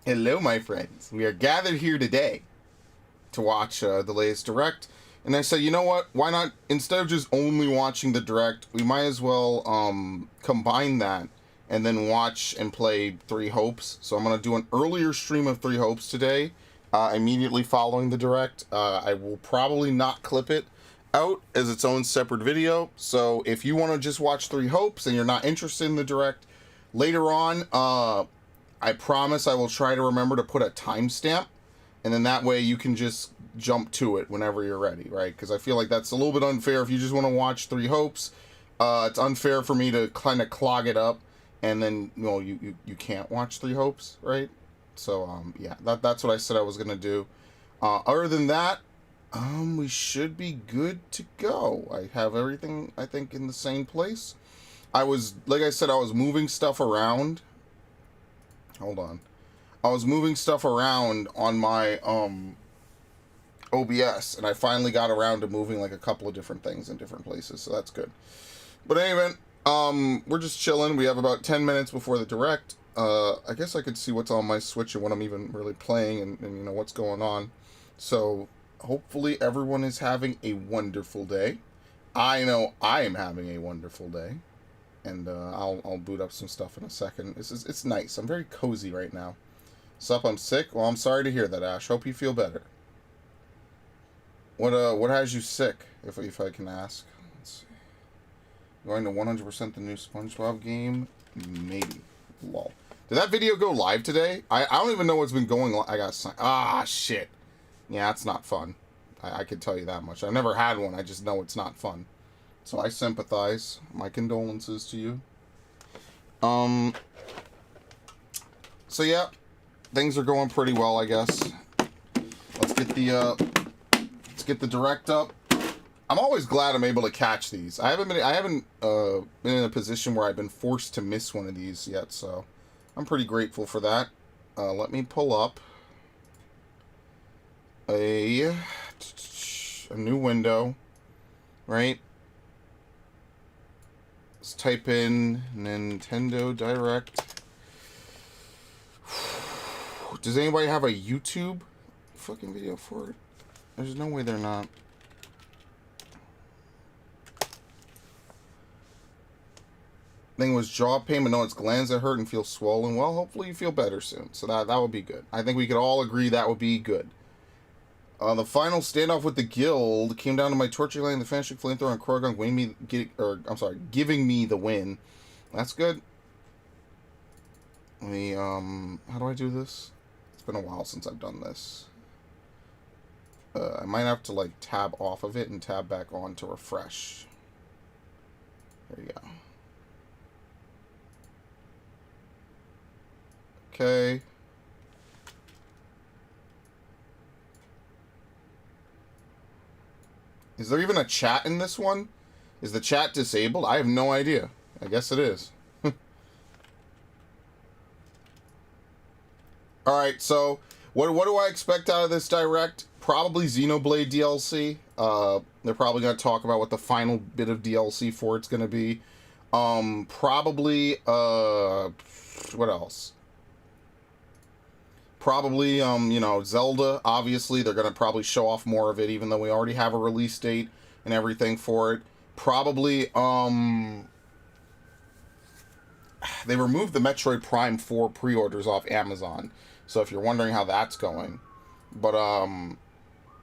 Hello, my friends. We are gathered here today to watch the latest direct. And I said, you know what? Why not, instead of just only watching the direct, we might as well combine that and then watch and play Three Hopes. So I'm going to do an earlier stream of Three Hopes today, immediately following the direct. I will probably not clip it out as its own separate video. So if you want to just watch Three Hopes and you're not interested in the direct, later on, I promise I will try to remember to put a timestamp, and then that way you can just jump to it whenever you're ready, right? Because I feel like that's a little bit unfair if you just want to watch Three Hopes. It's unfair for me to kind of clog it up, and then you can't watch Three Hopes, right? So yeah, that's what I said I was gonna do. Other than that, we should be good to go. I have everything I think in the same place. Like I said, I was moving stuff around. Hold on. I was moving stuff around on my OBS, and I finally got around to moving like a couple of different things in different places, so that's good. But anyway, we're just chilling. We have about 10 minutes before the direct. I guess I could see what's on my Switch and what I'm even really playing and you know what's going on. So hopefully everyone is having a wonderful day. I know I am having a wonderful day. And I'll boot up some stuff in a second. It's nice. I'm very cozy right now. Sup, I'm sick? Well, I'm sorry to hear that, Ash. Hope you feel better. What has you sick, if I can ask? Let's see. Going to 100% the new SpongeBob game? Maybe. Lol. Did that video go live today? I don't even know what's been going on. I got shit. Yeah, it's not fun. I can tell you that much. I've never had one. I just know it's not fun. So I sympathize. My condolences to you. So yeah, things are going pretty well, I guess. Let's get the direct up. I'm always glad I'm able to catch these. I haven't been in a position where I've been forced to miss one of these yet, so I'm pretty grateful for that. Let me pull up a new window, right? Let's type in Nintendo Direct. Does anybody have a YouTube fucking video for it? There's no way they're not. Thing was jaw pain, but no, it's glands that hurt and feel swollen. Well, hopefully you feel better soon. So that would be good. I think we could all agree that would be good. The final standoff with the guild came down to my torture laying the finishing flamethrower and Korrigan giving me the win. That's good. Let me, how do I do this? It's been a while since I've done this. I might have to, like, tab off of it and tab back on to refresh. There you go. Okay. Is there even a chat in this one? Is the chat disabled? I have no idea. I guess it is. Alright, so what do I expect out of this direct? Probably Xenoblade DLC. They're probably going to talk about what the final bit of DLC for it's going to be. Probably, what else? Probably, Zelda, obviously. They're going to probably show off more of it, even though we already have a release date and everything for it. Probably, they removed the Metroid Prime 4 pre-orders off Amazon. So if you're wondering how that's going. But,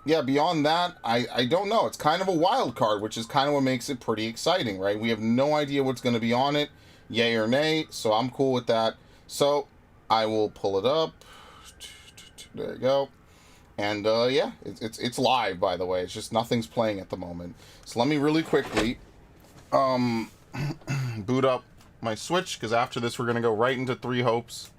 yeah, beyond that, I don't know. It's kind of a wild card, which is kind of what makes it pretty exciting, right? We have no idea what's going to be on it, yay or nay, so I'm cool with that. So, I will pull it up. There you go. And yeah, it's live, by the way. It's just nothing's playing at the moment. So let me really quickly boot up my Switch, because after this we're going to go right into Three Hopes.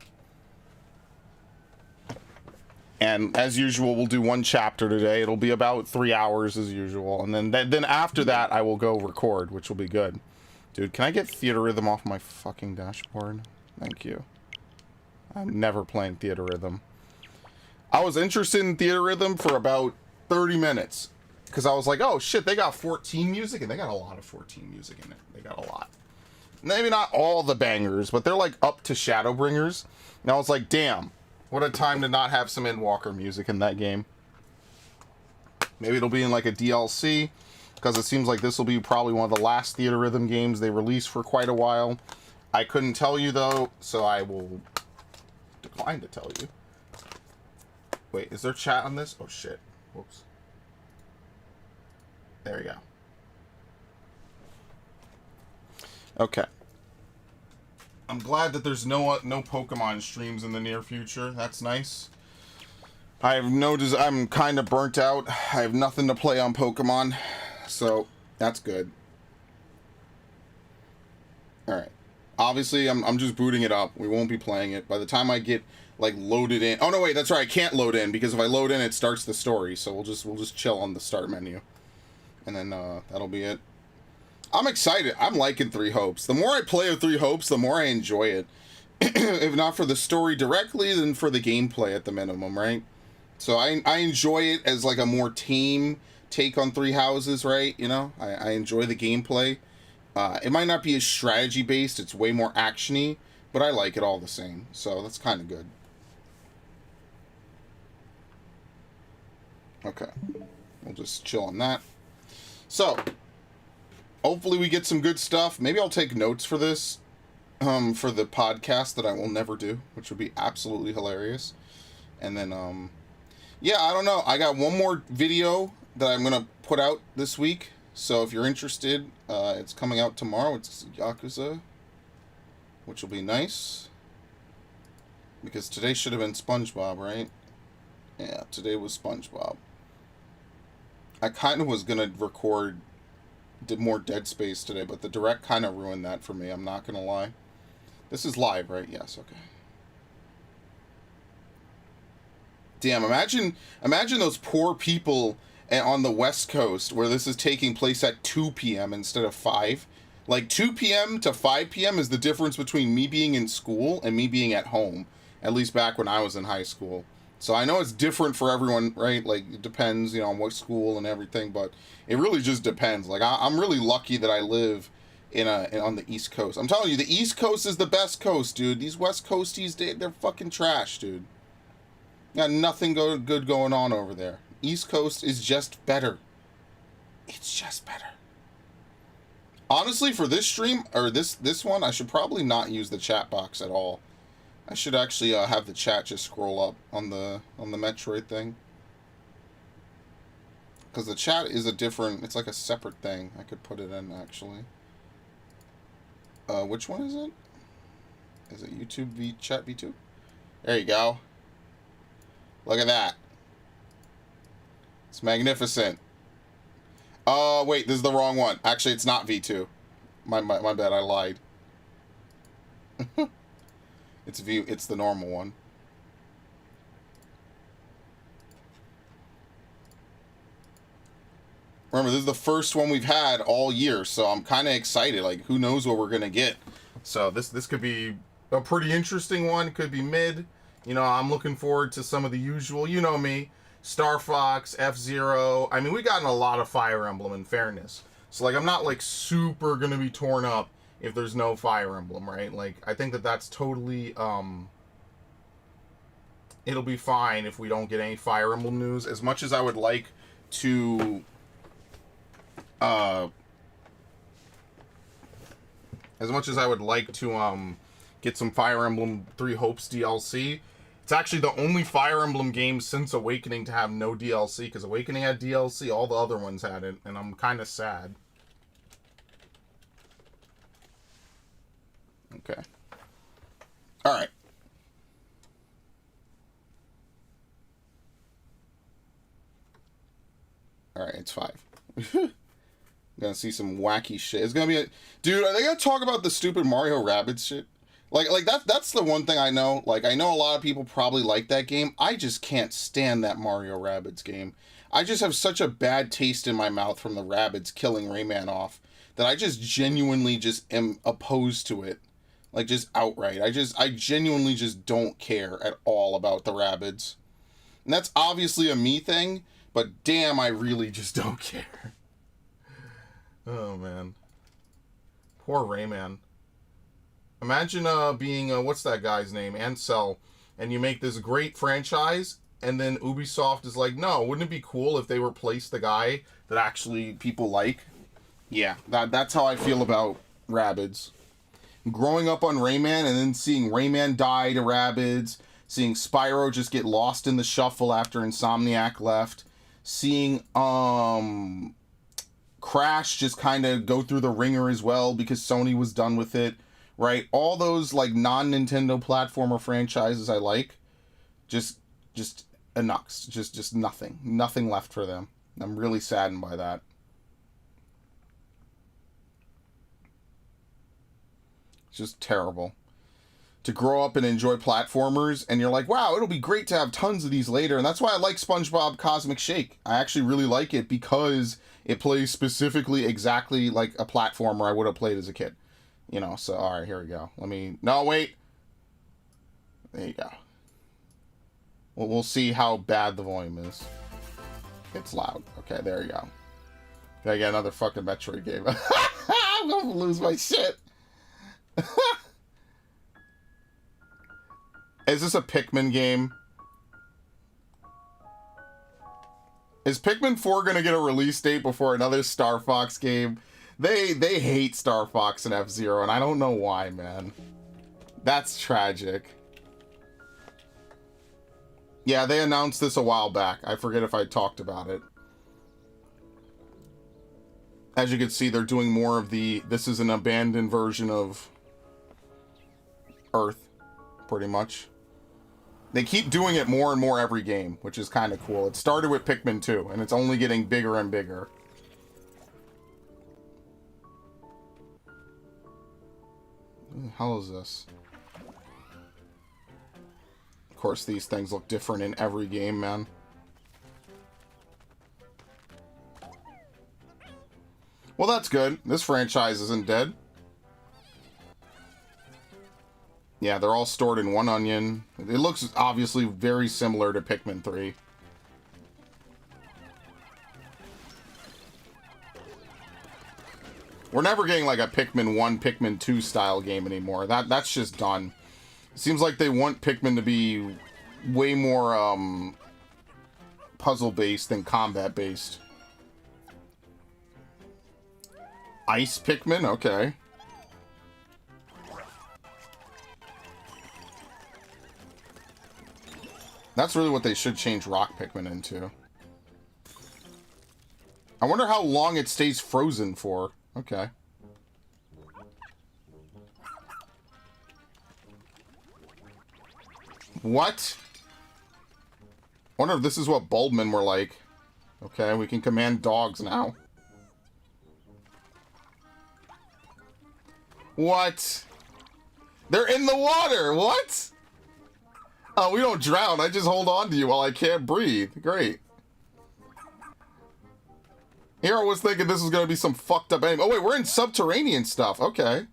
And as usual, we'll do one chapter today. It'll be about 3 hours as usual. And then after that, I will go record, which will be good. Dude, can I get Theater Rhythm off my fucking dashboard? Thank you. I'm never playing Theater Rhythm. I was interested in Theater Rhythm for about 30 minutes. Because I was like, oh shit, they got 14 music? And they got a lot of 14 music in it. They got a lot. Maybe not all the bangers, but they're like up to Shadowbringers. And I was like, damn. What a time to not have some Endwalker music in that game. Maybe it'll be in like a DLC, because it seems like this will be probably one of the last Theater Rhythm games they release for quite a while. I couldn't tell you though, so I will decline to tell you. Wait, is there chat on this? Oh shit. Whoops. There we go. Okay. I'm glad that there's no Pokemon streams in the near future. That's nice. I have I'm kind of burnt out. I have nothing to play on Pokemon, so that's good. All right. Obviously, I'm just booting it up. We won't be playing it. By the time I get like loaded in. Oh no, wait, that's right. I can't load in because if I load in, it starts the story. So we'll just chill on the start menu, and then that'll be it. I'm excited. I'm liking Three Hopes. The more I play with Three Hopes, the more I enjoy it. If not for the story directly, then for the gameplay at the minimum, right? So I enjoy it as like a more tame take on Three Houses, right? You know, I enjoy the gameplay. It might not be as strategy based. It's way more actiony, but I like it all the same. So that's kind of good. Okay, we'll just chill on that. So hopefully we get some good stuff. Maybe I'll take notes for this, for the podcast that I will never do, which would be absolutely hilarious. And then, yeah, I don't know. I got one more video that I'm going to put out this week. So if you're interested, it's coming out tomorrow. It's Yakuza, which will be nice. Because today should have been SpongeBob, right? Yeah, today was SpongeBob. I kind of was going to record more Dead Space today, but the direct kind of ruined that for me. I'm not going to lie. This is live, right? Yes, okay. Damn, imagine those poor people on the West Coast where this is taking place at 2 p.m. instead of 5. Like, 2 p.m. to 5 p.m. is the difference between me being in school and me being at home, at least back when I was in high school. So I know it's different for everyone, right? Like, it depends, you know, on what school and everything, but it really just depends. Like, I'm really lucky that I live on the East Coast. I'm telling you, the East Coast is the best coast, dude. These West Coasties, they're fucking trash, dude. Got nothing good going on over there. East Coast is just better. It's just better. Honestly, for this stream, or this one, I should probably not use the chat box at all. I should actually have the chat just scroll up on the Metroid thing. Because the chat is it's like a separate thing. I could put it in, actually. Which one is it? Is it YouTube Chat V2? There you go. Look at that. It's magnificent. Oh, wait, this is the wrong one. Actually, it's not V2. My bad, I lied. It's the normal one. Remember, this is the first one we've had all year, so I'm kind of excited. Like, who knows what we're going to get. So this could be a pretty interesting one. Could be mid. You know, I'm looking forward to some of the usual. You know me. Star Fox, F-Zero. I mean, we've gotten a lot of Fire Emblem, in fairness. So, like, I'm not, like, super going to be torn up if there's no Fire Emblem, right? Like, I think that's totally, it'll be fine if we don't get any Fire Emblem news. As much as I would like to, get some Fire Emblem Three Hopes DLC, it's actually the only Fire Emblem game since Awakening to have no DLC, because Awakening had DLC, all the other ones had it, and I'm kind of sad. Okay. Alright. Alright, it's 5. Gonna see some wacky shit. It's gonna be a... Dude, are they gonna talk about the stupid Mario Rabbids shit? Like that's the one thing I know. Like, I know a lot of people probably like that game. I just can't stand that Mario Rabbids game. I just have such a bad taste in my mouth from the Rabbids killing Rayman off that I just genuinely just am opposed to it. Like, just outright. I genuinely just don't care at all about the Rabbids. And that's obviously a me thing, but damn, I really just don't care. Oh, man. Poor Rayman. Imagine being, what's that guy's name? Ansel. and you make this great franchise, and then Ubisoft is like, no, wouldn't it be cool if they replaced the guy that actually people like? Yeah, that's how I feel about Rabbids. Growing up on Rayman and then seeing Rayman die to Rabbids, seeing Spyro just get lost in the shuffle after Insomniac left, seeing Crash just kind of go through the ringer as well because Sony was done with it, right? All those like non-Nintendo platformer franchises I like, just enough, just nothing left for them. I'm really saddened by that. It's just terrible. To grow up and enjoy platformers, and you're like, wow, it'll be great to have tons of these later. And that's why I like SpongeBob Cosmic Shake. I actually really like it because it plays specifically exactly like a platformer I would have played as a kid. You know, so, all right, here we go. No, wait. There you go. Well, we'll see how bad the volume is. It's loud. Okay, there you go. Gotta get another fucking Metroid game. I'm gonna lose my shit. Is this a Pikmin game? Is Pikmin 4 gonna get a release date before another Star Fox game? They hate Star Fox and F-Zero, and I don't know why, man. That's tragic. Yeah, they announced this a while back. I forget if I talked about it. As you can see, they're doing more of this is an abandoned version of Earth, pretty much. They keep doing it more and more every game, which is kind of cool. It started with Pikmin 2, and it's only getting bigger and bigger. What the hell is this? Of course, these things look different in every game, man. Well, that's good. This franchise isn't dead. Yeah, they're all stored in one onion. It looks obviously very similar to Pikmin 3. We're never getting like a Pikmin 1, Pikmin 2 style game anymore. That's just done. It seems like they want Pikmin to be way more puzzle-based than combat-based. Ice Pikmin? Okay. That's really what they should change Rock Pikmin into. I wonder how long it stays frozen for. Okay. What? I wonder if this is what Bulbmen were like. Okay, we can command dogs now. What? They're in the water! What? Oh, we don't drown. I just hold on to you while I can't breathe. Great. Here I was thinking this was going to be some fucked up anime. Oh, wait, we're in subterranean stuff. Okay.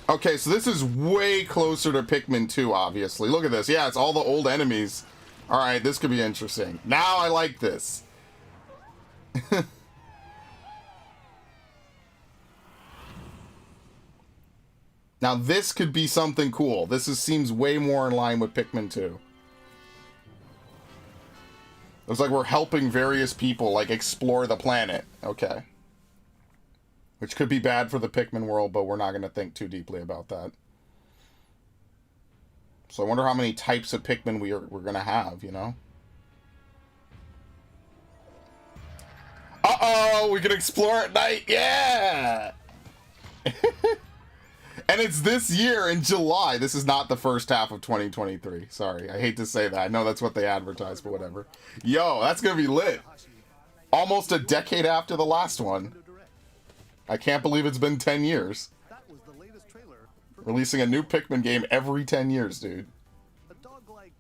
Okay, so this is way closer to Pikmin 2, obviously. Look at this. Yeah, it's all the old enemies. All right, this could be interesting. Now I like this. Now this could be something cool. Seems way more in line with Pikmin 2. Looks like we're helping various people, like, explore the planet. Okay. Which could be bad for the Pikmin world, but we're not going to think too deeply about that. So I wonder how many types of Pikmin we're going to have, you know? Uh-oh! We can explore at night! Yeah! And it's this year in July. This is not the first half of 2023. Sorry, I hate to say that. I know that's what they advertise, but whatever. Yo, that's gonna be lit. Almost a decade after the last one. I can't believe it's been 10 years. Releasing a new Pikmin game every 10 years, dude. A dog-like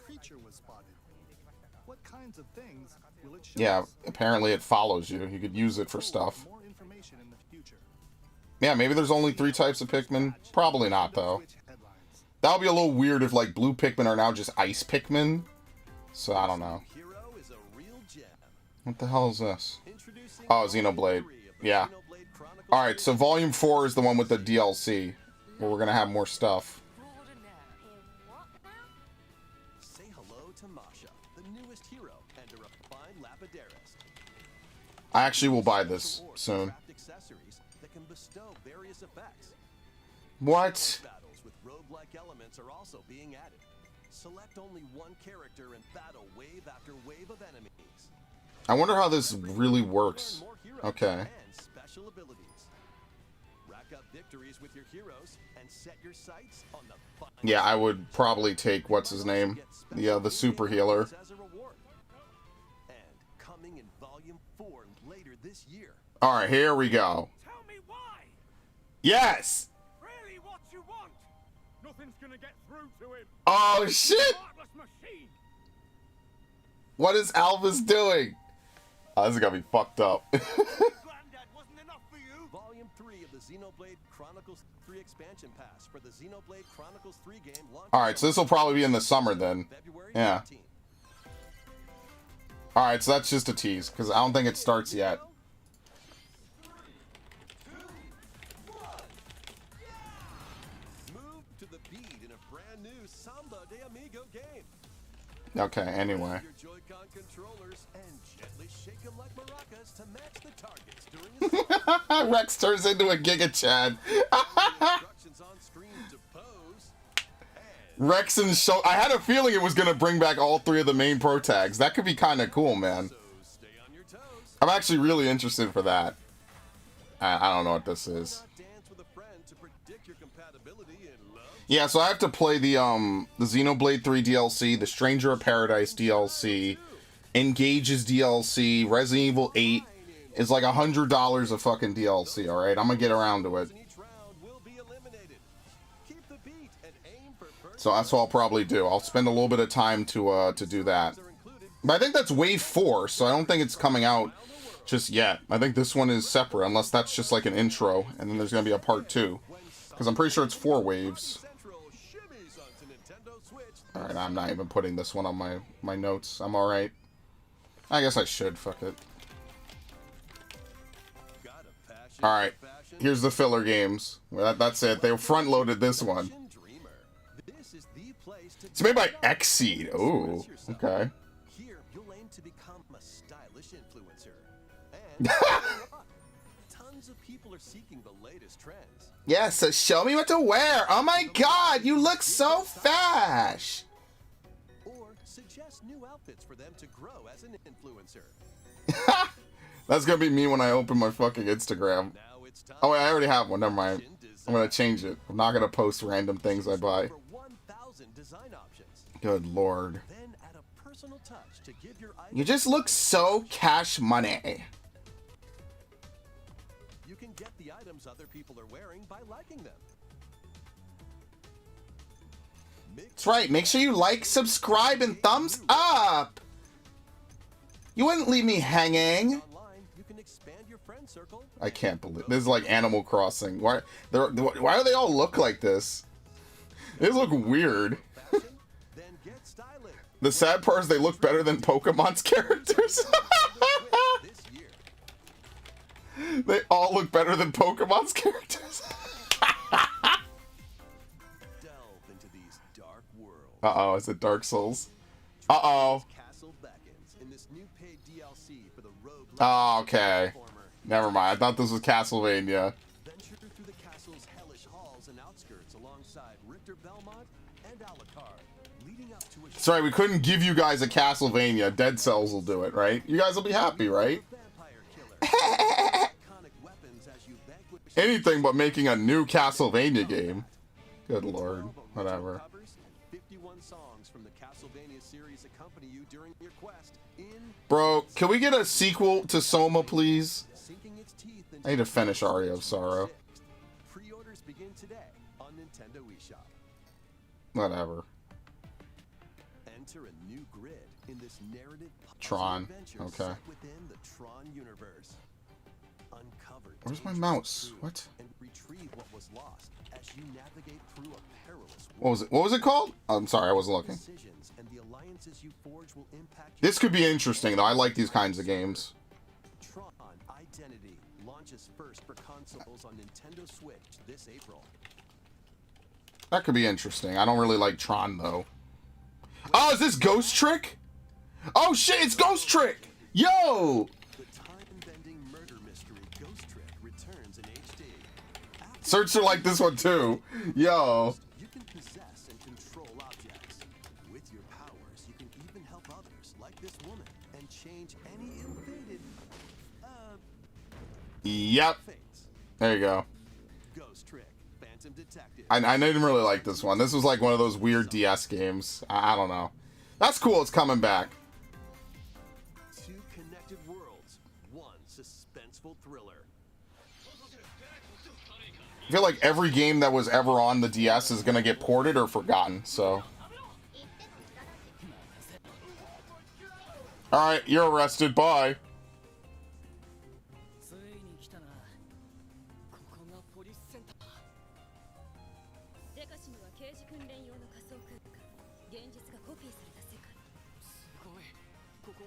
creature was spotted. What kinds of things will it show? Yeah, apparently it follows you. You could use it for stuff. Yeah, maybe there's only 3 types of Pikmin. Probably not, though. That would be a little weird if, like, blue Pikmin are now just ice Pikmin. So, I don't know. What the hell is this? Oh, Xenoblade. Yeah. Alright, so Volume 4 is the one with the DLC, where we're gonna have more stuff. Say hello to Masha, the newest hero, and a refined Lapidaris. I actually will buy this soon. Accessories that can bestow various effects. What? Battles with roguelike elements are also being added. Select only one character and battle wave after wave of enemies. I wonder how this really works. Okay. And special abilities. Rack up victories with your heroes and set your sights on the final. Yeah, I would probably take what's his name? The super healer. As a reward. And coming in Volume 4 later this year. Alright, here we go. Tell me why. Yes! Really, what you want? Nothing's gonna get through to him. Oh shit! Heartless machine. What is Alvis doing? Oh, this is gonna be fucked up. Granddad wasn't enough for you. Volume 3 of the Xenoblade Chronicles 3 expansion pass for the Xenoblade Chronicles 3 game launch. Alright, so this will probably be in the summer then. February Yeah. 19th. Alright, so that's just a tease, because I don't think it starts yet. Move to the beat in a brand new Samba de Amigo game. Okay, anyway. Your Joy-Con controllers and gently shake them like maracas to match the targets during a Rex turns into a Giga Chad. instructions on screen to pose. Rex and Show. I had a feeling it was gonna bring back all three of the main pro tags. That could be kind of cool, man. So stay on your toes. I'm actually really interested for that. I don't know what this is. Not dance with a friend to predict your compatibility in love. Yeah, so I have to play the Xenoblade 3 DLC, the Stranger of Paradise DLC, Engage's DLC, Resident Evil 8 is like $100 of fucking DLC. All right, I'm gonna get around to it. In each round will be eliminated. Keep the beat and aim for first. So that's what I'll probably do. I'll spend a little bit of time to do that. Are included. But I think that's Wave 4, so I don't think it's coming out just yet. I think this one is separate, unless that's just like an intro, and then there's gonna be a part 2. Because I'm pretty sure it's 4 waves. Central shimmies onto Nintendo Switch. Alright, I'm not even putting this one on my notes. I'm alright. I guess I should. Fuck it. Got a passion Alright. for fashion? Here's the filler games. Well, that's it. They front-loaded this one. Fashion Dreamer. This is the place to It's made by Xseed. Ooh, okay. Here, you'll aim to become a stylish influencer. And tons of people are seeking the latest trends. Yeah, so show me what to wear. Oh my god, you look so fash. Or suggest new outfits for them to grow as an influencer. That's gonna be me when I open my fucking Instagram. Now it's time. Oh wait, I already have one. Never mind. I'm gonna change it. I'm not gonna post random things I buy. For 1,000 design options. Good lord. Then add a personal touch to give your item. You just look so cash money. You can get the items other people are wearing by liking them. That's right. Make sure you like, subscribe, and thumbs up. You wouldn't leave me hanging. Online, you can expand your friend circle. I can't believe this is like Animal Crossing. Why do they all look like this? They look weird. Fashion, then get styling. The sad part is they look better than Pokemon's characters. This year. They all look better than Pokemon's characters. Delve into these dark worlds. Uh-oh, is it Dark Souls? Uh-oh. Castle beckons in this new paid DLC for the rogue. Oh, okay. platformer. Never mind. I thought this was Castlevania. Venture through the castle's hellish halls and outskirts alongside Richter Belmont and Alucard, leading up to a That's right, we couldn't give you guys a Castlevania. Dead Cells will do it, right? You guys will be happy, right? vampire killer. Iconic weapons as you vanquish Anything but making a new Castlevania game. Good lord. 12 Whatever. original covers and 51 songs from the Castlevania series accompany you during your quest in Bro, can we get a sequel to Soma, please? sinking its teeth into I need to finish Aria of Sorrow. Pre-orders begin today on Nintendo eShop. Whatever. Enter a new grid in this narrative puzzle Tron. adventure Okay. set within the Tron universe. Uncover Where's my dangerous mouse? truths What? And retrieve what was lost as you navigate through a perilous What was it? What was it called? I'm sorry, I wasn't looking. decisions and the alliances you forge will impact This could be interesting, though. I like these kinds of games. Tron Identity launches launches first for consoles on Nintendo Switch this April. That could be interesting. I don't really like Tron, though. Oh, is this Ghost Trick? Oh, shit, it's Ghost Trick! Yo! The time-bending murder mystery Ghost Trick returns in HD. Search are like this one, too. Yo. You can possess and control objects. With your powers, you can even help others, like this woman, and change any ill-fated, Yep. fates. There you go. Ghost Trick, Phantom Detective. I didn't really like this one. This was like one of those weird DS games. I don't know. That's cool. It's coming back. Two connected worlds, one suspenseful thriller. I feel like every game that was ever on the DS is going to get ported or forgotten, so. Alright, you're arrested. Bye. ついに来たな。ここがポリスセンター。デカシムは刑事訓練用の仮想空間。現実がコピーされた世界。すごい。ここ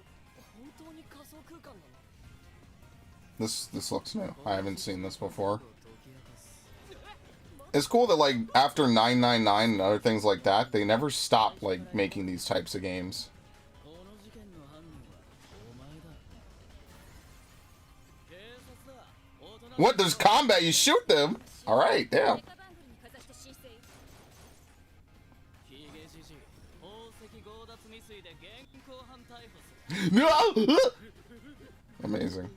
本当に仮想空間なの？ This looks new. I haven't seen this before. It's cool that, like, after 999 and other things like that, they never stop, like, making these types of games. この事件の犯人はお前だ。警察だ。大人の What? There's combat. You shoot them. All right. Damn. デカバングルにかざして申請。ヒゲじじい、宝石強奪未遂で現行犯逮捕する。 No. Amazing.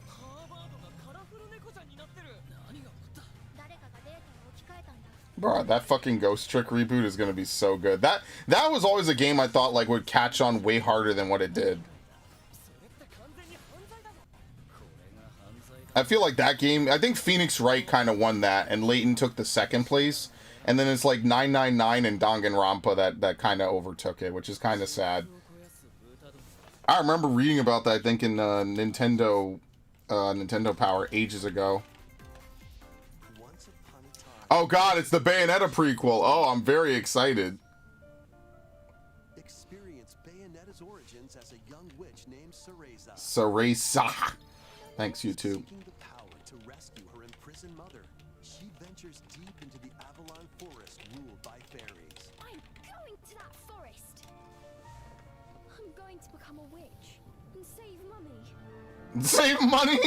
ハーバードがカラフル猫ちゃんになってる。何が起こった？誰かがデータを置き換えたんだ。 Bro, that fucking Ghost Trick reboot is gonna be so good. That was always a game I thought like would catch on way harder than what it did. それって完全に犯罪だぞ。これが犯罪だ。 I feel like that game. I think Phoenix Wright kind of won that, and Layton took the second place. And then it's like 999 and Danganronpa that kind of overtook it, which is kind of sad. I remember reading about that, I think, in Nintendo Power ages ago. Once upon a time, Oh god, it's the Bayonetta prequel. Oh, I'm very excited. experience Bayonetta's origins as a young witch named Cereza. Cereza. Thanks, YouTube. Seeking the power to rescue her imprisoned mother, she ventures deep into the Avalon Forest ruled by fairies. I'm going to that forest. I'm going to become a witch and save mummy. Save money.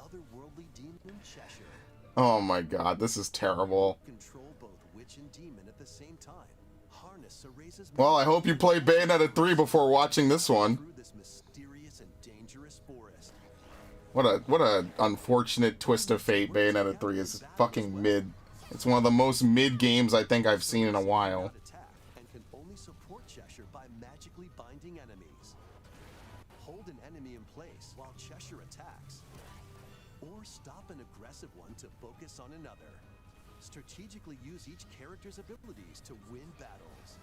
Otherworldly demon Cheshire. Oh my god, this is terrible. Control both witch and demon at the same time. Harness Cereza's Well, I hope you play Bayonetta 3 before watching this one. through this mysterious and dangerous forest. What a unfortunate twist of fate. Bayonetta 3 is fucking mid. It's one of the most mid games I think I've seen in a while. Attack and can only support Cheshire by magically binding enemies. Hold an enemy in place while Cheshire attacks. Or stop an aggressive one to focus on another. Strategically use each character's abilities to win battles.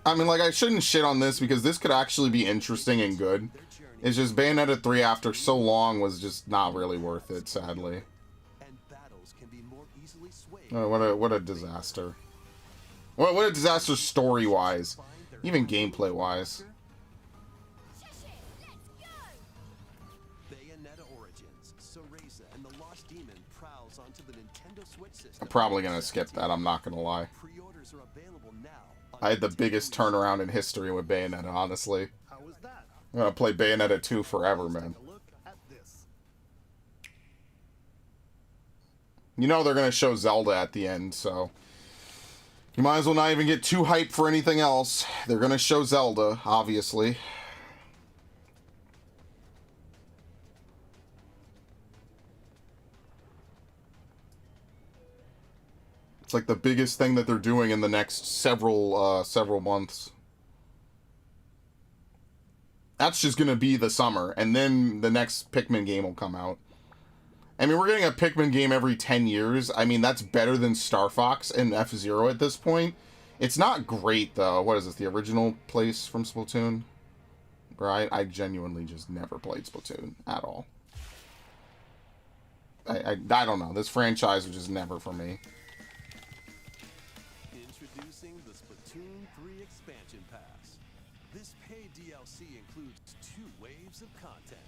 I mean, like, I shouldn't shit on this because this could actually be interesting and good. Their journey It's just Bayonetta 3 after so long was just not really worth it, sadly. and battles can be more easily swayed. Oh, what a disaster. What a disaster story-wise. Find their Even own gameplay-wise. character. Bayonetta Origins, Cereza and the Lost Demon prowls onto the Nintendo Switch system. I'm probably gonna skip that, I'm not gonna lie. Pre-orders are available now. on I had the Nintendo biggest Switch. turnaround in history with Bayonetta, honestly. How was that? I'm gonna play Bayonetta 2 forever, man. Take a look at this. You know they're gonna show Zelda at the end, so you might as well not even get too hyped for anything else. They're gonna show Zelda, obviously. It's like the biggest thing that they're doing in the next several months. That's just gonna be the summer, and then the next Pikmin game will come out. I mean, we're getting a Pikmin game every 10 years. I mean, that's better than Star Fox and F-Zero at this point. It's not great, though. What is this, the original place from Splatoon? Right? I genuinely just never played Splatoon at all. I don't know. This franchise was just never for me. Introducing the Splatoon 3 expansion pass. This paid DLC includes 2 waves of content.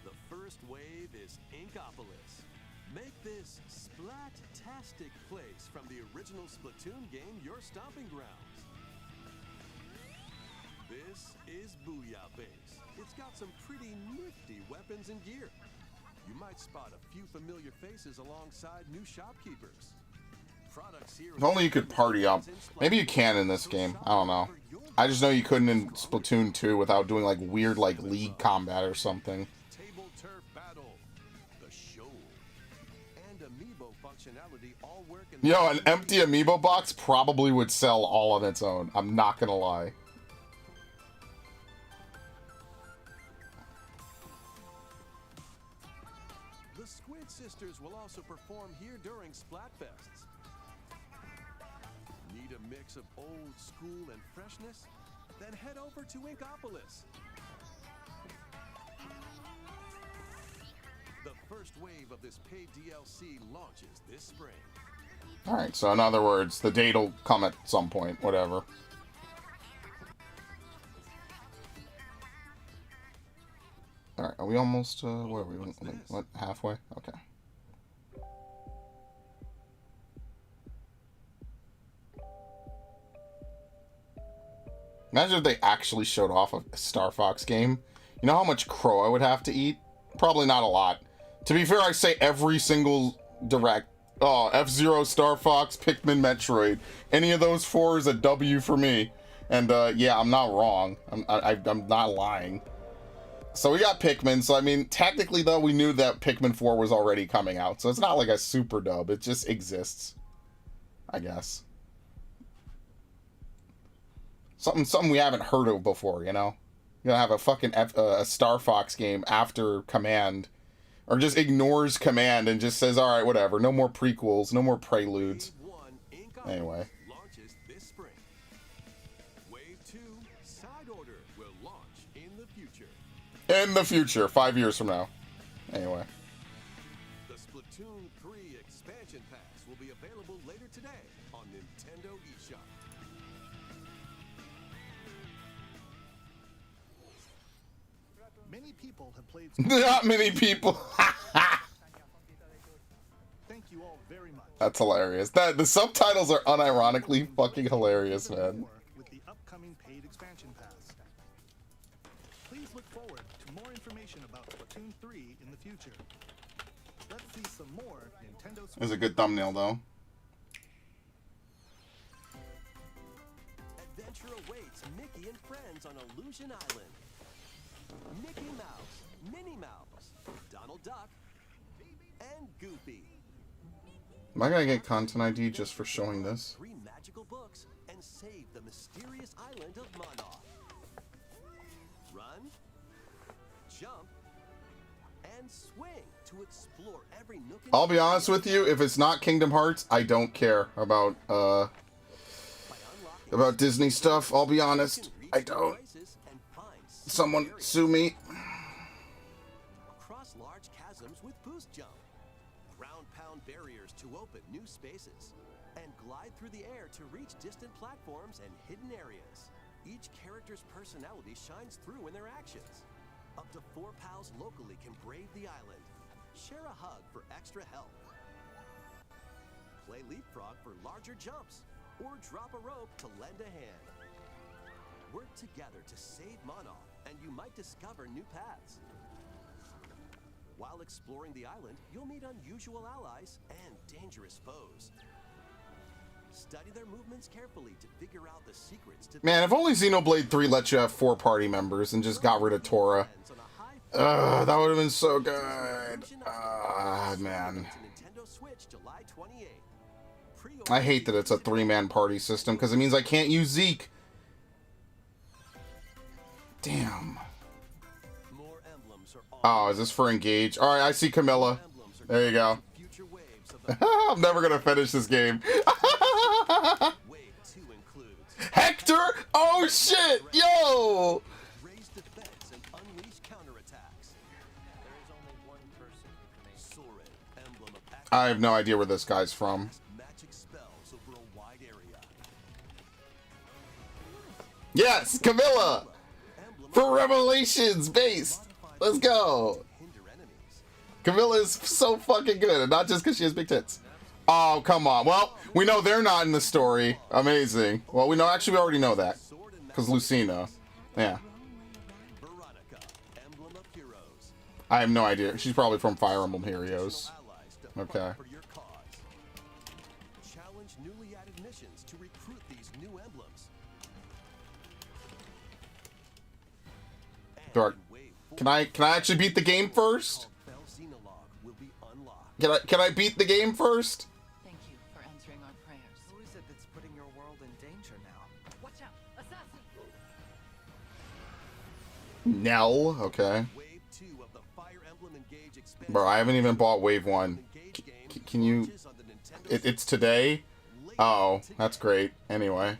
The first wave is Inkopolis. Make this splat-tastic place from the original Splatoon game your stomping grounds. This is Booyah Base. It's got some pretty nifty weapons and gear. You might spot a few familiar faces alongside new shopkeepers. Products here. If only you could party up. Maybe you can in this game. I don't know. I just know you couldn't in Splatoon 2 without doing like weird like league combat or something. Table turf battle, the show, and amiibo functionality all work in Yo, an empty amiibo box probably would sell all on its own. I'm not gonna lie. The Squid Sisters will also perform here during Splatfests. Need a mix of old school and freshness? Then head over to Inkopolis. The first wave of this paid DLC launches this spring. Alright, so in other words, the date will come at some point, whatever. Alright, are we almost, where are we? What, halfway? Okay. Imagine if they actually showed off a Star Fox game. You know how much crow I would have to eat? Probably not a lot. To be fair, I say every single direct. Oh, F-Zero, Star Fox, Pikmin, Metroid. Any of those 4 is a W for me. And, yeah, I'm not wrong. I'm not lying. So we got Pikmin. So, I mean, technically, though, we knew that Pikmin 4 was already coming out. So it's not like a super dub. It just exists. I guess. Something we haven't heard of before, you know? You're gonna have a fucking a Star Fox game after Command. Or just ignores Command and just says, alright, whatever. No more prequels, no more preludes. Anyway. Launches this spring. Wave 2, Side Order, will launch in the future. In the future, 5 years from now. Anyway. The Splatoon 3 expansion pass will be available later today on Nintendo eShop. Many people have played. Not many people. Thank you all very much. That's hilarious. The subtitles are unironically fucking hilarious, man. More with the upcoming paid expansion pass. Please look forward to more information about Splatoon 3 in the future. Let's see some more Nintendo Switch. It's a good thumbnail, though. Adventure awaits Mickey and friends on Illusion Island. Mickey Mouse, Minnie Mouse, Donald Duck, and Goofy. Am I gonna get content ID just for showing this? 3 magical books and save the mysterious island of Monoth. Run, jump, and swing to explore every nook and I'll be honest with you, if it's not Kingdom Hearts, I don't care about Disney stuff. I'll be honest, I don't. Someone sue me. Cross large chasms with boost jump. Ground pound barriers to open new spaces. And glide through the air to reach distant platforms and hidden areas. Each character's personality shines through in their actions. Up to 4 pals locally can brave the island. Share a hug for extra help. Play leapfrog for larger jumps. Or drop a rope to lend a hand. Work together to save Monoth, and you might discover new paths. While exploring the island, you'll meet unusual allies and dangerous foes. Study their movements carefully to figure out the secrets to... Man, if only Xenoblade 3 let you have 4 party members and just got rid of Tora. That would have been so good. Man. I hate that it's a 3-man party system, because it means I can't use Zeke. Damn. Oh, is this for Engage? Alright, I see Camilla. There you go. I'm never gonna finish this game. Hector! Oh shit! Yo! I have no idea where this guy's from. Yes, Camilla for Revelations based. Let's go. Camilla is so fucking good, and not just because she has big tits. Oh, come on. Well, we know they're not in the story. Amazing. Well, we know, actually, we already know that. Because Lucina. Yeah. I have no idea. She's probably from Fire Emblem Heroes. Okay. Challenge newly added missions to recruit these new emblems. Can I actually beat the game first? Can I beat the game first? Thank you for answering our prayers. Who is it that's putting your world in danger now? Watch out! Assassin! Nell, okay. Wave 2 of the Fire Emblem Engage expansion. Bro, I haven't even bought Wave 1. Can you... It's today? Oh, that's great. Anyway.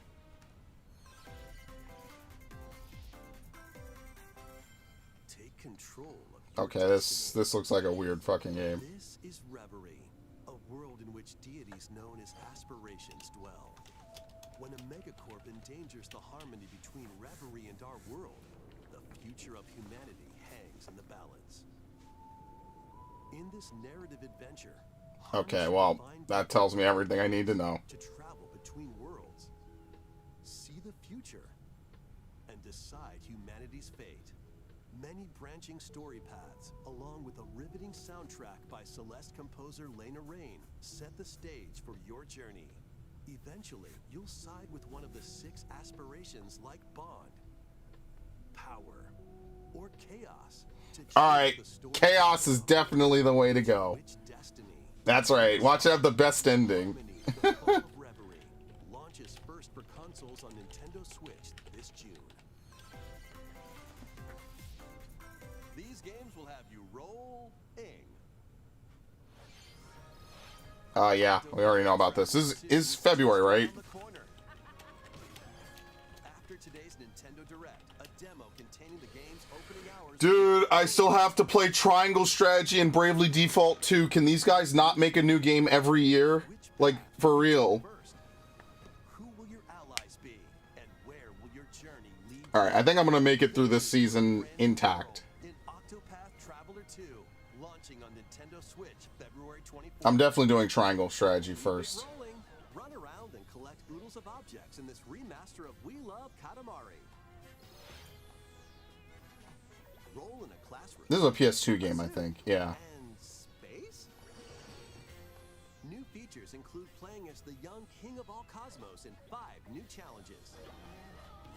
Take control of your Okay, this looks like a weird fucking game. This is Reverie, a world in which deities known as aspirations dwell. When a megacorp endangers the harmony between Reverie and our world, the future of humanity hangs in the balance. In this narrative adventure, Okay, well, that tells me everything I need to know. to travel between worlds, see the future, and decide humanity's fate. Many branching story paths, along with a riveting soundtrack by Celeste composer Lena Raine, set the stage for your journey. Eventually, you'll side with one of the 6 aspirations like Bond, Power, or Chaos. Alright, Chaos is definitely the way to go. That's right, watch it have the best ending. Reverie launches first for consoles on Nintendo Switch this June. These games will have you rolling. Yeah, we already know about this. This is February, right? After today's Nintendo Direct, a demo containing the game's opening hours. Dude, I still have to play Triangle Strategy and Bravely Default 2. Can these guys not make a new game every year? Like, for real. First, who will your allies be, and where will your journey lead? Alright, I think I'm gonna make it through this season intact. In Octopath Traveler 2, launching on Nintendo Switch February 24th. I'm definitely doing Triangle Strategy first. Rolling, run around and collect oodles of objects in this remaster of We Love Katamari. Roll in a classroom. This is a PS2 game, I think. Yeah. And space? New features include playing as the young king of all cosmos in 5 new challenges.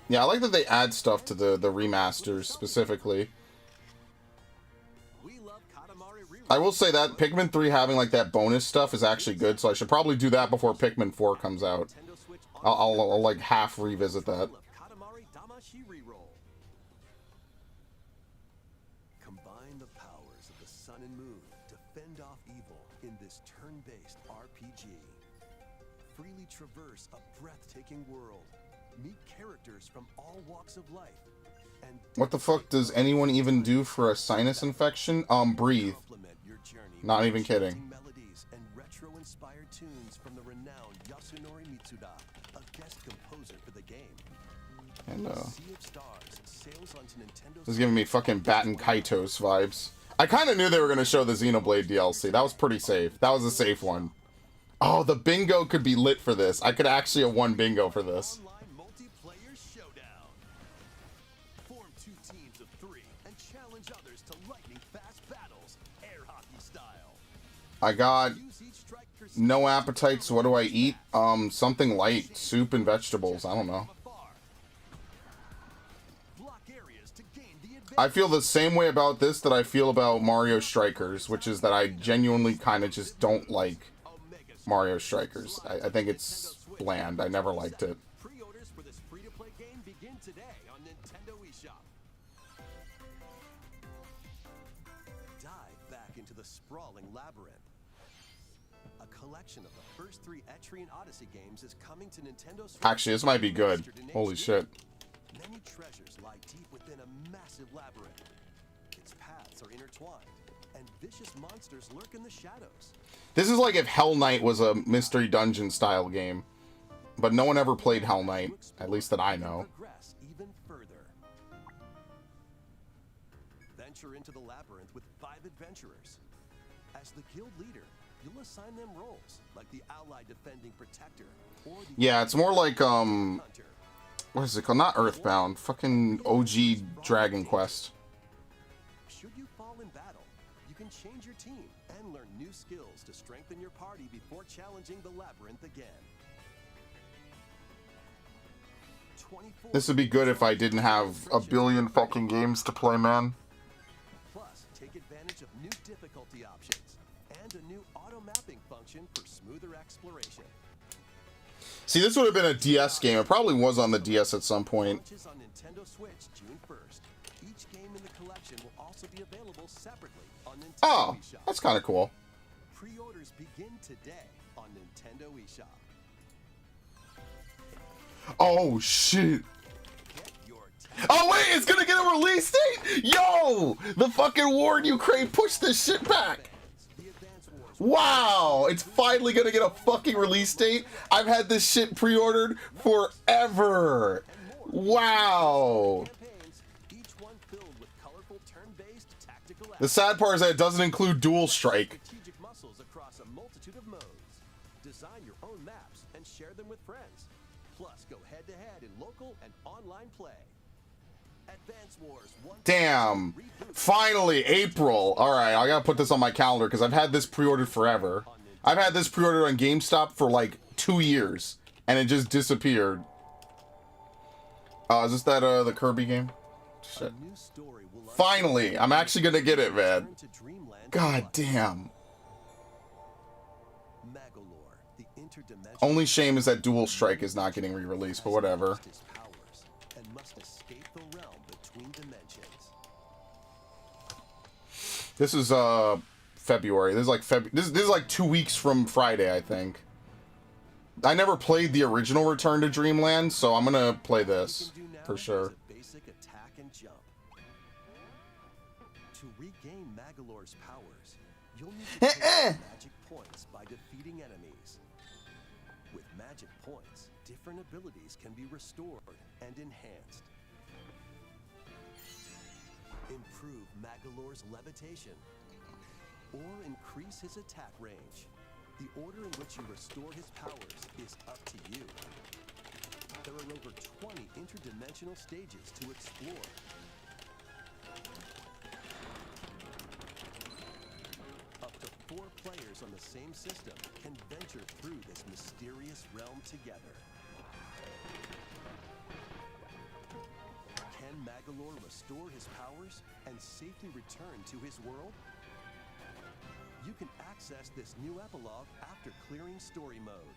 Yeah, I like that they add stuff to the remasters specifically. We Love Katamari Reroll. I will say that Pikmin 3 having like that bonus stuff is actually good, so I should probably do that before Pikmin 4 comes out. Nintendo Switch I'll like half revisit that. Katamari Damashi Reroll. Combine the powers of the sun and moon to fend off evil in this turn-based RPG. Freely traverse a breathtaking world. Meet characters from all walks of life. And What the fuck does anyone even do for a sinus infection? Breathe. complement your journey Not with even kidding. enchanting melodies and retro-inspired tunes from the renowned Yasunori Mitsuda, a guest composer for the game. And Sea of Stars sails onto Nintendo this is giving me fucking Batten Kaitos vibes. I kind of knew they were gonna show the Xenoblade DLC. That was pretty safe. That was a safe one. Oh, the bingo could be lit for this. I could actually have won bingo for this. Online multiplayer showdown. Form 2 teams of 3 and challenge others to lightning-fast battles, air hockey style. I got Use each strike per no appetite, so what do I eat? Something light. Soup and vegetables. I don't know. afar. Block areas to gain the advantage. I feel the same way about this that I feel about Mario Strikers, which is that I genuinely kind of just don't like Omega Mario Strikers. I think it's bland. I never liked it. Pre-orders for this free-to-play game begin today on Nintendo eShop. Dive back into the sprawling labyrinth. A collection of the first 3 Etrian Odyssey games is coming to Nintendo Switch. Actually, this might be good. Remastered in Holy HD. shit. Many treasures lie deep within a massive labyrinth. Its paths are intertwined, and vicious monsters lurk in the shadows. This is like if Hell Knight was a mystery dungeon style game. But no one ever played Hell Knight, at least that I know. Progress venture into the labyrinth with 5 adventurers. As the guild leader, you'll assign them roles like the ally defending protector or the Yeah, it's more like hunter. what is it called? Not Earthbound, fucking OG Dragon Quest. Should you fall in battle, you can change your team and learn new skills to strengthen your party before challenging the labyrinth again. 24 This would be good if I didn't have a billion fucking games to play, man. Plus, take advantage of new difficulty options and a new auto mapping function for smoother exploration. See, this would have been a DS game. It probably was on the DS at some point. Launches on Nintendo Switch June 1st. Each game in the collection will also be available separately on Nintendo Oh, eShop. that's kind of cool. Pre-orders begin today on Nintendo eShop. Oh, shit. Get your Oh, wait, it's gonna get a release date? Yo! The fucking war in Ukraine pushed this shit back. The Advance Wars Wow! It's finally gonna get a fucking release date. I've had this shit pre-ordered forever. Wow! campaigns, each one filled with colorful turn-based tactical The sad part is that it doesn't include Dual Strike. strategic muscles across a multitude of modes. Design your own maps and share them with friends. Plus, go head-to-head in local and online play. Advance Wars 1. Damn. Finally, April. Alright, I gotta put this on my calendar because I've had this pre-ordered forever. I've had this pre-ordered on GameStop for like 2 years, and it just disappeared. Is this that, the Kirby game? Shit. New story will Finally, I'm actually gonna get it, man. return to Dreamland God at damn. once. Magalore, the interdimensional Only shame is that Dual Strike is not getting re-released, but whatever. lost his powers and must escape the realm between dimensions. This is, February. This is like this is like 2 weeks from Friday, I think. I never played the original Return to Dreamland, so I'm gonna play this You can do now for sure. is a basic attack and jump. To regain Magalore's powers, you'll need to take magic points by defeating enemies. With magic points, different abilities can be restored and enhanced. Improve Magalore's levitation or increase his attack range. The order in which you restore his powers is up to you. There are over 20 interdimensional stages to explore. Up to 4 players on the same system can venture through this mysterious realm together. Can Magalore restore his powers and safely return to his world? You can access this new epilogue after clearing story mode.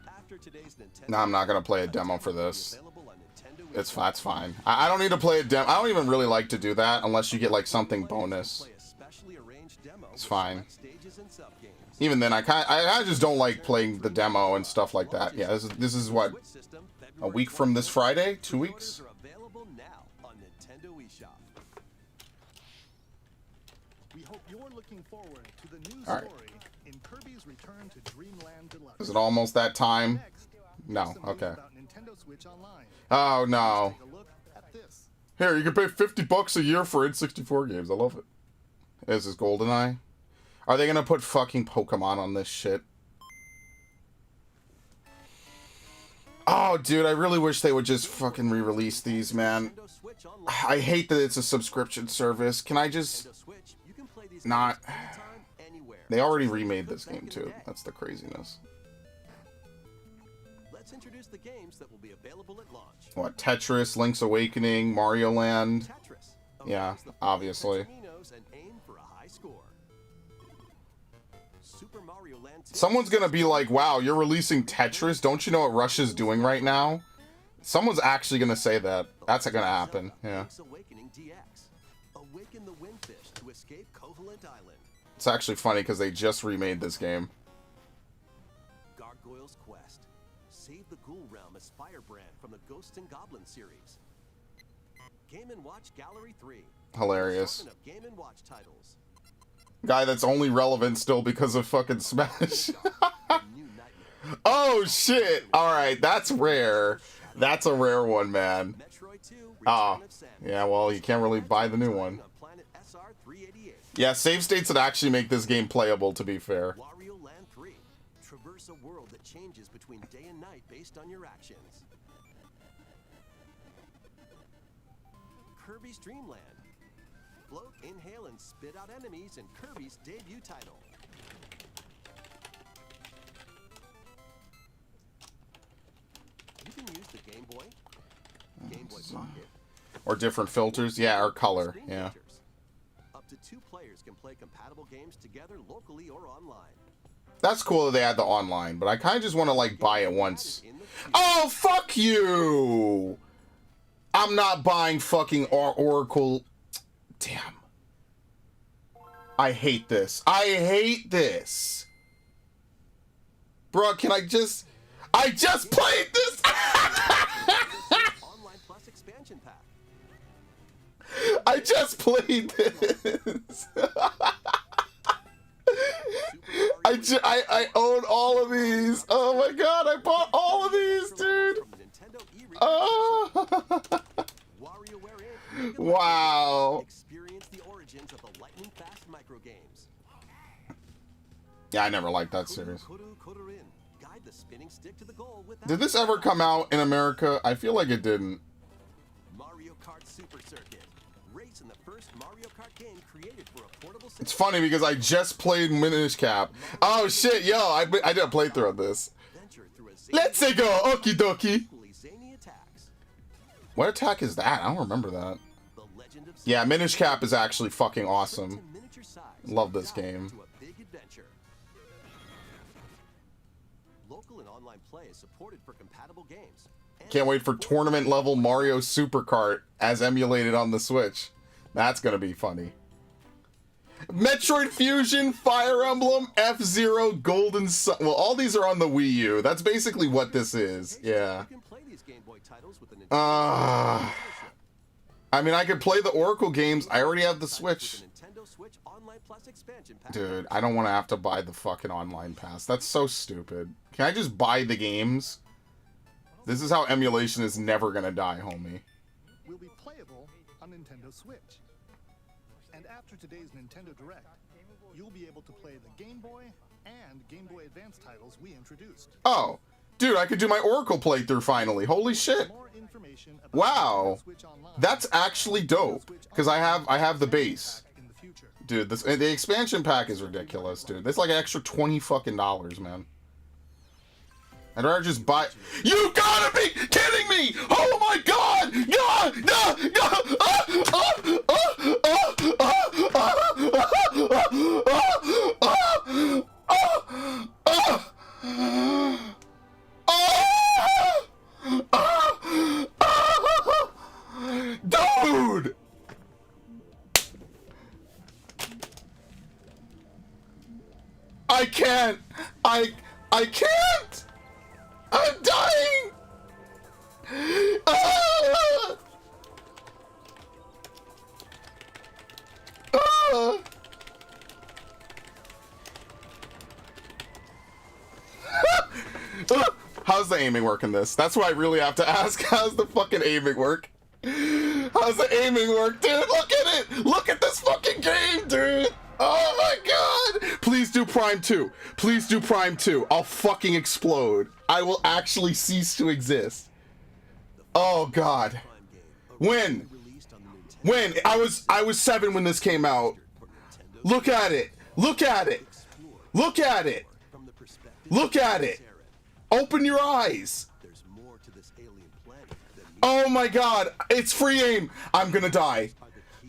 After today's Nintendo No, I'm not gonna play a demo for this. available on Nintendo That's fine. I don't need to play a demo. I don't even really like to do that unless you get like something bonus. Play a specially arranged demo It's with fine. select stages and sub-games. Even then, I just don't like playing the demo and stuff like that. Yeah, this is what, Switch system, a February week from this 24th. Friday, 2 Pre-orders weeks. are available now on Nintendo eShop. We hope you're looking forward to the new All right. story in Kirby's Return to Dreamland Deluxe. Is it almost that time? Next, No, here's some news okay. about Nintendo Switch Online. Oh no. Take a look at this. Here, you can pay $50 a year for N64 games. I love it. Is this GoldenEye? Are they gonna put fucking Pokemon on this shit? Oh, dude, I really wish they would just fucking re-release these, man. Nintendo Switch Online. I hate that it's a subscription service. Can I just... Nintendo Switch, you can play these Not- games anytime, anywhere. They already Just like you remade could this back game, in the too. day. That's the craziness. Let's introduce the games that will be available at launch. What, Tetris, Link's Awakening, Mario Land? Tetris. Yeah, Erase the obviously. Petaminos and aim for a high score. Super Mario Land 2. Someone's gonna be like, wow, you're releasing Tetris? Don't you know what Russia's doing right now? Someone's actually gonna say that. That's gonna happen, yeah. Link's Awakening DX. Awaken the Windfish to escape Koholint Island. It's actually funny because they just remade this game. Gargoyle's Quest. Save the Ghoul Realm as Firebrand from the Ghosts and Goblins series. Game & Watch Gallery 3. Hilarious. Assortment of Game & Watch titles. Guy that's only relevant still because of fucking Smash. New Nightmare. Oh shit! Alright, that's rare. That's a rare one, man. Metroid 2, Oh. Return of Samus. Yeah, well, you can't really buy the new one. On planet SR-388. Yeah, save states would actually make this game playable, to be fair. Wario Land 3. Traverse a world that changes between day and night based on your actions. Kirby's Dream Land. Float, inhale, and spit out enemies in Kirby's debut title. You can use the Game Boy, Game Boy Pocket, Or different filters. Yeah, or color. screen Yeah. filters. Up to 2 players can play compatible games together locally or online. That's cool that they add the online, but I kind of just want to, like, buy it once. In the future. Oh, fuck you! I'm not buying fucking Oracle. Damn. I hate this. I hate this. Bro, can I just... I just played this! Online Plus expansion pack. I just played this. I own all of these. Oh my god, I bought all of these, dude. From the Nintendo e-reader Oh. WarioWare Inc. Wow. Experience the origins of the lightning fast micro games. Yeah, I never liked that series. Koru Korurin. Guide the spinning stick to the goal without Did this ever come out in America? I feel like it didn't. Mario Kart Super Circuit. Race in the first Mario Kart game created for a portable system. It's funny because I just played Minish Cap. Oh shit, yo, I did a playthrough of this. Venture through a zany- Let's go, okie dokie. equally zany attacks. What attack is that? I don't remember that. The Legend of Yeah, Zelda. Minish Cap is actually fucking Shrink awesome. to miniature size. Love this Guide game. to a big adventure. Local and online play is supported for compatible games. And Can't wait for tournament level Mario Super Kart as emulated on the Switch. That's gonna be funny. Metroid Fusion, Fire Emblem, F-Zero, Golden Sun. Well, all these are on the Wii U. That's basically what this is. Yeah. You can play these Game Boy titles with the Nintendo Ah. I mean, I could play the Oracle games. I already have the Switch. With the Nintendo Switch Online Plus expansion pack. Dude, I don't want to have to buy the fucking online pass. That's so stupid. Can I just buy the games? This is how emulation is never gonna die, homie. Will be playable on Nintendo Switch. And after today's Nintendo Direct, you'll be able to play the Game Boy and Game Boy Advance titles we introduced. Oh, dude, I could do my Oracle playthrough finally. Holy shit. More information about Wow. Nintendo Switch Online That's actually dope. Because I have the base. in the future. Dude, the expansion pack is ridiculous, dude. That's like an extra $20 fucking, man. I'd rather just buy. You gotta be kidding me! Oh my god! No! No! No! Dude! I can't! I can't! I'm dying! Ah! Ah! How's the aiming work in this? That's what I really have to ask. How's the fucking aiming work? How's the aiming work, dude? Look at it! Look at this fucking game, dude! Oh my god! Please do Prime 2. Please do Prime 2. I'll fucking explode. I will actually cease to exist. Oh god. When? When? I was 7 when this came out. Look at it. Look at it. Look at it. Look at it. Open your eyes. There's more to this alien planet than meets Oh my god. It's free aim. I'm gonna die.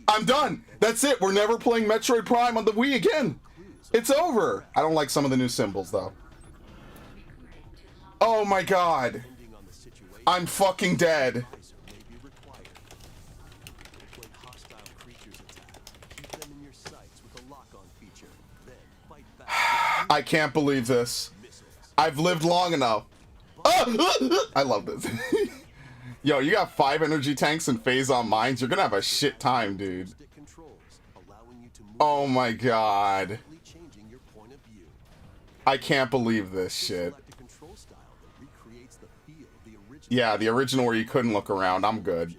I'm done. That's it. We're never playing Metroid Prime on the Wii again. It's over. I don't like some of the new symbols though. Oh my god. on the situation. I'm fucking dead. Visor may be required. When hostile creatures attack, keep them in your sights with the lock-on feature. Then fight back I can't believe this. with missiles. I've lived long enough. I love this. Yo, you got 5 energy tanks and phase on mines. You're gonna have a shit time, dude. Stick controls, allowing you to move Oh my god. changing your point of view. I can't believe this shit. Select a control recreates the feel of the original. Yeah, the original where you couldn't look around. I'm good.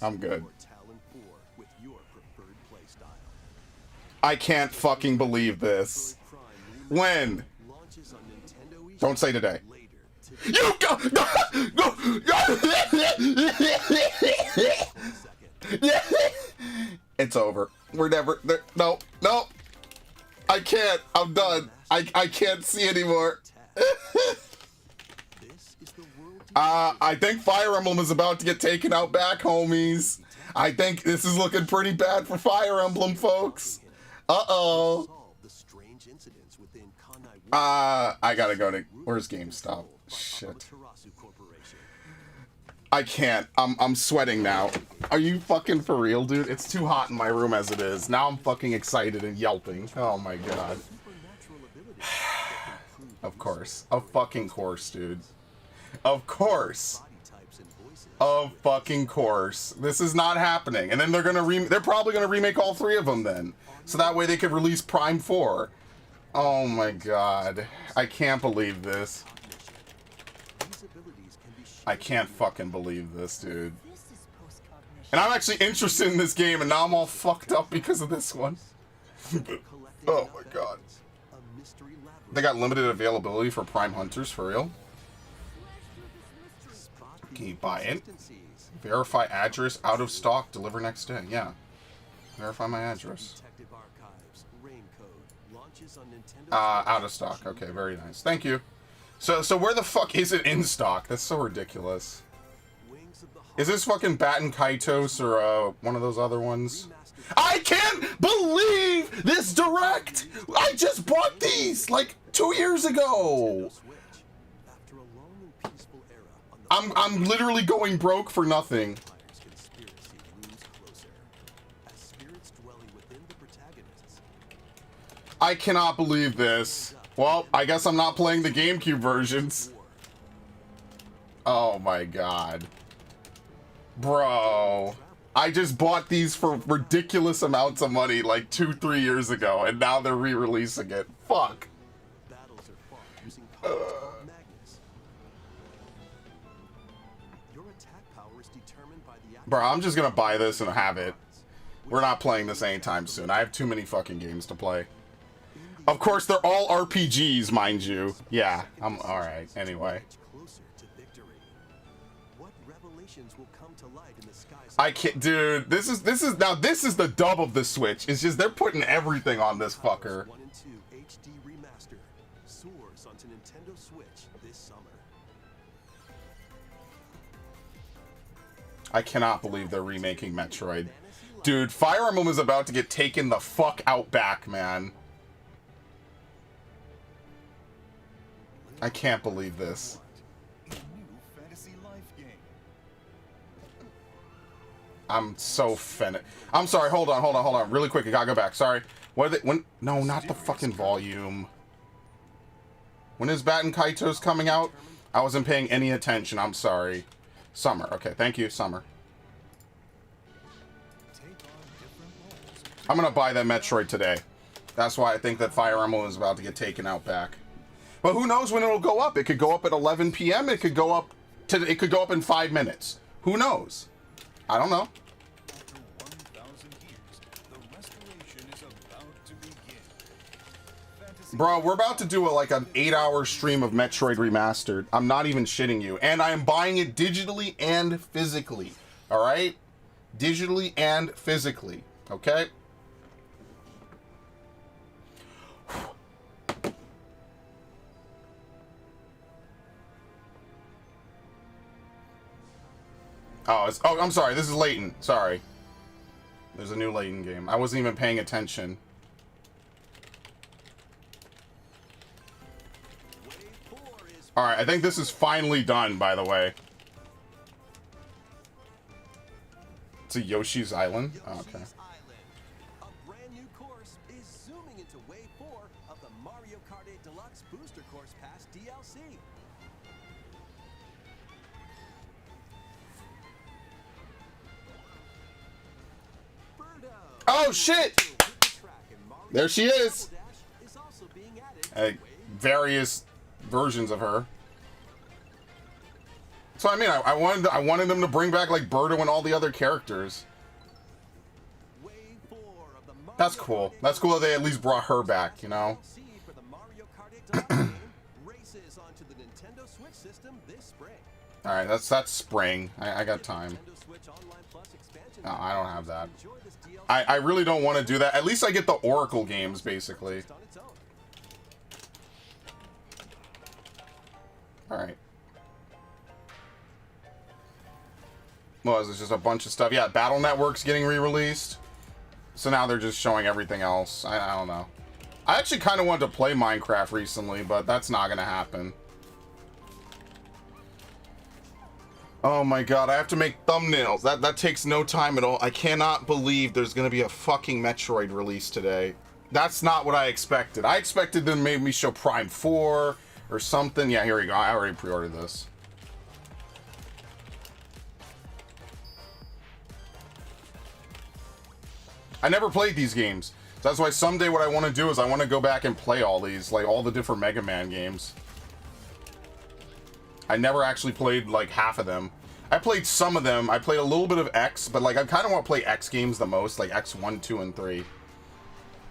I'm good. Explore Talon 4 with your preferred playstyle. I can't fucking believe this. When? Launches on Nintendo eShop Don't say today. later You go! It's over. We're never. No, no. I can't. I'm done. I can't see anymore. This is the world I think Fire Emblem is about to get taken out back, homies. I think this is looking pretty bad for Fire Emblem, folks. Uh-oh. solve the strange incidents within Kanai I gotta go to. Where's GameStop? Shit. Amaterasu Corporation. I can't. I'm sweating now. Are you fucking for real, dude? It's too hot in my room as it is. Now I'm fucking excited and yelping. Oh my god. Supernatural abilities Of course. Of fucking course, dude. Of course. body types and voices. Of fucking course. This is not happening. And then they're gonna they're probably gonna remake all three of them then. So that way they could release Prime 4. Oh my god. I can't believe this. These abilities can be I can't fucking believe this, dude. This is post-cognition. And I'm actually interested in this game, and now I'm all fucked up because of this one. Oh my god. a mystery labyrinth. They got limited availability for Prime Hunters, for real? Spot the Can you buy it? inconsistencies. Verify address, out of stock, deliver next day. Yeah. Verify my address. Detective Archives, Raincode, launches on Nintendo. Out of stock. Okay, very nice. Thank you. So where the fuck is it in stock? That's so ridiculous. Wings of the Heart Is this fucking Baton Kaitos or one of those other ones? remastered I can't believe this direct! I just bought these like 2 years ago. Switch. After a long and peaceful era on the I'm literally going broke for nothing. Empire's conspiracy looms closer as spirits dwelling within the protagonists. I cannot believe this. Well, I guess I'm not playing the GameCube versions. Oh my god. Bro. I just bought these for ridiculous amounts of money like 2-3 years ago, and now they're re-releasing it. Fuck. Battles are fought using powerful magnets. Your attack power is determined by the Bro, I'm just gonna buy this and have it. We're not playing this anytime soon. I have too many fucking games to play. Of course, they're all RPGs, mind you. Yeah, I'm alright. Anyway. closer to victory. What revelations will come to light in the skies? I can't, dude. This is the dub of the Switch. It's just they're putting everything on this fucker. 1 and 2 HD remaster soars onto Nintendo Switch this summer. I cannot believe they're remaking Metroid. Dude, Fire Emblem is about to get taken the fuck out back, man. I can't believe this. A new fantasy life game. I'm so offended. I'm sorry, hold on. Really quick, I gotta go back. Sorry. What are they, when? No, not the fucking volume. When is Baton Kaitos coming out? I wasn't paying any attention. I'm sorry. Summer. Okay, thank you, Summer. Take on different roles. I'm gonna buy that Metroid today. That's why I think that Fire Emblem is about to get taken out back. But who knows when it'll go up? It could go up at 11 p.m. It could go up in 5 minutes. Who knows? I don't know. After 1,000 years, the restoration is about to begin. Fantasy Bro, we're about to do like an 8-hour stream of Metroid Remastered. I'm not even shitting you. And I am buying it digitally and physically. Alright? Digitally and physically. Okay? Oh, I'm sorry. This is Layton. Sorry. There's a new Layton game. I wasn't even paying attention. Wave 4 is Alright, I think this is finally done, by the way. It's a Yoshi's Island? Oh, okay. Yoshi's Island. A brand new course is zooming into Wave 4 of the Mario Kart 8 Deluxe Booster Course Pass DLC. Birdo. Oh, shit! Hit the track and Mario There she is! Double Dash is also being added to Various versions of her. So I mean, I wanted them to bring back like Birdo and all the other characters. Wave 4 of the Mario That's cool. Kart That's cool that they at least brought her back, you know? DLC for the Mario Kart 8 Deluxe game races onto the Nintendo Switch system this spring. Alright, that's spring. I got time. Nintendo Switch Online Plus expansion No, I don't have that. enjoy this DLC I really don't want to do that. At least I get the Oracle games, basically. on its own. Alright. Well, it's just a bunch of stuff. Yeah, Battle Network's getting re-released. So now they're just showing everything else. I don't know. I actually kind of wanted to play Minecraft recently, but that's not going to happen. Oh my god, I have to make thumbnails. That takes no time at all. I cannot believe there's going to be a fucking Metroid release today. That's not what I expected. I expected them to maybe show Prime 4 or something. Yeah, here we go. I already pre-ordered this. I never played these games. So that's why someday what I want to do is I want to go back and play all these, like all the different Mega Man games. I never actually played like half of them. I played some of them. I played a little bit of X, but like I kind of want to play X games the most, like X 1, 2, and 3.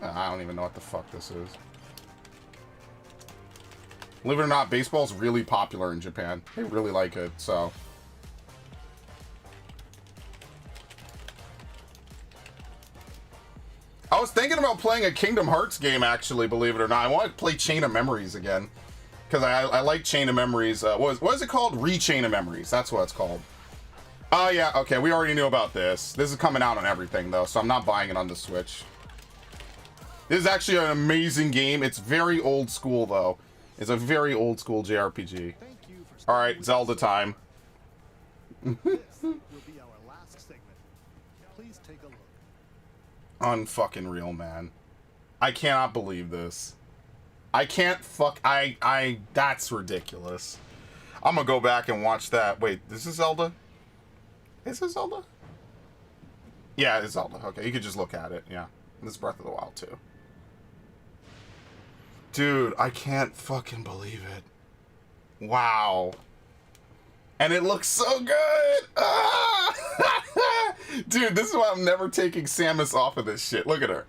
I don't even know what the fuck this is. Believe it or not, baseball's really popular in Japan. They really like it, so. I was thinking about playing a Kingdom Hearts game, actually, believe it or not. I want to play Chain of Memories again. Because I like Chain of Memories. What is it called? Re-Chain of Memories. That's what it's called. Oh, yeah. Okay, we already knew about this. This is coming out on everything, though, so I'm not buying it on the Switch. This is actually an amazing game. It's very old school, though. It's a very old school JRPG. All right, Zelda time. This will be our last segment. Please take a look. Unfucking real, man. I cannot believe this. I can't that's ridiculous. I'm gonna go back and watch that. Wait, this is Zelda? Is this Zelda? Yeah, it's Zelda. Okay, you could just look at it. Yeah. This is Breath of the Wild, too. Dude, I can't fucking believe it. Wow. And it looks so good! Ah! Dude, this is why I'm never taking Samus off of this shit. Look at her.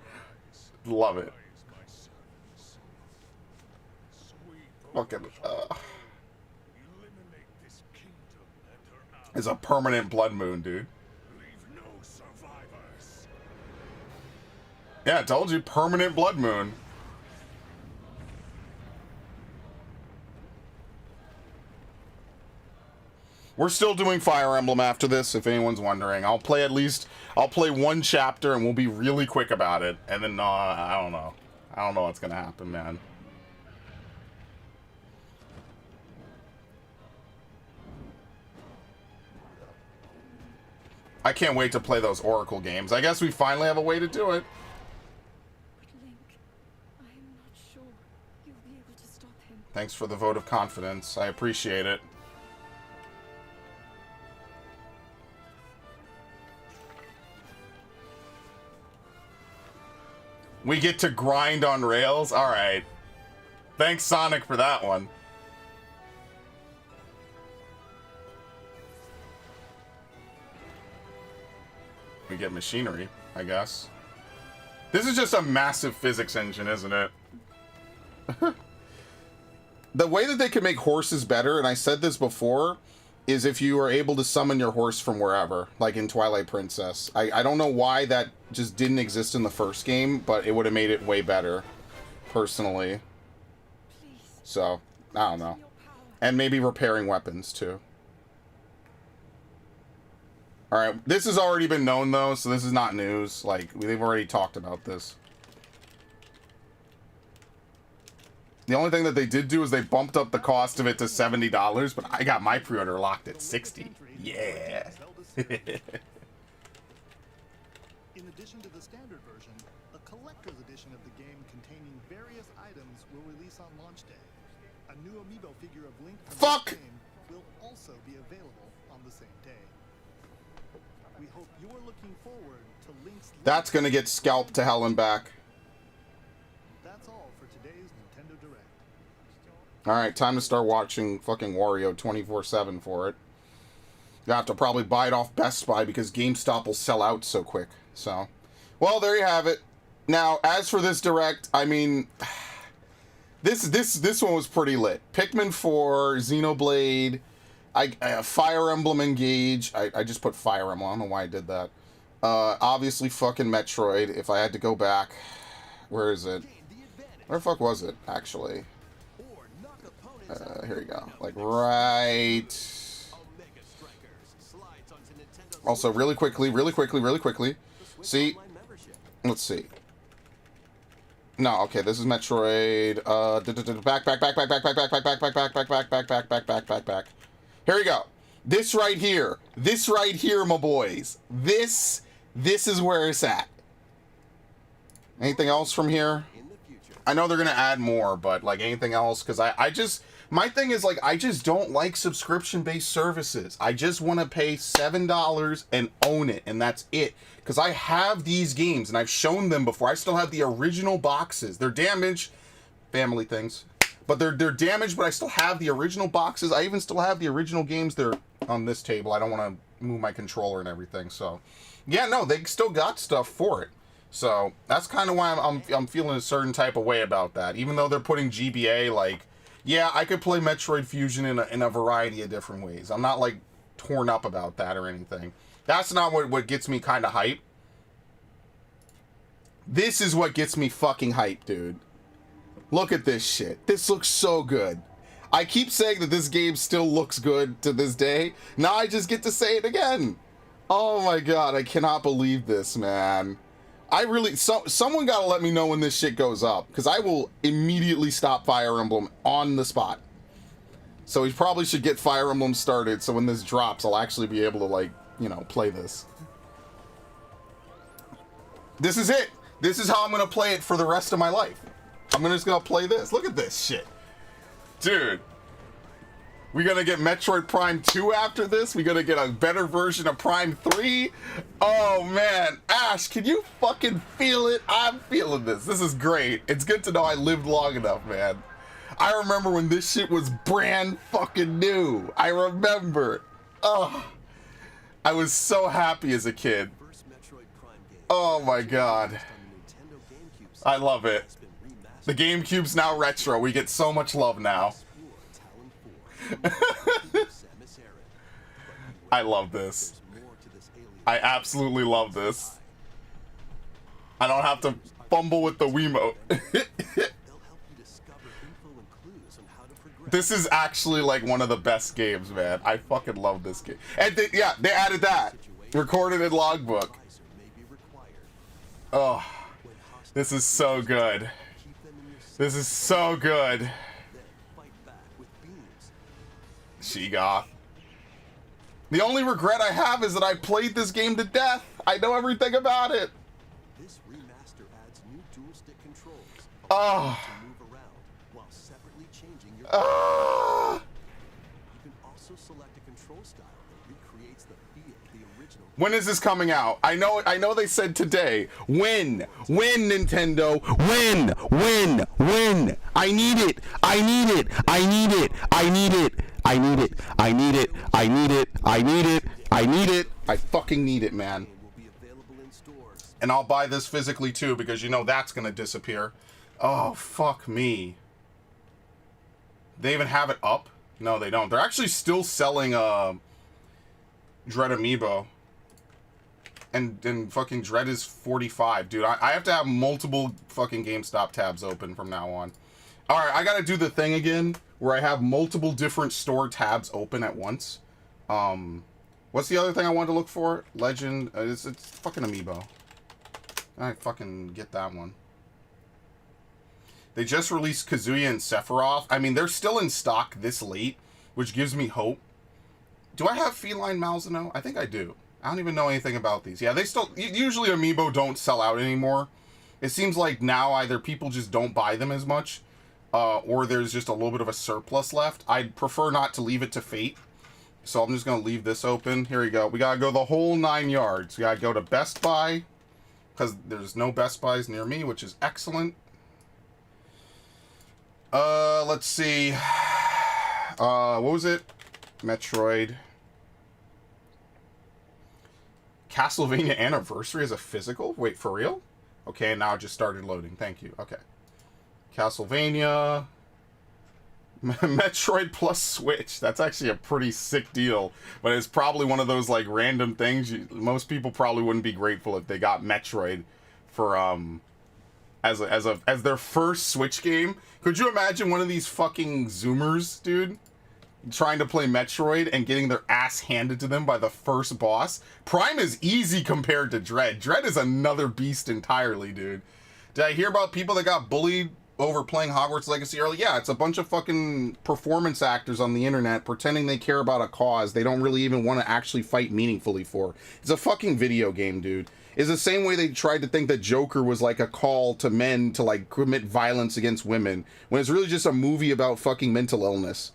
Love it. Fucking, It's a permanent blood moon, dude. Yeah, I told you, permanent blood moon. We're still doing Fire Emblem after this, if anyone's wondering. I'll play one chapter and we'll be really quick about it. And then, I don't know. I don't know what's gonna happen, man. I can't wait to play those Oracle games. I guess we finally have a way to do it. But Link, I am not sure you'll be able to stop him. Thanks for the vote of confidence. I appreciate it. We get to grind on rails? Alright. Thanks, Sonic, for that one. We get machinery, I guess. This is just a massive physics engine, isn't it? The way that they can make horses better, and I said this before, is if you are able to summon your horse from wherever, like in Twilight Princess. I don't know why that just didn't exist in the first game, but it would have made it way better, personally. So, I don't know. And maybe repairing weapons, too. Alright, this has already been known, though, so this is not news. Like, they've already talked about this. The only thing that they did do is they bumped up the cost of it to $70, but I got my pre-order locked at $60. Yeah. In addition to the standard version, a collector's edition of the game containing various items will release on launch day. A new amiibo figure of Link from Fuck! the game will also be available on the same day. We hope you're looking forward to Link's... That's gonna get scalped to hell and back. That's all for today's Nintendo Direct. Alright, time to start watching fucking Wario 24/7 for it. You have to probably buy it off Best Buy because GameStop will sell out so quick. So, well, there you have it. Now, as for this Direct, I mean, this one was pretty lit. Pikmin 4, Xenoblade, Fire Emblem Engage. I just put Fire Emblem. I don't know why I did that. Obviously, fucking Metroid. If I had to go back, where is it? Where the fuck was it, actually? Here we go. Like, right. Also, really quickly. See? Let's see. No, okay, this is Metroid. Back. Here we go. This right here, my boys. This is where it's at. Anything else from here? I know they're gonna add more, but like anything else, because I just, my thing is like, I just don't like subscription-based services. I just want to pay $7 and own it, and that's it. Because I have these games, and I've shown them before. I still have the original boxes. They're damaged, family things, but they're damaged, but I still have the original boxes. I even still have the original games. They're on this table. I don't want to move my controller and everything, so yeah, no, they still got stuff for it. So that's kind of why I'm feeling a certain type of way about that. Even though they're putting GBA, like, yeah, I could play Metroid Fusion in a variety of different ways. I'm not like torn up about that or anything. That's not what gets me kind of hype. This is what gets me fucking hype, dude. Look at this shit. This looks so good. I keep saying that this game still looks good to this day. Now I just get to say it again. Oh my god, I cannot believe this, man. I really... someone gotta let me know when this shit goes up, because I will immediately stop Fire Emblem on the spot. So we probably should get Fire Emblem started, so when this drops, I'll actually be able to, like, you know, play this. This is it. This is how I'm gonna play it for the rest of my life. I'm just gonna play this. Look at this shit. Dude. We gonna get Metroid Prime 2 after this? We gonna get a better version of Prime 3? Oh man, Ash, can you fucking feel it? I'm feeling this. This is great. It's good to know I lived long enough, man. I remember when this shit was brand fucking new. I remember. Oh, I was so happy as a kid. Oh my god. I love it. The GameCube's now retro. We get so much love now. I love this. I absolutely love this. I don't have to fumble with the Wiimote. This is actually like one of the best games, man. I fucking love this game. And yeah, they added that. Recorded in logbook. Oh, this is so good. This is so good. Sheegoth. The only regret I have is that I played this game to death. I know everything about it. This remaster adds new dual stick controls. Oh. To move around while separately changing your Oh. You can also select a control style that recreates the feel of the original. When is this coming out? I know they said today. When? When, Nintendo? When? I need it. I need it. I need it. I need it. I need it. I need it. I need it. I need it. I need it. I fucking need it, man. And I'll buy this physically too, because you know that's gonna disappear. Oh, fuck me. They even have it up? No, they don't. They're actually still selling Dread Amiibo. And fucking Dread is 45. Dude, I have to have multiple fucking GameStop tabs open from now on. Alright, I gotta do the thing again, where I have multiple different store tabs open at once. What's the other thing I wanted to look for? Legend, it's fucking Amiibo. I fucking get that one. They just released Kazuya and Sephiroth. I mean, they're still in stock this late, which gives me hope. Do I have Feline Malzeno? I think I do. I don't even know anything about these. Yeah, they still... Usually Amiibo don't sell out anymore. It seems like now either people just don't buy them as much, or there's just a little bit of a surplus left. I'd prefer not to leave it to fate. So I'm just going to leave this open. Here we go. We got to go the whole 9 yards. We got to go to Best Buy, because there's no Best Buys near me, which is excellent. Let's see. What was it? Metroid. Castlevania Anniversary is a physical? Wait, for real? Okay, now it just started loading. Thank you. Okay. Castlevania. Metroid plus Switch. That's actually a pretty sick deal. But it's probably one of those, like, random things. Most people probably wouldn't be grateful if they got Metroid for, as their first Switch game. Could you imagine one of these fucking Zoomers, dude, trying to play Metroid and getting their ass handed to them by the first boss? Prime is easy compared to Dread. Dread is another beast entirely, dude. Did I hear about people that got bullied over playing Hogwarts Legacy early? Yeah, it's a bunch of fucking performance actors on the internet pretending they care about a cause they don't really even want to actually fight meaningfully for. It's a fucking video game, dude. It's the same way they tried to think that Joker was like a call to men to like commit violence against women, when it's really just a movie about fucking mental illness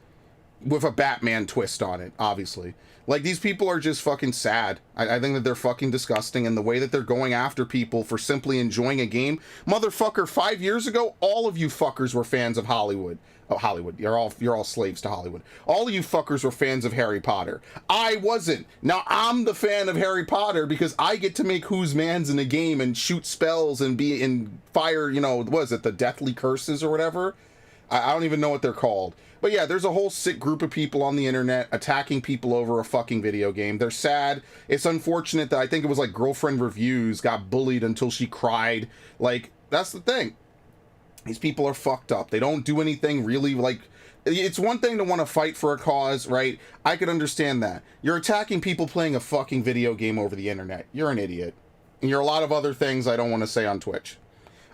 with a Batman twist on it, obviously. Like, these people are just fucking sad. I think that they're fucking disgusting, and the way that they're going after people for simply enjoying a game. Motherfucker, 5 years ago, all of you fuckers were fans of Hollywood. Oh, Hollywood. You're all slaves to Hollywood. All of you fuckers were fans of Harry Potter. I wasn't. Now I'm the fan of Harry Potter because I get to make who's mans in a game and shoot spells and be in fire, you know, what is it, the Deathly Curses or whatever? I don't even know what they're called. But yeah, there's a whole sick group of people on the internet attacking people over a fucking video game. They're sad. It's unfortunate that I think it was like Girlfriend Reviews got bullied until she cried. Like, that's the thing. These people are fucked up. They don't do anything really, like, it's one thing to want to fight for a cause, right? I could understand that. You're attacking people playing a fucking video game over the internet. You're an idiot. And you're a lot of other things I don't want to say on Twitch.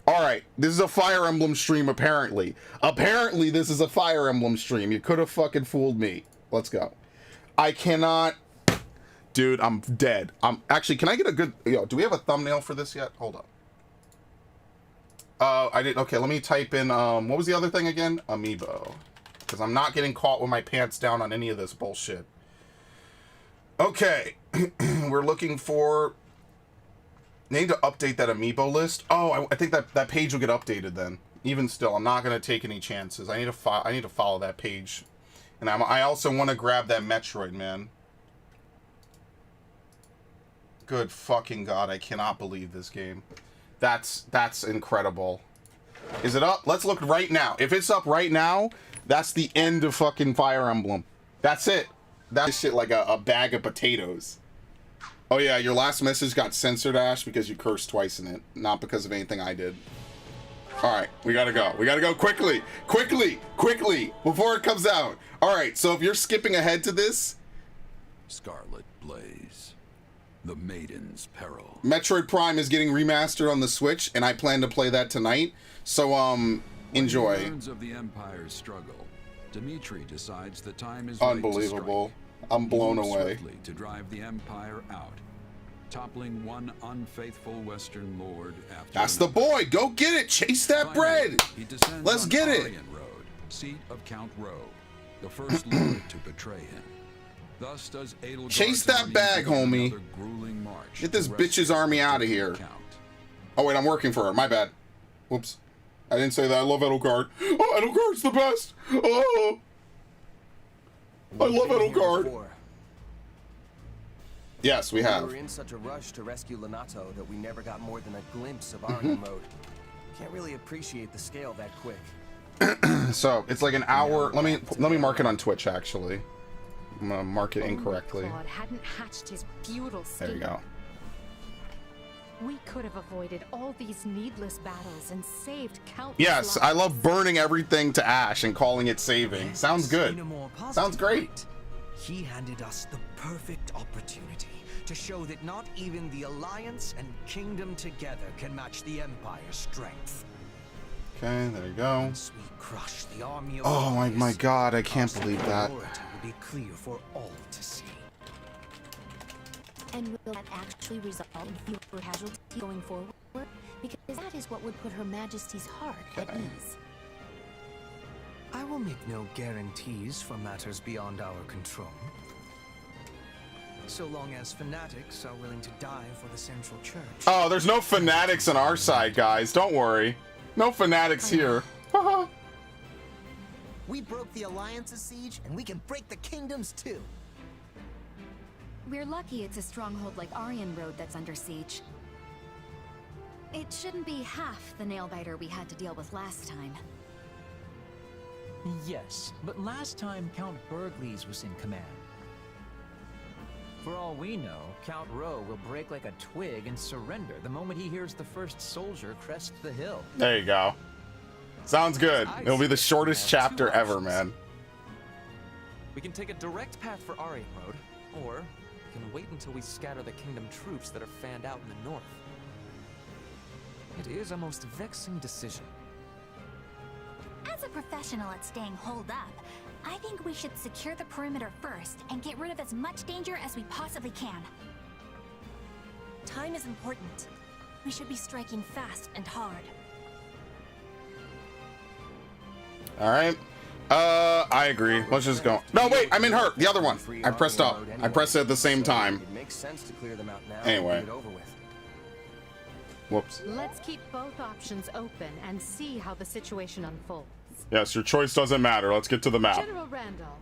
Alright, this is a Fire Emblem stream, apparently. Apparently, this is a Fire Emblem stream. You could have fucking fooled me. Let's go. I cannot... Dude, I'm dead. Actually, can I get a good... Yo, do we have a thumbnail for this yet? Hold up. I did... Okay, let me type in... what was the other thing again? Amiibo. Because I'm not getting caught with my pants down on any of this bullshit. Okay. We're looking for... Need to update that Amiibo list. Oh, I think that page will get updated then. Even still, I'm not gonna take any chances. I need to follow that page, and I also want to grab that Metroid, man. Good fucking god, I cannot believe this game. That's incredible. Is it up? Let's look right now. If it's up right now, that's the end of fucking Fire Emblem. That's it. That's shit like a bag of potatoes. Oh yeah, your last message got censored, Ash, because you cursed twice in it, not because of anything I did. Alright, we gotta go. We gotta go quickly! Quickly! Quickly! Before it comes out! Alright, so if you're skipping ahead to this... Scarlet Blaze. The Maiden's Peril. Metroid Prime is getting remastered on the Switch, and I plan to play that tonight. So, enjoy. When he learns of the Empire's struggle, Dimitri decides the time is Unbelievable. Right to strike. I'm blown He moves away. swiftly to drive the Empire out, toppling one unfaithful Western lord after That's the another. boy! Go get it! Chase that Finally, bread! he descends Let's on get it! Aryan Road, seat of Count Rowe, the first lord to betray him. Thus does Edelgard's Chase that army bag, begin homie. another grueling march Get this to rescue bitch's army out of the here. Count. Oh wait, I'm working for her. My bad. Whoops. I didn't say that. I love Edelgard. Oh, Edelgard's the best! Oh! I love Edelgard. Yes, we We have. were in such a rush to rescue Lonato that we never got more than a glimpse of Aryan mode. Can't really appreciate the scale that quick. So it's like an hour. Let me mark it on Twitch. Actually, I'm gonna mark it incorrectly. Claude hadn't hatched his futile scheme. There you go. We could have avoided all these needless battles and saved countless Yes, lives. I love burning everything to ash and calling it saving. Sounds good. In a more positive Sounds great. light, he handed us the perfect opportunity to show that not even the Alliance and Kingdom together can match the Empire's strength. Okay, there you go. Once we crush the army of Oh my warriors, god, I can't our believe that. superiority will be clear for all to see. And will that actually result in fewer casualties going forward? Because that is what would put Her Majesty's heart at ease. I will make no guarantees for matters beyond our control. So long as fanatics are willing to die for the Central Church. Oh, there's no fanatics on our side, guys. Don't worry. No fanatics here. Haha. We broke the Alliance's siege, and we can break the Kingdom's too. We're lucky it's a stronghold like Aryan Road that's under siege. It shouldn't be half the nail-biter we had to deal with last time. Yes, but last time Count Burgleys was in command. For all we know, Count Rowe will break like a twig and surrender the moment he hears the first soldier crest the hill. There you go. Sounds good. It'll be the shortest chapter ever, man. We can take a direct path for Aryan Road, or we can wait until we scatter the kingdom troops that are fanned out in the north. It is a most vexing decision. As a professional at staying holed up, I think we should secure the perimeter first and get rid of as much danger as we possibly can. Time is important. We should be striking fast and hard. All right. I agree. Let's just go. No, wait. I mean her. The other one. I pressed up. I pressed it at the same time. It makes sense to clear them out now. Anyway. And get it over with. Whoops. Let's keep both options open and see how the situation unfolds. Yes, your choice doesn't matter. Let's get to the map. General Randolph.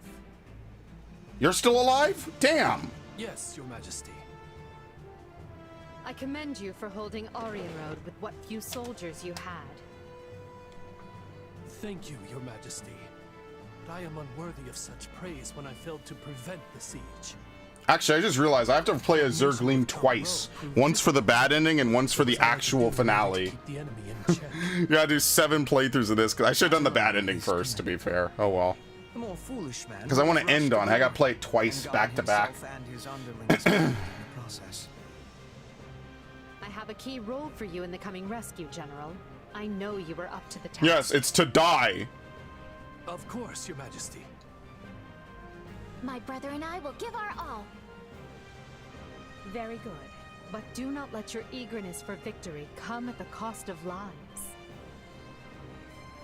You're still alive? Damn. Yes, Your Majesty. I commend you for holding Aryan Road with what few soldiers you had. Thank you, Your Majesty. But I am unworthy of such praise when I failed to prevent the siege. Actually, I just realized I have to play a Zergleam twice. Once for the bad ending and once for the actual finale. The enemy in check. You gotta do 7 playthroughs of this, because I should have done the bad ending first, to be fair. Oh well. The more foolish man. Because I want to end on it. I gotta play it twice, back to back. And his underlings in the process. I have a key role for you in the coming rescue, General. I know you were up to the task. Yes, it's to die. Of course, Your Majesty. My brother and I will give our all. Very good. But do not let your eagerness for victory come at the cost of lives.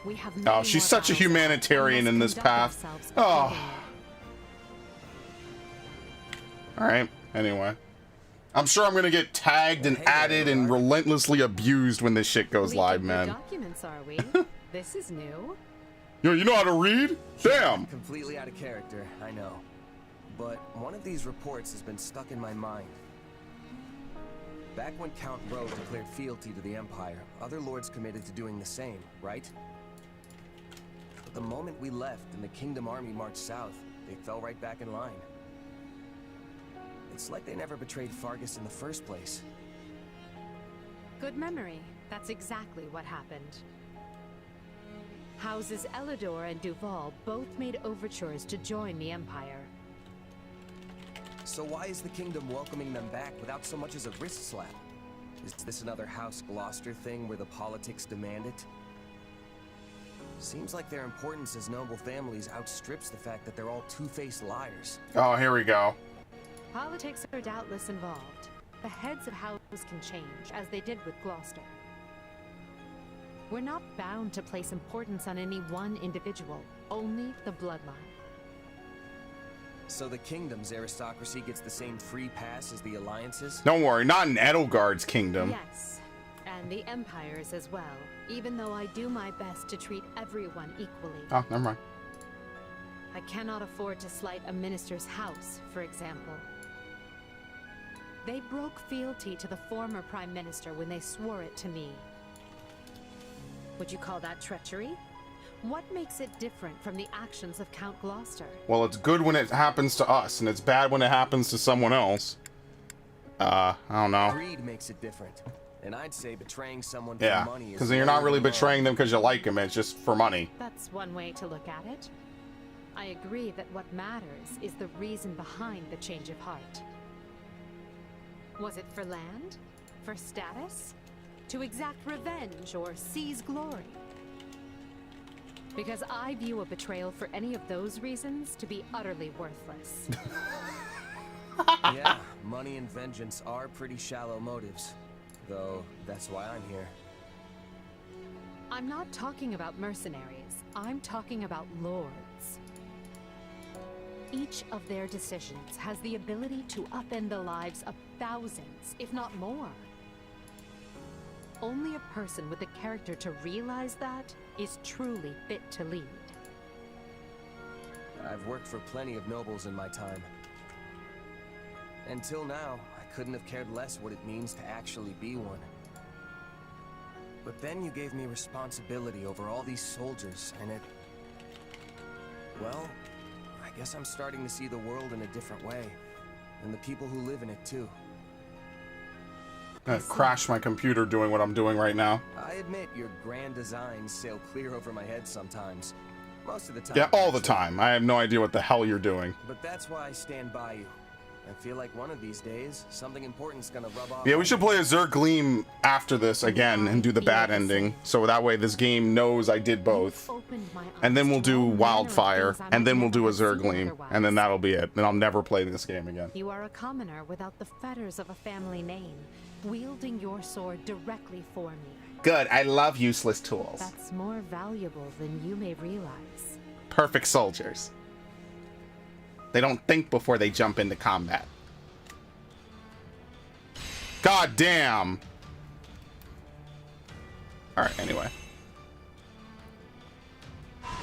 We have Oh, she's such a humanitarian in this path. Oh. Alright, anyway. I'm sure I'm gonna get tagged and added and relentlessly abused when this shit goes live, man. Documents, are we? This is new. Yo, you know how to read? Damn! Completely out of character, I know. But one of these reports has been stuck in my mind. Back when Count Rowe declared fealty to the Empire, other lords committed to doing the same, right? But the moment we left and the Kingdom Army marched south, they fell right back in line. It's like they never betrayed Fargus in the first place. Good memory. That's exactly what happened. Houses Elidor and Duval both made overtures to join the Empire. So why is the Kingdom welcoming them back without so much as a wrist slap? Is this another House Gloucester thing where the politics demand it? Seems like their importance as noble families outstrips the fact that they're all two-faced liars. Oh, here we go. Politics are doubtless involved. The heads of houses can change, as they did with Gloucester. We're not bound to place importance on any one individual, only the bloodline. So the Kingdom's aristocracy gets the same free pass as the Alliance's? Don't worry, not in Edelgard's kingdom. Yes, and the Empire's as well, even though I do my best to treat everyone equally. Oh, never mind. I cannot afford to slight a minister's house, for example. They broke fealty to the former Prime Minister when they swore it to me. Would you call that treachery? What makes it different from the actions of Count Gloucester? Well, it's good when it happens to us, and it's bad when it happens to someone else. I don't know. Greed makes it different. And I'd say betraying someone for Yeah, money is... because you're not really betraying them because you like them, it's just for money. That's one way to look at it. I agree that what matters is the reason behind the change of heart. Was it for land? For status? To exact revenge or seize glory? Because I view a betrayal for any of those reasons to be utterly worthless. Yeah, money and vengeance are pretty shallow motives. Though, that's why I'm here. I'm not talking about mercenaries. I'm talking about lords. Each of their decisions has the ability to upend the lives of thousands, if not more. Only a person with the character to realize that is truly fit to lead. I've worked for plenty of nobles in my time. Until now, I couldn't have cared less what it means to actually be one. But then you gave me responsibility over all these soldiers, and it... Well, I guess I'm starting to see the world in a different way. And the people who live in it, too. I'm gonna crash my computer doing what I'm doing right now. I admit your grand designs sail clear over my head sometimes. Most of the time. Yeah, all the time. I have no idea what the hell you're doing. But that's why I stand by you. I feel like one of these days, something important's gonna rub off. Yeah, we should play a Zerg Gleam after this again and do the bad ending. So that way this game knows I did both. And then we'll do Wildfire, and then we'll do a Zerg Gleam, and then that'll be it. Then I'll never play this game again. You are a commoner without the fetters of a family name, wielding your sword directly for me. Good, I love useless tools. That's more valuable than you may realize. Perfect soldiers. They don't think before they jump into combat. God damn. Alright, anyway.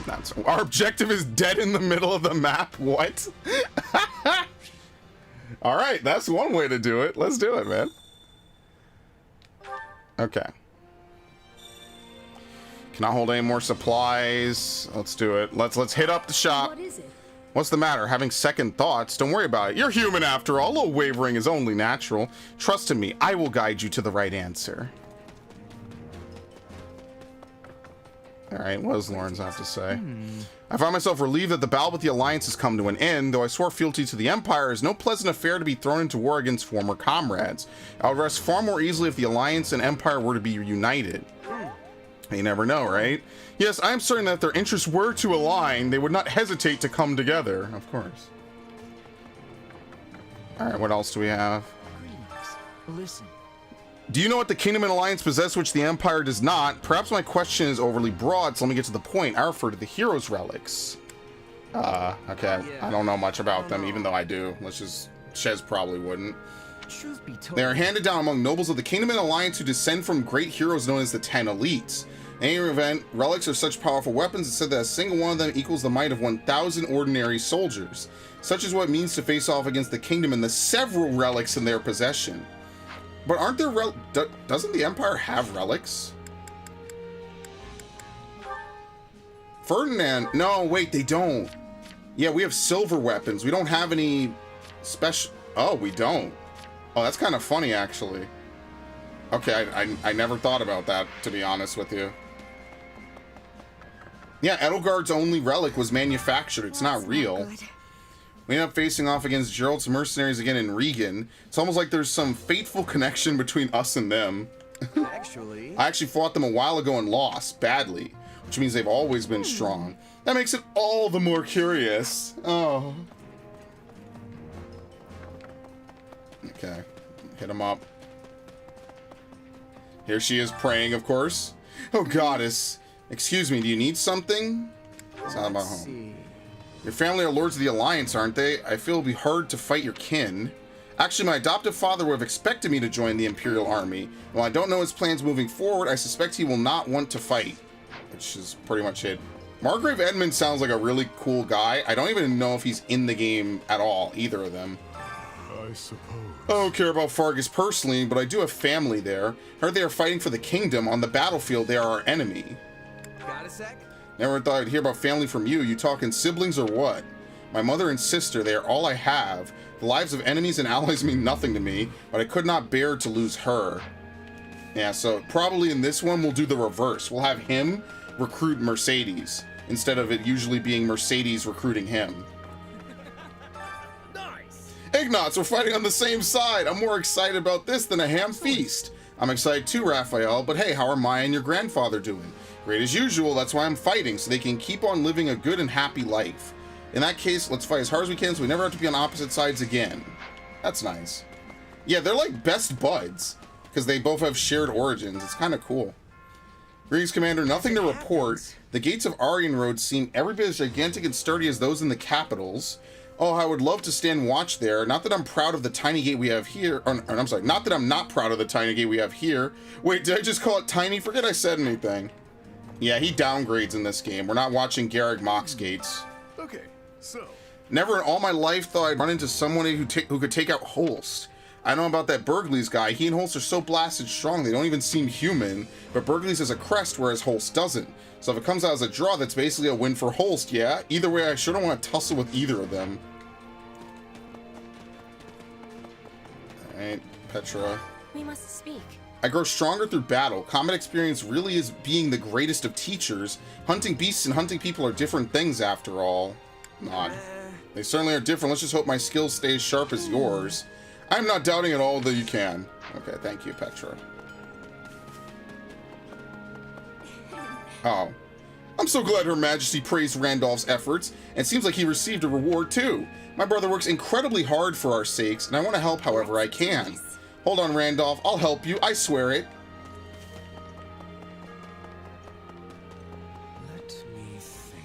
That's our objective is dead in the middle of the map. What? Alright, that's one way to do it. Let's do it, man. Okay. Cannot hold any more supplies. Let's do it. Let's hit up the shop. What is it? What's the matter? Having second thoughts? Don't worry about it. You're human after all. A little wavering is only natural. Trust in me. I will guide you to the right answer. Alright, what does Lawrence have to say? I find myself relieved that the battle with the Alliance has come to an end, though I swore fealty to the Empire is no pleasant affair to be thrown into war against former comrades. I would rest far more easily if the Alliance and Empire were to be united. You never know, right? Yes, I am certain that if their interests were to align, they would not hesitate to come together, of course. Alright, what else do we have? Listen. Do you know what the Kingdom and Alliance possess which the Empire does not? Perhaps my question is overly broad, so let me get to the point. I refer to the Heroes' Relics. Okay. I don't know much about them, even though I do. Let's just... Shez probably wouldn't. Truth be told, They are handed down among nobles of the Kingdom and Alliance who descend from great heroes known as the 10 Elites. In any event, relics are such powerful weapons, it's said that a single one of them equals the might of 1,000 ordinary soldiers. Such is what it means to face off against the Kingdom and the several relics in their possession. But aren't there doesn't the Empire have relics? Ferdinand, no, wait, they don't. Yeah, we have silver weapons. We don't have any special, oh, we don't. Oh, that's kind of funny, actually. Okay, I never thought about that, to be honest with you. Yeah, Edelgard's only relic was manufactured. It's not real. We end up facing off against Gerald's mercenaries again in Regan. It's almost like there's some fateful connection between us and them. Actually... I actually fought them a while ago and lost, badly. Which means they've always been strong. That makes it all the more curious. Oh. Okay, hit him up. Here she is praying, of course. Oh, goddess. Excuse me, do you need something? It's not about home. Your family are lords of the Alliance, aren't they? I feel it'll be hard to fight your kin. Actually, my adoptive father would have expected me to join the Imperial Army. While I don't know his plans moving forward, I suspect he will not want to fight. Which is pretty much it. Margrave Edmund sounds like a really cool guy. I don't even know if he's in the game at all, either of them. I suppose. I don't care about Fargus personally, but I do have family there. Heard they are fighting for the kingdom. On the battlefield, they are our enemy. Got a sec? Never thought I'd hear about family from you. You talking siblings or what? My mother and sister, they are all I have. The lives of enemies and allies mean nothing to me, but I could not bear to lose her. Yeah, so probably in this one, we'll do the reverse. We'll have him recruit Mercedes, instead of it usually being Mercedes recruiting him. Ignatz, we're fighting on the same side. I'm more excited about this than a ham feast. I'm excited too, Raphael, but hey, how are Maya and your grandfather doing? Great as usual, that's why I'm fighting, so they can keep on living a good and happy life. In that case, let's fight as hard as we can so we never have to be on opposite sides again. That's nice. Yeah, they're like best buds, because they both have shared origins. It's kind of cool. Greetings, Commander. Nothing to report. The gates of Aryan Road seem every bit as gigantic and sturdy as those in the capitals. Oh, I would love to stand watch there. Not that I'm proud of the tiny gate we have here. Or, I'm sorry, not that I'm not proud of the tiny gate we have here. Wait, did I just call it tiny? Forget I said anything. Yeah, he downgrades in this game. We're not watching Garreg Mox gates. Okay, so Never in all my life thought I'd run into someone who could take out Holst. I know about that Burgley's guy. He and Holst are so blasted strong they don't even seem human, but Burgley's has a crest whereas Holst doesn't. So if it comes out as a draw, that's basically a win for Holst, yeah? Either way, I sure don't want to tussle with either of them. Alright, Petra. We must speak. I grow stronger through battle. Combat experience really is being the greatest of teachers. Hunting beasts and hunting people are different things after all. Nod. They certainly are different. Let's just hope my skills stay as sharp as yours. I'm not doubting at all that you can. Okay, thank you, Petra. Oh. I'm so glad Her Majesty praised Randolph's efforts, and seems like he received a reward too. My brother works incredibly hard for our sakes, and I want to help however I can. Hold on, Randolph. I'll help you. I swear it. Let me think.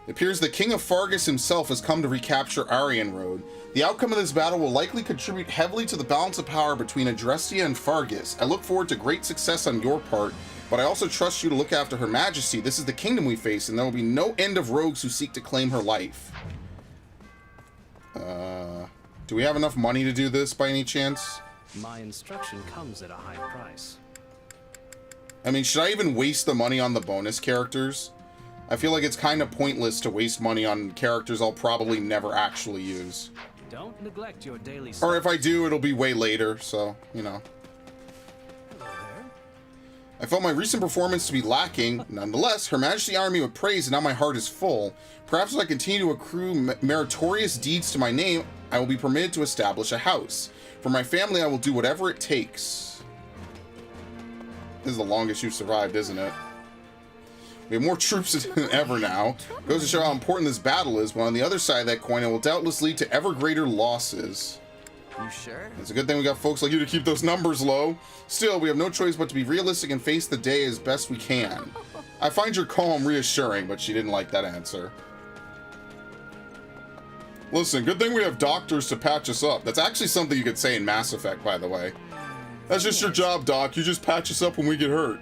It appears the King of Fargus himself has come to recapture Aryan Road. The outcome of this battle will likely contribute heavily to the balance of power between Adrestia and Fargus. I look forward to great success on your part, but I also trust you to look after Her Majesty. This is the kingdom we face, and there will be no end of rogues who seek to claim her life. Do we have enough money to do this by any chance? My instruction comes at a high price. I mean, should I even waste the money on the bonus characters? I feel like it's kind of pointless to waste money on characters I'll probably never actually use. Don't neglect your daily stuff. Or if I do, it'll be way later, so, you know. Hello there. I felt my recent performance to be lacking. Nonetheless, Her Majesty honored me with praise, and now my heart is full. Perhaps as I continue to accrue meritorious deeds to my name, I will be permitted to establish a house. For my family, I will do whatever it takes. This is the longest you've survived, isn't it? We have more troops than ever now. Goes to show how important this battle is, but on the other side of that coin, it will doubtless lead to ever greater losses. You sure? It's a good thing we got folks like you to keep those numbers low. Still, we have no choice but to be realistic and face the day as best we can. I find your calm reassuring, but she didn't like that answer. Listen, good thing we have doctors to patch us up. That's actually something you could say in Mass Effect, by the way. That's just your job, Doc. You just patch us up when we get hurt.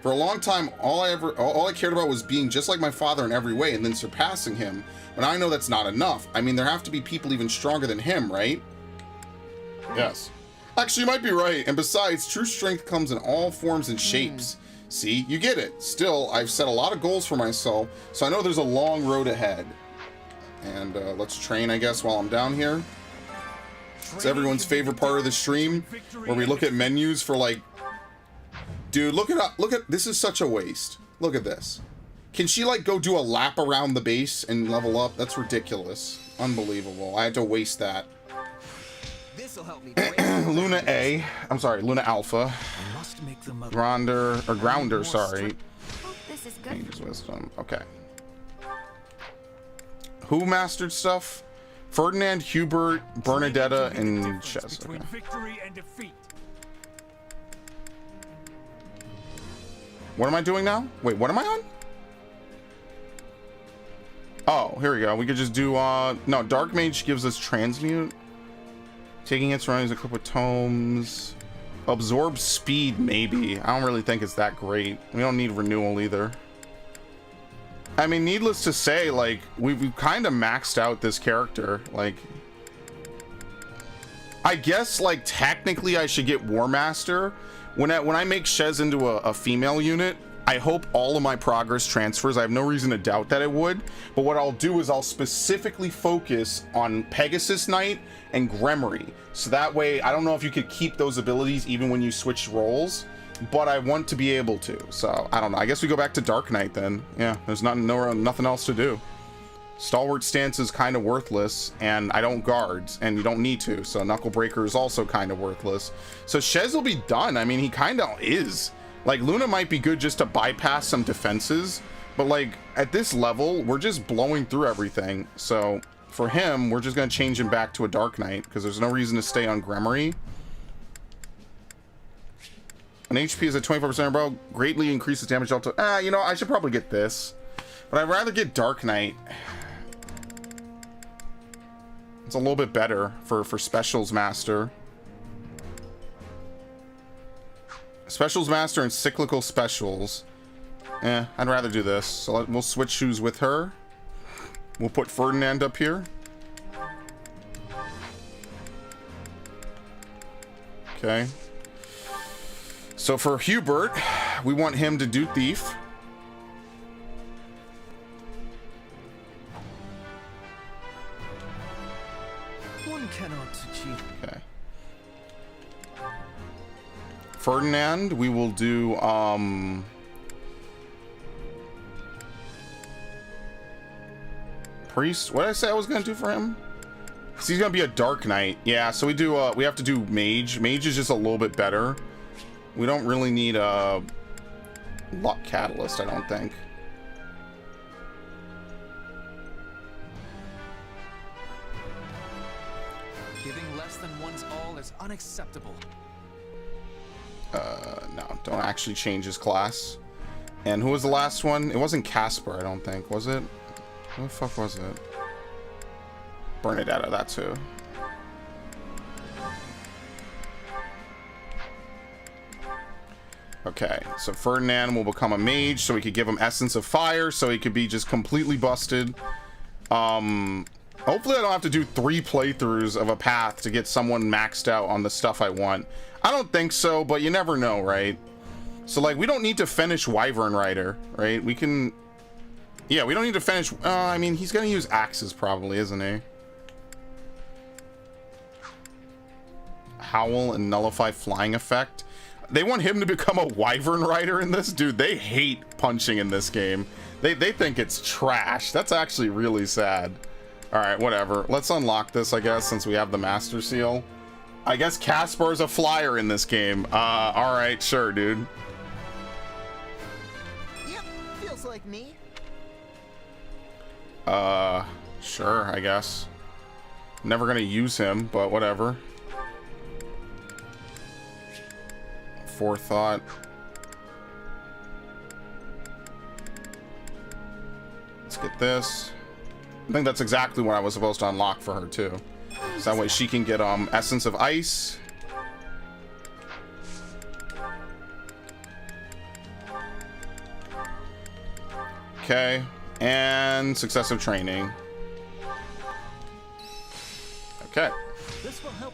For a long time, all I cared about was being just like my father in every way and then surpassing him. But I know that's not enough. I mean, there have to be people even stronger than him, right? Yes. Actually, you might be right. And besides, true strength comes in all forms and shapes. See, you get it. Still, I've set a lot of goals for myself, so I know there's a long road ahead. And let's train, I guess, while I'm down here. It's everyone's favorite part of the stream, where we look at menus for like... Dude, look at this is such a waste. Look at this. Can she like go do a lap around the base and level up? That's ridiculous. Unbelievable. I had to waste that. This'll help me. Luna A. I'm sorry, Luna Alpha. Grounder, sorry. This is good. Mage's Wisdom. Okay. Who mastered stuff? Ferdinand, Hubert, Bernadetta, and Ches. Okay. Victory and defeat. What am I doing now? Wait, what am I on? Oh, here we go. We could just do, no, Dark Mage gives us Transmute. Taking its surroundings, equipped with tomes. Absorb speed, maybe. I don't really think it's that great. We don't need renewal either. I mean, needless to say, like, we've kind of maxed out this character. Like, I guess, like, technically I should get War Master. When I make Shez into a female unit, I hope all of my progress transfers. I have no reason to doubt that it would. But what I'll do is I'll specifically focus on Pegasus Knight and Gremory. So that way, I don't know if you could keep those abilities even when you switch roles, but I want to be able to. So I don't know. I guess we go back to Dark Knight then. Yeah, there's nothing else to do. Stalwart stance is kind of worthless, and I don't guards, and you don't need to. So Knuckle Breaker is also kind of worthless. So Shez will be done. I mean, he kind of is. Like, Luna might be good just to bypass some defenses, but like at this level, we're just blowing through everything. So for him, we're just gonna change him back to a Dark Knight because there's no reason to stay on Gremory. An HP is at 25% bro, greatly increases damage delta. You know, I should probably get this, but I'd rather get Dark Knight. It's a little bit better for Specials Master. Specials Master and Cyclical Specials. I'd rather do this. So we'll switch shoes with her. We'll put Ferdinand up here. Okay. So for Hubert, we want him to do Thief. One cannot achieve. Okay. Ferdinand, we will do Priest. What did I say I was gonna do for him? Because he's gonna be a Dark Knight. Yeah, so we have to do Mage. Mage is just a little bit better. We don't really need a Luck Catalyst, I don't think. Giving less than one's all is unacceptable. No, don't actually change his class. And who was the last one? It wasn't Casper, I don't think, was it? Who the fuck was it? Bernadetta, that's who. Okay, so Ferdinand will become a mage, so we could give him Essence of Fire, so he could be just completely busted. Hopefully I don't have to do 3 playthroughs of a path to get someone maxed out on the stuff I want. I don't think so, but you never know, right? So, like, we don't need to finish Wyvern Rider, right? We can... Yeah, we don't need to finish... I mean, he's gonna use axes probably, isn't he? Howl and Nullify Flying Effect. They want him to become a Wyvern Rider in this? Dude, they hate punching in this game. They think it's trash. That's actually really sad. Alright, whatever. Let's unlock this, I guess, since we have the Master Seal. I guess Casper's a flyer in this game. Alright, sure, dude. Yep, feels like me. Sure, I guess. Never gonna use him, but whatever. Forethought. Let's get this. I think that's exactly what I was supposed to unlock for her too. So that way she can get Essence of Ice. Okay. And Successive Training. Okay. This will help.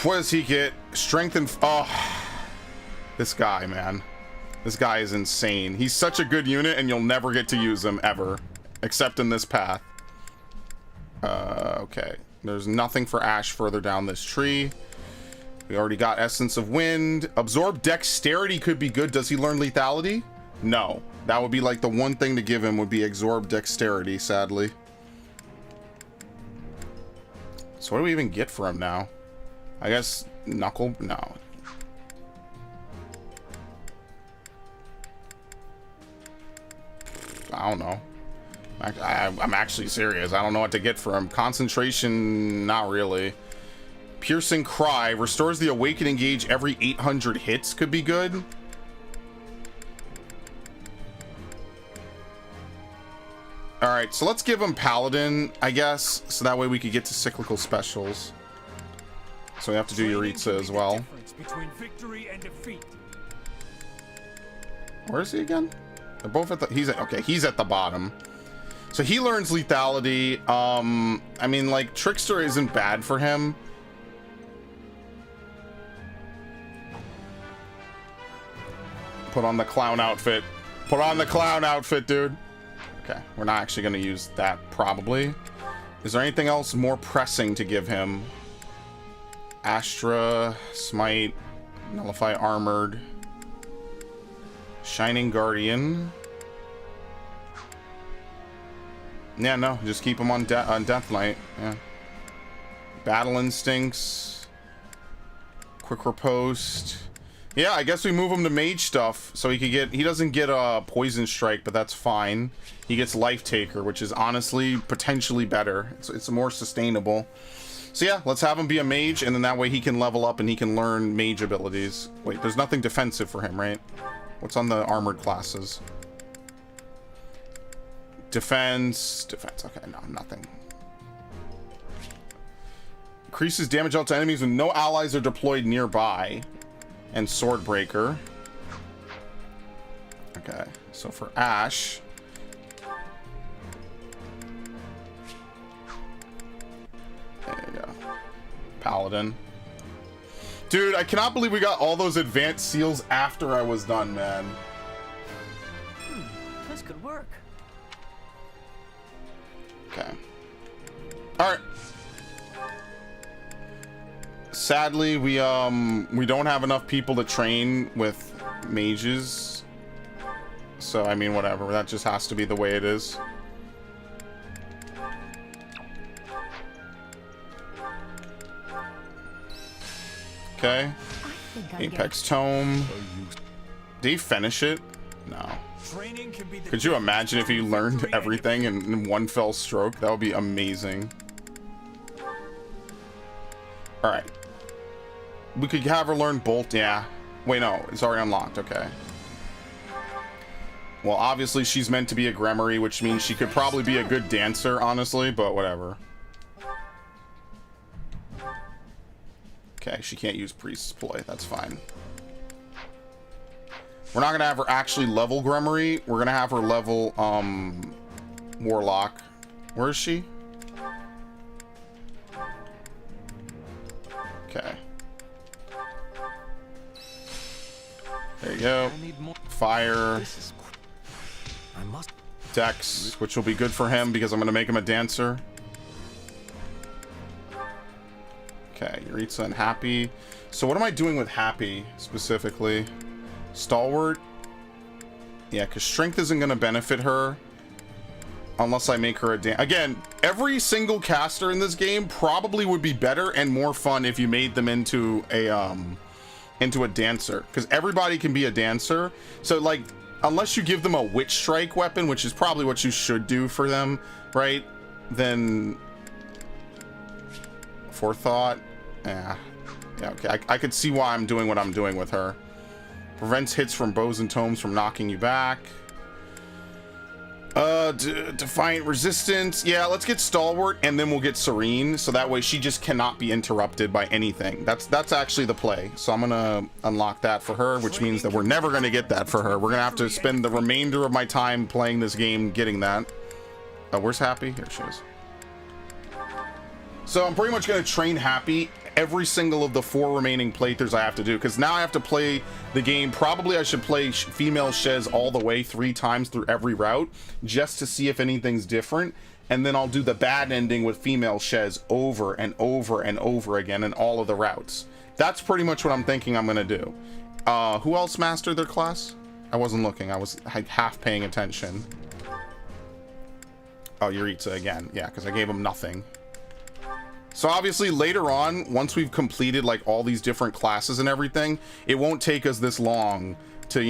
What does he get? Strength and... Oh. This guy, man. This guy is insane. He's such a good unit, and you'll never get to use him, ever. Except in this path. Okay. There's nothing for Ash further down this tree. We already got Essence of Wind. Absorb Dexterity could be good. Does he learn Lethality? No. That would be like the one thing to give him would be Absorb Dexterity, sadly. So what do we even get for him now? I guess Knuckle? No. I don't know. I'm actually serious. I don't know what to get for him. Concentration, not really. Piercing Cry restores the awakening gauge every 800 hits could be good. Alright, so let's give him Paladin, I guess, so that way we could get to cyclical specials. So we have to do Yuritsa as well. Between victory and defeat. Where is he again? They're both at the... He's at the bottom. So he learns Lethality. I mean, like, Trickster isn't bad for him. Put on the clown outfit. Put on the clown outfit, dude. Okay, we're not actually going to use that, probably. Is there anything else more pressing to give him? Astra, Smite, Nullify Armored, Shining Guardian. Yeah, no, just keep him on Death Knight. Yeah. Battle Instincts, Quick Riposte. Yeah, I guess we move him to mage stuff so he could get... He doesn't get a Poison Strike, but that's fine. He gets Life Taker, which is honestly potentially better. It's more sustainable. So yeah, let's have him be a mage, and then that way he can level up and he can learn mage abilities. Wait, there's nothing defensive for him, right? What's on the armored classes? Defense. Okay, no, nothing. Increases damage out to enemies when no allies are deployed nearby. And Swordbreaker. Okay, so for Ash, there you go. Paladin. Dude, I cannot believe we got all those advanced seals after I was done, man. This could work. Okay. All right. Sadly, we don't have enough people to train with mages. So, I mean, whatever. That just has to be the way it is. Okay. Apex Tome. Did he finish it? No. Could you imagine if he learned everything in one fell stroke? That would be amazing. Alright. We could have her learn Bolt. Yeah. Wait, no. It's already unlocked. Okay. Well, obviously she's meant to be a Gremory, which means she could probably be a good dancer, honestly, but whatever. Okay, she can't use Priest's Ploy. That's fine. We're not going to have her actually level Gremory. We're going to have her level, Warlock. Where is she? Okay. There you go. Fire. Dex, which will be good for him because I'm going to make him a dancer. Okay, Yuritsa and Happy. So what am I doing with Happy specifically? Stalwart? Yeah, because Strength isn't going to benefit her unless I make her a again, every single caster in this game probably would be better and more fun if you made them into a dancer, because everybody can be a dancer. So like, unless you give them a Witch Strike weapon, which is probably what you should do for them, right? Then Forethought. Yeah, okay. I could see why I'm doing what I'm doing with her. Prevents hits from bows and tomes from knocking you back. Defiant Resistance. Yeah, let's get Stalwart and then we'll get Serene, so that way she just cannot be interrupted by anything. That's actually the play. So I'm gonna unlock that for her, which means that we're never gonna get that for her. We're gonna have to spend the remainder of my time playing this game getting that. Where's Happy? Here she is. So I'm pretty much gonna train Happy every single of the 4 remaining playthroughs I have to do, because now I have to play the game. Probably I should play female Shez all the way 3 times through every route just to see if anything's different, and then I'll do the bad ending with female Shez over and over and over again in all of the routes. That's pretty much what I'm thinking I'm gonna do. Who else mastered their class? I wasn't looking. I was half paying attention. Oh, Yuritsa again. Yeah, because I gave him nothing. So obviously later on, once we've completed like all these different classes and everything, it won't take us this long to,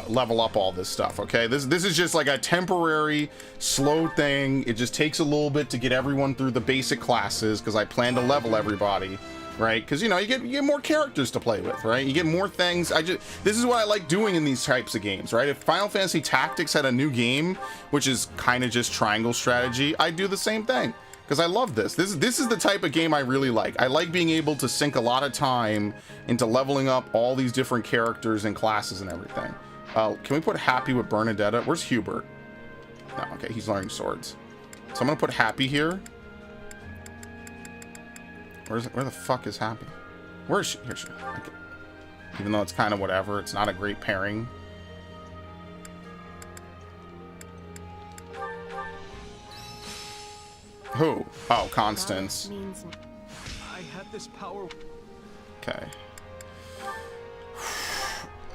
level up all this stuff. Okay, this is just like a temporary slow thing. It just takes a little bit to get everyone through the basic classes, because I plan to level everybody, right? Because you get more characters to play with, right? You get more things. This is what I like doing in these types of games, right? If Final Fantasy Tactics had a new game, which is kind of just triangle strategy, I'd do the same thing. Because I love this. This is the type of game I really like. I like being able to sink a lot of time into leveling up all these different characters and classes and everything. Can we put Happy with Bernadetta? Where's Hubert? No, okay, he's learning swords. So I'm gonna put Happy here. Where the fuck is Happy? Where is she? Here she is. Okay. Even though it's kind of whatever, it's not a great pairing. Who? Oh, Constance. I had this power. Okay.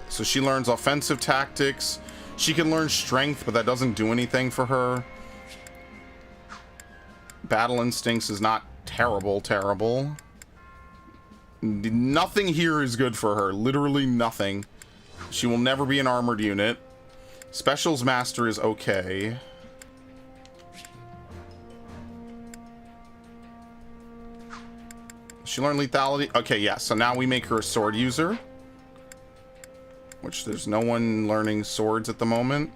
So she learns offensive tactics. She can learn strength, but that doesn't do anything for her. Battle instincts is not terrible. Nothing here is good for her. Literally nothing. She will never be an armored unit. Specials master is okay. She learned lethality. Okay, yeah. So now we make her a sword user, which there's no one learning swords at the moment.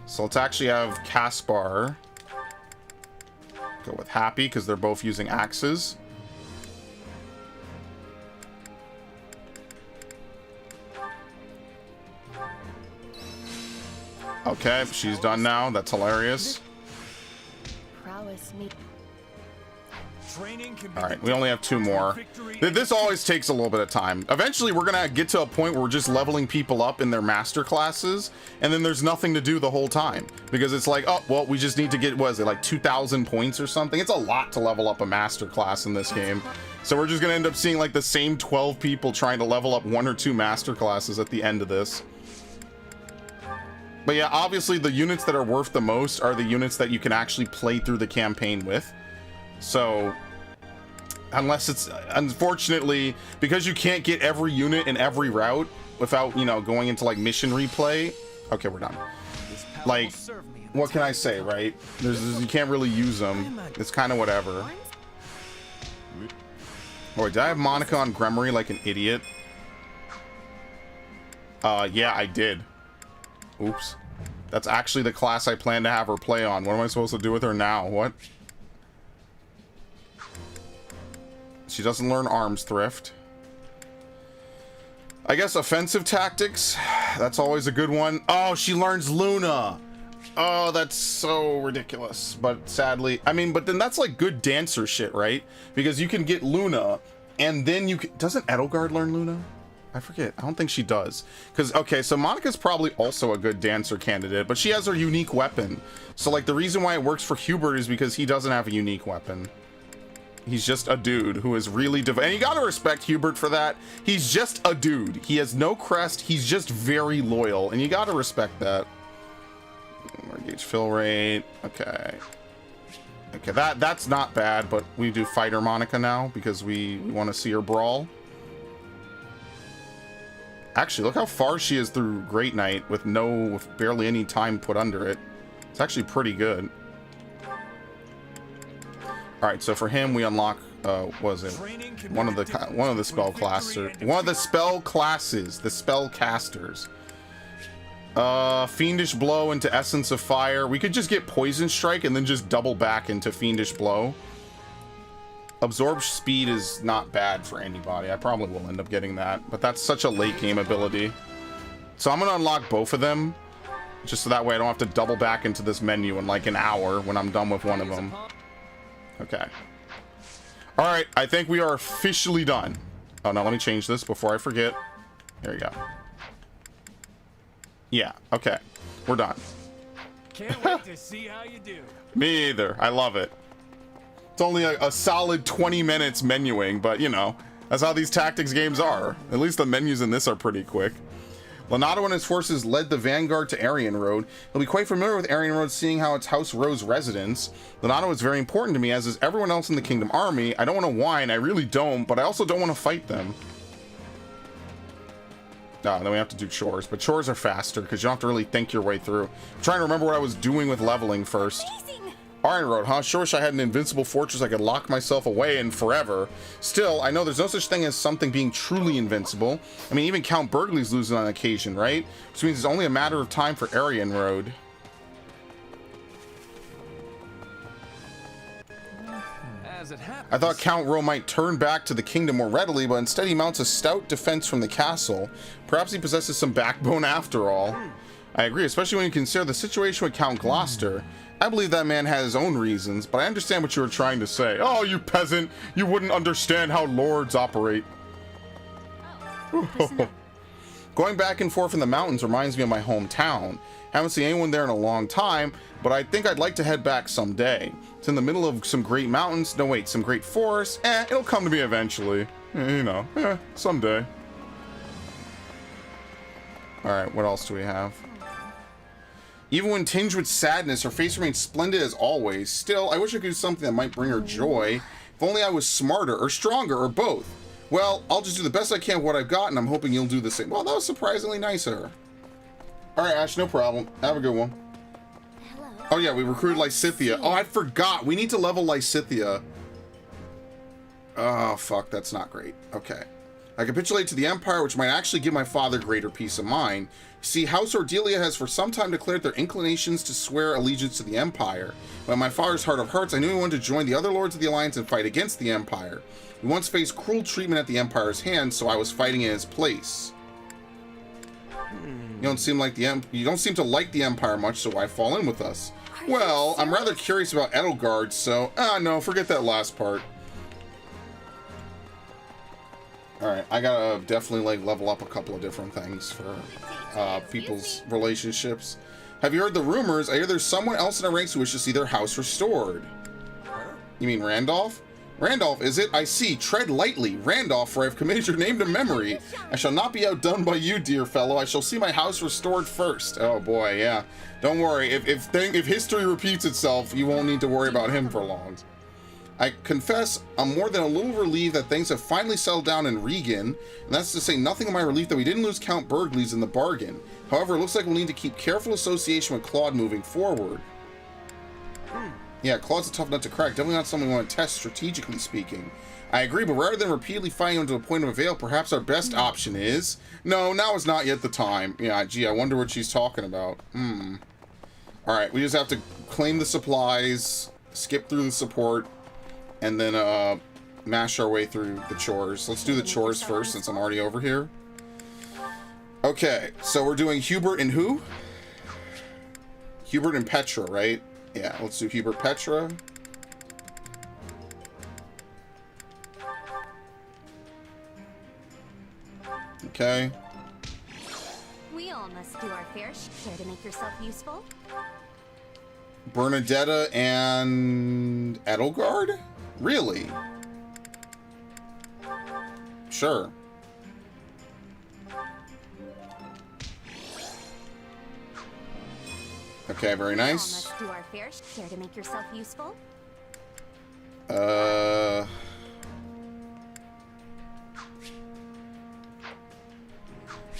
So let's actually have Caspar go with Happy, because they're both using axes. Okay, she's done now. That's hilarious. Prowess me. All right, we only have 2 more. This always takes a little bit of time. Eventually, we're gonna get to a point where we're just leveling people up in their master classes, and then there's nothing to do the whole time because it's like, oh, well, we just need to get, what is it, like 2,000 points or something? It's a lot to level up a master class in this game. So we're just gonna end up seeing like the same 12 people trying to level up 1 or 2 master classes at the end of this. But yeah, obviously the units that are worth the most are the units that you can actually play through the campaign with. So, unless it's, unfortunately, because you can't get every unit in every route without, you know, going into like mission replay. Okay, we're done. Like, what can I say, right? You can't really use them. It's kind of whatever. Oh, did I have Monica on Gremory like an idiot? Yeah, I did. Oops. That's actually the class I plan to have her play on. What am I supposed to do with her now? What? She doesn't learn arms thrift. I guess offensive tactics. That's always a good one. Oh, she learns Luna. Oh, that's so ridiculous. But sadly, I mean, but then that's like good dancer shit, right? Because you can get Luna, and then you can... Doesn't Edelgard learn Luna? I forget. I don't think she does. Because, okay, so Monica's probably also a good dancer candidate, but she has her unique weapon. So, like, the reason why it works for Hubert is because he doesn't have a unique weapon. He's just a dude who is really and you gotta respect Hubert for that. He's just a dude. He has no crest. He's just very loyal, and you gotta respect that. Gauge fill rate. Okay. Okay, that's not bad, but we do fighter Monica now because we want to see her brawl. Actually, look how far she is through Great Knight with barely any time put under it. It's actually pretty good. All right, so for him, we unlock, was it one of the spell classes, the spell casters. Fiendish Blow into Essence of Fire. We could just get Poison Strike and then just double back into Fiendish Blow. Absorb Speed is not bad for anybody. I probably will end up getting that, but that's such a late game ability. So I'm gonna unlock both of them, just so that way I don't have to double back into this menu in like an hour when I'm done with one of them. Okay. All right, I think we are officially done. Oh, no, let me change this before I forget. There you go. Yeah, okay. We're done. Can't wait to see how you do. Me either. I love it. It's only a solid 20 minutes menuing, but, you know, that's how these tactics games are. At least the menus in this are pretty quick. Lonato and his forces led the vanguard to Aryan Road. He'll be quite familiar with Aryan Road, seeing how it's House Rowe's residence. Lonato is very important to me, as is everyone else in the Kingdom Army. I don't want to whine, I really don't, but I also don't want to fight them. No, then we have to do chores, but chores are faster because you don't have to really think your way through. I'm trying to remember what I was doing with leveling first. Aryan Road, huh? Sure wish I had an invincible fortress I could lock myself away in forever. Still, I know there's no such thing as something being truly invincible. I mean, even Count Burgley's losing on occasion, right? Which means it's only a matter of time for Aryan Road. As it happens, I thought Count Rowe might turn back to the kingdom more readily, but instead he mounts a stout defense from the castle. Perhaps he possesses some backbone after all. I agree, especially when you consider the situation with Count Gloucester. I believe that man has his own reasons, but I understand what you were trying to say. Oh, you peasant! You wouldn't understand how lords operate. Going back and forth in the mountains reminds me of my hometown. Haven't seen anyone there in a long time, but I think I'd like to head back someday. It's in the middle of some great mountains. No, wait, some great forests. It'll come to me eventually. You know, someday. Alright, what else do we have? Even when tinged with sadness, her face remains splendid as always. Still, I wish I could do something that might bring her joy. If only I was smarter, or stronger, or both. Well, I'll just do the best I can with what I've got, and I'm hoping you'll do the same. Well, that was surprisingly nice of her. Alright, Ash, no problem. Have a good one. Hello. Oh yeah, we recruited Lysithea. Oh, I forgot. We need to level Lysithea. Oh, fuck, that's not great. Okay. I capitulate to the Empire, which might actually give my father greater peace of mind. See, House Ordelia has for some time declared their inclinations to swear allegiance to the Empire. But in my father's heart of hearts, I knew he wanted to join the other lords of the Alliance and fight against the Empire. We once faced cruel treatment at the Empire's hands, so I was fighting in his place. You don't seem to like the Empire much, so why fall in with us? Well, I'm rather curious about Edelgard, so no, forget that last part. Alright, I gotta definitely like level up a couple of different things for people's relationships. Have you heard the rumors? I hear there's someone else in our ranks who wishes to see their house restored. You mean Randolph? Randolph, is it? I see. Tread lightly. Randolph, for I have committed your name to memory. I shall not be outdone by you, dear fellow. I shall see my house restored first. Oh boy, yeah. Don't worry. If history repeats itself, you won't need to worry about him for long. I confess, I'm more than a little relieved that things have finally settled down in Regan, and that's to say nothing of my relief that we didn't lose Count Burgleys in the bargain. However, it looks like we'll need to keep careful association with Claude moving forward. Yeah, Claude's a tough nut to crack. Definitely not something we want to test, strategically speaking. I agree, but rather than repeatedly fighting him to the point of avail, perhaps our best option is... No, now is not yet the time. Yeah, gee, I wonder what she's talking about. Alright, we just have to claim the supplies, skip through the support, and then mash our way through the chores. Let's do the chores first, since I'm already over here. Okay, so we're doing Hubert and who? Hubert and Petra, right? Yeah, let's do Hubert Petra. Okay. We all must do our fair share to make yourself useful. Bernadetta and Edelgard? Really? Sure. Okay, very nice. We all must do our fair share to make yourself useful.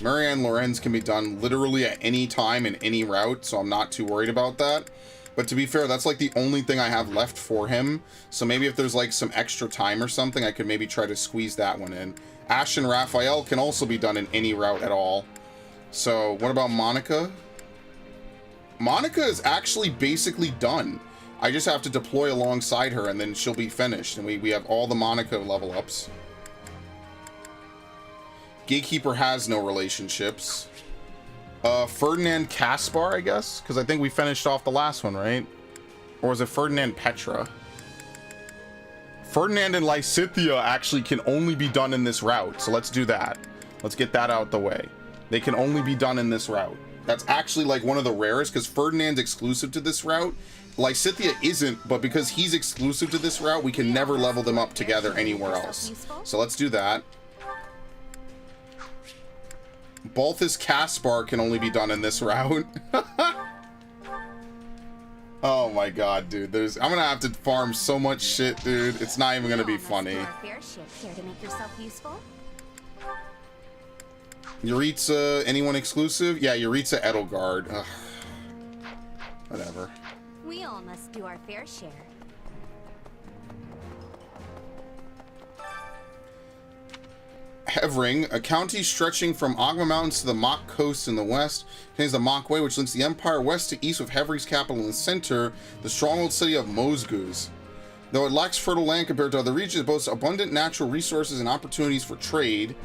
Marianne Lorenz can be done literally at any time in any route, so I'm not too worried about that. But to be fair, that's like the only thing I have left for him. So maybe if there's like some extra time or something, I could maybe try to squeeze that one in. Ash and Raphael can also be done in any route at all. So what about Monica? Monica is actually basically done. I just have to deploy alongside her and then she'll be finished. And we have all the Monica level ups. Gatekeeper has no relationships. Ferdinand Caspar, I guess? Because I think we finished off the last one, right? Or was it Ferdinand Petra? Ferdinand and Lysithea actually can only be done in this route. So let's do that. Let's get that out the way. They can only be done in this route. That's actually like one of the rarest because Ferdinand's exclusive to this route. Lysithea isn't, but because he's exclusive to this route, we can never level them up together anywhere else. So let's do that. Balthus Caspar can only be done in this route. Oh my god, dude. I'm gonna have to farm so much shit, dude. It's not even gonna be funny. Yuritsa, anyone exclusive? Yeah, Yuritsa Edelgard. Ugh. Whatever. We all must do our fair share. Hevring, a county stretching from Agma Mountains to the Mach Coast in the west, contains the Mach Way, which links the Empire west to east with Hevering's capital in the center, the stronghold city of Mosguz. Though it lacks fertile land compared to other regions, it boasts abundant natural resources and opportunities for trade.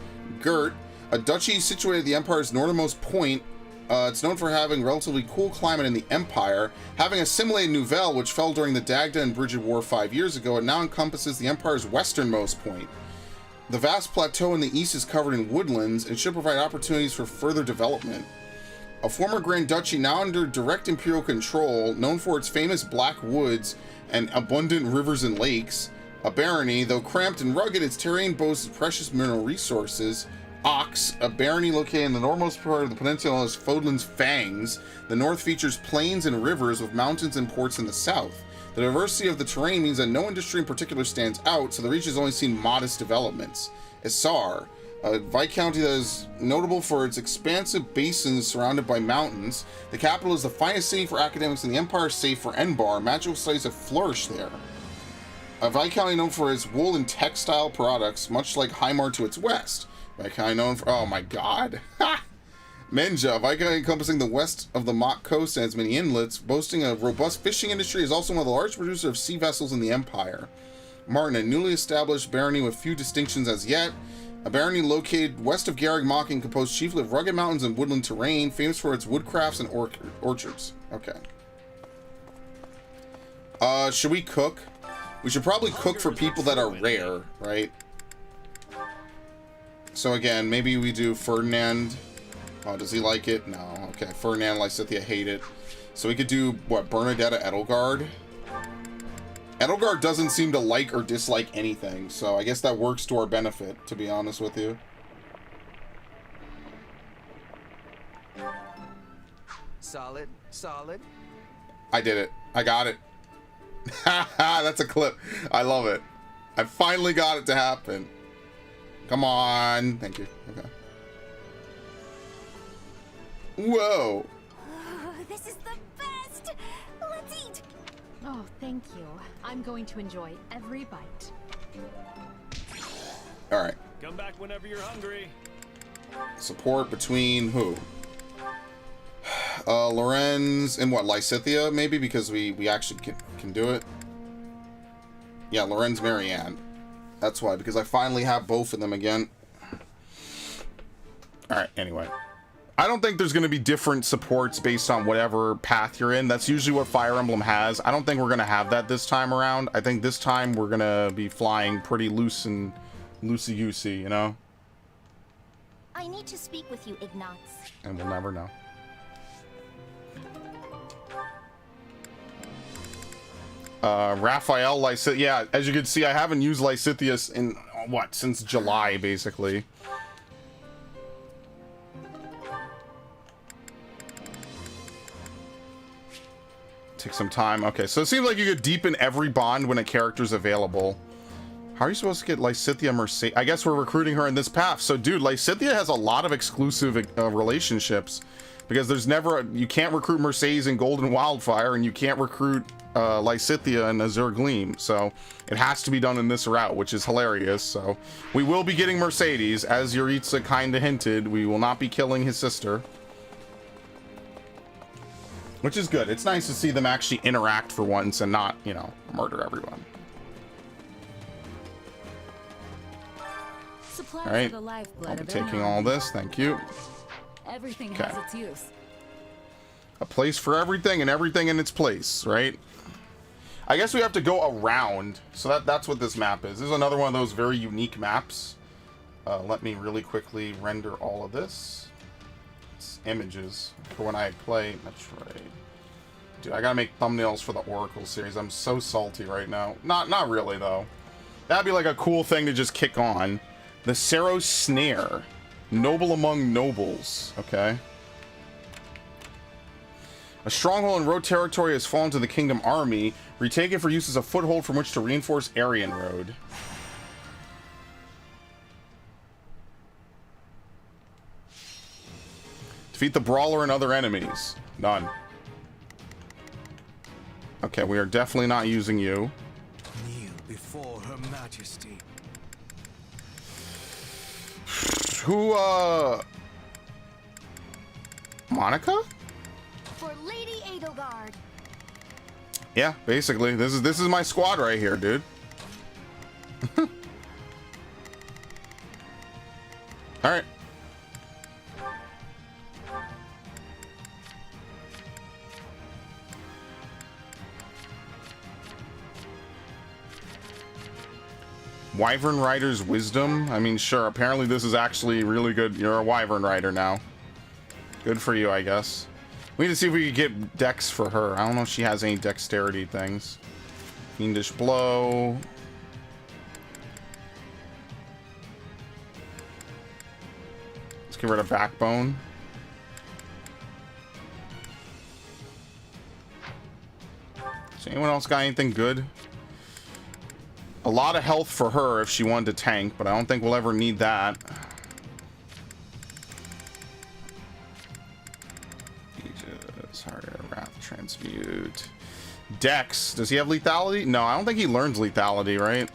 Gert, a duchy situated at the Empire's northernmost point, it's known for having relatively cool climate in the Empire. Having assimilated Nouvelle, which fell during the Dagda and Brigid War 5 years ago, it now encompasses the Empire's westernmost point. The vast plateau in the east is covered in woodlands and should provide opportunities for further development. A former Grand Duchy now under direct Imperial control, known for its famous black woods and abundant rivers and lakes. A barony, though cramped and rugged, its terrain boasts precious mineral resources. Ox, a barony located in the northernmost part of the peninsula known as Fodlan's Fangs. The north features plains and rivers with mountains and ports in the south. The diversity of the terrain means that no industry in particular stands out, so the region has only seen modest developments. Isar, a viscounty that is notable for its expansive basins surrounded by mountains. The capital is the finest city for academics in the Empire, save for Enbar. Magical studies have flourished there. A viscounty known for its wool and textile products, much like Heimar to its west. Viscounty known for... Oh my god. Ha! Menja, a viscounty encompassing the west of the Mach Coast and its many inlets, boasting a robust fishing industry, is also one of the largest producers of sea vessels in the Empire. Martin, a newly established barony with few distinctions as yet, A barony located west of Garreg Mocking, composed chiefly of rugged mountains and woodland terrain, famous for its woodcrafts and orchards. Okay. Should we cook? We should probably cook for people that are rare, right? So again, maybe we do Ferdinand. Oh, does he like it? No. Okay, Ferdinand, Lysithea hate it. So we could do, what, Bernadetta Edelgard? Edelgard doesn't seem to like or dislike anything, so I guess that works to our benefit, to be honest with you. Solid, solid. I did it. I got it. That's a clip. I love it. I finally got it to happen. Come on. Thank you. Okay. Whoa. Oh, this is the best! Let's eat! Oh, thank you. I'm going to enjoy every bite. All right. Come back whenever you're hungry. Support between who? Lorenz and what? Lysithea, maybe? Because we actually can do it. Yeah, Lorenz, Marianne. That's why, because I finally have both of them again. Alright, anyway. I don't think there's going to be different supports based on whatever path you're in. That's usually what Fire Emblem has. I don't think we're going to have that this time around. I think this time we're going to be flying pretty loose and loosey-goosey, you know? I need to speak with you, Ignatz. And we'll never know. Raphael, Lysithea. Yeah, as you can see, I haven't used Lysithea in, what, since July, basically. Take some time. Okay, so it seems like you could deepen every bond when a character's available. How are you supposed to get Lysithea Mercedes? I guess we're recruiting her in this path. So, dude, Lysithea has a lot of exclusive relationships. Because there's never... you can't recruit Mercedes in Golden Wildfire, and you can't recruit Lysithea in Azure Gleam. So, it has to be done in this route, which is hilarious. So, we will be getting Mercedes. As Yuritsa kind of hinted, we will not be killing his sister. Which is good. It's nice to see them actually interact for once and not, you know, murder everyone. Supplies all right. are the lifeblood I'll be of taking an all army. this. Thank you. Everything Okay. has its use. A place for everything and everything in its place, right? I guess we have to go around. So that's what this map is. This is another one of those very unique maps. Let me really quickly render all of this. It's images for when I play Metroid. Dude, I gotta make thumbnails for the Oracle series. I'm so salty right now. Not really, though. That'd be like a cool thing to just kick on. The Cerro Snare. Noble among nobles. Okay. A stronghold in road territory has fallen to the Kingdom Army. Retake it for use as a foothold from which to reinforce Aryan Road. Defeat the Brawler and other enemies. None. Okay, we are definitely not using you. Kneel before Her Majesty. Who, Monica? For Lady Edelgard. Yeah, basically. This is my squad right here, dude. Alright. Wyvern Rider's Wisdom? I mean, sure, apparently this is actually really good. You're a Wyvern Rider now. Good for you, I guess. We need to see if we can get dex for her. I don't know if she has any dexterity things. Fiendish Blow. Let's get rid of Backbone. Does anyone else got anything good? A lot of health for her if she wanted to tank, but I don't think we'll ever need that. Aegis, Harder, Wrath, Transmute. Dex, does he have lethality? No, I don't think he learns lethality, right?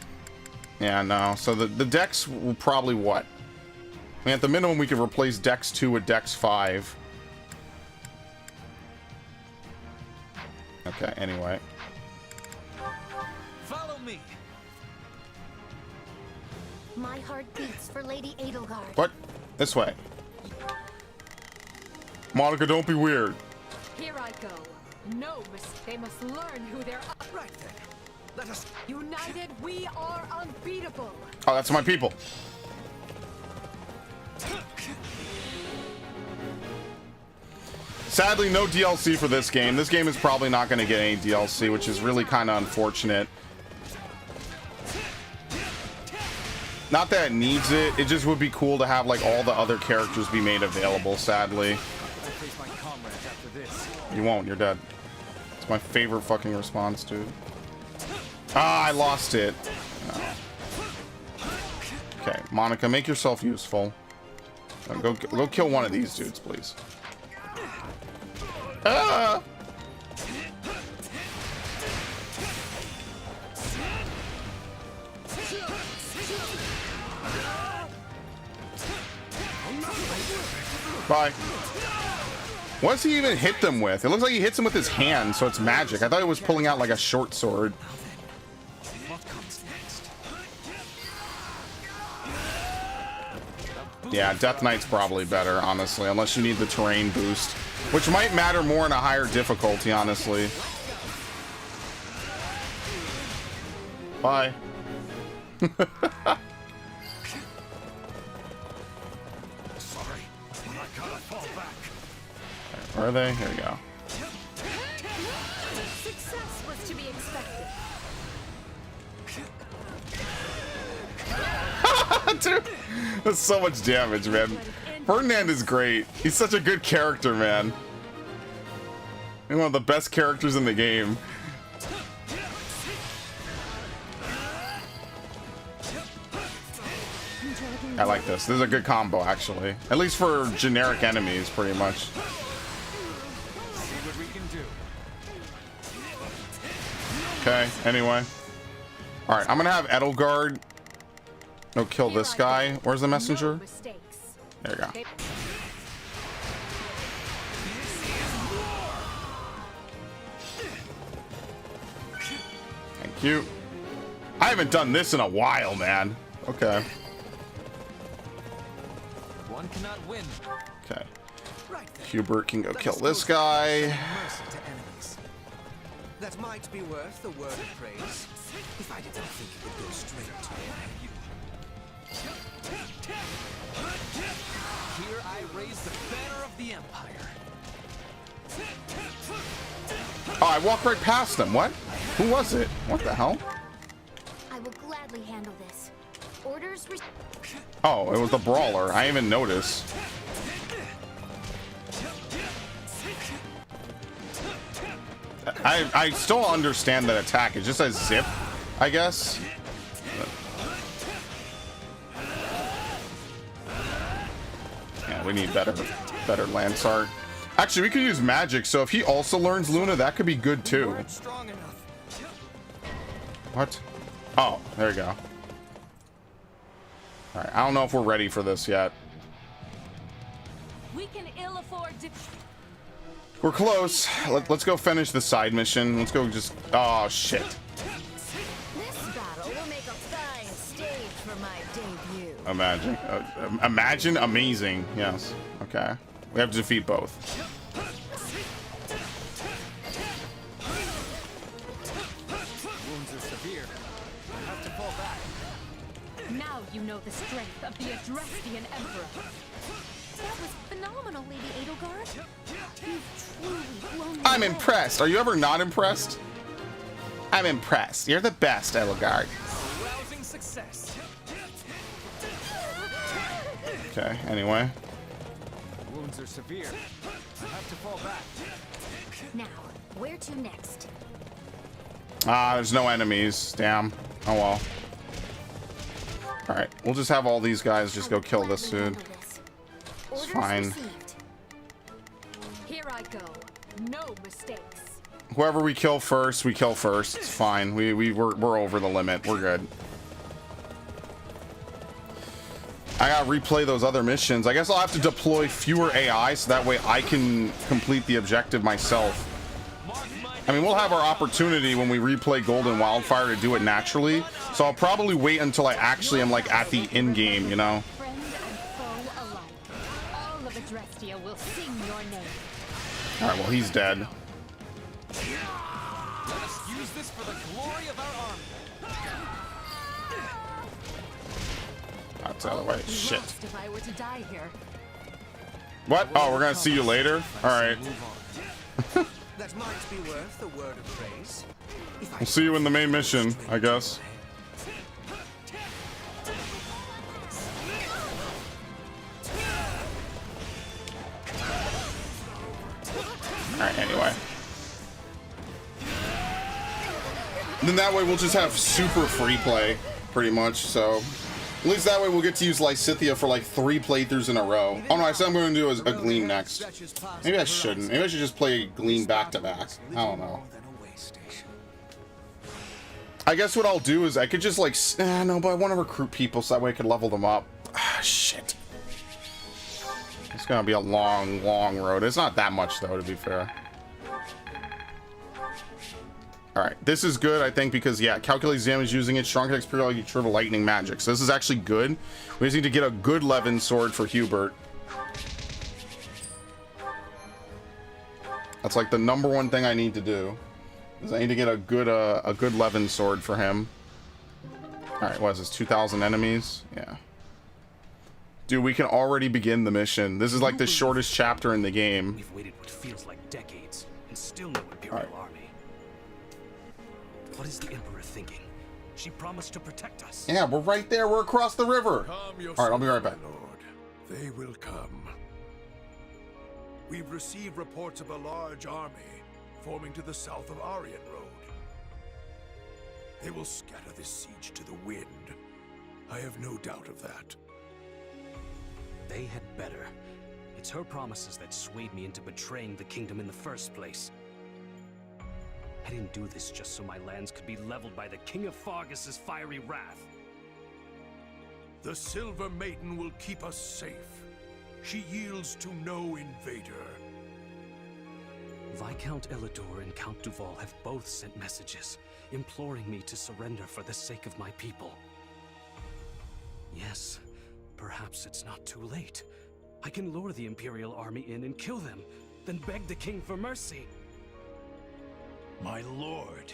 Yeah, no. So the Dex will probably what? I mean, at the minimum, we could replace Dex 2 with Dex 5. Okay, anyway. Follow me. My heart beats for Lady Edelgard. What? This way. Monica, don't be weird. Here I go. No, they must learn who they're up. Right then. Let us. United, we are unbeatable. Oh, that's my people. Sadly, no DLC for this game. This game is probably not going to get any DLC, which is really kind of unfortunate. Not that it needs it. It just would be cool to have like all the other characters be made available, sadly. You won't. You're dead. It's my favorite fucking response, dude. Ah, I lost it. Oh. Okay, Monica, make yourself useful. Go kill one of these dudes, please. Ah! Bye. What does he even hit them with? It looks like he hits them with his hand, so it's magic. I thought he was pulling out like a short sword. Yeah, Death Knight's probably better, honestly, unless you need the terrain boost, which might matter more in a higher difficulty, honestly. Bye. Where are they? Here we go. Success was to be expected. Dude, that's so much damage, man. Ferdinand is great. He's such a good character, man. He's one of the best characters in the game. I like this. This is a good combo, actually. At least for generic enemies, pretty much. Okay, anyway. Alright, I'm gonna have Edelgard go kill this guy. Where's the messenger? There you go. Thank you. I haven't done this in a while, man. Okay. One cannot win. Okay. Hubert can go kill this guy. That might be worth a word of praise. If I didn't think it would go straight to Here I raise the banner of the Empire. Oh, I walked right past them. What? Who was it? What the hell? I will gladly handle this. Orders. Oh, it was the brawler. I didn't even notice. I still understand that attack. It just says zip, I guess. Yeah, we need better lance art. Actually, we could use magic, so if he also learns Luna, that could be good too. What? Oh, there you go. Alright, I don't know if we're ready for this yet. We can ill afford to. We're close. Let's go finish the side mission. Let's go just... Oh, shit. This battle will make a fine stage for my debut. Imagine. Imagine amazing. Yes. Okay. We have to defeat both. Wounds are severe. I have to fall back. Now you know the strength of the Adrestian Emperor. That was phenomenal, Lady Edelgard. You've truly blown me I'm away. impressed. Are you ever not impressed? I'm impressed. You're the best, Edelgard. Rousing success. Okay, anyway. Wounds are severe. I have to fall back. Now, where to next? Ah, there's no enemies. Damn. Oh well. Alright, we'll just have all these guys just go kill this dude. It's fine. Here I go. No mistakes. Whoever we kill first, we kill first. It's fine. We're over the limit. We're good. I gotta replay those other missions. I guess I'll have to deploy fewer AI so that way I can complete the objective myself. Mark my I mean, we'll have our opportunity when we replay Golden Wildfire to do it naturally. So I'll probably wait until I actually am like at the end game, you know? Friend and foe alike. All of Adrestia will sing your name. Alright, well, he's dead. Let us use this for the glory of our army. That's out of the way. Shit. If I were to die here. What? Oh, we're gonna see you later? Alright. That might be worth a word of praise. We'll see you in the main mission, I guess. Alright, anyway. Then that way we'll just have super free play, pretty much, so... At least that way we'll get to use Lysithea for like 3 playthroughs in a row. Oh no, I said I'm going to do a Gleam next. Maybe I shouldn't. Maybe I should just play Gleam back to back. I don't know. I guess what I'll do is I could just like... no, but I want to recruit people so that way I could level them up. Ah, shit. It's going to be a long, long road. It's not that much though, to be fair. Alright, this is good, I think, because, yeah, calculates damage using it, strong attacks periodically triple lightning magic. So this is actually good. We just need to get a good Levin sword for Hubert. That's like the #1 thing I need to do. Is I need to get a good Levin sword for him. Alright, what is this? 2,000 enemies? Yeah. Dude, we can already begin the mission. This is like the shortest chapter in the game. We've waited what feels like decades, and still no Imperial army. What is the Emperor thinking? She promised to protect us. Yeah, we're right there. We're across the river. Alright, I'll be right back. Lord, they will come. We've received reports of a large army forming to the south of Aryan Road. They will scatter this siege to the wind. I have no doubt of that. They had better. It's her promises that swayed me into betraying the kingdom in the first place. I didn't do this just so my lands could be leveled by the King of Fargus's fiery wrath. The Silver Maiden will keep us safe. She yields to no invader. Viscount Elidor and Count Duval have both sent messages, imploring me to surrender for the sake of my people. Yes, perhaps it's not too late. I can lure the Imperial army in and kill them, then beg the king for mercy. My lord.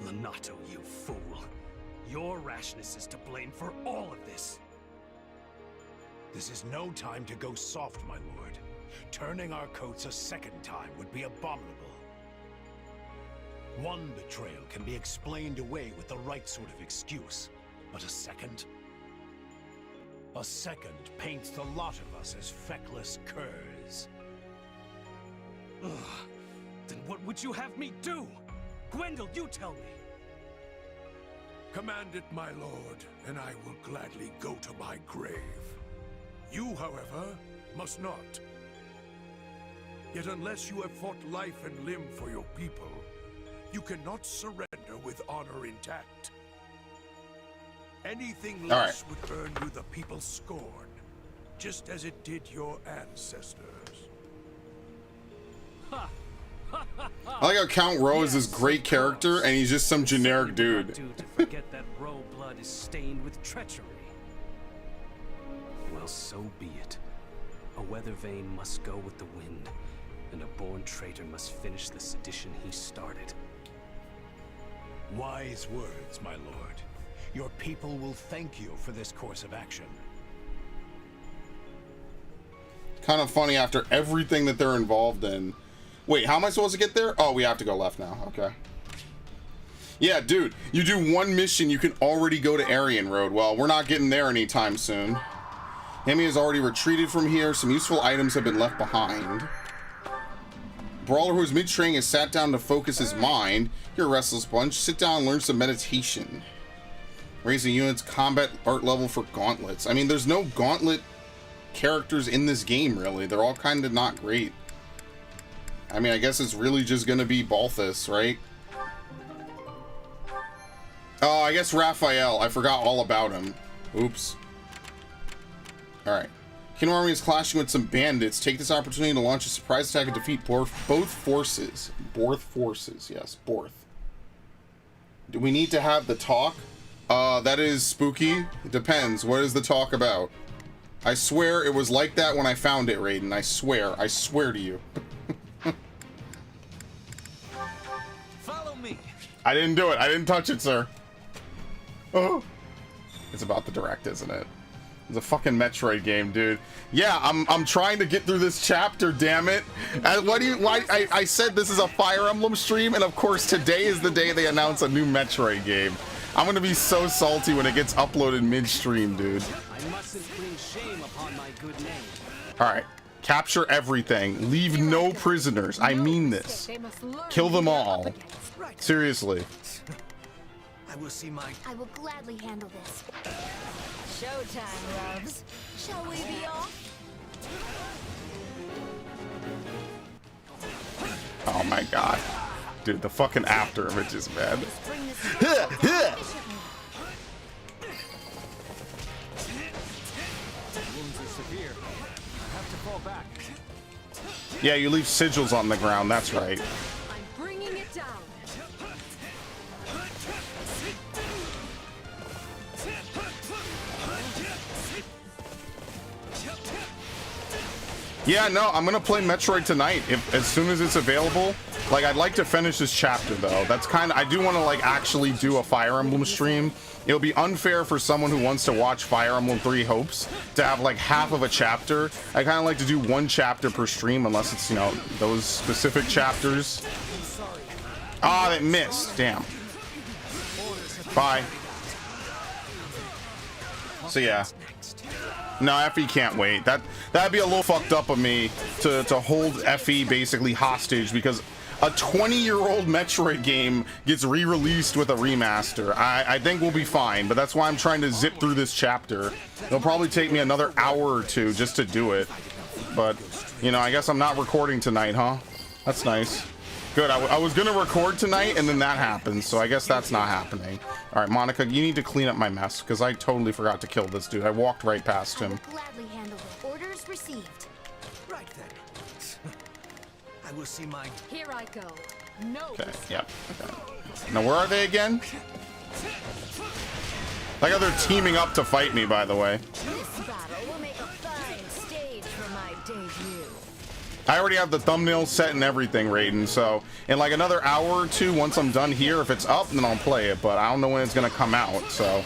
Lonato, you fool. Your rashness is to blame for all of this. This is no time to go soft, my lord. Turning our coats a second time would be abominable. One betrayal can be explained away with the right sort of excuse, but a second? A second paints the lot of us as feckless curs. Ugh. Then what would you have me do? Gwendol, you tell me. Command it, my lord, and I will gladly go to my grave. You, however, must not. Yet unless you have fought life and limb for your people, you cannot surrender with honor intact. Anything less would earn you the people's scorn, just as it did your ancestors. Ha! I like how Count Rowe is this great character, and he's just some generic dude. To forget that Rowe blood is stained with treachery. Well, so be it. A weather vane must go with the wind, and a born traitor must finish the sedition he started. Wise words, my lord. Your people will thank you for this course of action. Kind of funny after everything that they're involved in. Wait, how am I supposed to get there? Oh, we have to go left now. Okay. Yeah, dude, you do one mission, you can already go to Aryan Road. Well, we're not getting there anytime soon. Hemi has already retreated from here. Some useful items have been left behind. Brawler who is mid-training has sat down to focus his mind. You're a restless bunch. Sit down and learn some meditation. Raising units, combat art level for gauntlets. I mean, there's no gauntlet characters in this game, really. They're all kind of not great. I mean, I guess it's really just gonna be Balthus, right? Oh, I guess Raphael. I forgot all about him. Oops. Alright. Kingdom Army is clashing with some bandits. Take this opportunity to launch a surprise attack and defeat both forces. Both forces, yes, both. Do we need to have the talk? That is spooky. It depends. What is the talk about? I swear it was like that when I found it, Raiden. I swear to you. Follow me. I didn't do it. I didn't touch it, sir. Oh. It's about the direct, isn't it? It's a fucking Metroid game, dude. Yeah, I'm trying to get through this chapter, damn it. And I said this is a Fire Emblem stream, and of course today is the day they announce a new Metroid game. I'm gonna be so salty when it gets uploaded mid-stream, dude. I mustn't bring shame upon my good name. Alright. Capture everything. Leave no prisoners. I mean this. Kill them all. Seriously. I will see my... I will gladly handle this. Showtime, loves. Shall we be off? Oh my god. Dude, the fucking after images, man. Yeah, you leave sigils on the ground, that's right. I'm bringing it down. Yeah, no, I'm gonna play Metroid tonight as soon as it's available. Like, I'd like to finish this chapter though. That's kind of, I do want to like actually do a Fire Emblem stream. It'll be unfair for someone who wants to watch Fire Emblem 3 Hopes to have like half of a chapter. I kind of like to do one chapter per stream unless it's, you know, those specific chapters. Ah, it missed. Damn. Bye. So yeah. No, Effie can't wait. That'd be a little fucked up of me to hold Effie basically hostage because a 20-year-old Metroid game gets re-released with a remaster. I think we'll be fine, but that's why I'm trying to zip through this chapter. It'll probably take me another hour or two just to do it. But, you know, I guess I'm not recording tonight, huh? That's nice. Good, I was gonna record tonight and then that happened, so I guess that's not happening. Alright, Monica, you need to clean up my mess, because I totally forgot to kill this dude. I walked right past him. I will gladly handle it. Orders received. Right then. I will see my... Here I go. No. Okay, yep. Okay. Now, where are they again? Like how they're teaming up to fight me, by the way. This battle will make a fine stage for my debut. I already have the thumbnail set and everything, Raiden, so in like another hour or two, once I'm done here, if it's up, then I'll play it, but I don't know when it's gonna come out, so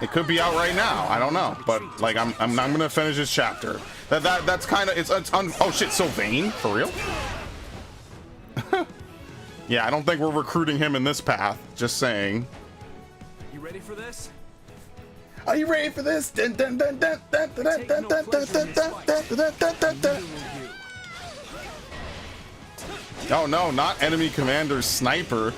it could be out right now. I don't know, but like I'm gonna finish this chapter. That's kind of oh shit, Sylvain, for real? Yeah, I don't think we're recruiting him in this path. Just saying. You ready for this? Are you ready for this? Oh no, not enemy commander's sniper.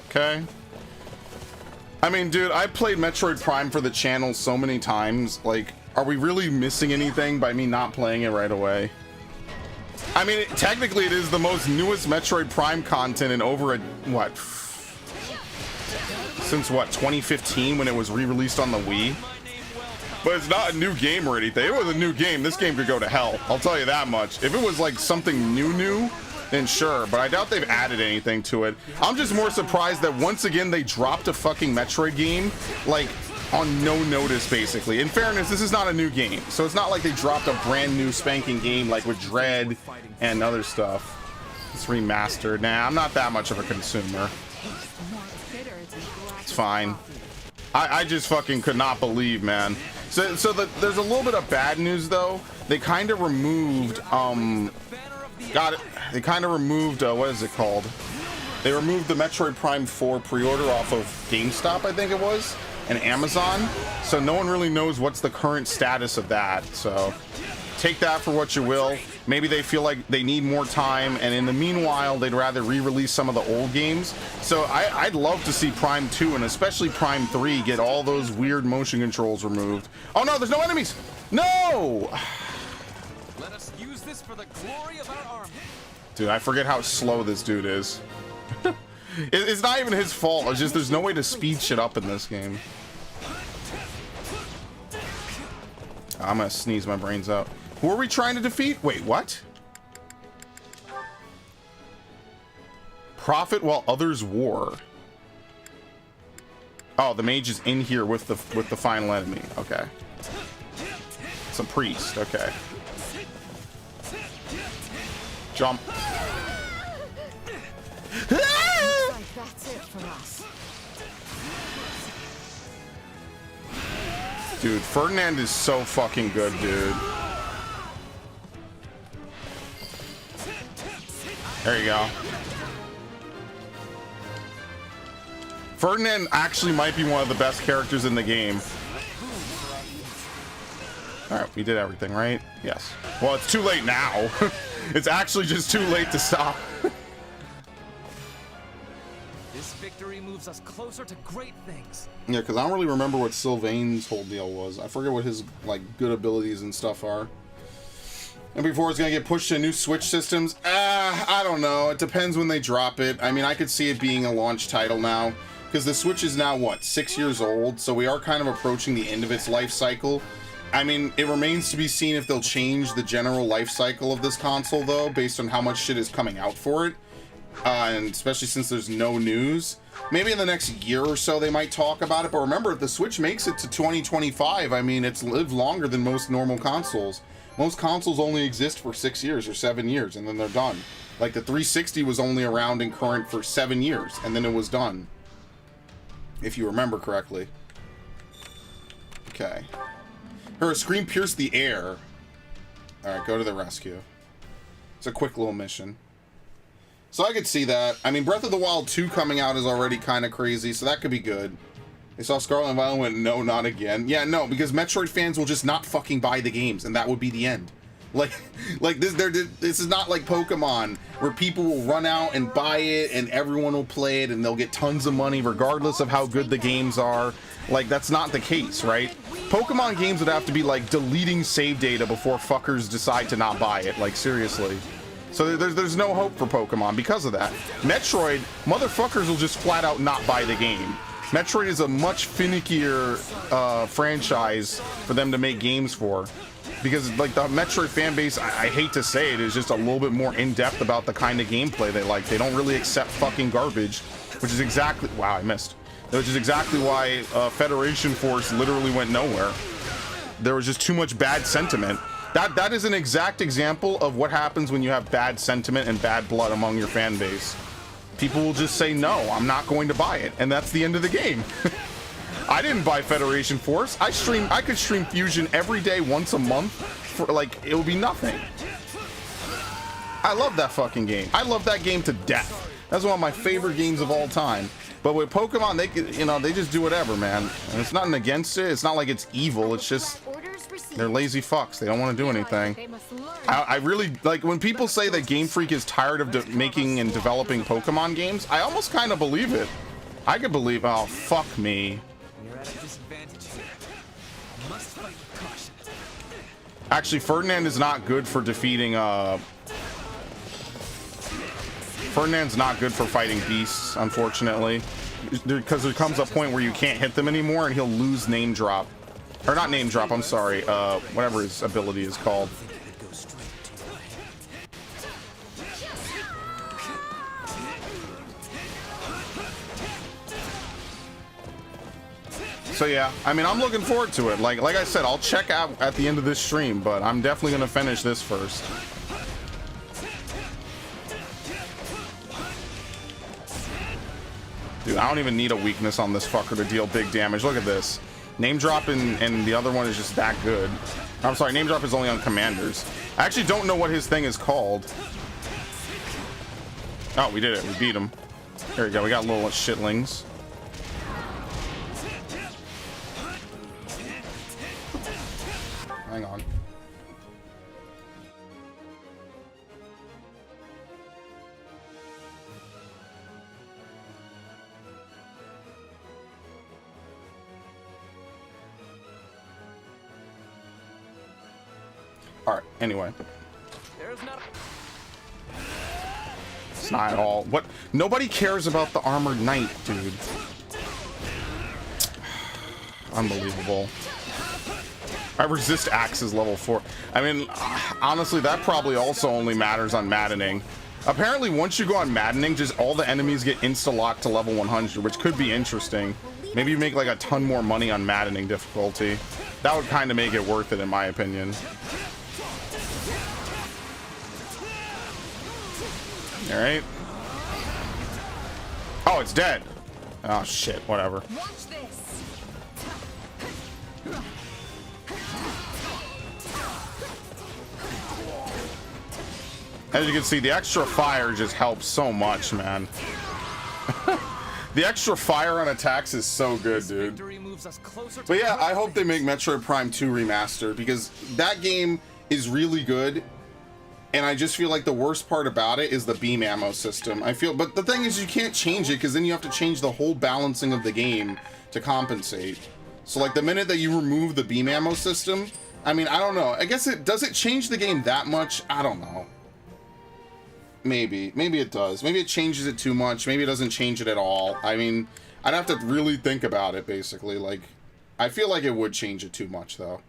Okay. I mean, dude, I played Metroid Prime for the channel so many times. Like, are we really missing anything by me not playing it right away? I mean, technically it is the most newest Metroid Prime content in over a, what? Since what, 2015 when it was re-released on the Wii? But it's not a new game or anything. If it was a new game, this game could go to hell. I'll tell you that much. If it was like something new, then sure. But I doubt they've added anything to it. I'm just more surprised that once again they dropped a fucking Metroid game, like, on no notice, basically. In fairness, this is not a new game, so it's not like they dropped a brand new spanking game like with Dread and other stuff. It's remastered. Nah, I'm not that much of a consumer. It's fine. I just fucking could not believe, man. So there's a little bit of bad news though. They kind of removed they kind of removed what is it called? They removed the Metroid Prime 4 pre-order off of GameStop, I think it was, and Amazon, so no one really knows what's the current status of that. So take that for what you will. Maybe they feel like they need more time, and in the meanwhile they'd rather re-release some of the old games. So I'd love to see Prime 2 and especially Prime 3 get all those weird motion controls removed. Oh no, there's no enemies! No! Let us use this for the glory of our army. Dude, I forget how slow this dude is. It's not even his fault. It's just there's no way to speed shit up in this game. I'm gonna sneeze my brains out. Who are we trying to defeat? Wait, what? Profit while others war. Oh, the mage is in here with the final enemy. Okay. It's a priest. Okay. Jump. Like that's it for us. Dude, Ferdinand is so fucking good, dude. There you go. Ferdinand actually might be one of the best characters in the game. Alright, we did everything, right? Yes. Well, it's too late now. It's actually just too late to stop. This victory moves us closer to great things. Yeah, because I don't really remember what Sylvain's whole deal was. I forget what his, like, good abilities and stuff are. And before it's gonna get pushed to new Switch systems, I don't know. It depends when they drop it. I mean, I could see it being a launch title now. Because the Switch is now, what, 6 years old? So we are kind of approaching the end of its life cycle. I mean, it remains to be seen if they'll change the general life cycle of this console, though, based on how much shit is coming out for it. And especially since there's no news. Maybe in the next year or so they might talk about it. But remember, if the Switch makes it to 2025, I mean, it's lived longer than most normal consoles. Most consoles only exist for 6 years or 7 years, and then they're done. Like, the 360 was only around and current for 7 years, and then it was done. If you remember correctly. Okay. Her scream pierced the air. Alright, go to the rescue. It's a quick little mission. So I could see that. I mean, Breath of the Wild 2 coming out is already kind of crazy, so that could be good. They saw Scarlet and Violet and went, no, not again. Yeah, no, because Metroid fans will just not fucking buy the games, and that would be the end. Like this is not like Pokemon, where people will run out and buy it, and everyone will play it, and they'll get tons of money regardless of how good the games are. Like, that's not the case, right? Pokemon games would have to be like deleting save data before fuckers decide to not buy it. Like, seriously. So there's no hope for Pokemon because of that. Metroid, motherfuckers will just flat out not buy the game. Metroid is a much finickier franchise for them to make games for. Because, like, the Metroid fan base, I hate to say it, is just a little bit more in-depth about the kind of gameplay they like. They don't really accept fucking garbage, which is exactly... Wow, I missed. Which is exactly why Federation Force literally went nowhere. There was just too much bad sentiment. That is an exact example of what happens when you have bad sentiment and bad blood among your fan base. People will just say, no, I'm not going to buy it. And that's the end of the game. I didn't buy Federation Force. I could stream Fusion every day, once a month, for, like, it would be nothing. I love that fucking game. I love that game to death. That's one of my favorite games of all time. But with Pokemon, they just do whatever, man. And it's nothing against it. It's not like it's evil. It's just they're lazy fucks. They don't want to do anything. I really like when people say that Game Freak is tired of making and developing Pokemon games. I almost kind of believe it. I could believe. Oh, fuck me. You're at a disadvantage here. Must fight with caution. Actually, Ferdinand is not good for defeating. Ferdinand's not good for fighting beasts, unfortunately, because there comes a point where you can't hit them anymore, and he'll lose name drop, or not name drop. I'm sorry. Whatever his ability is called. So yeah, I mean, I'm looking forward to it. Like I said, I'll check out at the end of this stream, but I'm definitely gonna finish this first. Dude, I don't even need a weakness on this fucker to deal big damage. Look at this. Name drop and the other one is just that good. I'm sorry, name drop is only on commanders. I actually don't know what his thing is called. Oh, we did it. We beat him. There we go. We got little shitlings. Hang on. All right. Anyway. There's not. It's not at all. What? Nobody cares about the armored knight, dude. Unbelievable. I resist axes level 4. I mean, honestly, that probably also only matters on maddening. Apparently, once you go on maddening, just all the enemies get insta-locked to level 100, which could be interesting. Maybe you make like a ton more money on maddening difficulty. That would kind of make it worth it, in my opinion. All right. Oh, it's dead. Oh shit. Whatever. Watch this. As you can see, the extra fire just helps so much, man. The extra fire on attacks is so good, dude. But yeah, I hope they make Metroid Prime 2 Remastered, because that game is really good. And I just feel like the worst part about it is the beam ammo system. But the thing is, you can't change it, because then you have to change the whole balancing of the game to compensate. So like the minute that you remove the beam ammo system, I mean, I don't know. I guess does it change the game that much? I don't know. Maybe it does. Maybe it changes it too much. Maybe it doesn't change it at all. I mean, I'd have to really think about it, basically. Like, I feel like it would change it too much, though.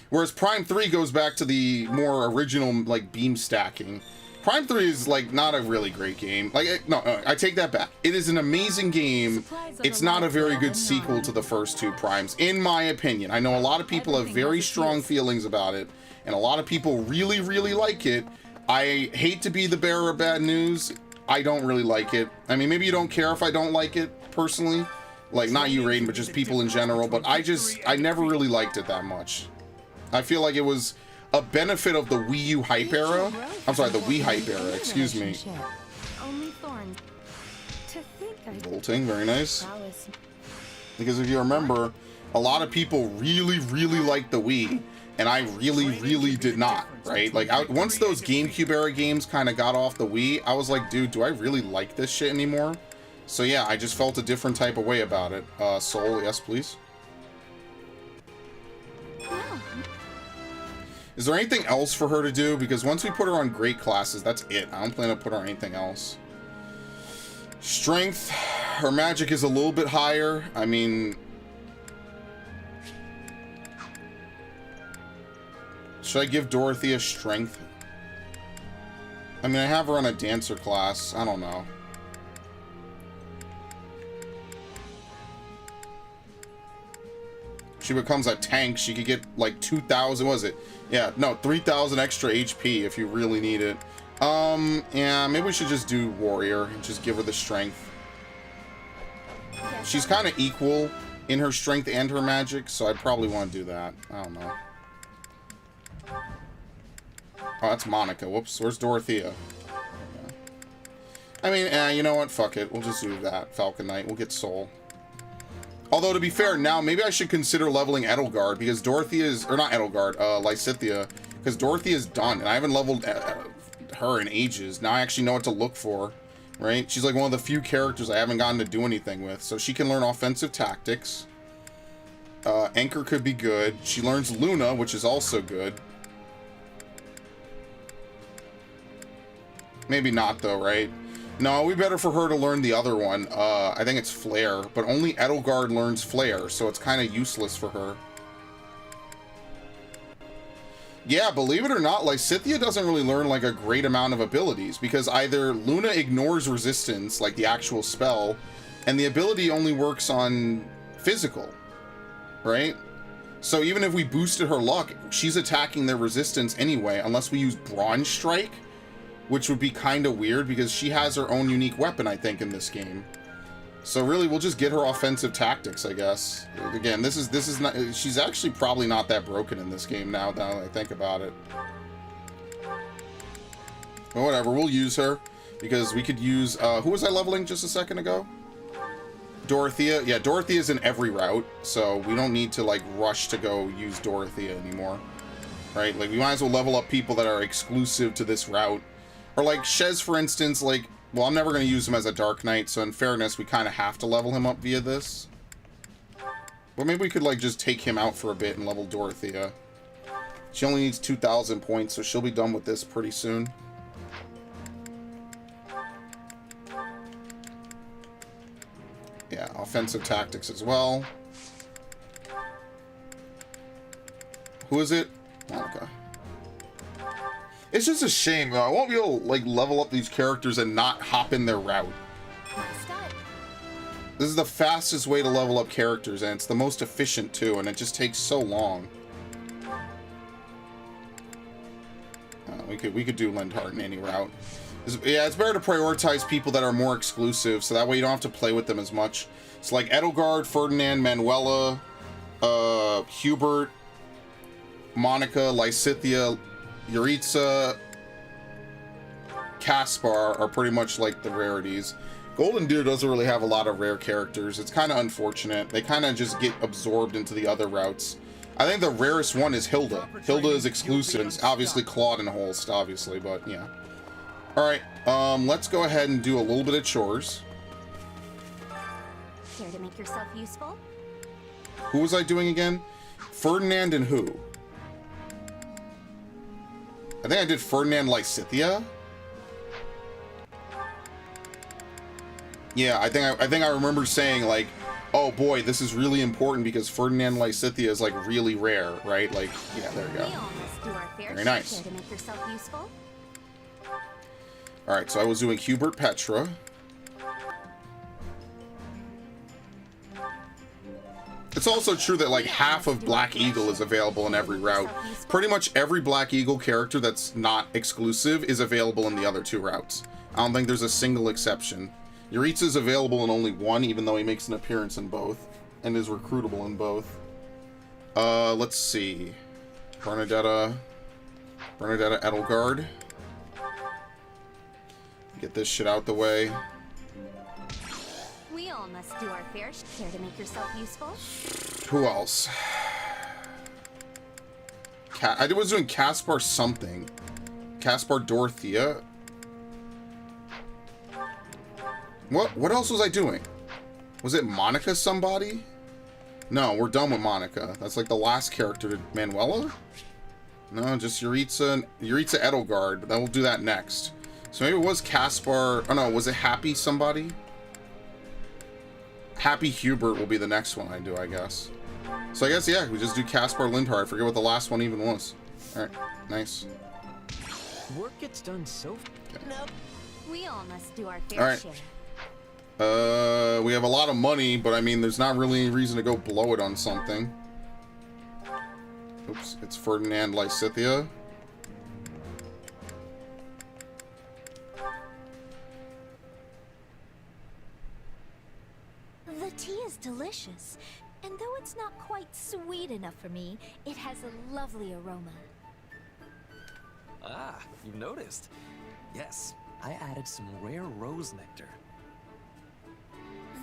Whereas Prime 3 goes back to the more original, like, beam stacking. Prime 3 is, like, not a really great game. Like, no, I take that back. It is an amazing game. It's not a very good sequel to the first two Primes, in my opinion. I know a lot of people have very strong feelings about it, and a lot of people really, really like it. I hate to be the bearer of bad news. I don't really like it. I mean, maybe you don't care if I don't like it, personally. Like, not you, Raiden, but just people in general. But I never really liked it that much. I feel like it was a benefit of the Wii U hype era. I'm sorry, the Wii hype era, excuse me. Bolting, very nice. Because if you remember, a lot of people really, really liked the Wii. And I really, really did not, right? Like, once those GameCube era games kind of got off the Wii, I was like, dude, do I really like this shit anymore? So yeah, I just felt a different type of way about it. Soul, yes, please. Is there anything else for her to do? Because once we put her on great classes, that's it. I don't plan to put her on anything else. Strength, her magic is a little bit higher. I mean... Should I give Dorothea strength? I mean, I have her on a dancer class. I don't know. She becomes a tank. She could get like 2,000, was it? Yeah, no, 3,000 extra HP if you really need it. Yeah, maybe we should just do warrior and just give her the strength. She's kind of equal in her strength and her magic, so I'd probably want to do that. I don't know. Oh, that's Monica. Whoops. Where's Dorothea? Okay. I mean, you know what? Fuck it. We'll just do that. Falcon Knight. We'll get Soul. Although, to be fair, now maybe I should consider leveling Edelgard, because Dorothea is... Or not Edelgard, Lysithea. Because Dorothea is done, and I haven't leveled her in ages. Now I actually know what to look for, right? She's like one of the few characters I haven't gotten to do anything with. So she can learn offensive tactics. Anchor could be good. She learns Luna, which is also good. Maybe not, though, right? No, we better for her to learn the other one. I think it's Flare, but only Edelgard learns Flare, so it's kind of useless for her. Yeah, believe it or not, Lysithea doesn't really learn, like, a great amount of abilities, because either Luna ignores resistance, like the actual spell, and the ability only works on physical, right? So even if we boosted her luck, she's attacking their resistance anyway, unless we use Bronze Strike, which would be kind of weird because she has her own unique weapon, I think, in this game. So really, we'll just get her offensive tactics, I guess. Again, this is not... She's actually probably not that broken in this game now that I think about it. But whatever, we'll use her because we could use... who was I leveling just a second ago? Dorothea. Yeah, Dorothea's in every route, so we don't need to, like, rush to go use Dorothea anymore. Right? Like, we might as well level up people that are exclusive to this route. Or like Shez, for instance, like, well, I'm never going to use him as a Dark Knight, so in fairness, we kind of have to level him up via this. But maybe we could, like, just take him out for a bit and level Dorothea. She only needs 2,000 points, so she'll be done with this pretty soon. offensive tactics as well. Who is it? Monica. It's just a shame, though. I won't be able to, like, level up these characters and not hop in their route. This is the fastest way to level up characters, and it's the most efficient, too, and it just takes so long. We could do Lindhart in any route. Yeah, it's better to prioritize people that are more exclusive, so that way you don't have to play with them as much. It's like Edelgard, Ferdinand, Manuela, Hubert, Monica, Lysithea, Yuritsa, Caspar are pretty much like the rarities. Golden Deer doesn't really have a lot of rare characters. It's kind of unfortunate. They kind of just get absorbed into the other routes. I think the rarest one is Hilda. Hilda is exclusive. It's obviously Claude and Holst, obviously, but yeah. Alright, let's go ahead and do a little bit of chores. Care to make yourself useful? Who was I doing again? Ferdinand and who? I think I did Ferdinand Lysithea. Yeah, I think I remember saying, like, oh boy, this is really important because Ferdinand Lysithea is like really rare, right? Like, yeah, there we go. Very nice. Care to make yourself useful? All right, so I was doing Hubert Petra. It's also true that like half of Black Eagle is available in every route. Pretty much every Black Eagle character that's not exclusive is available in the other two routes. I don't think there's a single exception. Yuritsa is available in only one, even though he makes an appearance in both, and is recruitable in both. Let's see. Bernadetta Edelgard. Get this shit out the way. We all must do our fair share to make yourself useful. Who else? I was doing Caspar something. Caspar Dorothea. What else was I doing? Was it Monica somebody? No, we're done with Monica. That's like the last character to Manuela? No, just Yuritsa Edelgard. Then we'll do that next. So maybe it was Caspar. Oh no, was it Happy somebody? Happy Hubert will be the next one I do, I guess. So I guess, yeah, we just do Caspar Lindhart. I forget what the last one even was. Alright, nice. Work gets done so... Okay. Nope. We all must do our fair share. We have a lot of money, but I mean, there's not really any reason to go blow it on something. Oops, it's Ferdinand Lysithea. The tea is delicious, and though it's not quite sweet enough for me, it has a lovely aroma. Ah, you've noticed. Yes, I added some rare rose nectar.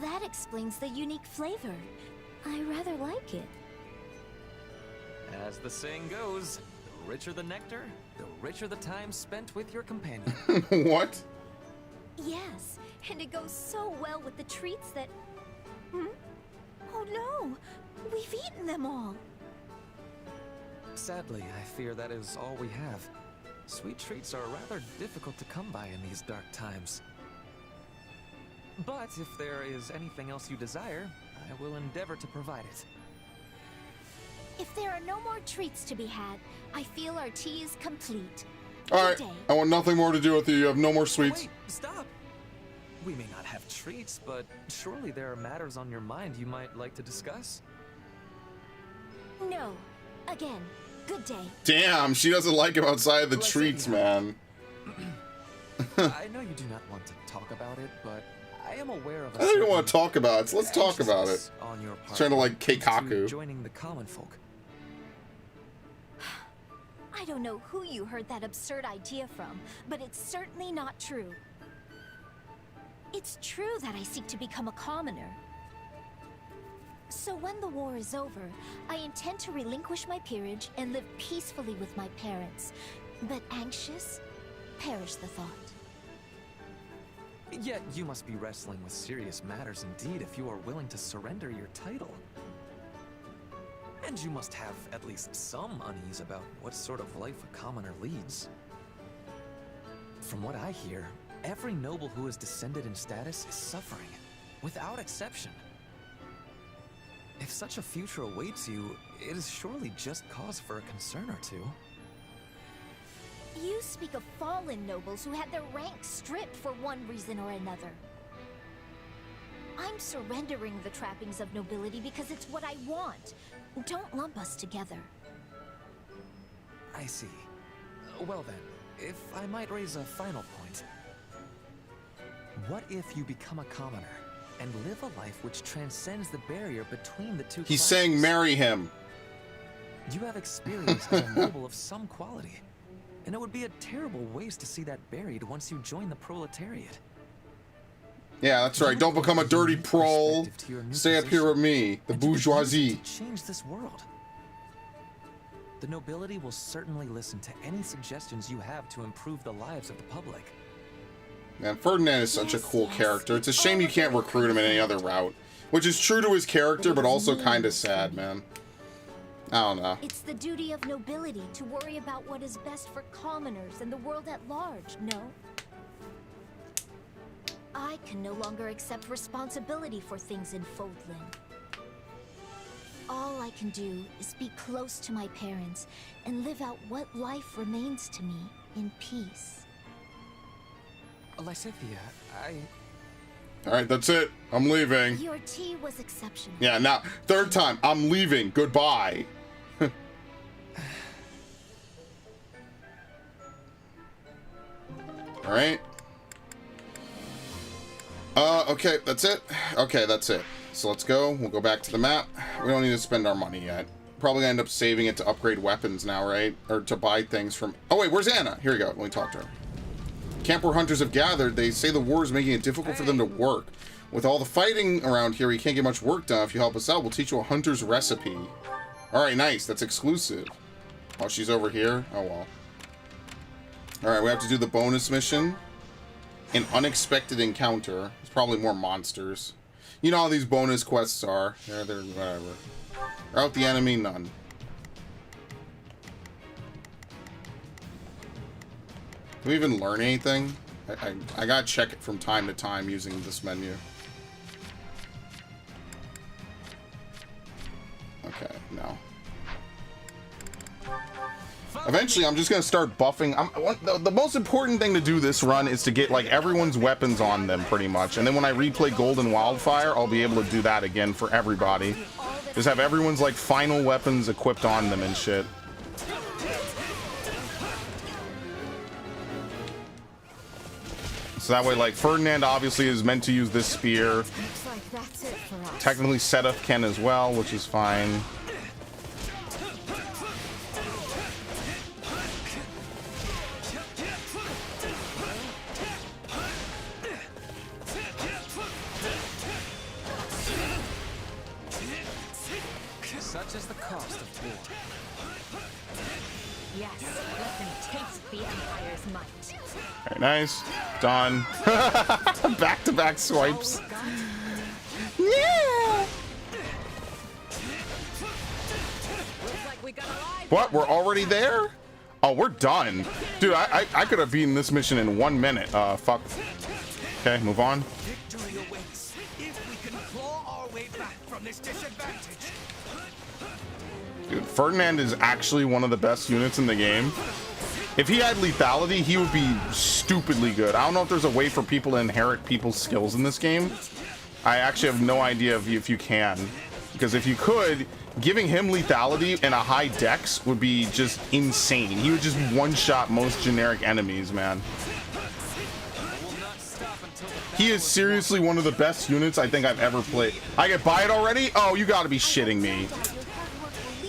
That explains the unique flavor. I rather like it. As the saying goes, the richer the nectar, the richer the time spent with your companion. What? Yes, and it goes so well with the treats that... Hmm? Oh no! We've eaten them all! Sadly, I fear that is all we have. Sweet treats are rather difficult to come by in these dark times. But if there is anything else you desire, I will endeavor to provide it. If there are no more treats to be had, I feel our tea is complete. Alright, I want nothing more to do with you. You have no more sweets. Wait, stop! We may not have treats, but surely there are matters on your mind you might like to discuss? No. Again, good day. Damn, she doesn't like him outside of the treats, man. I know you do not want to talk about it, but I am aware of I don't even want to talk about it, so let's talk about it. On your part, Trying to like Keikaku. Joining the common folk. I don't know who you heard that absurd idea from, but it's certainly not true. It's true that I seek to become a commoner. So when the war is over, I intend to relinquish my peerage and live peacefully with my parents. But anxious? Perish the thought. Yet you must be wrestling with serious matters indeed if you are willing to surrender your title. And you must have at least some unease about what sort of life a commoner leads. From what I hear, every noble who is descended in status is suffering, without exception. If such a future awaits you, it is surely just cause for a concern or two. You speak of fallen nobles who had their ranks stripped for one reason or another. I'm surrendering the trappings of nobility because it's what I want. Don't lump us together. I see. Well then, if I might raise a final point. What if you become a commoner and live a life which transcends the barrier between the two He's classes? saying marry him. You have experience as a noble of some quality, and it would be a terrible waste to see that buried once you join the proletariat. Yeah, that's right. Don't become a dirty prole. Stay up here with me, the bourgeoisie. Change this world. The nobility will certainly listen to any suggestions you have to improve the lives of the public. Man, Ferdinand is such a cool character. It's a shame you can't recruit him in any other route. Which is true to his character, but also kind of sad, man. I don't know. It's the duty of nobility to worry about what is best for commoners and the world at large, no? I can no longer accept responsibility for things in Fodlan. All I can do is be close to my parents and live out what life remains to me in peace. Lysithea, Alright, that's it. I'm leaving. Your tea was exceptional. Yeah, now, third time. I'm leaving. Goodbye. Alright. Okay, that's it. Okay, that's it. So let's go. We'll go back to the map. We don't need to spend our money yet. Probably gonna end up saving it to upgrade weapons now, right? Or to buy things from... Oh, wait, where's Anna? Here we go. Let me talk to her. Camp where hunters have gathered. They say the war is making it difficult for them to work. With all the fighting around here, we can't get much work done. If you help us out, we'll teach you a hunter's recipe. Alright, nice. That's exclusive. Oh, she's over here? Oh, well. Alright, we have to do the bonus mission. An unexpected encounter. There's probably more monsters. You know how these bonus quests are. They're whatever. Rout the enemy, none. Do we even learn anything? I gotta check it from time to time using this menu. Okay, no. Eventually, I'm just gonna start buffing. The most important thing to do this run is to get like everyone's weapons on them, pretty much. And then when I replay Golden Wildfire, I'll be able to do that again for everybody. Just have everyone's like final weapons equipped on them and shit. So that way, like, Ferdinand obviously is meant to use this spear. Looks like that's it for us. Technically, Seth can as well, which is fine. Such is the cost of war. Yes, let them taste the Empire's might. Very nice. Done. Back-to-back swipes. Yeah! What? We're already there? Oh, we're done. Dude, I could have beaten this mission in 1 minute. Fuck. Okay, move on. Victory awaits if we can claw our way back from this disadvantage. Dude, Ferdinand is actually one of the best units in the game. If he had lethality, he would be stupidly good. I don't know if there's a way for people to inherit people's skills in this game. I actually have no idea if you can. Because if you could, giving him lethality and a high dex would be just insane. He would just one-shot most generic enemies, man. He is seriously one of the best units I think I've ever played. I get buy it already? Oh, you gotta be shitting me.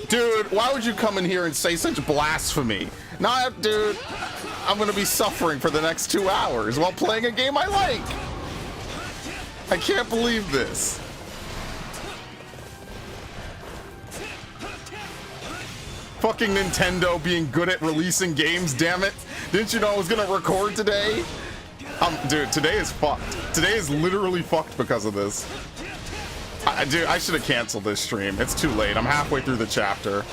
Dude, why would you come in here and say such blasphemy? Nah, dude, I'm gonna be suffering for the next 2 hours while playing a game I like. I can't believe this. Fucking Nintendo being good at releasing games, damn it. Didn't you know I was gonna record today? Dude, today is fucked. Today is literally fucked because of this. Dude, I should have canceled this stream. It's too late. I'm halfway through the chapter.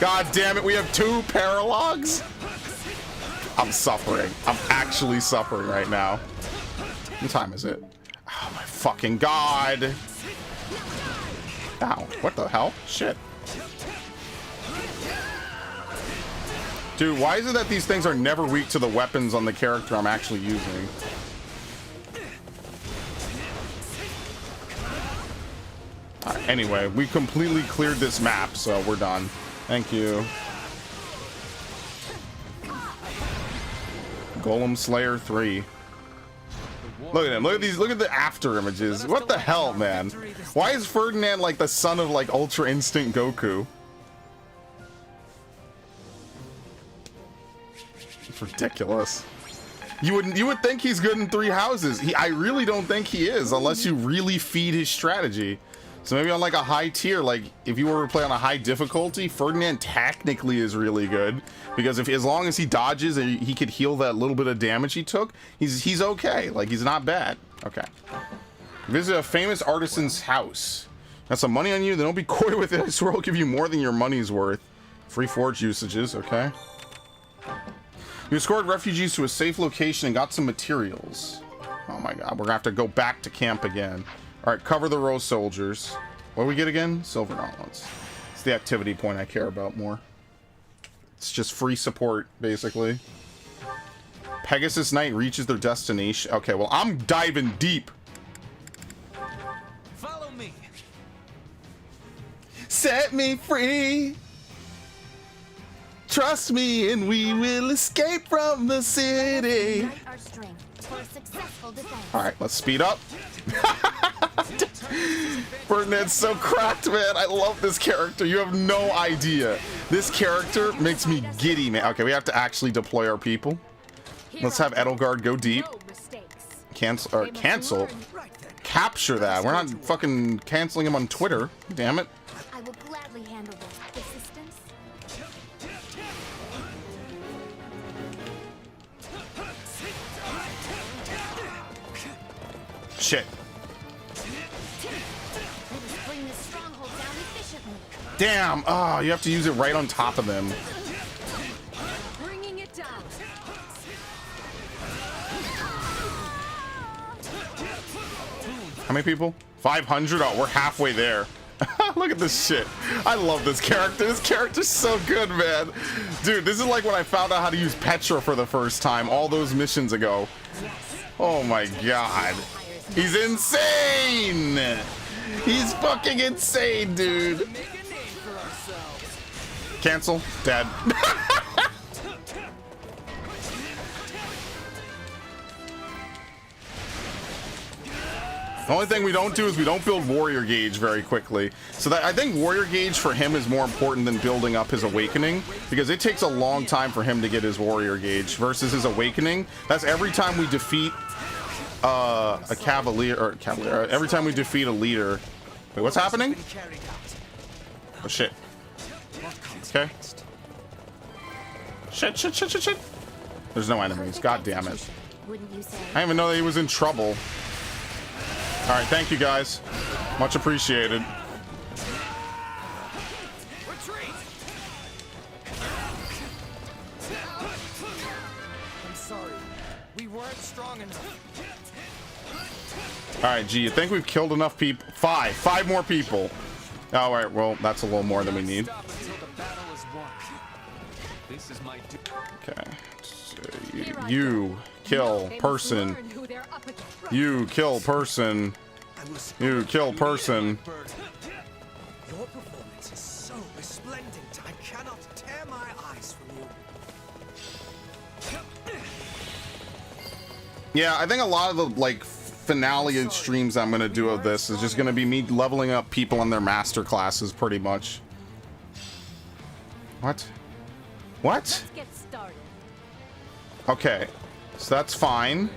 God damn it, we have 2 paralogs? I'm suffering. I'm actually suffering right now. What time is it? Oh my fucking god. Ow, what the hell? Shit. Dude, why is it that these things are never weak to the weapons on the character I'm actually using? Anyway, we completely cleared this map, so we're done. Thank you. Golem Slayer 3. Look at him. Look at these. Look at the after images. What the hell, man? Why is Ferdinand like the son of like Ultra Instinct Goku? It's ridiculous. You would think he's good in 3 houses. I really don't think he is, unless you really feed his strategy. So maybe on like a high tier, like if you were to play on a high difficulty, Ferdinand technically is really good, because if as long as he dodges and he could heal that little bit of damage he took, he's okay. Like he's not bad. Okay. Visit a famous artisan's house. Got some money on you? Then don't be coy with it. I swear I'll give you more than your money's worth. Free forge usages. Okay. You escorted refugees to a safe location and got some materials. Oh my god, we're gonna have to go back to camp again. Alright, cover the row soldiers. What do we get again? Silver gauntlets. It's the activity point I care about more. It's just free support, basically. Pegasus Knight reaches their destination. Okay, well, I'm diving deep. Follow me. Set me free. Trust me and we will escape from the city. Alright, let's speed up. Ferdinand's so cracked, man. I love this character. You have no idea. This character makes me giddy, man. Okay, we have to actually deploy our people. Let's have Edelgard go deep. Cancel. Capture that. We're not fucking canceling him on Twitter. Damn it. I will gladly handle this. Assistance? Shit. Damn. Oh, you have to use it right on top of them. Bringing it down. How many people? 500? Oh, we're halfway there. Look at this shit. I love this character. This character's so good, man. Dude, this is like when I found out how to use Petra for the first time all those missions ago. Oh my god. He's insane! He's fucking insane, dude. Cancel. Dead. The only thing we don't do is we don't build warrior gauge very quickly. So that I think warrior gauge for him is more important than building up his awakening, because it takes a long time for him to get his warrior gauge versus his awakening. That's every time we defeat a cavalier. Every time we defeat a leader. Wait, what's happening? Oh shit. Okay. Shit. There's no enemies. God damn it. I didn't even know that he was in trouble. All right, thank you guys. Much appreciated. I'm sorry. We weren't strong enough. All right, gee, you think we've killed enough people? Five more people. All right, well, that's a little more than we need. Okay. So you kill person. You kill person. You kill person. Your performance is so resplendent. I cannot tear my eyes from you. Yeah, I think a lot of the like finale streams I'm gonna do of this is just gonna be me leveling up people on their master classes, pretty much. What? What? Okay, so that's fine.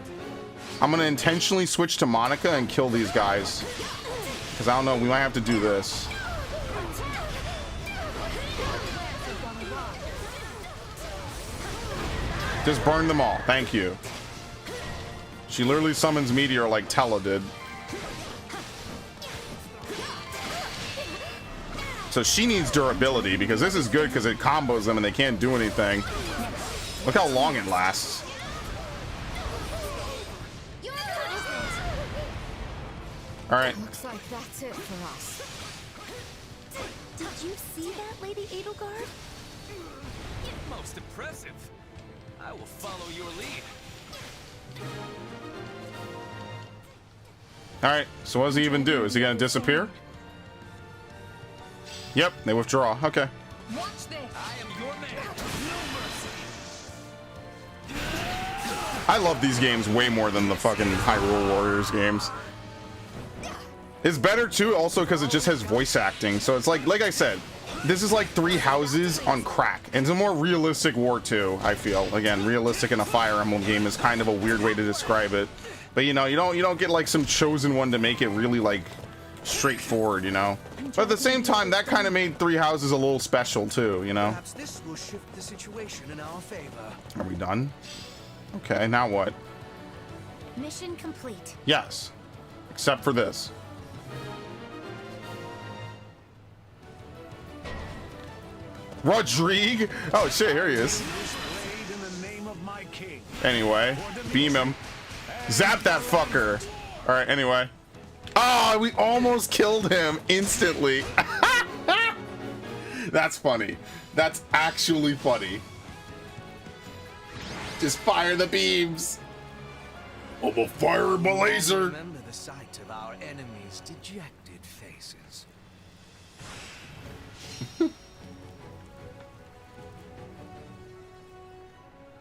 I'm gonna intentionally switch to Monica and kill these guys, because I don't know, we might have to do this. Just burn them all. Thank you. She literally summons Meteor like Tella did. So she needs durability, because this is good because it combos them and they can't do anything. Look how long it lasts. All right. Looks like that's it for us. Did you see that, Lady Edelgard? Most impressive. I will follow your lead. Alright, so what does he even do? Is he gonna disappear? Yep, they withdraw. Okay. Watch this. I am your man. I love these games way more than the fucking Hyrule Warriors games. It's better too, also because it just has voice acting. So it's like I said, this is like Three Houses on crack. And it's a more realistic war too, I feel. Again, realistic in a Fire Emblem game is kind of a weird way to describe it. But you know, you don't get like some chosen one to make it really like straightforward, you know. But at the same time, that kind of made Three Houses a little special too, you know. Perhaps this will shift the situation in our favor. Are we done? Okay, now what? Mission complete. Yes. Except for this. Rodrigue? Oh shit, here he is. Anyway, beam him. Zap that fucker. Alright, anyway. Oh, we almost killed him instantly. That's funny. That's actually funny. Just fire the beams. I'm a fire my laser. Remember the sight of our enemies' dejected faces.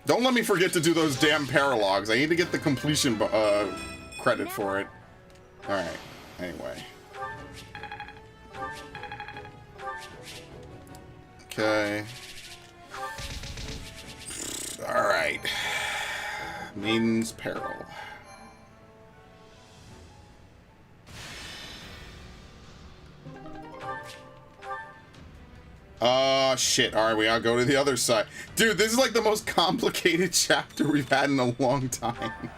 Don't let me forget to do those damn paralogs. I need to get the completion credit for it. Alright, anyway. Okay. Alright. Maiden's Peril. Shit. Alright, we gotta go to the other side. Dude, this is like the most complicated chapter we've had in a long time.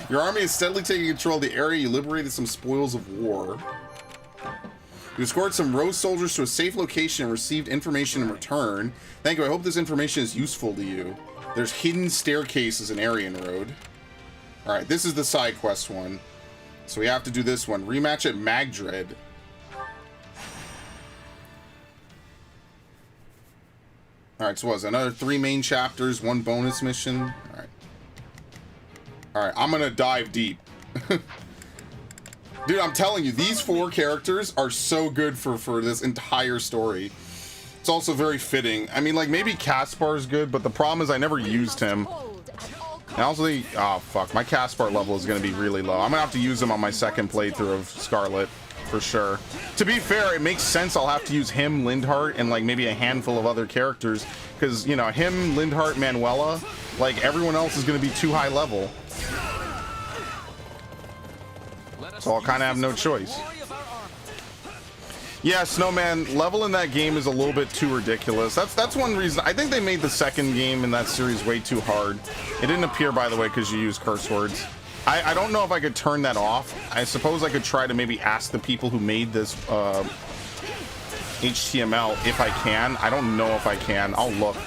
Your army is steadily taking control of the area. You liberated some spoils of war. You escorted some Rose soldiers to a safe location and received information in return. Thank you. I hope this information is useful to you. There's hidden staircases in Aryan Road. Alright, this is the side quest one. So we have to do this one. Rematch at Magdred. Alright, so what was it? Another 3 main chapters, 1 bonus mission. Alright. Alright, I'm gonna dive deep. Dude, I'm telling you, these 4 characters are so good for this entire story. It's also very fitting. I mean, like, maybe Caspar's good, but the problem is I never used him. And also, oh, fuck. My Caspar level is going to be really low. I'm going to have to use him on my second playthrough of Scarlet, for sure. To be fair, it makes sense I'll have to use him, Lindhart, and, like, maybe a handful of other characters. Because, you know, him, Lindhart, Manuela, like, everyone else is going to be too high level. So I'll kind of have no choice. Yeah, Snowman, level in that game is a little bit too ridiculous. That's one reason. I think they made the second game in that series way too hard. It didn't appear, by the way, because you use curse words. I don't know if I could turn that off. I suppose I could try to maybe ask the people who made this HTML if I can. I don't know if I can. I'll look.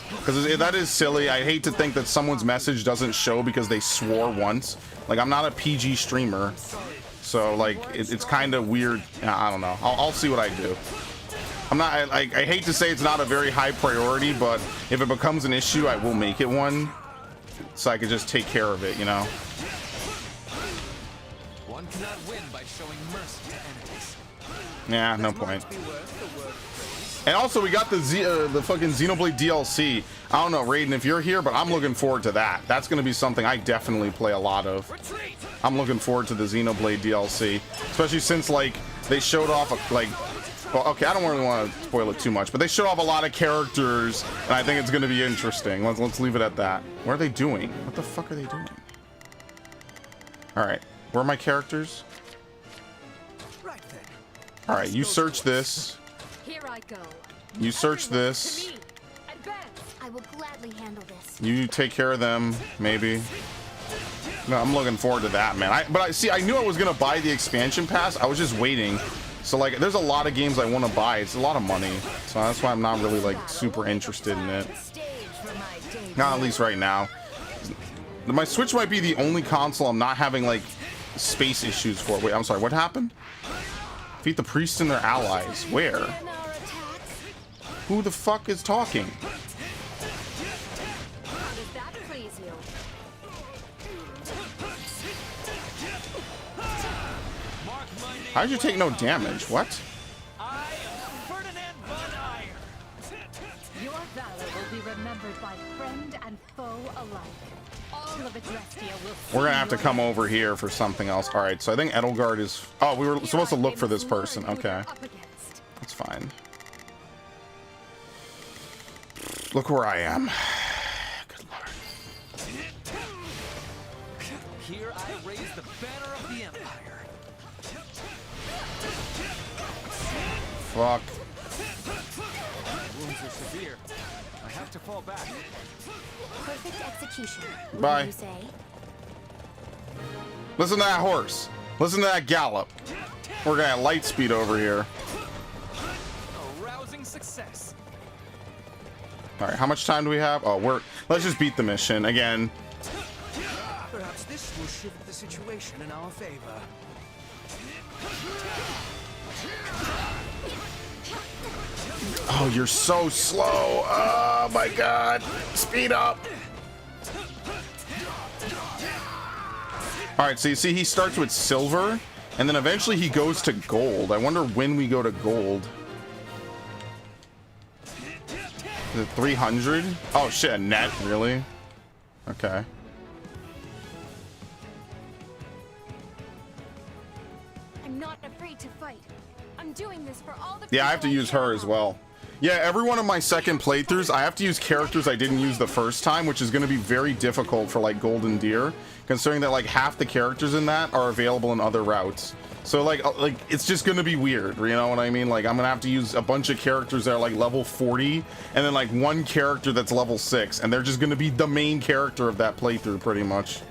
Because that is silly. I hate to think that someone's message doesn't show because they swore once. Like, I'm not a PG streamer. So, like, it's kind of weird. I don't know. I'll see what I do. I'm not, I hate to say it's not a very high priority, but if it becomes an issue, I will make it one. So I could just take care of it, you know? One cannot win by showing mercy to enemies. Yeah, no point. And also, we got the fucking Xenoblade DLC. I don't know, Raiden, if you're here, but I'm looking forward to that. That's going to be something I definitely play a lot of. I'm looking forward to the Xenoblade DLC, especially since, like, they showed off, like, well, okay, I don't really want to spoil it too much, but they showed off a lot of characters, and I think it's going to be interesting. Let's leave it at that. What are they doing? What the fuck are they doing? All right, where are my characters? All right, you search this. Here I go. You search this. I will gladly handle this. You take care of them, maybe. No, I'm looking forward to that, man. See, I knew I was gonna buy the expansion pass. I was just waiting. So, like, there's a lot of games I want to buy. It's a lot of money, so that's why I'm not really, like, super interested in it. Not at least right now. My Switch might be the only console I'm not having, like, space issues for. Wait, I'm sorry. What happened? Defeat the priests and their allies. Where? Who the fuck is talking? How does that please you? How'd you take no damage? What? Your valor will be remembered by friend and foe alike. All of Adrestia will. We're gonna have to come over here for something else. All right, so I think Edelgard is. Oh, we were supposed to look for this person. Okay, that's fine. Look where I am. Good lord. Here I raise the banner of the Empire. Fuck. Wounds are severe. I have to fall back. Perfect execution. Bye. What do you say? Listen to that horse. Listen to that gallop. We're gonna have light speed over here. A rousing success. All right, how much time do we have? Oh, let's just beat the mission again. Perhaps this will shift the situation in our favor. Oh, you're so slow. Oh my god. Speed up. All right, so you see he starts with silver and then eventually he goes to gold. I wonder when we go to gold. Is it 300? Oh shit, a net, really? Okay. I'm not afraid to fight. I'm doing this for all the Yeah, I have to people use her as well. Yeah, every one of my second playthroughs, I have to use characters I didn't use the first time, which is going to be very difficult for like Golden Deer, considering that like half the characters in that are available in other routes. So like it's just going to be weird, you know what I mean? Like I'm going to have to use a bunch of characters that are like level 40 and then like one character that's level 6 and they're just going to be the main character of that playthrough pretty much.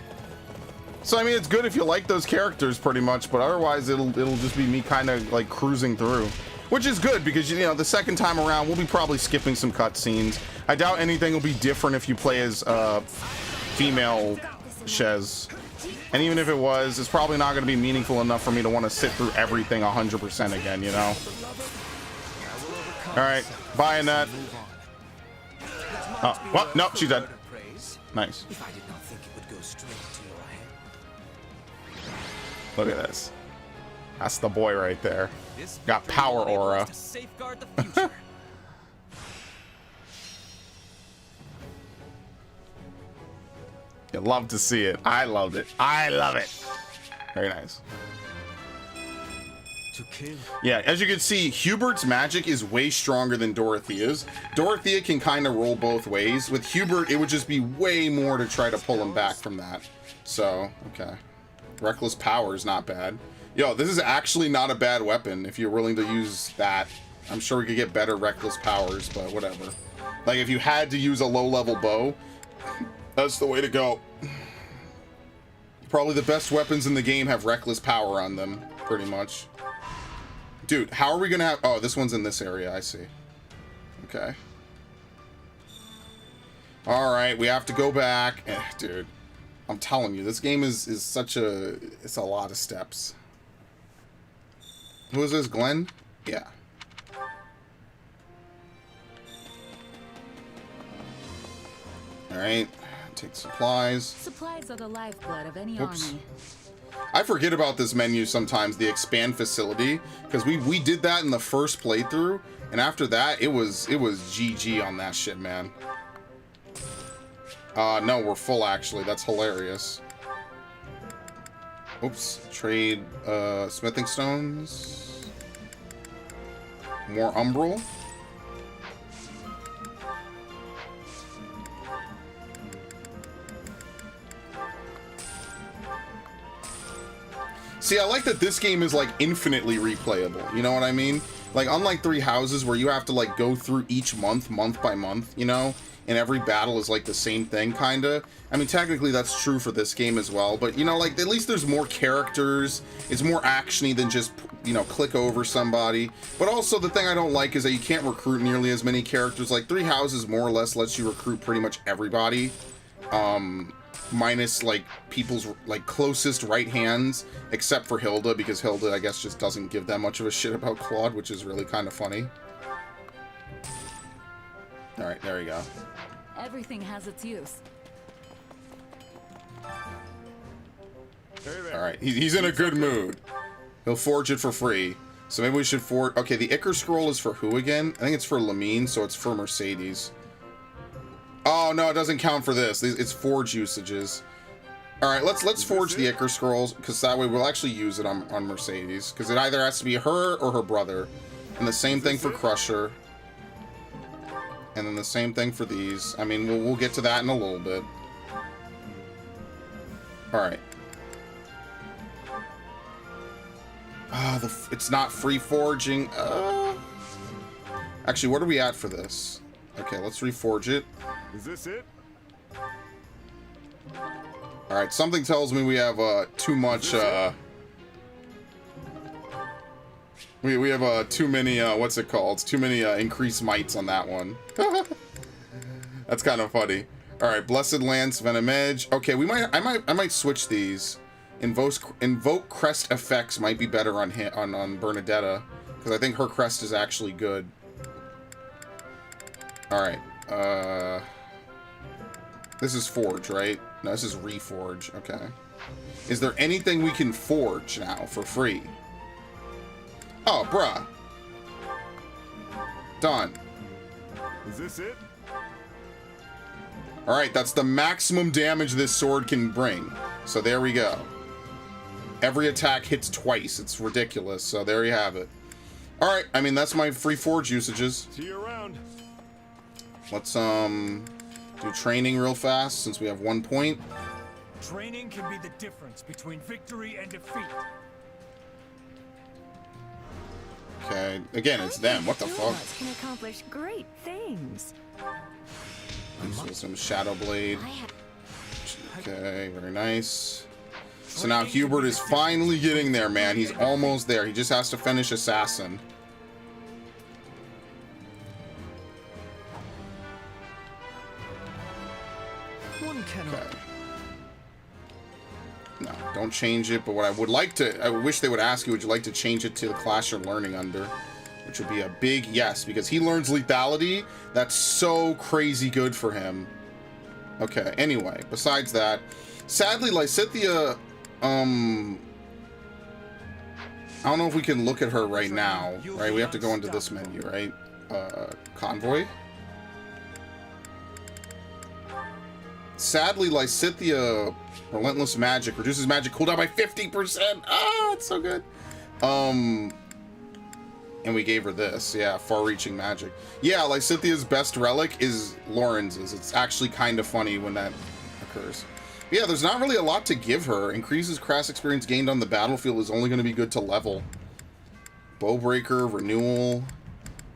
So I mean, it's good if you like those characters pretty much, but otherwise it'll just be me kind of like cruising through. Which is good because, you know, the second time around, we'll be probably skipping some cutscenes. I doubt anything will be different if you play as female Shez. And even if it was, it's probably not going to be meaningful enough for me to want to sit through everything 100% again, you know? Alright, bye, Annette. Oh, what? No, she's dead. Nice. Look at this. That's the boy right there. Got power aura. You love to see it. I loved it. I love it. Very nice. Yeah, as you can see, Hubert's magic is way stronger than Dorothea's. Dorothea can kind of roll both ways. With Hubert, it would just be way more to try to pull him back from that. So, okay. Reckless power is not bad. Yo, this is actually not a bad weapon if you're willing to use that. I'm sure we could get better reckless powers, but whatever. Like, if you had to use a low-level bow, that's the way to go. Probably the best weapons in the game have reckless power on them, pretty much. Dude, how are we gonna have... Oh, this one's in this area, I see. Okay. Alright, we have to go back. Dude, I'm telling you, this game is such a... It's a lot of steps. Who is this, Glenn? Yeah. Alright, take supplies. Supplies are the lifeblood of any Oops. army. I forget about this menu sometimes, the expand facility, because we did that in the first playthrough, and after that, it was GG on that shit, man. No, we're full, actually. That's hilarious. Oops. Trade, smithing stones. More umbral. See, I like that this game is, like, infinitely replayable. You know what I mean? Like, unlike Three Houses, where you have to, like, go through each month by month, you know? And every battle is, like, the same thing, kinda. I mean, technically, that's true for this game as well. But, you know, like, at least there's more characters. It's more action-y than just, you know, click over somebody. But also, the thing I don't like is that you can't recruit nearly as many characters. Like, Three Houses more or less lets you recruit pretty much everybody. Minus, like, people's, like, closest right hands, except for Hilda, because Hilda, I guess, just doesn't give that much of a shit about Claude, which is really kind of funny. Alright, there we go. Everything has its use. Alright, he's in a good mood. He'll forge it for free. So maybe we should forge... Okay, the Icar Scroll is for who again? I think it's for Lamine, so it's for Mercedes. Oh, no, it doesn't count for this. It's forge usages. Alright, let's forge the Icar Scrolls, because that way we'll actually use it on Mercedes. Because it either has to be her or her brother. And the same thing for Crusher. And then the same thing for these. I mean, we'll get to that in a little bit. Alright. It's not free forging. Actually, what are we at for this? Okay, let's reforge it. Is this it? Alright, something tells me we have too much we have too many what's it called? Too many increased mites on that one. That's kind of funny. Alright, Blessed Lance, Venom Edge. Okay, I might switch these. Invoke crest effects might be better on Bernadetta, because I think her crest is actually good. Alright, this is forge, right? No, this is reforge. Okay. Is there anything we can forge now for free? Oh, bruh. Done. Is this it? Alright, that's the maximum damage this sword can bring. So there we go. Every attack hits twice. It's ridiculous. So there you have it. Alright, I mean, that's my free forge usages. See you around. Let's, do training real fast, since we have 1 point. Training can be the difference between victory and defeat. Okay, again, it's them. What the fuck? Can accomplish great things. So some Shadow Blade. Okay, very nice. So now Hubert is finally getting there, man. He's almost there. He just has to finish Assassin. One cannot. Okay. No, don't change it. But what I would like to, I wish they would ask you, would you like to change it to the class you're learning under? Which would be a big yes, because he learns lethality. That's so crazy good for him. Okay, anyway, besides that, sadly, Lysithea, I don't know if we can look at her right now, right? We have to go into this menu, right? Convoy. Sadly, Lysithea, Relentless Magic, reduces magic cooldown by 50%. Ah, it's so good. And we gave her this, yeah, far-reaching magic. Yeah, Lysithea's best relic is Lawrence's. It's actually kind of funny when that occurs. But yeah, there's not really a lot to give her. Increases crass experience gained on the battlefield is only going to be good to level. Bowbreaker, Renewal,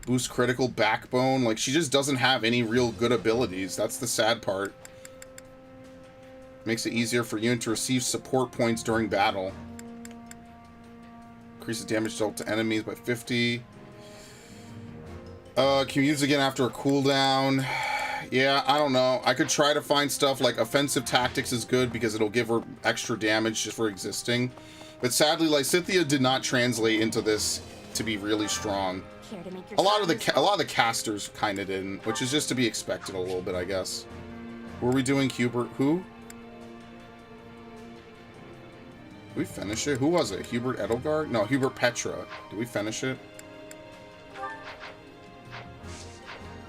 boost critical, Backbone. Like, she just doesn't have any real good abilities. That's the sad part. Makes it easier for you to receive support points during battle. Increases damage dealt to enemies by 50. Can you use it again after a cooldown? Yeah, I don't know. I could try to find stuff like offensive tactics is good because it'll give her extra damage just for existing. But sadly, Lysithea did not translate into this to be really strong. A lot of the casters kind of didn't, which is just to be expected a little bit, I guess. Were we doing Hubert? Who? Did we finish it? Who was it? Hubert Edelgard? No, Hubert Petra. Did we finish it?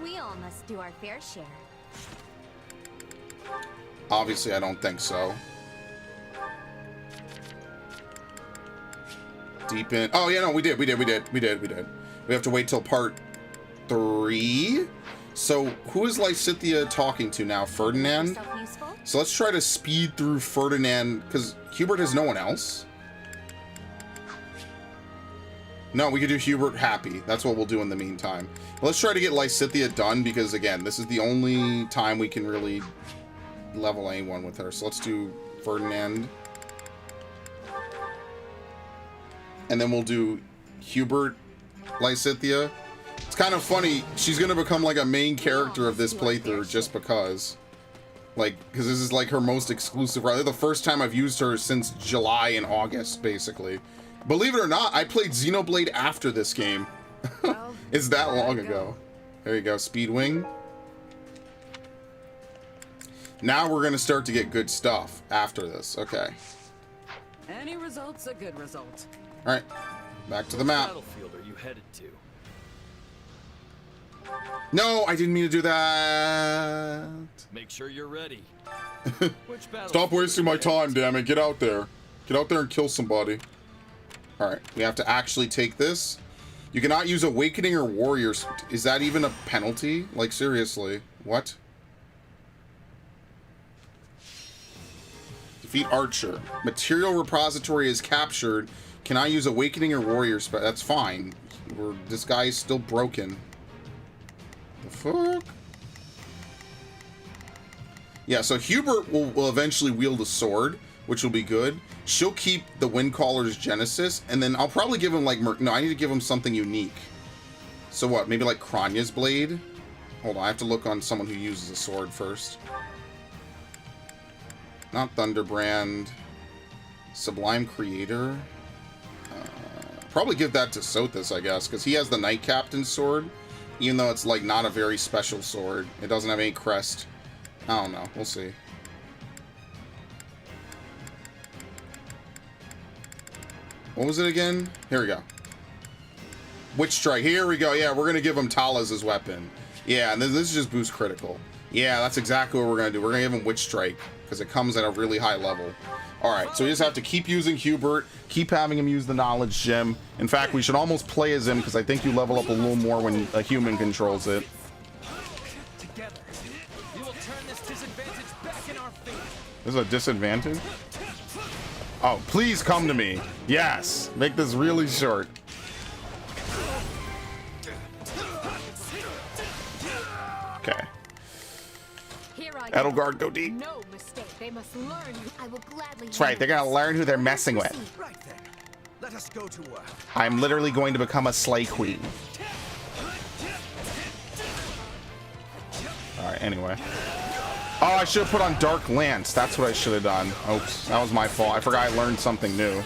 We all must do our fair share. Obviously, I don't think so. Deep in. Oh, yeah, no, we did. We have to wait till part 3. So, who is Lysithea talking to now? Ferdinand? So let's try to speed through Ferdinand, because Hubert has no one else. No, we could do Hubert happy. That's what we'll do in the meantime. Let's try to get Lysithea done, because again, this is the only time we can really level anyone with her. So let's do Ferdinand. And then we'll do Hubert Lysithea. It's kind of funny. She's going to become like a main character of this playthrough just because. Like, because this is like her most exclusive. Rather, the first time I've used her since July and August, basically. Believe it or not, I played Xenoblade after this game. It's that long ago. There you go, Speedwing. Now we're gonna start to get good stuff after this. Okay. Any result's a good result. All right. Back to the map. Battlefield are you headed to? No, I didn't mean to do that. Make sure you're ready. Stop wasting my time, damn it. Get out there. Get out there and kill somebody. All right. We have to actually take this. You cannot use Awakening or Warriors. Is that even a penalty? Like, seriously. What? Defeat Archer. Material repository is captured. Can I use Awakening or Warriors? But that's fine. This guy is still broken. The fuck? Yeah, so Hubert will eventually wield a sword, which will be good. She'll keep the Windcaller's Genesis, and then I'll probably give him, like, no, I need to give him something unique. So what, maybe like Kranya's Blade? Hold on, I have to look on someone who uses a sword first. Not Thunderbrand. Sublime Creator. Probably give that to Sothis, I guess, because he has the Knight Captain's sword, even though it's, like, not a very special sword. It doesn't have any crest. I don't know. We'll see. What was it again? Here we go. Witch Strike. Here we go. Yeah, we're going to give him Tala's weapon. Yeah, and this is just boost critical. Yeah, that's exactly what we're going to do. We're going to give him Witch Strike because it comes at a really high level. All right, so we just have to keep using Hubert, keep having him use the Knowledge Gem. In fact, we should almost play as him because I think you level up a little more when a human controls it. Together, we will turn this disadvantage back in our favor. This is a disadvantage? Oh, please come to me. Yes. Make this really short. Okay. Edelgard, go deep. No mistake. They must learn. I will gladly. That's right. They're going to learn who they're messing with. Right then. Let us go to work. I'm literally going to become a Slay Queen. All right, anyway. Oh, I should have put on Dark Lance. That's what I should have done. Oops, that was my fault. I forgot I learned something new.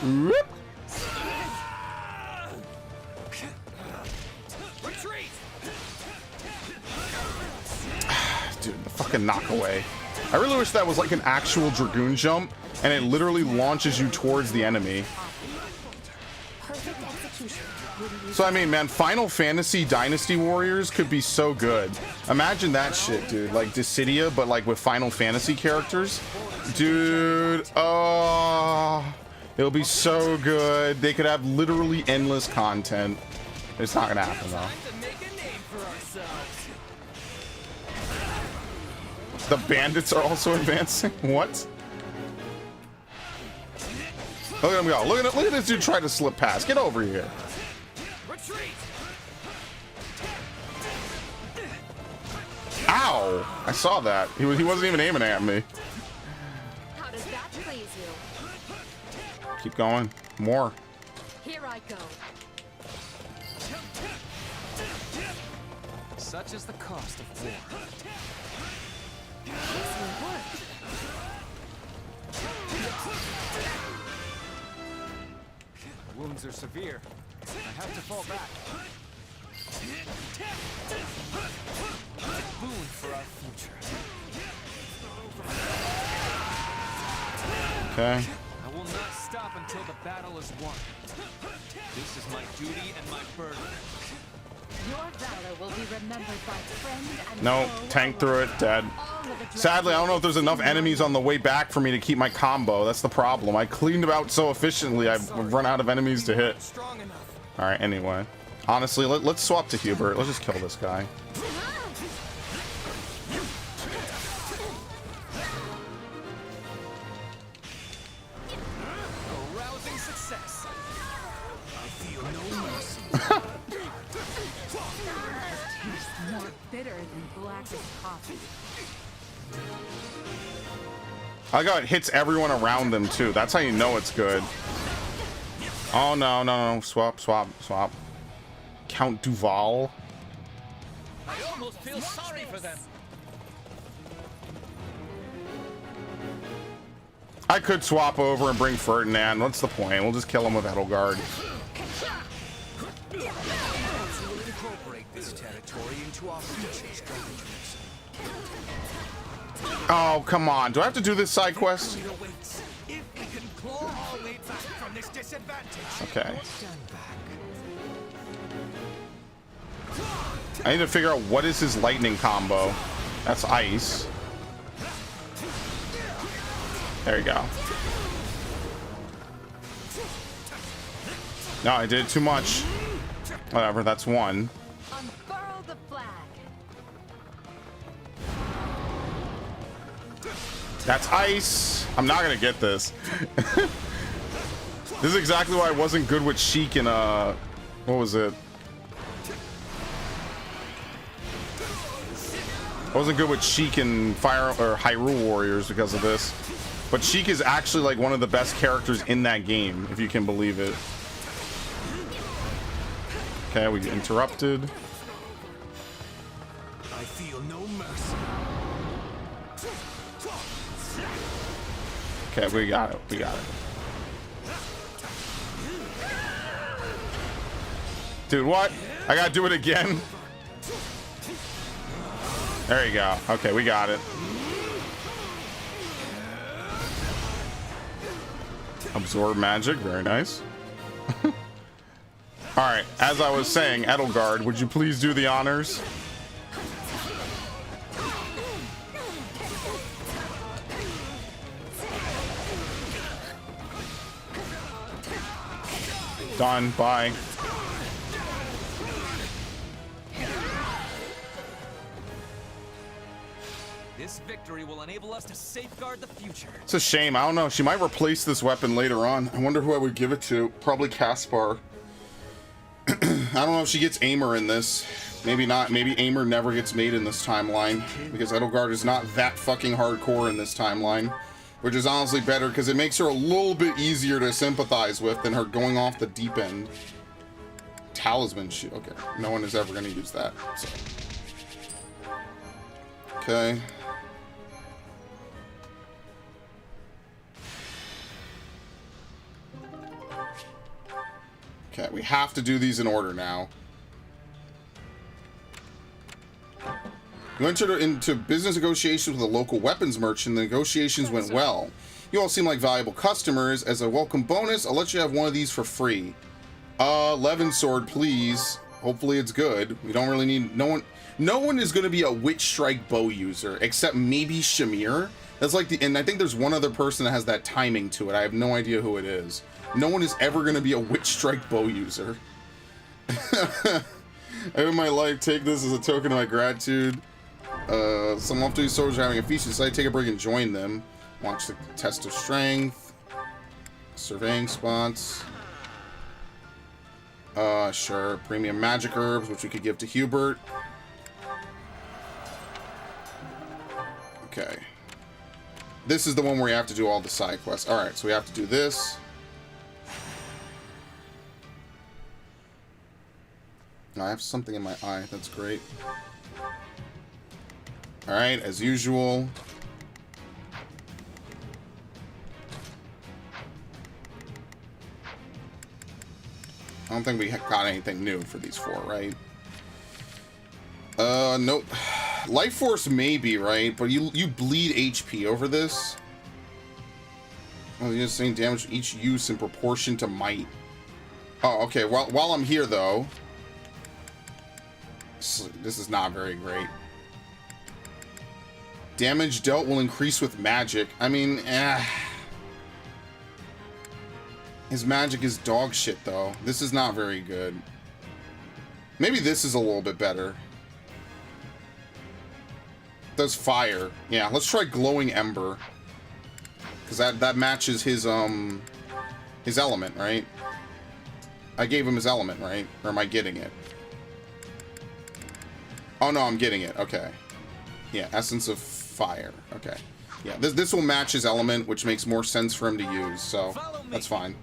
Whoop. Dude, the fucking knock away. I really wish that was like an actual Dragoon jump, and it literally launches you towards the enemy. So, I mean, man, Final Fantasy Dynasty Warriors could be so good. Imagine that shit, dude. Like Dissidia, but like with Final Fantasy characters. Dude, oh, it'll be so good. They could have literally endless content. It's not gonna happen, though. The bandits are also advancing? What? Look at him go. Look at this dude try to slip past. Get over here. Ow! I saw that. He wasn't even aiming at me. How does that please you? Keep going. More. Here I go. Such is the cost of war. Wounds are severe. I have to fall back. Boon for our future. Okay. I will not stop until the battle is won. This is my duty and my burden. Your valor will be remembered by friend and No, tank through it, dead. Sadly, I don't know if there's enough enemies on the way back for me to keep my combo. That's the problem. I cleaned them out so efficiently, I've run out of enemies to hit. Alright, anyway. Honestly, let's swap to Hubert. Let's just kill this guy. Arousing success. I feel no mercy. More bitter than blackest coffee. I got it hits everyone around them too. That's how you know it's good. Oh no, no, no. Swap, swap, swap. Count Duval. I almost feel sorry for them. I could swap over and bring Ferdinand. What's the point? We'll just kill him with Edelgard. incorporate this territory into our future strategies. Oh, come on. Do I have to do this side quest? If we can claw our way back from this disadvantage. Okay. I need to figure out what is his lightning combo. That's ice. There you go. No, I did too much. Whatever, that's one. Unfurl the flag. That's ice. I'm not gonna get this. This is exactly why I wasn't good with Sheik and what was it? I wasn't good with Sheik and Fire or Hyrule Warriors because of this. But Sheik is actually like one of the best characters in that game, if you can believe it. Okay, we interrupted. I feel no mercy. Okay, we got it. We got it. Dude, what? I gotta do it again? There you go. Okay, we got it. Absorb magic. Very nice. Alright, as I was saying, Edelgard, would you please do the honors? Done. Bye. This victory will enable us to safeguard the future. It's a shame. I don't know. She might replace this weapon later on. I wonder who I would give it to. Probably Caspar. I don't know if she gets Aimer in this. Maybe not. Maybe Aimer never gets made in this timeline because Edelgard is not that fucking hardcore in this timeline, which is honestly better because it makes her a little bit easier to sympathize with than her going off the deep end. Talisman shield. Okay, no one is ever going to use that. So. Okay. Okay, we have to do these in order now. You entered into business negotiations with a local weapons merchant. The negotiations went well. You all seem like valuable customers. As a welcome bonus, I'll let you have one of these for free. Levin sword, please. Hopefully it's good. We don't really need... No one is going to be a Witch Strike bow user, except maybe Shamir. That's like the... And I think there's one other person that has that timing to it. I have no idea who it is. No one is ever going to be a Witch Strike bow user. I in my life take this as a token of my gratitude. Some lofty soldiers are having a feast, so I take a break and join them. Watch the test of strength. Surveying spots. Sure. Premium magic herbs, which we could give to Hubert. Okay. This is the one where you have to do all the side quests. Alright, so we have to do this. I have something in my eye. That's great. Alright, as usual. I don't think we got anything new for these four, right? Nope. Life Force maybe, right? But you bleed HP over this. Oh, you're just saying damage each use in proportion to might. Oh, okay. While I'm here, though... This is not very great. Damage dealt will increase with magic. I mean, his magic is dog shit, though. This is not very good. Maybe this is a little bit better. Does fire. Yeah, let's try Glowing Ember. Because that matches his element, right? I gave him his element, right? Or am I getting it? Oh, no, I'm getting it. Okay. Yeah, Essence of Fire. Okay. Yeah, this will match his element, which makes more sense for him to use, so that's fine.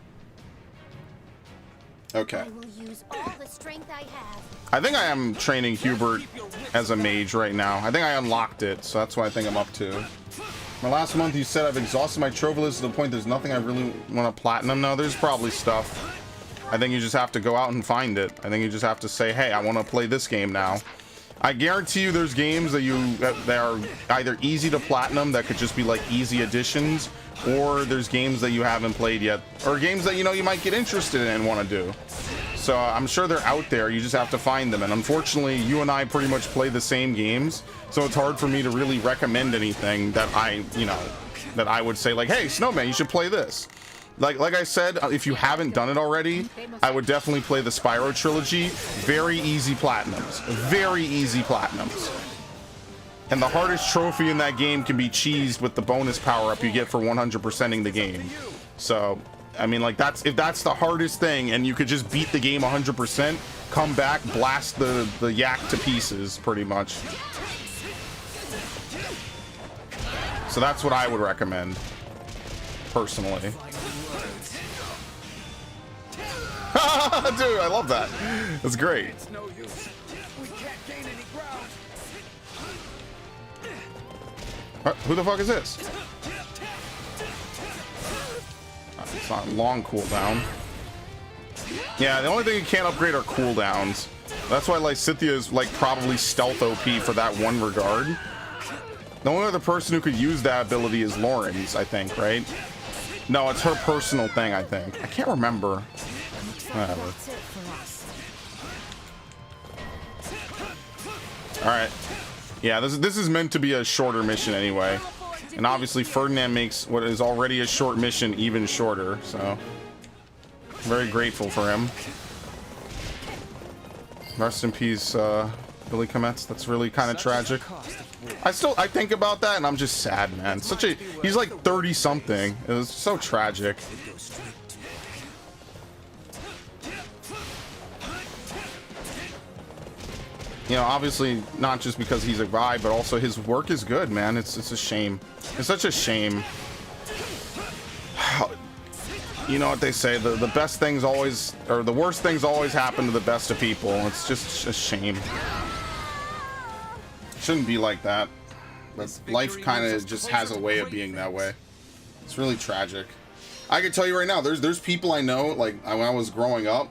Okay. I will use all the strength I have. I think I am training Hubert as a mage right now. I think I unlocked it, so that's what I think I'm up to. My last month, you said I've exhausted my trophy list to the point there's nothing I really want to platinum. No, there's probably stuff. I think you just have to go out and find it. I think you just have to say, hey, I want to play this game now. I guarantee you there's games that are either easy to platinum that could just be like easy additions, or there's games that you haven't played yet, or games that you might get interested in and want to do. So I'm sure they're out there, you just have to find them. And unfortunately, you and I pretty much play the same games, so it's hard for me to really recommend anything that that I would say like, hey, Snowman, you should play this. Like I said, if you haven't done it already, I would definitely play the Spyro trilogy. Very easy platinums. Very easy platinums. And the hardest trophy in that game can be cheesed with the bonus power-up you get for 100%ing the game. So, I mean, like, if that's the hardest thing and you could just beat the game 100%, come back, blast the yak to pieces, pretty much. So that's what I would recommend, personally. Dude, I love that. That's great. It's no use. We can't gain any ground. Who the fuck is this? It's not long cooldown. Yeah, the only thing you can't upgrade are cooldowns. That's why Lysithea is like probably stealth OP for that one regard. The only other person who could use that ability is Lauren's, I think, right? No, it's her personal thing, I think. I can't remember. Whatever. Alright. Yeah, this is meant to be a shorter mission anyway. And obviously Ferdinand makes what is already a short mission even shorter, so very grateful for him. Rest in peace, Billy Kometz. That's really kind of tragic. I think about that and I'm just sad, man. He's like 30 something. It was so tragic. You know, obviously not just because he's a guy, but also his work is good, man. It's a shame. It's such a shame. You know what they say, the best things always, or the worst things always happen to the best of people. It's just a shame. It shouldn't be like that. But life kind of just has a way of being that way. It's really tragic. I can tell you right now, there's people I know, like when I was growing up,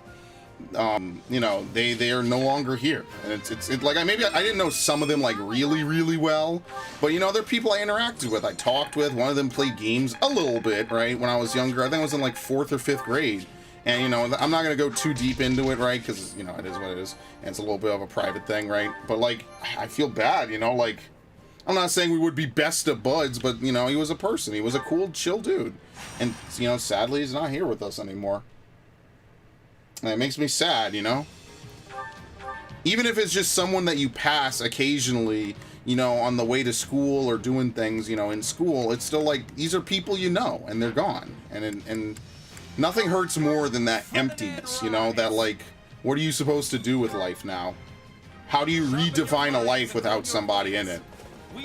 you know, they are no longer here, and it's like I didn't know some of them like really well, but you know, they're people I interacted with, I talked with. One of them played games a little bit, right, when I was younger. I think I was in like 4th or 5th grade, and you know, I'm not gonna go too deep into it, right, because you know, it is what it is, and it's a little bit of a private thing, right, but like I feel bad, you know, like I'm not saying we would be best of buds, but you know, he was a person, he was a cool, chill dude, and you know, sadly he's not here with us anymore. And it makes me sad, you know? Even if it's just someone that you pass occasionally, you know, on the way to school or doing things, you know, in school, it's still like, these are people you know, and they're gone. And nothing hurts more than that emptiness, you know? That, like, what are you supposed to do with life now? How do you redefine a life without somebody in it?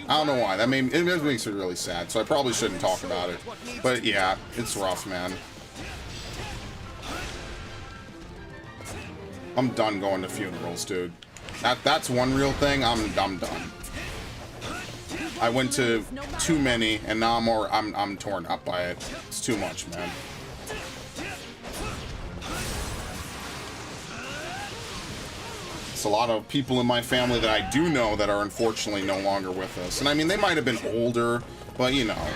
I don't know why. It makes me really sad, so I probably shouldn't talk about it. But, yeah, it's rough, man. I'm done going to funerals, dude. That's one real thing. I'm done. I went to too many, and now I'm torn up by it. It's too much, man. It's a lot of people in my family that I do know that are unfortunately no longer with us. And I mean, they might have been older, but you know,